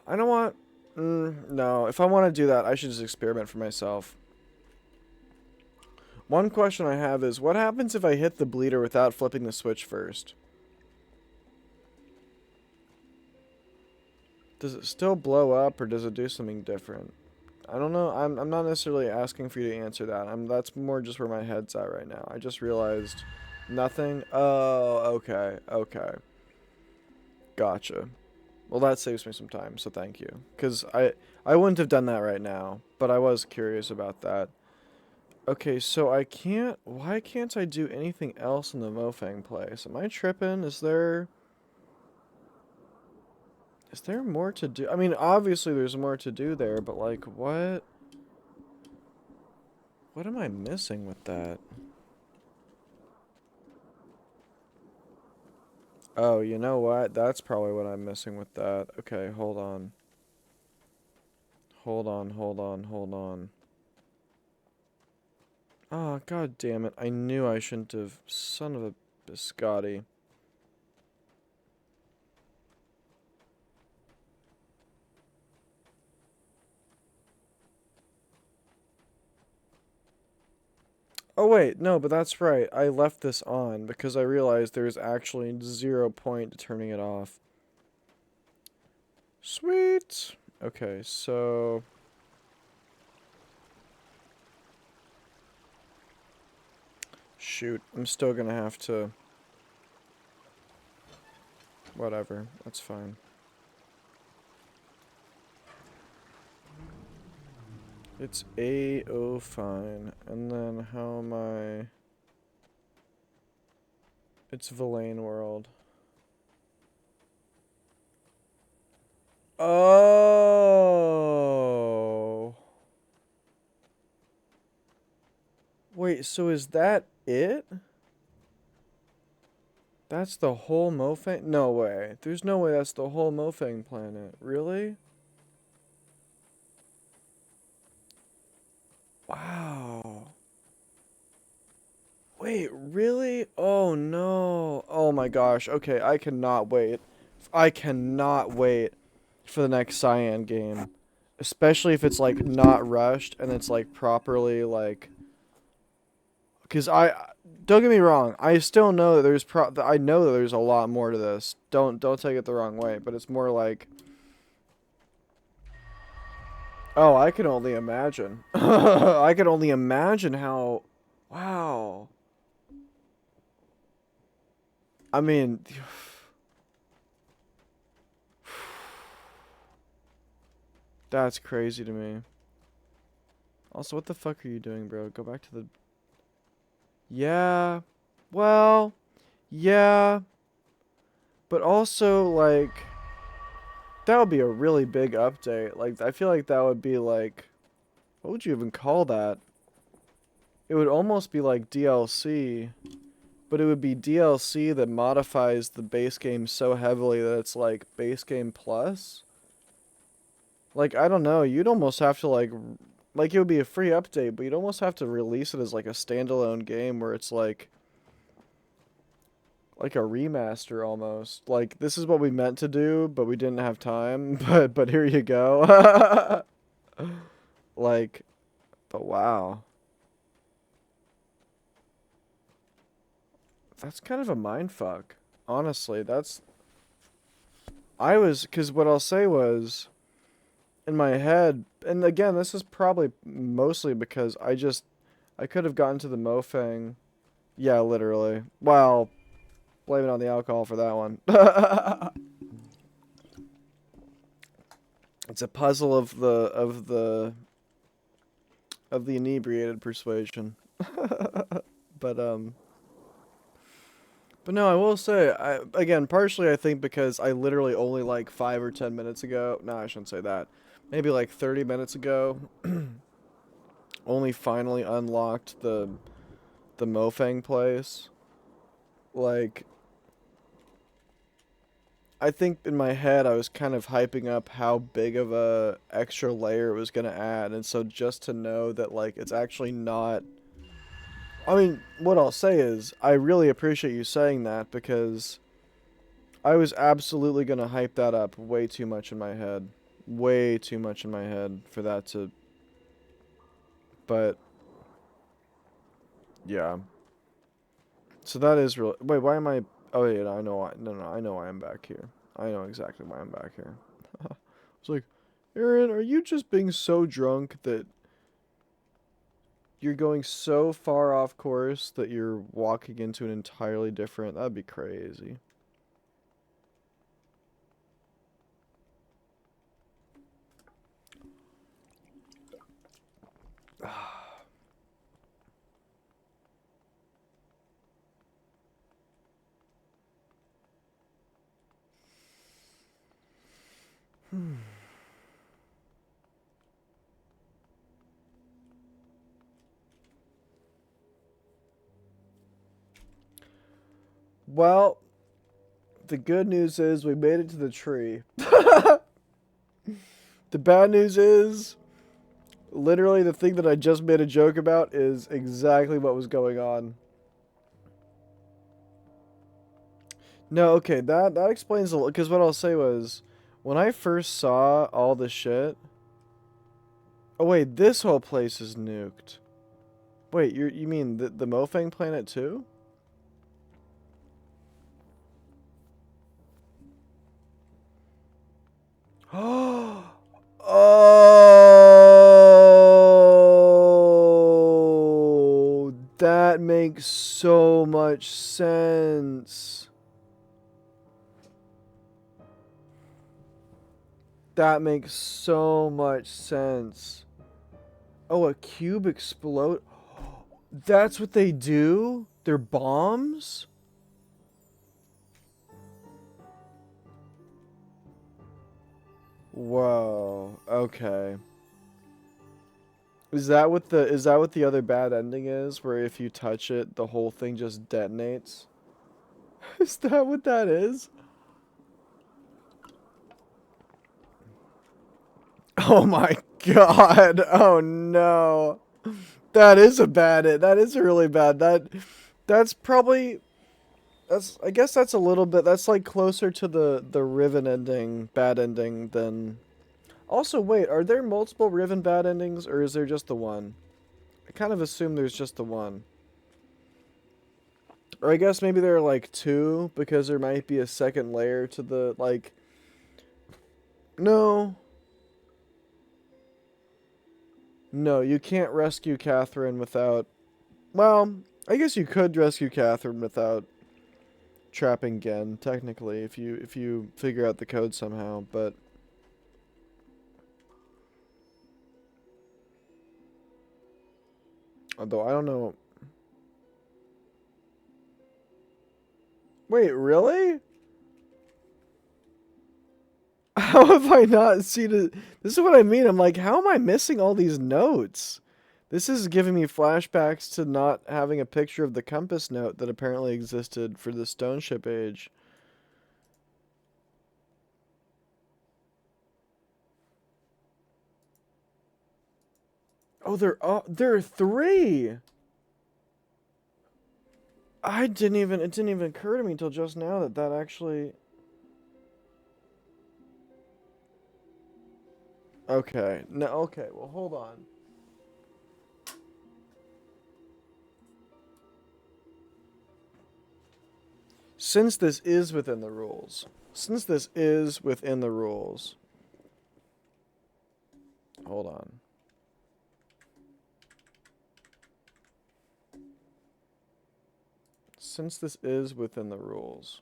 don't want. No, if I want to do that, I should just experiment for myself. One question I have is, what happens if I hit the bleeder without flipping the switch first? Does it still blow up, or does it do something different? I don't know. I'm not necessarily asking for you to answer that. That's more just where my head's at right now. I just realized nothing. Oh, okay. Okay. Gotcha. Well, that saves me some time, so thank you. Cuz I wouldn't have done that right now, but I was curious about that. Okay, so why can't I do anything else in the Mofang place? Am I tripping? Is there more to do? I mean, obviously there's more to do there, but like what am I missing with that? Oh, you know what? That's probably what I'm missing with that. Okay, hold on. Hold on, hold on, hold on. Oh, god damn it. I knew I shouldn't have. Son of a biscotti. Oh wait, no, but that's right. I left this on because I realized there's actually 0 point to turning it off. Sweet. Okay, so shoot, I'm still gonna have to. Whatever. That's fine. It's A-O fine. And then how am I... It's Villain World. Oh. Wait, so is that it? That's the whole Mofang? No way. There's no way that's the whole Mofang planet. Really? Wow. Wait, really? Oh no. Oh my gosh. Okay, I cannot wait. I cannot wait for the next Cyan game. Especially if it's like not rushed and it's like properly like, cuz I don't get me wrong, I still know that I know that there's a lot more to this. Don't take it the wrong way, but it's more like, oh, I can only imagine. I can only imagine how, wow. I mean, that's crazy to me. Also, what the fuck are you doing, bro? Go back to the... Yeah. Well, yeah. But also, like, that would be a really big update. Like, I feel like that would be like... What would you even call that? It would almost be like DLC. But it would be DLC that modifies the base game so heavily that it's like base game plus. Like, I don't know. You'd almost have to like it would be a free update, but you'd almost have to release it as like a standalone game where it's like a remaster almost. Like, this is what we meant to do, but we didn't have time. But here you go. Like, but wow. That's kind of a mind fuck. Honestly, cuz what I'll say was in my head, and again, this is probably mostly because I could have gotten to the Mofang. Yeah, literally. Well, blame it on the alcohol for that one. It's a puzzle of the inebriated persuasion. But but no, I will say, again, partially I think because I literally only like 5 or 10 minutes ago, no, I shouldn't say that. Maybe like 30 minutes ago, only finally unlocked the Mofang place. Like, I think in my head I was kind of hyping up how big of a extra layer it was going to add, and so just to know that like it's actually not... I mean, what I'll say is I really appreciate you saying that because I was absolutely going to hype that up way too much in my head. Way too much in my head for that to... But yeah. So that is real. Wait, why am I... Oh yeah, I know why. No, I know why I'm back here. I know exactly why I'm back here. It's like, Aaron, are you just being so drunk that you're going so far off course that you're walking into an entirely different... That'd be crazy. Well, the good news is we made it to the tree. The bad news is, literally the thing that I just made a joke about is exactly what was going on. No, okay, that explains a lot, because what I'll say was, when I first saw all the shit... Oh wait, this whole place is nuked. Wait, you mean the Mofang planet too? Oh, that makes so much sense. That makes so much sense. Oh, a cube explode. That's what they do? They're bombs? Whoa. Okay. Is that what the other bad ending is? Where if you touch it, the whole thing just detonates? Is that what that is? Oh my god. Oh no. That is a bad it. That is a really bad. That's probably I guess that's a little bit that's like closer to the Riven ending, bad ending than. Also, wait, are there multiple Riven bad endings or is there just the one? I kind of assume there's just the one. Or I guess maybe there are like two because there might be a second layer to the like. No. No, you can't rescue Catherine without. Well, I guess you could rescue Catherine without trapping Gen, technically, if you figure out the code somehow, but although I don't know. Wait, really? How have I not seen it? This is what I mean. I'm like, how am I missing all these notes? This is giving me flashbacks to not having a picture of the compass note that apparently existed for the stone ship age. Oh, there are three. It didn't even occur to me until just now that that actually. Okay. No, okay. Well, hold on. Since this is within the rules. Since this is within the rules. Hold on. Since this is within the rules.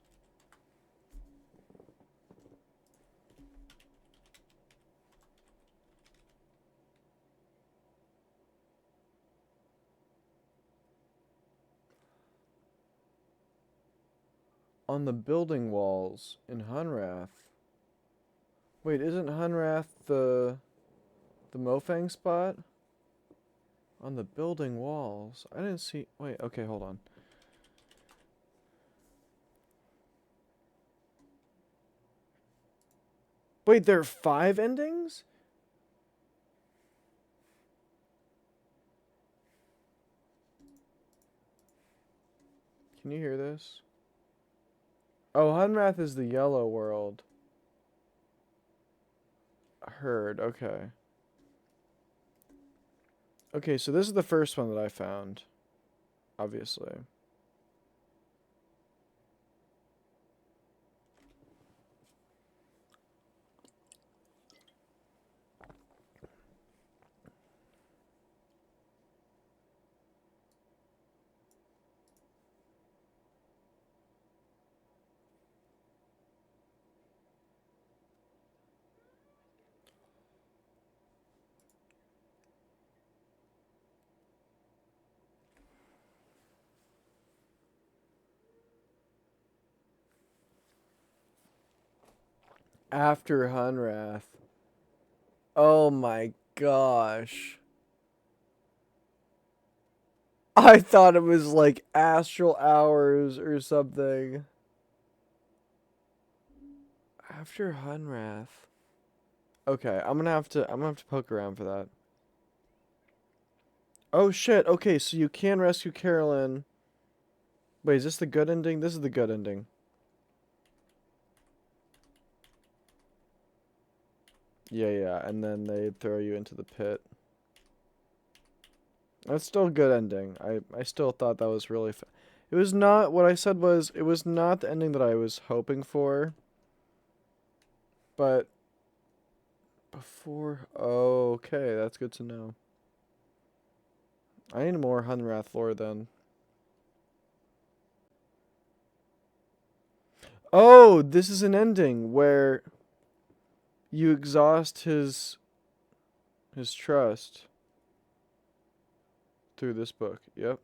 On the building walls in Hunrath. Wait, isn't Hunrath the Mofang spot? On the building walls. I didn't see. Wait, okay, hold on. Wait, there are 5 endings? Can you hear this? Oh, Hunrath is the yellow world. Heard, okay. Okay, so this is the first one that I found. Obviously. After Hunrath. Oh my gosh. I thought it was like Astral Hours or something. After Hunrath. Okay, I'm gonna have to poke around for that. Oh shit, okay, so you can rescue Carolyn. Wait, is this the good ending? This is the good ending. Yeah, yeah, and then they throw you into the pit. That's still a good ending. I still thought that was really it was not what I said was it was not the ending that I was hoping for. But before okay, that's good to know. I need more Hunrath lore then. Oh, this is an ending where You exhaust his trust through this book. Yep.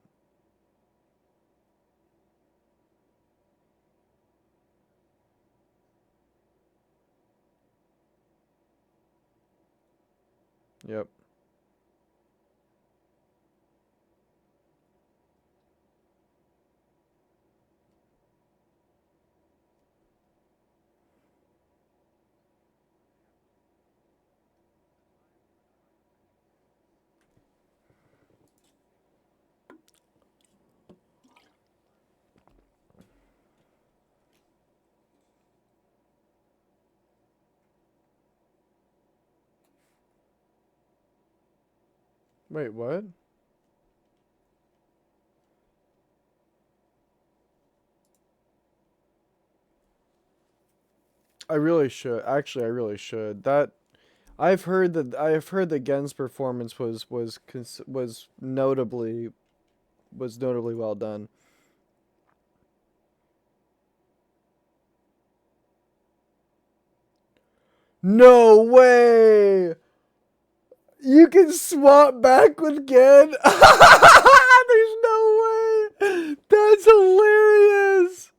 Yep. Wait, what? I really should. Actually, I really should. That I've heard that Gen's performance was notably well done. No way! You can swap back with Gen? There's no way! That's hilarious!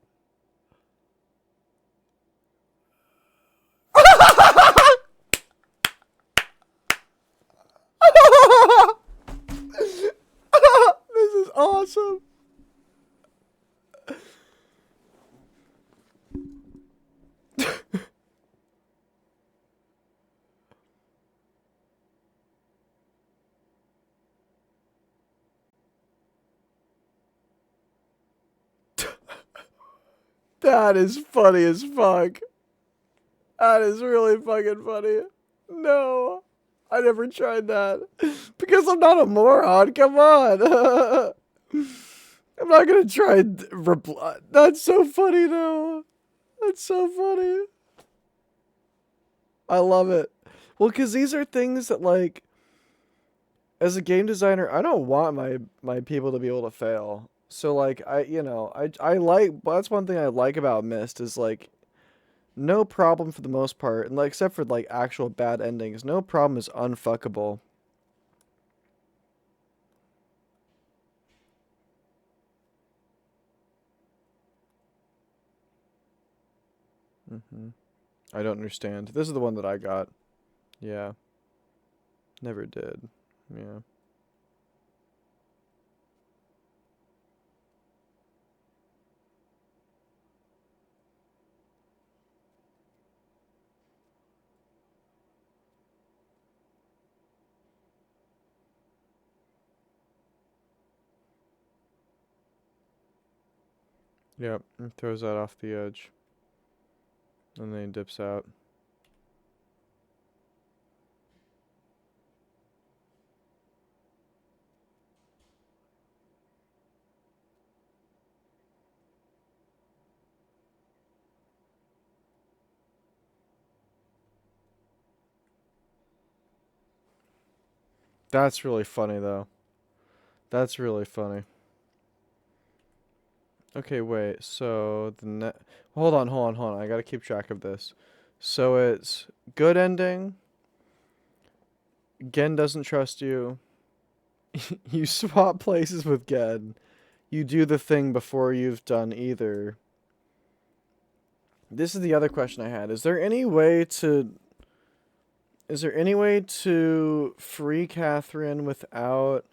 This is awesome! That is funny as fuck. That is really fucking funny. No, I never tried that. Because I'm not a moron. Come on. I'm not gonna try and reply. That's so funny, though. That's so funny. I love it. Well, because these are things that, like, as a game designer, I don't want my people to be able to fail. So, like, I like, that's one thing I like about Myst is, like, no problem for the most part, and like except for like actual bad endings, no problem is unfuckable. hmm I don't understand. This is the one that I got. Yeah, never did. Yeah. Yep. And throws that off the edge, and then he dips out. That's really funny though. That's really funny. Okay, wait. So hold on. I gotta keep track of this. So it's good ending. Gen doesn't trust you. You swap places with Gen. You do the thing before you've done either. This is the other question I had. Is there any way to free Catherine without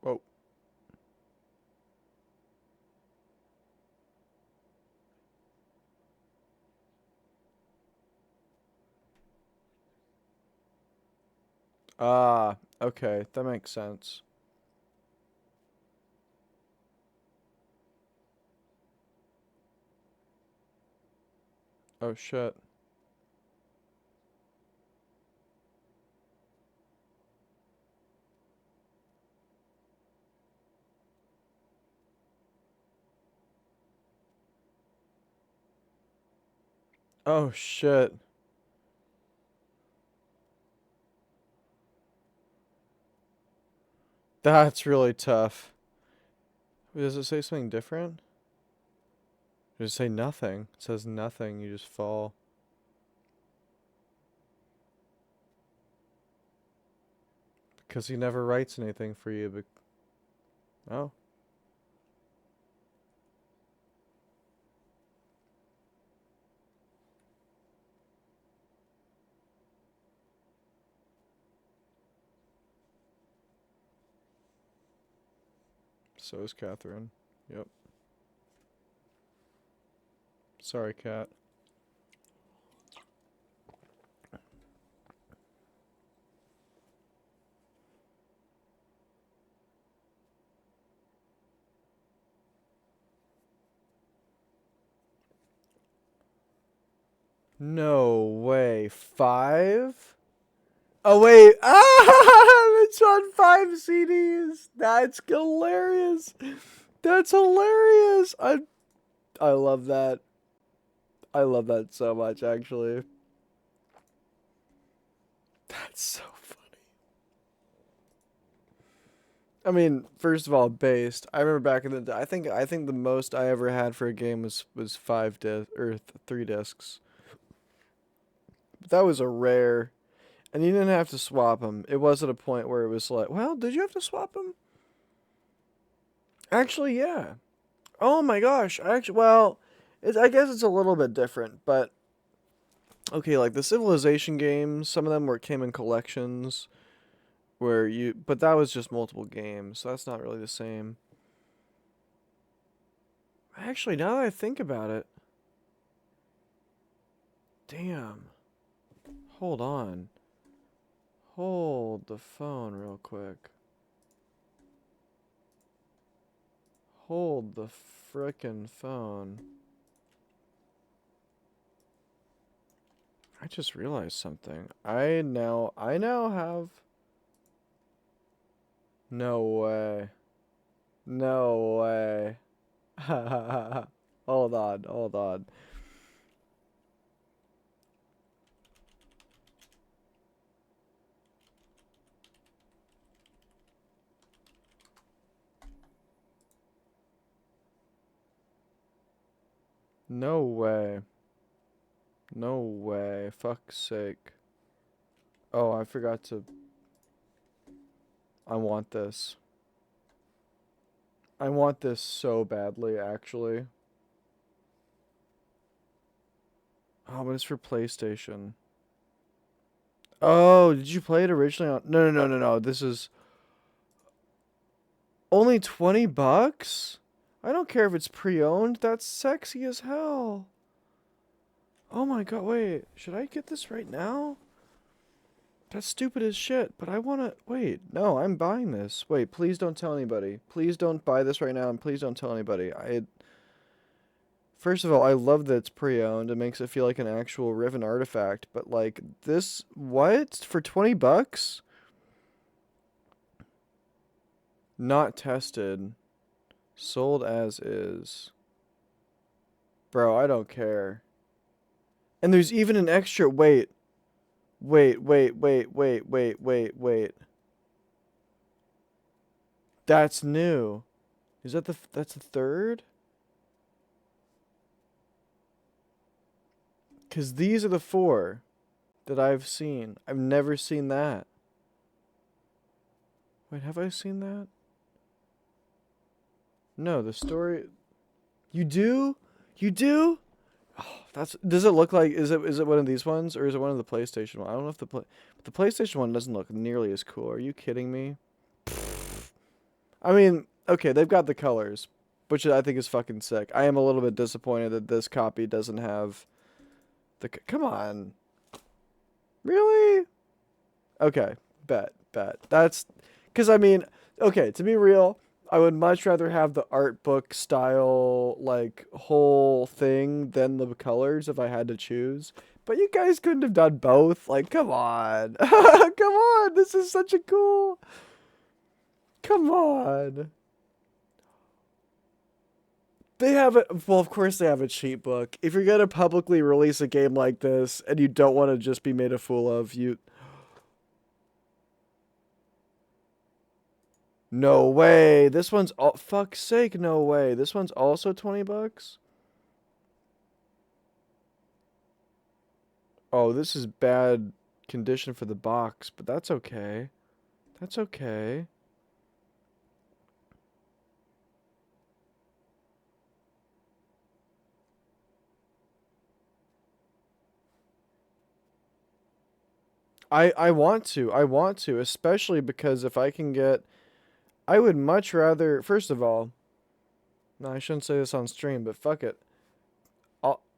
Oh. Ah, okay, that makes sense. Oh shit. Oh shit. That's really tough. Does it say something different? Does it say nothing? It says nothing, you just fall. Because he never writes anything for you, but... Oh. So is Catherine. Yep. Sorry, Cat. No way. 5? Oh wait. Ah! It's on 5 CDs. That's hilarious. That's hilarious. I love that. I love that so much, actually. That's so funny. I mean, first of all, based. I remember back in the day. I think the most I ever had for a game was 5 disc or 3 discs. But that was a rare, and you didn't have to swap them. It was at a point where it was like, well, did you have to swap them? Actually, yeah. Oh my gosh. Actually, well, I guess it's a little bit different, but okay, like the Civilization games, some of them came in collections but that was just multiple games, so that's not really the same. Actually, now that I think about it, damn. Hold on. Hold the phone real quick. Hold the frickin' phone. I just realized something. I now have... No way. No way. Hold on, hold on. No way. No way. Fuck's sake. Oh, I forgot to... I want this. I want this so badly, actually. Oh, but it's for PlayStation. Oh, did you play it originally on... No, no, no, no, no. This is... Only 20 bucks? I don't care if it's pre-owned. That's sexy as hell. Oh my god, wait. Should I get this right now? That's stupid as shit, but I wanna... Wait, no, I'm buying this. Wait, please don't tell anybody. Please don't buy this right now, and please don't tell anybody. First of all, I love that it's pre-owned. It makes it feel like an actual Riven artifact, but like, this... What? For 20 bucks? Not tested. Sold as is. Bro, I don't care. And there's even an extra... Wait. Wait. That's new. Is that that's the third? Because these are the 4 that I've seen. I've never seen that. Wait, have I seen that? No, the story... You do? You do? Oh, that's... Does it look like... Is it one of these ones? Or is it one of the PlayStation ones? I don't know if the PlayStation one doesn't look nearly as cool. Are you kidding me? I mean, okay, they've got the colors, which I think is fucking sick. I am a little bit disappointed that this copy doesn't have the... Come on. Really? Okay, bet. That's... Because, I mean, okay, to be real, I would much rather have the art book style, like, whole thing than the colors if I had to choose. But you guys couldn't have done both. Like, come on. Come on. This is such a cool... Come on. They have it. Well, of course they have a cheat book. If you're gonna publicly release a game like this and you don't want to just be made a fool of, you. No way. This one's fuck's sake. No way. This one's also $20. Oh, this is bad condition for the box, but that's okay. That's okay. I want to. I want to, especially because if I can get I would much rather first of all, no, I shouldn't say this on stream, but fuck it.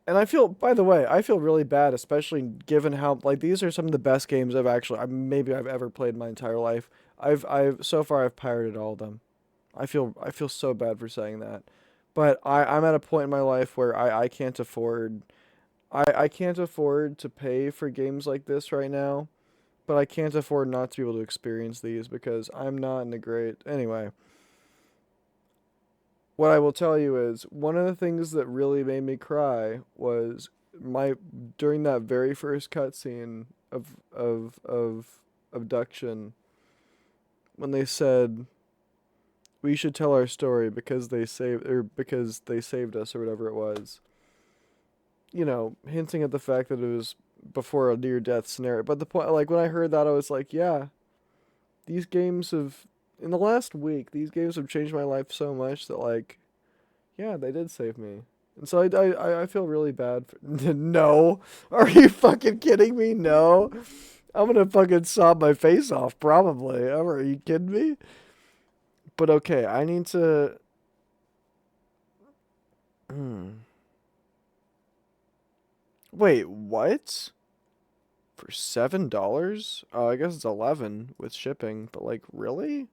And I feel, by the way, I feel really bad, especially given how like these are some of the best games I've actually maybe I've ever played in my entire life. I've so far I've pirated all of them. I feel so bad for saying that, but I'm at a point in my life where I can't afford I can't afford to pay for games like this right now, but I can't afford not to be able to experience these because I'm not in a great anyway. What I will tell you is one of the things that really made me cry was my during that very first cutscene of abduction when they said we should tell our story because they saved us or whatever it was. You know, hinting at the fact that it was before a near death scenario. But the point like when I heard that I was like, yeah, these games have in the last week, these games have changed my life so much that like yeah, they did save me. And so I feel really bad for no. Are you fucking kidding me? No. I'm gonna fucking sob my face off, probably. Are you kidding me? But okay, I need to wait, what? For $7? Oh, I guess it's 11 with shipping, but like really?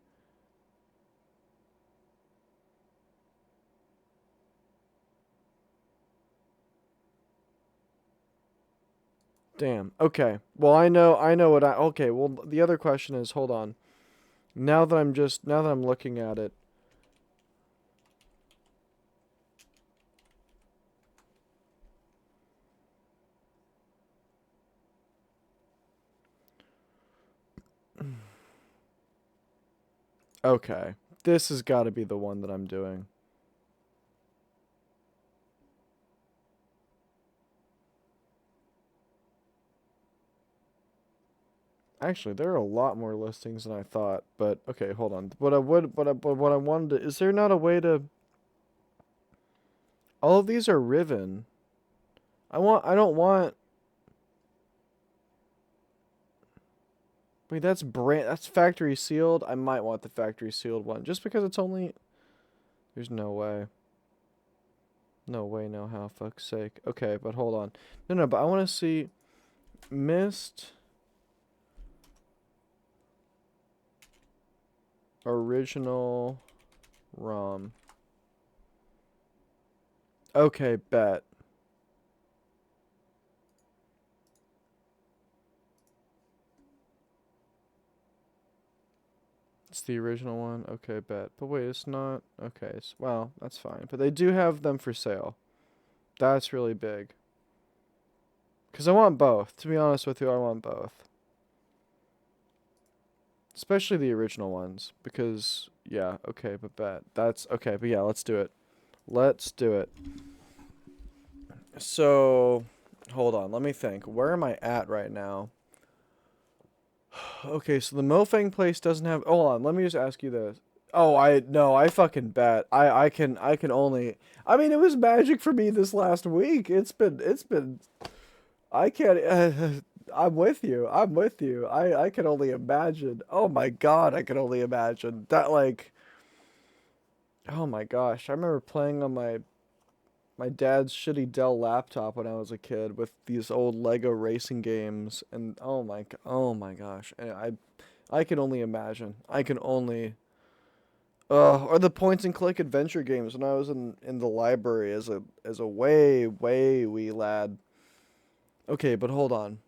Damn. Okay. Well, I know what I okay, well the other question is, hold on. Now that I'm looking at it. Okay. This has got to be the one that I'm doing. Actually, there are a lot more listings than I thought, but okay, hold on. What I wanted to, is there not a way to, all of these are Riven. I don't want, wait, that's factory sealed. I might want the factory sealed one, just because it's only, there's no way. No way, no how, fuck's sake. Okay, but hold on. No, but I want to see, Mist, original, ROM. Okay, bet. It's the original one? Okay, bet. But wait, it's not. Okay, well, that's fine. But they do have them for sale. That's really big. Because I want both. To be honest with you, I want both. Especially the original ones. Because, yeah, okay, but bet. That's, okay, but yeah, let's do it. Let's do it. So, hold on, let me think. Where am I at right now? Okay, so the Mofang place doesn't have. Hold on, let me just ask you this. Oh, I no, I fucking bet. I can only. I mean, it was magic for me this last week. It's been. I can't. I'm with you. I'm with you. I can only imagine. Oh my god, I can only imagine that. Like, oh my gosh, I remember playing on my dad's shitty Dell laptop when I was a kid with these old Lego racing games, and oh my gosh, and I can only imagine. I can only. Or the point and click adventure games when I was in the library as a way wee lad. Okay, but hold on.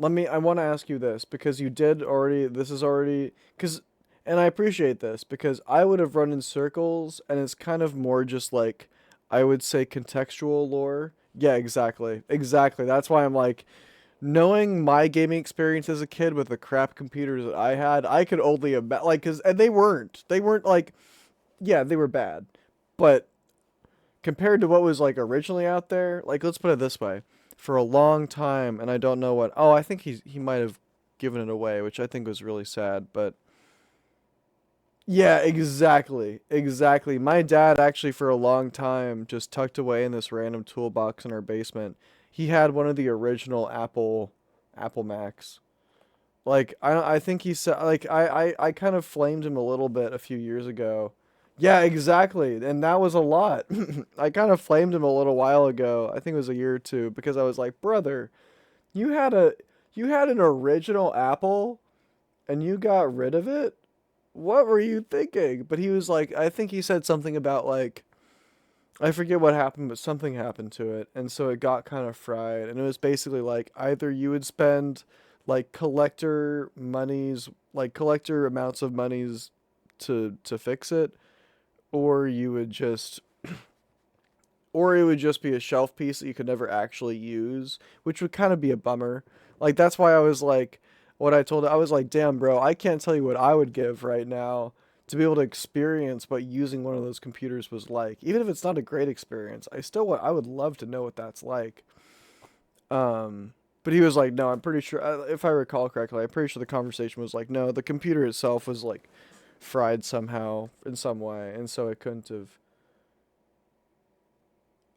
I want to ask you this because you did already. This is already because And I appreciate this because I would have run in circles, and it's kind of more just like, I would say, contextual lore. Yeah, exactly. Exactly. That's why I'm like, knowing my gaming experience as a kid with the crap computers that I had, I could only imagine, like, cause, and they weren't like, yeah, they were bad, but compared to what was like originally out there, like, let's put it this way, for a long time, and I don't know what, oh, I think he might have given it away, which I think was really sad, but yeah, exactly, exactly. My dad actually for a long time just tucked away in this random toolbox in our basement. He had one of the original Apple Macs. Like I think he said like I kind of flamed him a little bit a few years ago. Yeah, exactly. And that was a lot. I kind of flamed him a little while ago. I think it was a year or two because I was like, "Brother, you had a you had an original Apple and you got rid of it? What were you thinking?" But he was like, I think he said something about like, I forget what happened, but something happened to it, and so it got kind of fried. And it was basically like either you would spend like collector amounts of monies to fix it, or you would just or it would just be a shelf piece that you could never actually use, which would kind of be a bummer. Like that's why I was like, what I told I was like, damn, bro, I can't tell you what I would give right now to be able to experience what using one of those computers was like. Even if it's not a great experience, I would love to know what that's like. But he was like, no, I'm pretty sure, if I recall correctly, I'm pretty sure the conversation was like, no, the computer itself was like fried somehow in some way, and so it couldn't have.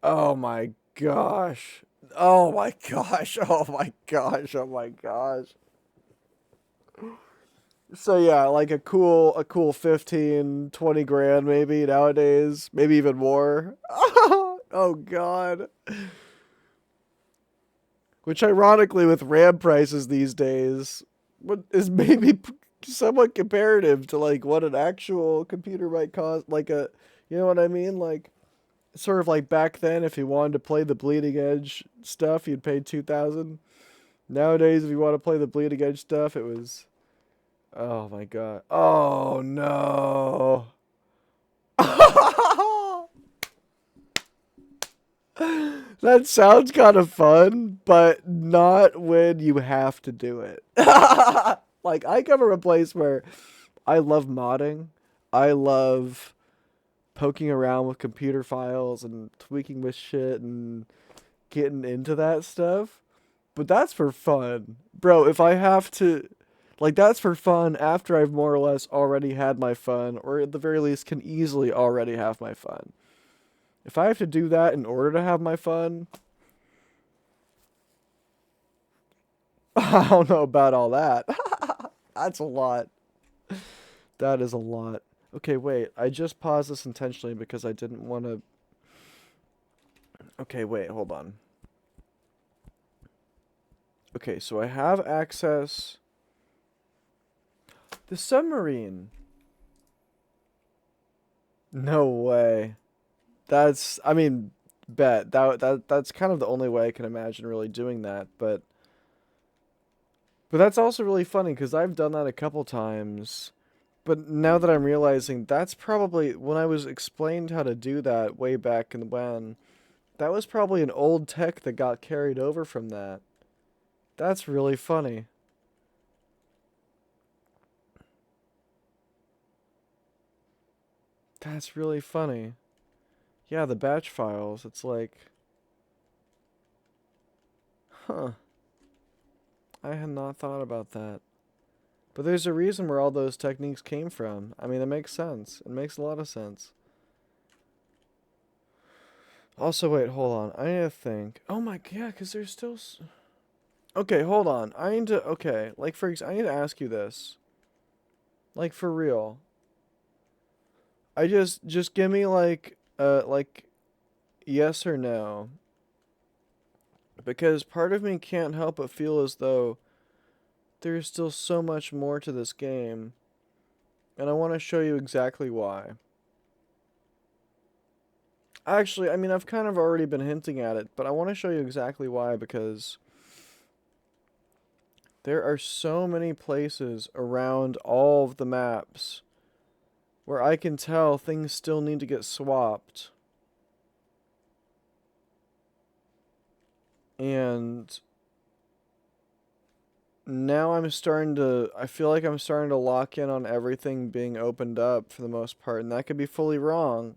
Oh my gosh. Oh my gosh. Oh my gosh. Oh my gosh. So yeah, like a cool 15, 20 grand maybe nowadays, maybe even more. Oh god. Which ironically with RAM prices these days, what is maybe somewhat comparative to like what an actual computer might cost, like a, you know what I mean? Like sort of like back then, if you wanted to play the bleeding edge stuff, you'd pay 2,000. Nowadays, if you want to play the bleeding edge stuff, it was, oh my god, oh no. That sounds kind of fun, but not when you have to do it. Like I come from a place where I love modding. I love poking around with computer files and tweaking with shit and getting into that stuff. But that's for fun. Bro, if I have to, like, that's for fun after I've more or less already had my fun, or at the very least can easily already have my fun. If I have to do that in order to have my fun, I don't know about all that. That's a lot. That is a lot. Okay, wait. I just paused this intentionally because I didn't want to. Okay, wait. Hold on. Okay, so I have access. The submarine. No way. I mean, bet that's kind of the only way I can imagine really doing that, but that's also really funny because I've done that a couple times. But now that I'm realizing that's probably when I was explained how to do that way back in when, that was probably an old tech that got carried over from that. That's really funny. That's really funny. Yeah, the batch files. It's like, huh. I had not thought about that. But there's a reason where all those techniques came from. I mean, it makes sense. It makes a lot of sense. Also, wait, hold on. I need to think. Oh my, yeah, because there's still. Okay, hold on. I need to. Okay, like for example, I need to ask you this. Like for real. I just give me like yes or no. Because part of me can't help but feel as though there's still so much more to this game, and I want to show you exactly why. Actually, I mean, I've kind of already been hinting at it, but I want to show you exactly why because There are so many places around all of the maps where I can tell things still need to get swapped. And now I feel like I'm starting to lock in on everything being opened up for the most part, and that could be fully wrong.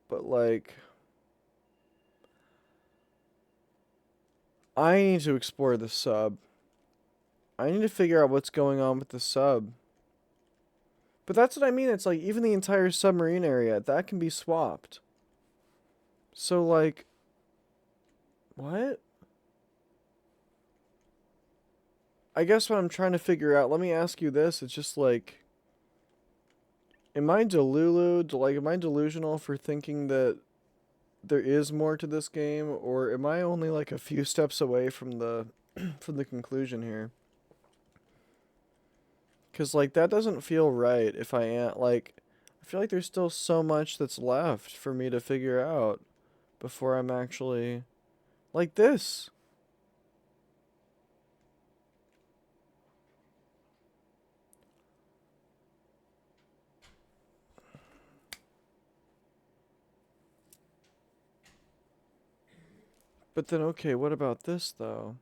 But like, I need to explore the sub. I need to figure out what's going on with the sub. But that's what I mean. It's like even the entire submarine area, that can be swapped. So like, what? I guess what I'm trying to figure out, let me ask you this, it's just like, am I delusional for thinking that there is more to this game, or am I only like a few steps away from the from the conclusion here? Cause like that doesn't feel right if I am like I feel like there's still so much that's left for me to figure out before I'm actually like this. But then okay, what about this though?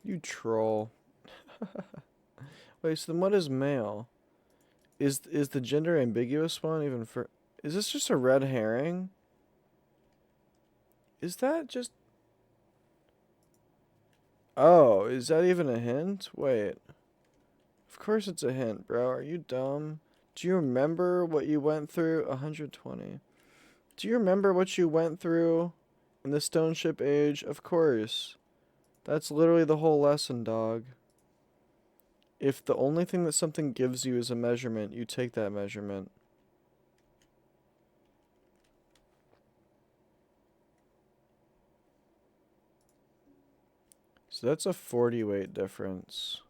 You troll. Wait, so then what is male? Is the gender ambiguous one even for is this just a red herring? Is that just Oh, is that even a hint? Wait. Of course it's a hint, bro. Are you dumb? Do you remember what you went through? 120. Do you remember what you went through in the stone ship age? Of course. That's literally the whole lesson, dog. If the only thing that something gives you is a measurement, you take that measurement. So that's a 40 weight difference.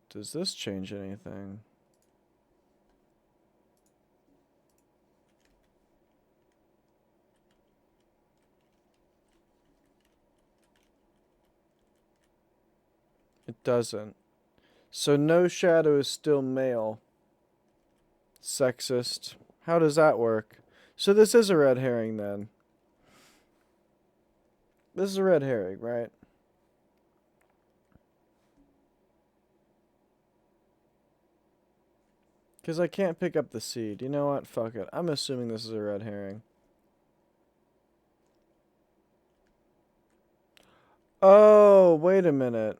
Does this change anything? It doesn't. So no shadow is still male. Sexist. How does that work? So this is a red herring then. This is a red herring, right? Because I can't pick up the seed. You know what? Fuck it. I'm assuming this is a red herring. Oh, wait a minute.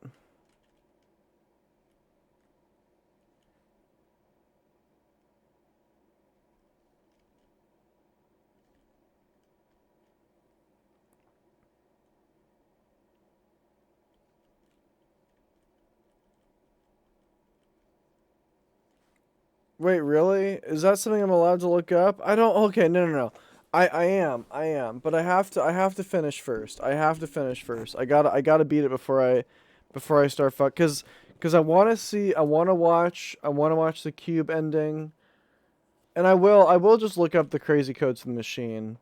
Wait, really? Is that something I'm allowed to look up? I don't. Okay, no. I am, but I have to finish first. I have to finish first. I gotta beat it before I start cause I want to see, I want to watch the cube ending, and I will just look up the crazy codes of the machine.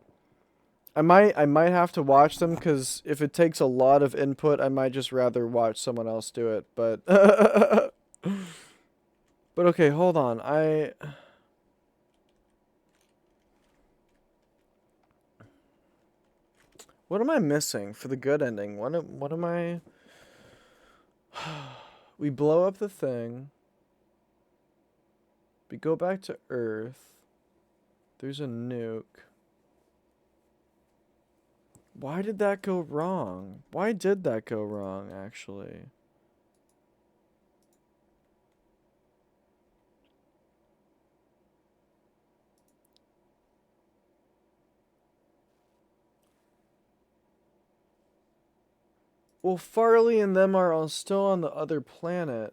I might have to watch them, cause if it takes a lot of input, I might just rather watch someone else do it, but, but okay, hold on, what am I missing for the good ending? What am I? We blow up the thing. We go back to Earth. There's a nuke. Why did that go wrong? Why did that go wrong, actually? Well, Farley and them are all still on the other planet.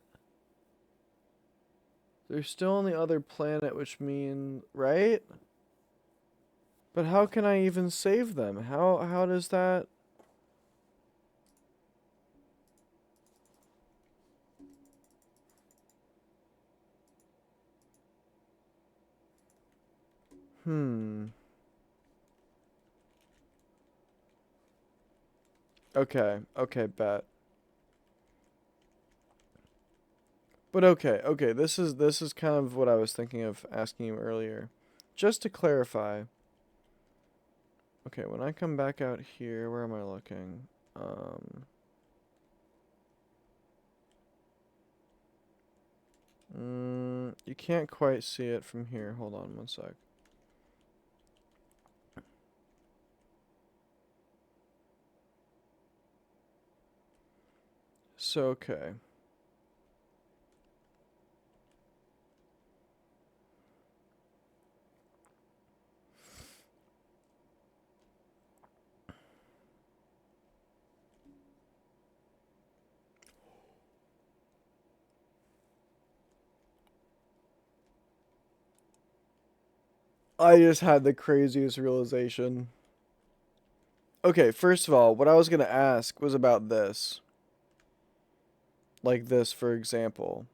They're still on the other planet, which means, right? But how can I even save them? How does that? Okay, okay, bet. But okay, this is kind of what I was thinking of asking you earlier. Just to clarify. Okay, when I come back out here, where am I looking? You can't quite see it from here. Hold on one sec. So, okay. I just had the craziest realization. Okay, first of all, what I was going to ask was about this. Like this, for example.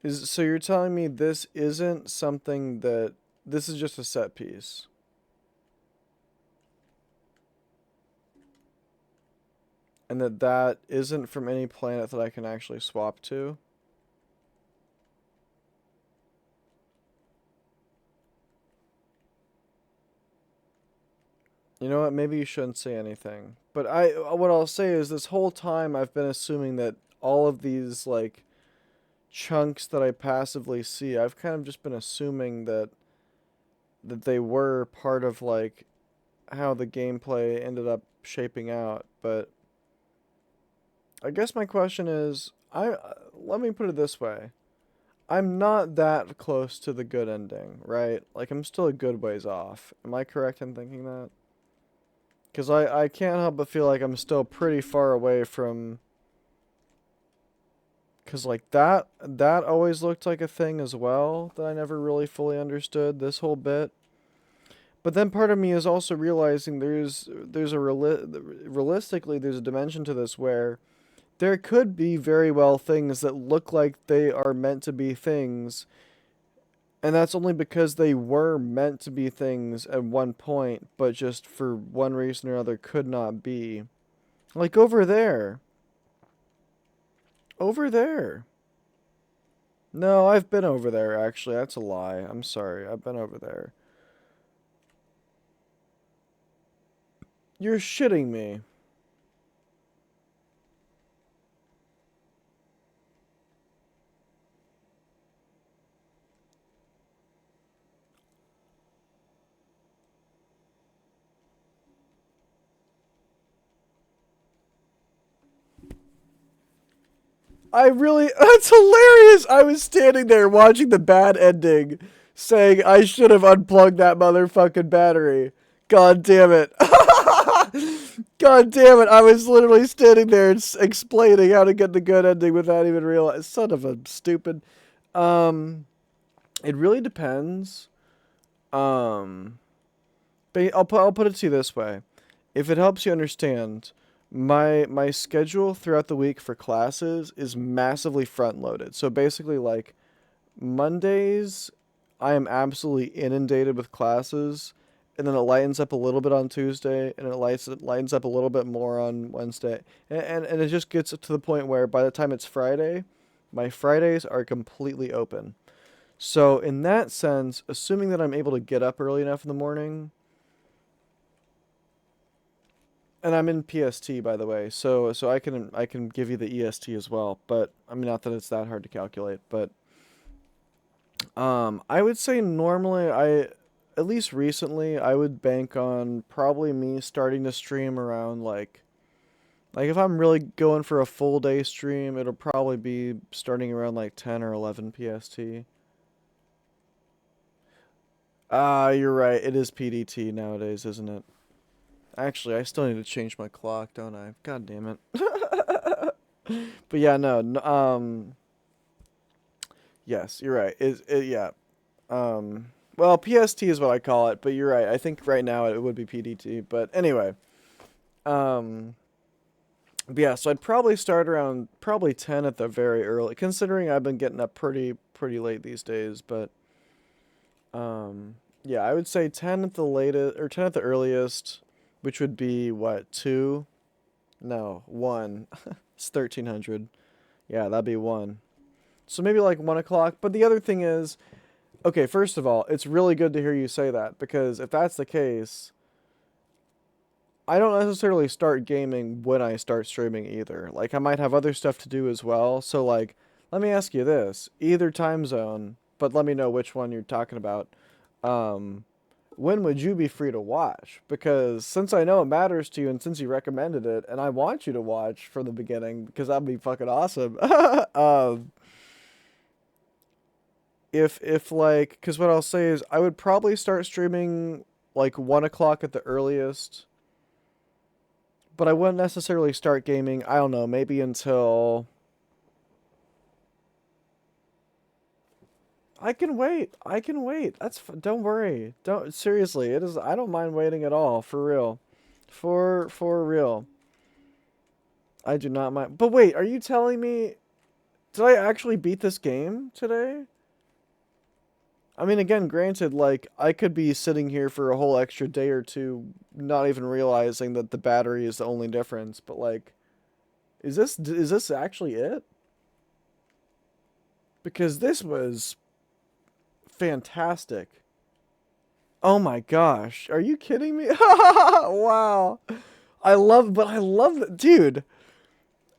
So you're telling me this isn't something that this is just a set piece. And that isn't from any planet that I can actually swap to? You know what? Maybe you shouldn't say anything. But what I'll say is this whole time I've been assuming that all of these like chunks that I passively see, I've kind of just been assuming that they were part of like how the gameplay ended up shaping out. But I guess my question is, let me put it this way. I'm not that close to the good ending, right? Like I'm still a good ways off. Am I correct in thinking that? Because I can't help but feel like I'm still pretty far away from. Because like that always looked like a thing as well that I never really fully understood this whole bit. But then part of me is also realizing there's a realistically there's a dimension to this where there could be very well things that look like they are meant to be things, and that's only because they were meant to be things at one point, but just for one reason or another could not be. Like over there. Over there. No, I've been over there, actually. That's a lie. I'm sorry. I've been over there. You're shitting me. I really. That's hilarious! I was standing there watching the bad ending, saying I should have unplugged that motherfucking battery. God damn it. God damn it. I was literally standing there explaining how to get the good ending without even realizing. Son of a stupid. Um, it really depends. Um, but I'll put it to you this way. If it helps you understand, my schedule throughout the week for classes is massively front loaded. So basically like Mondays I am absolutely inundated with classes, and then it lightens up a little bit on Tuesday, and it lightens up a little bit more on Wednesday. And it just gets to the point where by the time it's Friday, my Fridays are completely open. So in that sense, assuming that I'm able to get up early enough in the morning, and I'm in PST by the way, so I can give you the EST as well. But I mean, not that it's that hard to calculate, but I would say normally at least recently, I would bank on probably me starting to stream around like if I'm really going for a full day stream, it'll probably be starting around like 10 or 11 PST. Ah, you're right. It is PDT nowadays, isn't it? Actually, I still need to change my clock, don't I? God damn it. But yeah, no, yes, you're right. Yeah. Well, PST is what I call it, but you're right. I think right now it would be PDT. But anyway, um, But yeah, so I'd probably start around probably 10 at the very early, considering I've been getting up pretty late these days, but yeah, I would say 10 at the latest or 10 at the earliest, which would be what, 2? No, 1. It's 1300. Yeah, that'd be 1. So maybe like 1 o'clock. But the other thing is, okay, first of all, it's really good to hear you say that, because if that's the case, I don't necessarily start gaming when I start streaming either. Like, I might have other stuff to do as well. So, like, let me ask you this. Either time zone, but let me know which one you're talking about. Um, when would you be free to watch? Because since I know it matters to you and since you recommended it, and I want you to watch from the beginning, because that'd be fucking awesome. If like, because what I'll say is I would probably start streaming like 1 o'clock at the earliest, but I wouldn't necessarily start gaming, I don't know, maybe until... I can wait. I can wait. Don't worry. Don't seriously. It is. I don't mind waiting at all. For real. For real. I do not mind. But wait, are you telling me? Did I actually beat this game today? I mean, again, granted, like I could be sitting here for a whole extra day or two, not even realizing that the battery is the only difference. But like, is this actually it? Because this was fantastic. Oh my gosh. Are you kidding me? Wow. I love that. Dude,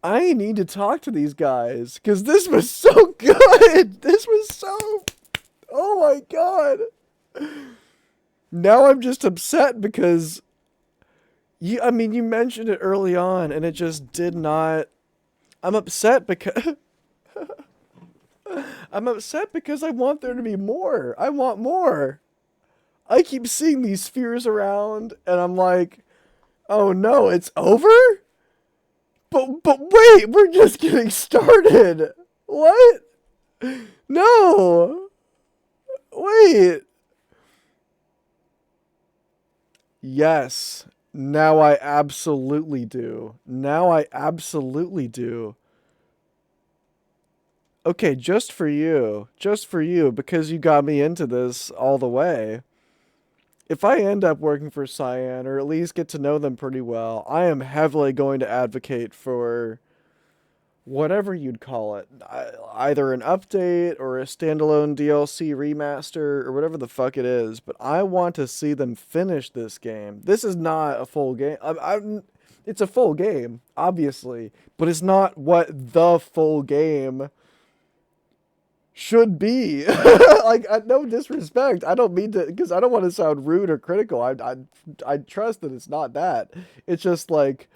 I need to talk to these guys because this was so good. This was so. Oh my god. Now I'm just upset because I mean, you mentioned it early on and it just did not. I'm upset because. I'm upset because I want there to be more. I want more. I keep seeing these spheres around, and I'm like, oh no, it's over? But wait, we're just getting started. What? No. Wait. Yes. Now I absolutely do. Now I absolutely do. Okay, just for you. Just for you, because you got me into this all the way. If I end up working for Cyan, or at least get to know them pretty well, I am heavily going to advocate for whatever you'd call it. Either an update or a standalone DLC remaster or whatever the fuck it is. But I want to see them finish this game. This is not a full game. It's a full game, obviously, but it's not what the full game should be. Like, no disrespect, I don't mean to, because I don't want to sound rude or critical. I trust that it's not that. It's just like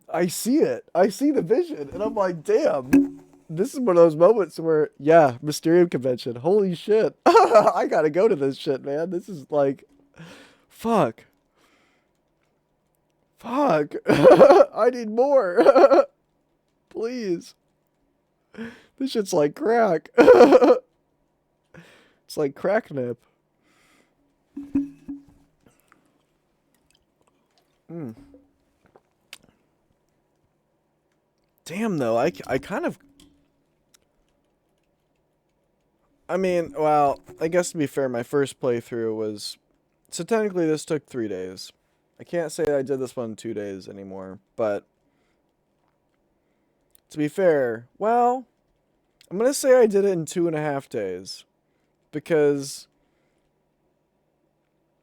I see it, I see the vision, and I'm like, damn, this is one of those moments where, yeah, Mysterium Convention, holy shit. I gotta go to this shit, man. This is like, fuck, fuck. I need more. Please. This shit's like crack. It's like crack nip. Mm. Damn, though, I kind of... I mean, well, I guess to be fair, my first playthrough was... So technically this took 3 days. I can't say I did this one in 2 days anymore, but... To be fair, well... I'm gonna say I did it in 2.5 days. Because...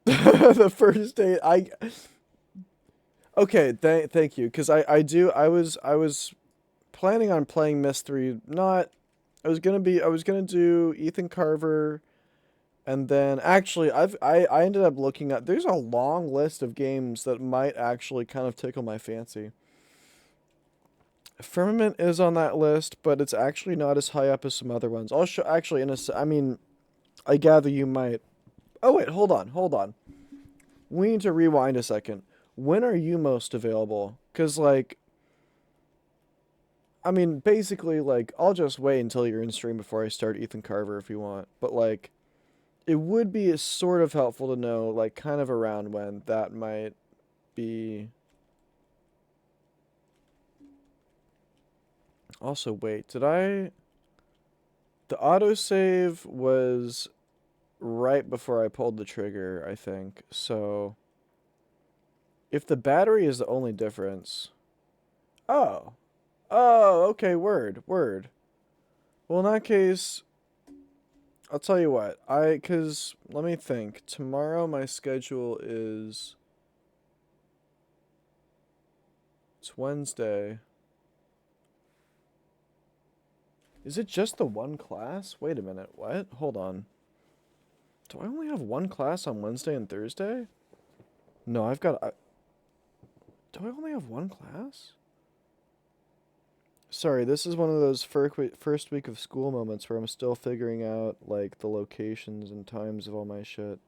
the first day, Okay, thank you, because I was planning on playing Myst 3, not... I was gonna do Ethan Carver, and then actually I ended up looking at, there's a long list of games that might actually kind of tickle my fancy. Firmament is on that list, but it's actually not as high up as some other ones. I'll show, actually, I mean, I gather you might... Oh wait, hold on. We need to rewind a second. When are you most available? Because, like, I mean, basically, like, I'll just wait until you're in stream before I start Ethan Carver if you want. But, like, it would be sort of helpful to know, like, kind of around when that might be... Also, wait, did I... The autosave was right before I pulled the trigger, I think. So, if the battery is the only difference... Oh. Oh, okay, word, word. Well, in that case, I'll tell you what. Cause, let me think. Tomorrow my schedule is... It's Wednesday. Is it just the one class? Wait a minute, what? Hold on. Do I only have one class on Wednesday and Thursday? No, I've got... do I only have one class? Sorry, this is one of those first week of school moments where I'm still figuring out, like, the locations and times of all my shit.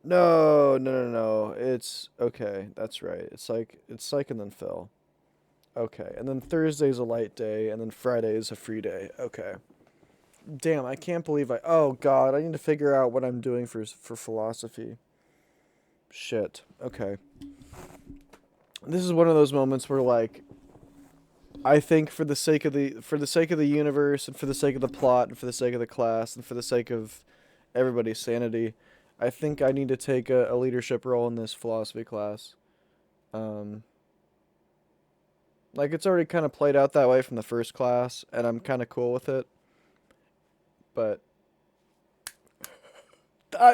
No, no, no, no. It's... Okay, that's right. It's psych and then Phil. Okay, and then Thursday's a light day, and then Friday is a free day. Okay. Damn, I can't believe I... Oh, God, I need to figure out what I'm doing for philosophy. Shit. Okay. This is one of those moments where, like, I think for the sake of the universe and for the sake of the plot and for the sake of the class and for the sake of everybody's sanity, I think I need to take a leadership role in this philosophy class. Like, it's already kind of played out that way from the first class, and I'm kind of cool with it. But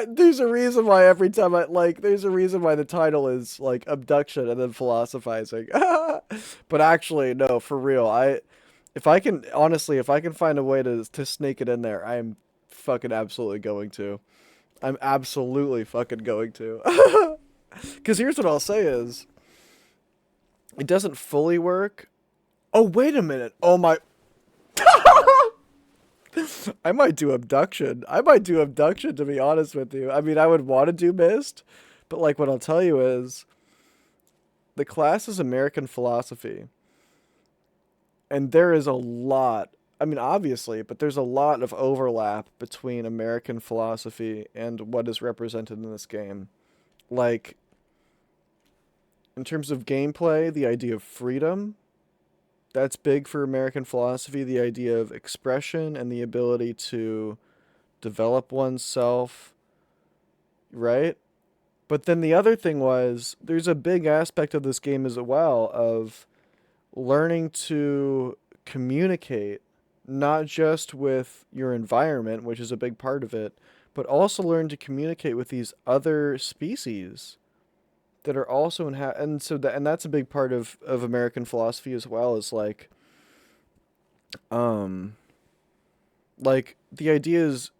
there's a reason why every time there's a reason why the title is, like, Obduction and then Philosophizing. But actually, no, for real, if I can find a way to sneak it in there, I'm fucking absolutely going to. I'm absolutely fucking going to. Because here's what I'll say is, it doesn't fully work. Oh, wait a minute. Oh my... I might do Abduction. To be honest with you. I mean, I would want to do Mist, but, like, what I'll tell you is, the class is American philosophy. And there is a lot, I mean, obviously, but there's a lot of overlap between American philosophy and what is represented in this game. Like, in terms of gameplay, the idea of freedom, that's big for American philosophy. The idea of expression and the ability to develop oneself, right? But then the other thing was, there's a big aspect of this game as well of learning to communicate, not just with your environment, which is a big part of it, but also learn to communicate with these other species that are also and that's a big part of American philosophy as well, is um like the idea is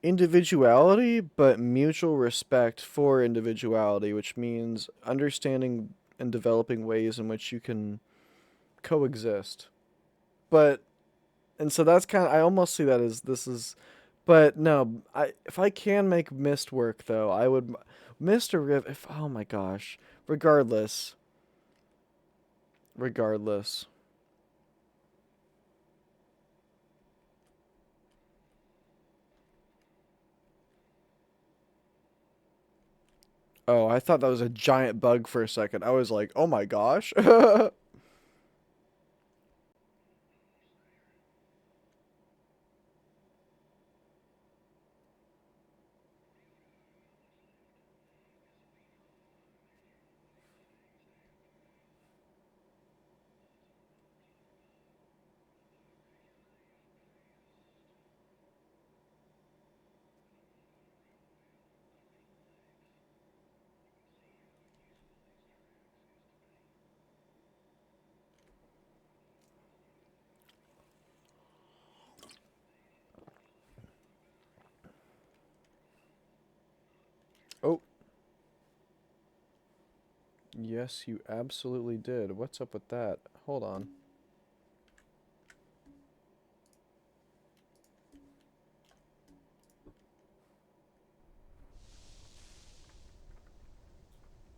individuality but mutual respect for individuality, which means understanding and developing ways in which you can coexist. But and so that's kind of, I almost see that as this is, but no, if I can make Mist work though, I would Mist or Riv if, oh my gosh, regardless. Oh, I thought that was a giant bug for a second. I was like, oh my gosh. Oh, yes, you absolutely did. What's up with that? Hold on.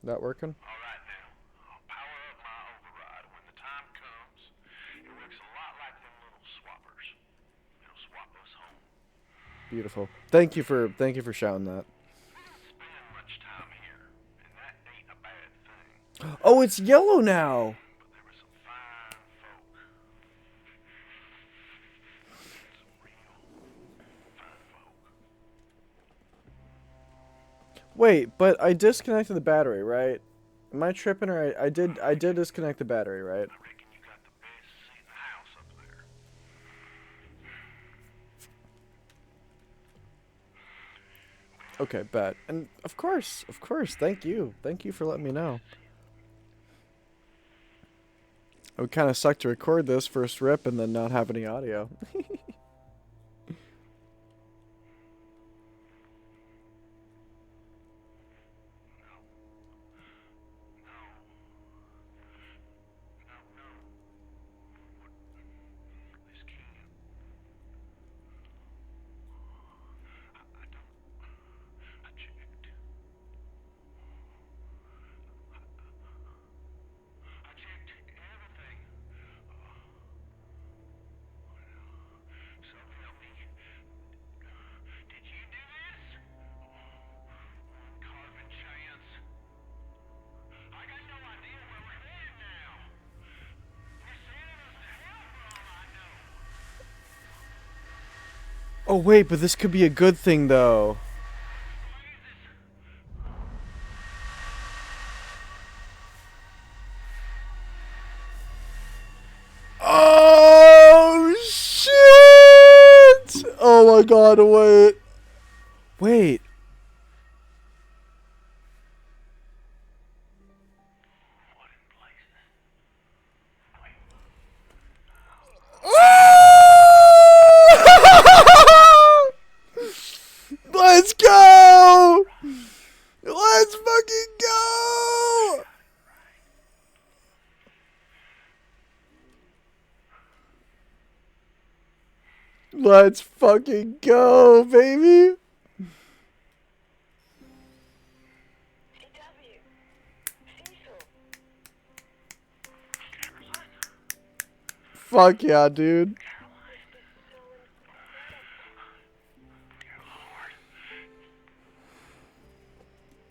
That working? All right now, I'll power up my override. When the time comes, it works a lot like them little swappers. It'll swap us home. Beautiful. Thank you for shouting that. We don't spend much time here, and that ain't a bad thing. Oh, it's yellow now. But there were some fine Wait, but I disconnected the battery, right? Am I tripping, or I did disconnect the battery, right? I reckon you got the best seat in the house up there. Okay, bet. And of course, thank you for letting me know. It would kind of suck to record this first rip and then not have any audio. This can't. I don't. I checked. I checked everything. So help me. Did you do this? Carbon chance. I got no idea where we're headed now. You're sending us to hell for all I know. Oh wait, but this could be a good thing though. Oh shit! Oh my god, wait. Wait. What in places? Wait. Let's go! Let's fucking go! Let's fucking go, baby! Fuck yeah, dude. Dear Lord.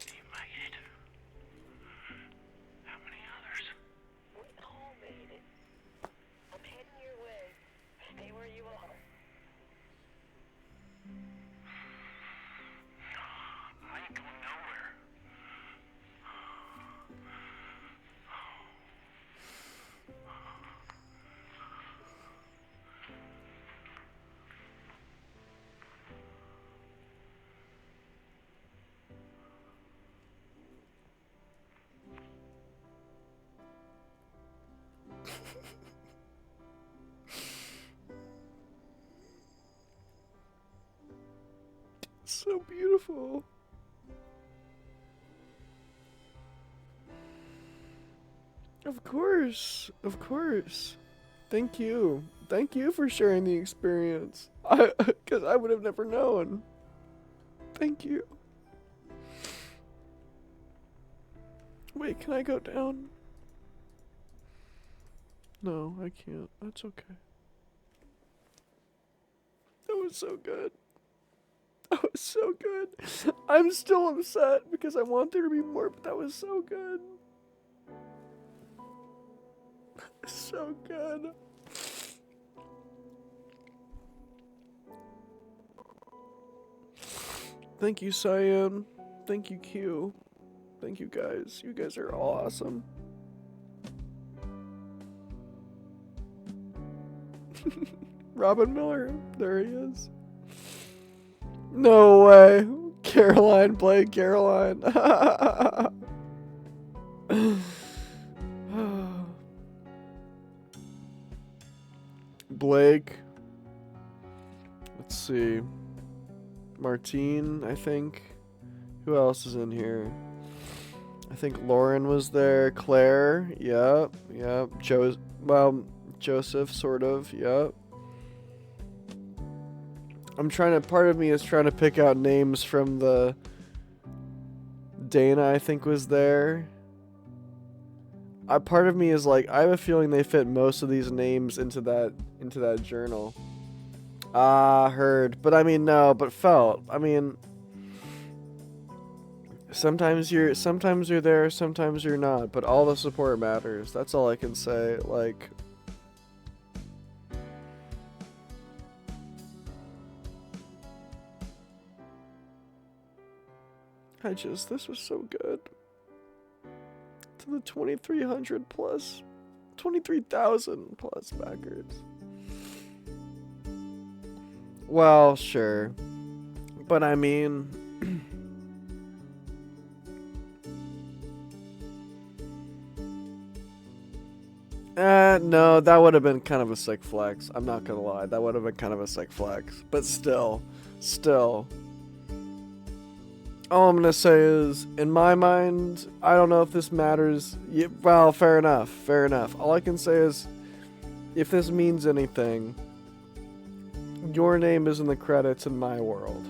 You made it. How many others? We all made it. I'm heading your way. Stay where you are. I ain't going nowhere. So beautiful. Of course. Of course. Thank you. Thank you for sharing the experience. Because I would have never known. Thank you. Wait, can I go down? No, I can't. That's okay. That was so good. That was so good. I'm still upset because I want there to be more, but that was so good. So good. Thank you, Cyan. Thank you, Q. Thank you, guys. You guys are all awesome. Robin Miller. There he is. No way. Caroline played Caroline. Blake. Let's see. Martine, I think. Who else is in here? I think Lauren was there. Claire. Yep. Joseph, sort of. Yep. Part of me is trying to pick out names from the... Dana, I think, was there. Part of me is like, I have a feeling they fit most of these names into that journal. Heard. But I mean, no, but felt. I mean, sometimes you're there, sometimes you're not, but all the support matters. That's all I can say. Like, This was so good. To the 2,300 plus, 23,000 plus backers. Well, sure. But I mean, no, that would have been kind of a sick flex. I'm not gonna lie. That would have been kind of a sick flex. But still. All I'm gonna say is, in my mind, I don't know if this matters. Well, fair enough. All I can say is, if this means anything, your name is in the credits in my world.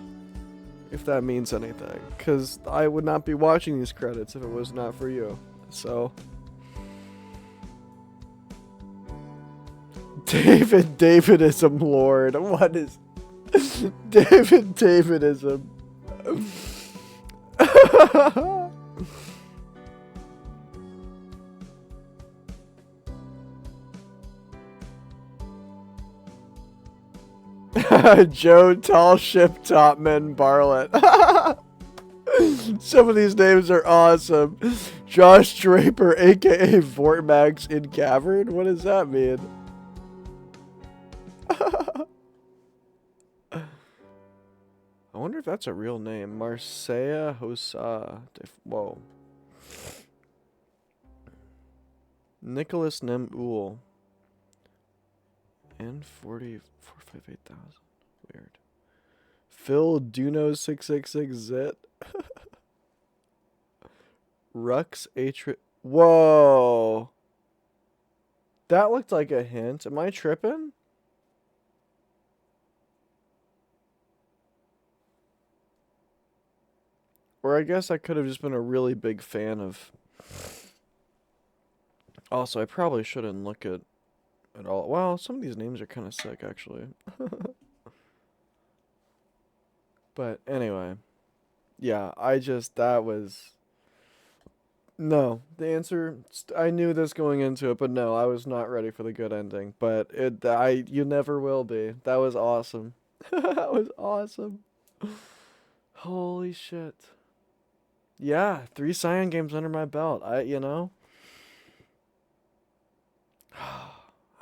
If that means anything. Because I would not be watching these credits if it was not for you. So... Davidism Lord. What is... Davidism. Joe Tall Ship Topman Bartlett. Some of these names are awesome. Josh Draper, aka Vortmax in Cavern? What does that mean? I wonder if that's a real name. Marseille Hossa. Whoa. Nicholas Nemoul. N40458000. Weird. Phil Duno666 Zit. Rux Atri. Whoa. That looked like a hint. Am I tripping? Or I guess I could have just been a really big fan of... Also, I probably shouldn't look at all. Well, some of these names are kind of sick, actually. But anyway. Yeah, that was... No, the answer... I knew this going into it, but no, I was not ready for the good ending. But you never will be. That was awesome. That was awesome. Holy shit. Yeah, 3 Cyan games under my belt. I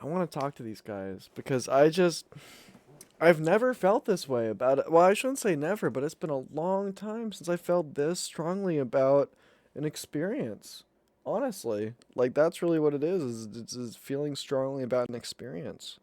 want to talk to these guys because I've never felt this way about it. Well, I shouldn't say never, but it's been a long time since I felt this strongly about an experience. Honestly, like that's really what it is feeling strongly about an experience.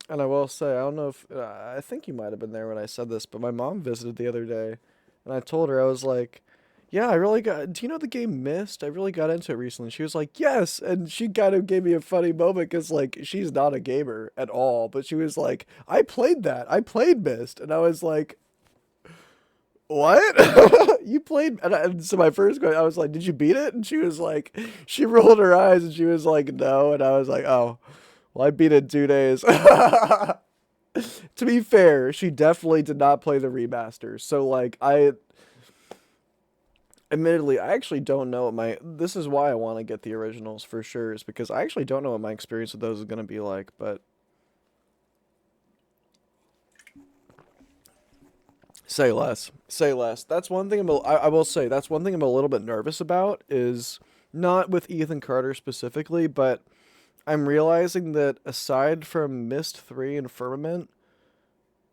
And I will say, I don't know if I think you might have been there when I said this, but my mom visited the other day, and I told her I was like, "Yeah, I really got. Do you know the game Myst? I really got into it recently." She was like, "Yes," and she kind of gave me a funny moment because like she's not a gamer at all, but she was like, "I played that. I played Myst," and I was like, "What? You played?" And so my first question, I was like, "Did you beat it?" And she was like, she rolled her eyes and she was like, "No," and I was like, "Oh." Well, I beat it in 2 days. To be fair, she definitely did not play the remaster. So, like, admittedly, I actually don't know what this is why I want to get the originals for sure, is because I actually don't know what my experience with those is going to be like, but... Say less. That's one thing I will say, that's one thing I'm a little bit nervous about, is not with Ethan Carter specifically, but... I'm realizing that aside from Myst 3 and Firmament,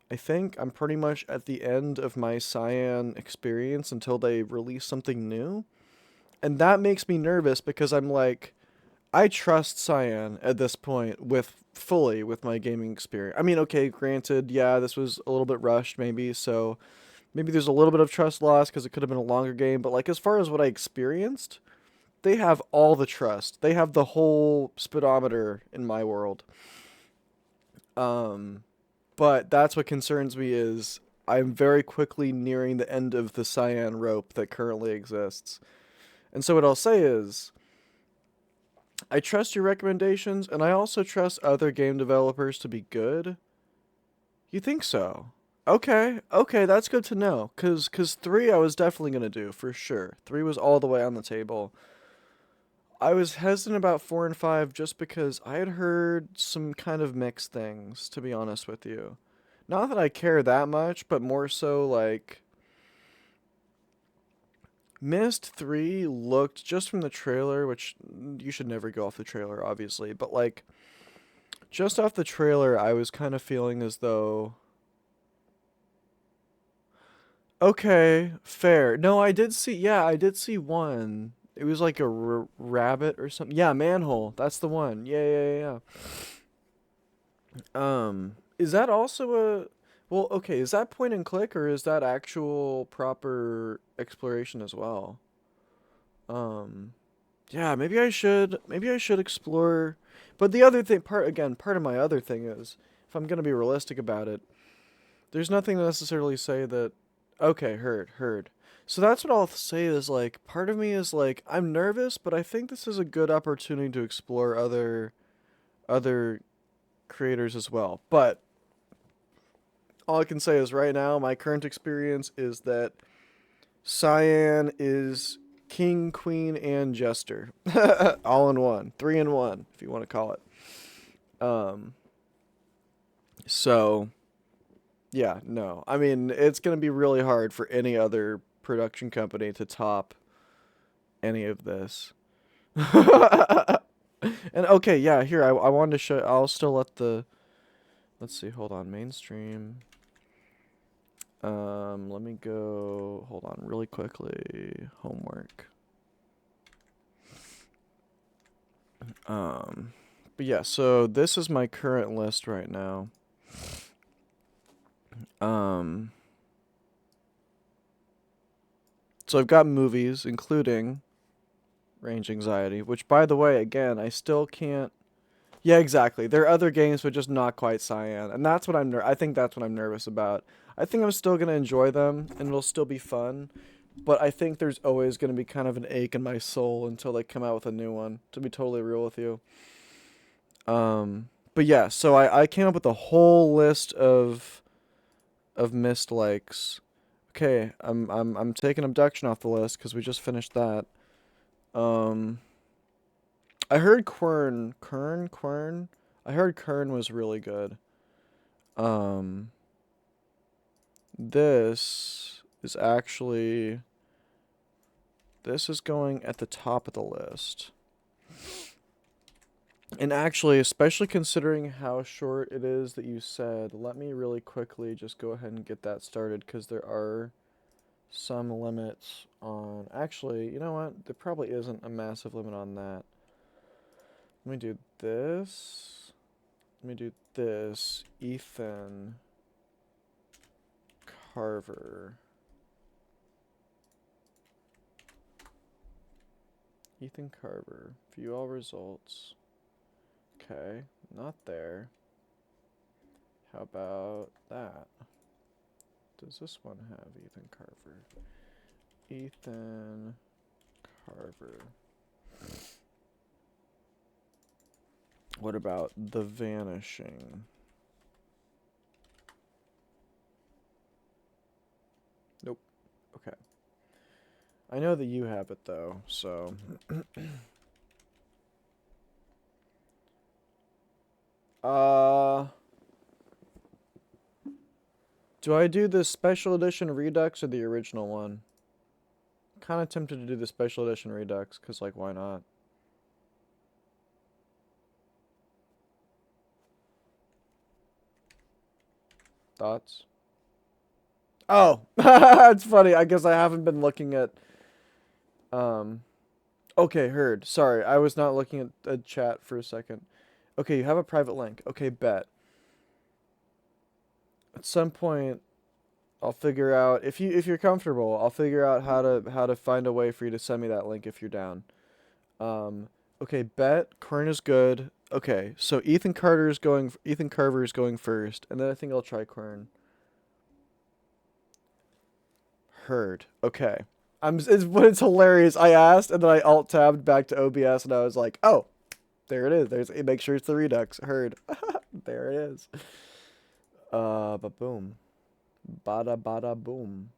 I think I'm pretty much at the end of my Cyan experience until they release something new. And that makes me nervous because I'm like, I trust Cyan at this point fully with my gaming experience. I mean, okay, granted, yeah, this was a little bit rushed maybe, so maybe there's a little bit of trust loss because it could have been a longer game, but like as far as what I experienced, they have all the trust. They have the whole speedometer in my world. But that's what concerns me is I'm very quickly nearing the end of the Cyan rope that currently exists. And so what I'll say is, I trust your recommendations, and I also trust other game developers to be good. You think so? Okay, that's good to know. Cause 3 I was definitely gonna do, for sure. 3 was all the way on the table. I was hesitant about 4 and 5 just because I had heard some kind of mixed things, to be honest with you. Not that I care that much, but more so like Mist 3 looked just from the trailer, which you should never go off the trailer, obviously, but like just off the trailer, I was kind of feeling as though, okay, fair. No, I did see one. It was like a rabbit or something. Yeah, manhole. That's the one. Yeah. Is that also a, well, okay, is that point and click or is that actual proper exploration as well? Um, yeah, maybe I should explore. But the other thing, part of my other thing is, if I'm gonna be realistic about it, there's nothing to necessarily say that, okay, heard. So that's what I'll say is like, part of me is like, I'm nervous, but I think this is a good opportunity to explore other creators as well. But all I can say is right now, my current experience is that Cyan is king, queen, and jester, all in one, 3 in 1, if you want to call it. Um, so yeah, no, I mean it's gonna be really hard for any other production company to top any of this. And okay, yeah, here I wanted to show. I'll still let the. Let's see. Hold on, mainstream. Let me go. Hold on, really quickly. Homework. But yeah, so this is my current list right now. Um, so I've got movies, including Range Anxiety, which, by the way, again, I still can't. Yeah, exactly. There are other games, but just not quite Cyan, and that's what I think that's what I'm nervous about. I think I'm still gonna enjoy them, and it'll still be fun. But I think there's always gonna be kind of an ache in my soul until they come out with a new one. To be totally real with you. But yeah, so I came up with a whole list of missed likes. Okay, I'm taking Abduction off the list because we just finished that. Um, I heard Quern. I heard Kern was really good. Um, this is actually this is going at the top of the list. And actually, especially considering how short it is that you said, let me really quickly just go ahead and get that started because there are some limits on. Actually, you know what? There probably isn't a massive limit on that. Let me do this. Let me do this. Ethan Carver. Ethan Carver. View all results. Okay, not there. How about that? Does this one have Ethan Carver? Ethan Carver. What about The Vanishing? Nope. Okay. I know that you have it though, so. Do I do the special edition Redux or the original one? Kind of tempted to do the special edition Redux, cause like why not? Thoughts? Oh, it's funny. I guess I haven't been looking at. Um, okay, heard. Sorry, I was not looking at the chat for a second. Okay, you have a private link. Okay, bet. At some point, I'll figure out if you're comfortable. I'll figure out how to find a way for you to send me that link if you're down. Okay, bet Kern is good. Okay, so Ethan Carver is going first, and then I think I'll try Kern. Heard. Okay. It's hilarious. I asked and then I alt tabbed back to OBS and I was like, oh, there it is. Make sure it's the Redux. Heard. There it is. But boom. Bada bada boom.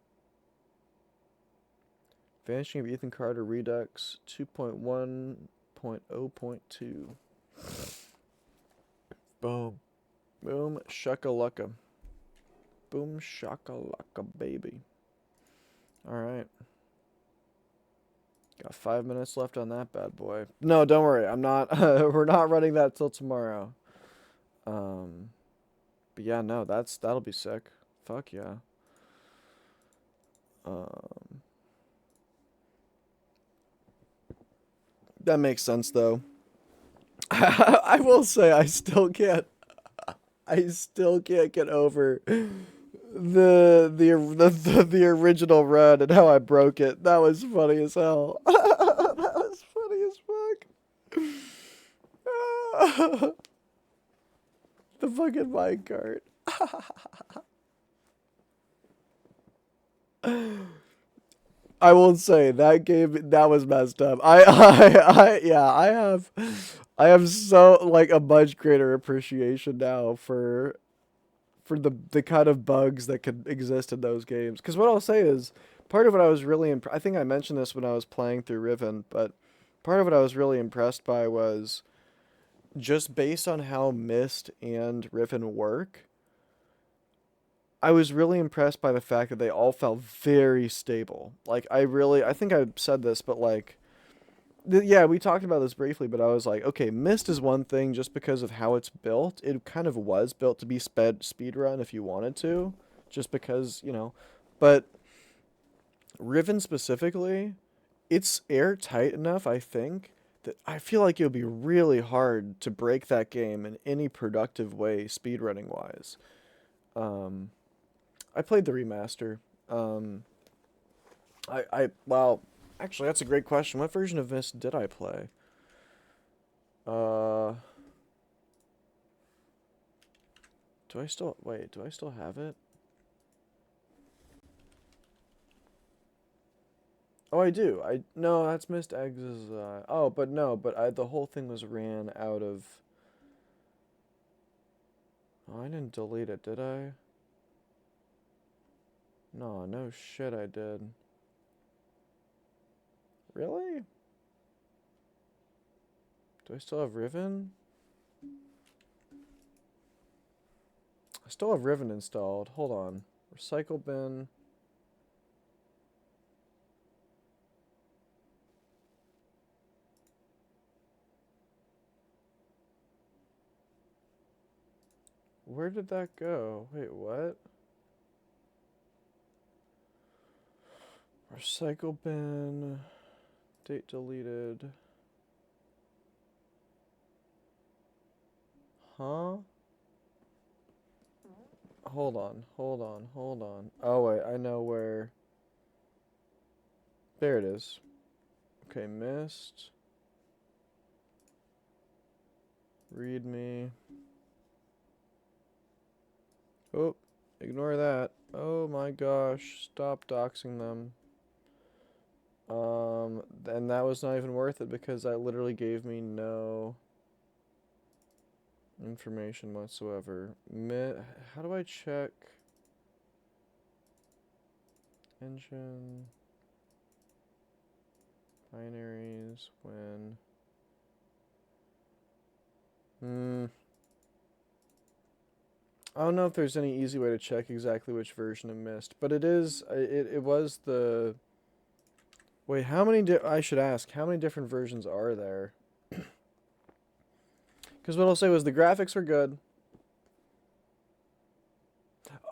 Vanishing of Ethan Carter Redux 2.1.0.2. Boom. Boom. Shuckalugga. Boom shakalaka baby. Alright. Got 5 minutes left on that bad boy. No, don't worry. I'm not we're not running that till tomorrow. But yeah, no, that'll be sick. Fuck yeah. That makes sense though. I will say I still can't get over the original run and how I broke it. That was funny as hell. That was funny as fuck. The fucking minecart. I won't say that game that was messed up. Yeah, I have so like a much greater appreciation now for the kind of bugs that could exist in those games. Because what I'll say is, part of what I was really I think I mentioned this when I was playing through Riven, but part of what I was really impressed by was just based on how Mist and Riven work. I was really impressed by the fact that they all felt very stable. Like I think I said this, but like yeah, we talked about this briefly, but I was like, okay, Mist is one thing just because of how it's built. It kind of was built to be speed run if you wanted to, just because, you know. But Riven specifically, it's airtight enough, I think, that I feel like it would be really hard to break that game in any productive way speedrunning wise. Um I played the remaster. Um well, actually that's a great question. What version of Mist did I play? Uh, do I still have it? Oh, I do. No, that's Mist Ex's, oh, but no, but the whole thing was ran out of, oh, I didn't delete it, did I? No shit I did. Really? Do I still have Riven? I still have Riven installed. Hold on. Recycle bin. Where did that go? Wait, what? Recycle bin. Date deleted. Huh? Hold on. Oh, wait, I know where. There it is. Okay, Mist. Read me. Oh, ignore that. Oh my gosh, stop doxing them. And that was not even worth it because that literally gave me no information whatsoever. How do I check? Engine. Binaries. When. I don't know if there's any easy way to check exactly which version of Mist, but it is. It was the. Wait, how many? I should ask. How many different versions are there? Because what I'll say was the graphics were good.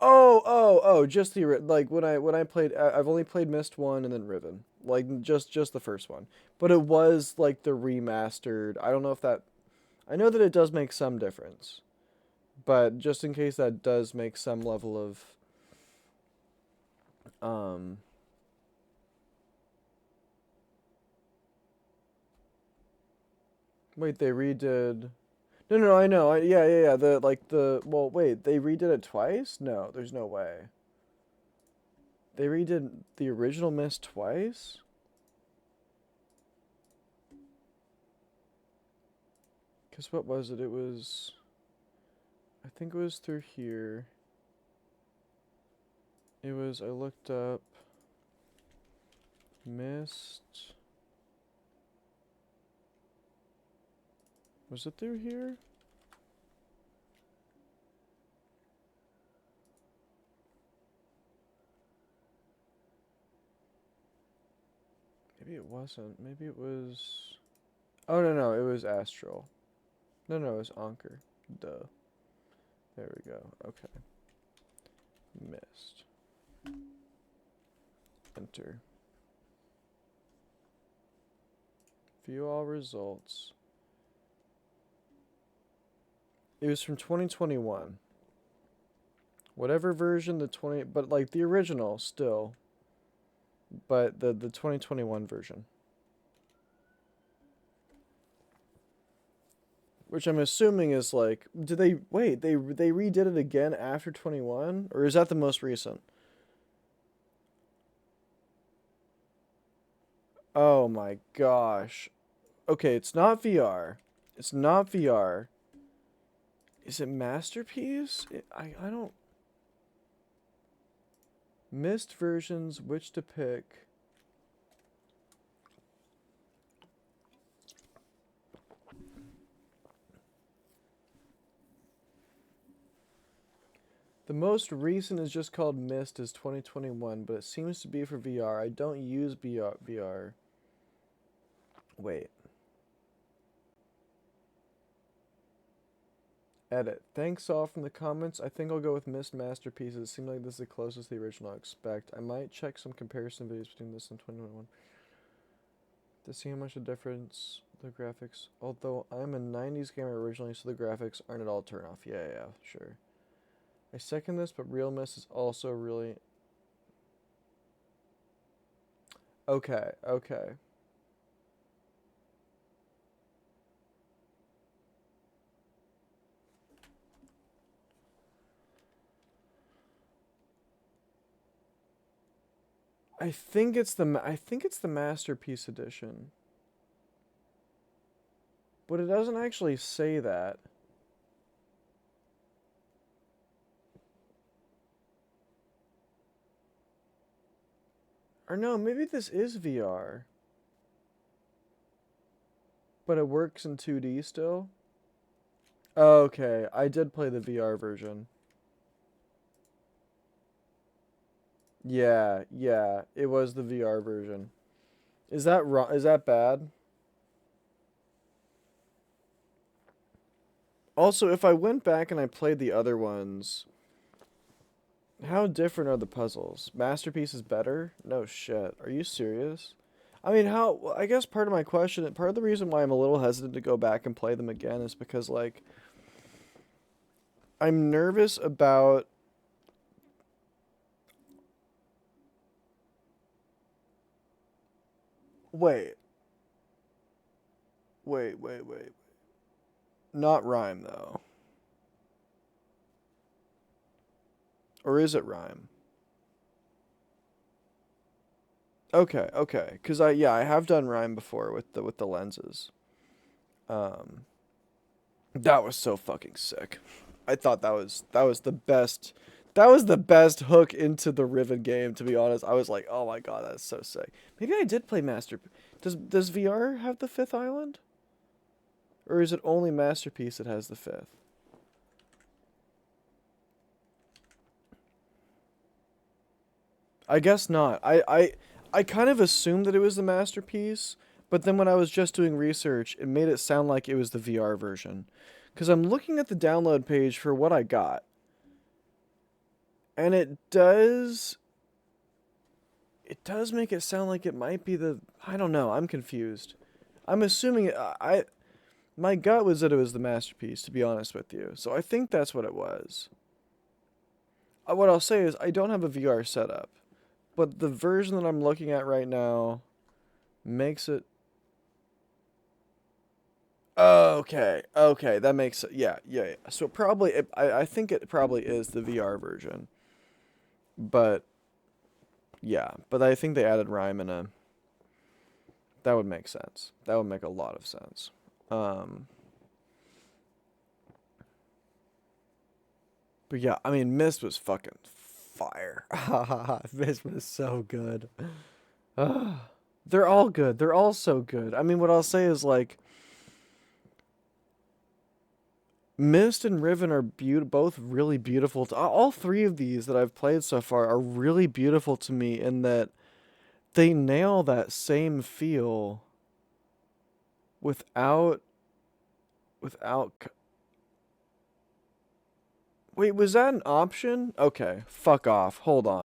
Oh! Just the like when I played. I've only played Mist 1 and then Riven. Like just the first one, but it was like the remastered. I don't know if that. I know that it does make some difference, but just in case that does make some level of. Wait, they redid. No, I know. Yeah. Well, wait, they redid it twice? No, there's no way. They redid the original Mist twice? Because what was it? It was. I think it was through here. It was. I looked up. Mist. Was it through here? maybe it wasn't. Maybe it was... Oh, no, it was Astral. No, it was Anker. Duh. There we go. Okay. Missed. Enter. View all results. It was from 2021. Whatever version but like the original still. But the 2021 version. Which I'm assuming is like, did they wait, they redid it again after 21? Or is that the most recent? Oh my gosh. Okay, it's not VR. It's not VR. Is it Masterpiece? I don't... Missed versions, which to pick. The most recent is just called Mist, is 2021, but it seems to be for VR. I don't use VR. Wait. Edit. Thanks all from the comments. I think I'll go with Mist Masterpieces. It seems like this is the closest to the original I expect. I might check some comparison videos between this and 2021 to see how much a difference the graphics. Although I'm a 90s gamer originally, so the graphics aren't at all turn off. Yeah, sure. I second this, but Real Mist is also really... Okay. I think it's the Masterpiece edition. But it doesn't actually say that. Or no, maybe this is VR. But it works in 2D still? Okay, I did play the VR version. Yeah, it was the VR version. Is that wrong? Is that bad? Also, if I went back and I played the other ones, how different are the puzzles? Masterpiece is better? No shit. Are you serious? I mean, I guess part of my question, part of the reason why I'm a little hesitant to go back and play them again is because, like, I'm nervous about... Wait. Not Rhyme, though. Or is it Rhyme? Okay. Cause I have done Rhyme before with the lenses. That was so fucking sick. I thought that was the best. That was the best hook into the Riven game, to be honest. I was like, oh my god, that's so sick. Maybe I did play Master... Does VR have the 5th island? Or is it only Masterpiece that has the 5th? I guess not. I kind of assumed that it was the Masterpiece, but then when I was just doing research, it made it sound like it was the VR version. Because I'm looking at the download page for what I got. And it does make it sound like it might be the... I don't know. I'm confused. I'm assuming... My gut was that it was the Masterpiece, to be honest with you. So I think that's what it was. What I'll say is I don't have a VR setup. But the version that I'm looking at right now makes it... Okay, that makes it... Yeah. So probably... I think it probably is the VR version. But... Yeah, but I think they added Rhyme in a... That would make sense. That would make a lot of sense. But yeah, I mean, Mist was fucking fire. Mist was so good. They're all good. They're all so good. I mean, what I'll say is, like... Mist and Riven are both really beautiful. All 3 of these that I've played so far are really beautiful to me in that they nail that same feel without Wait, was that an option? Okay, fuck off. Hold on.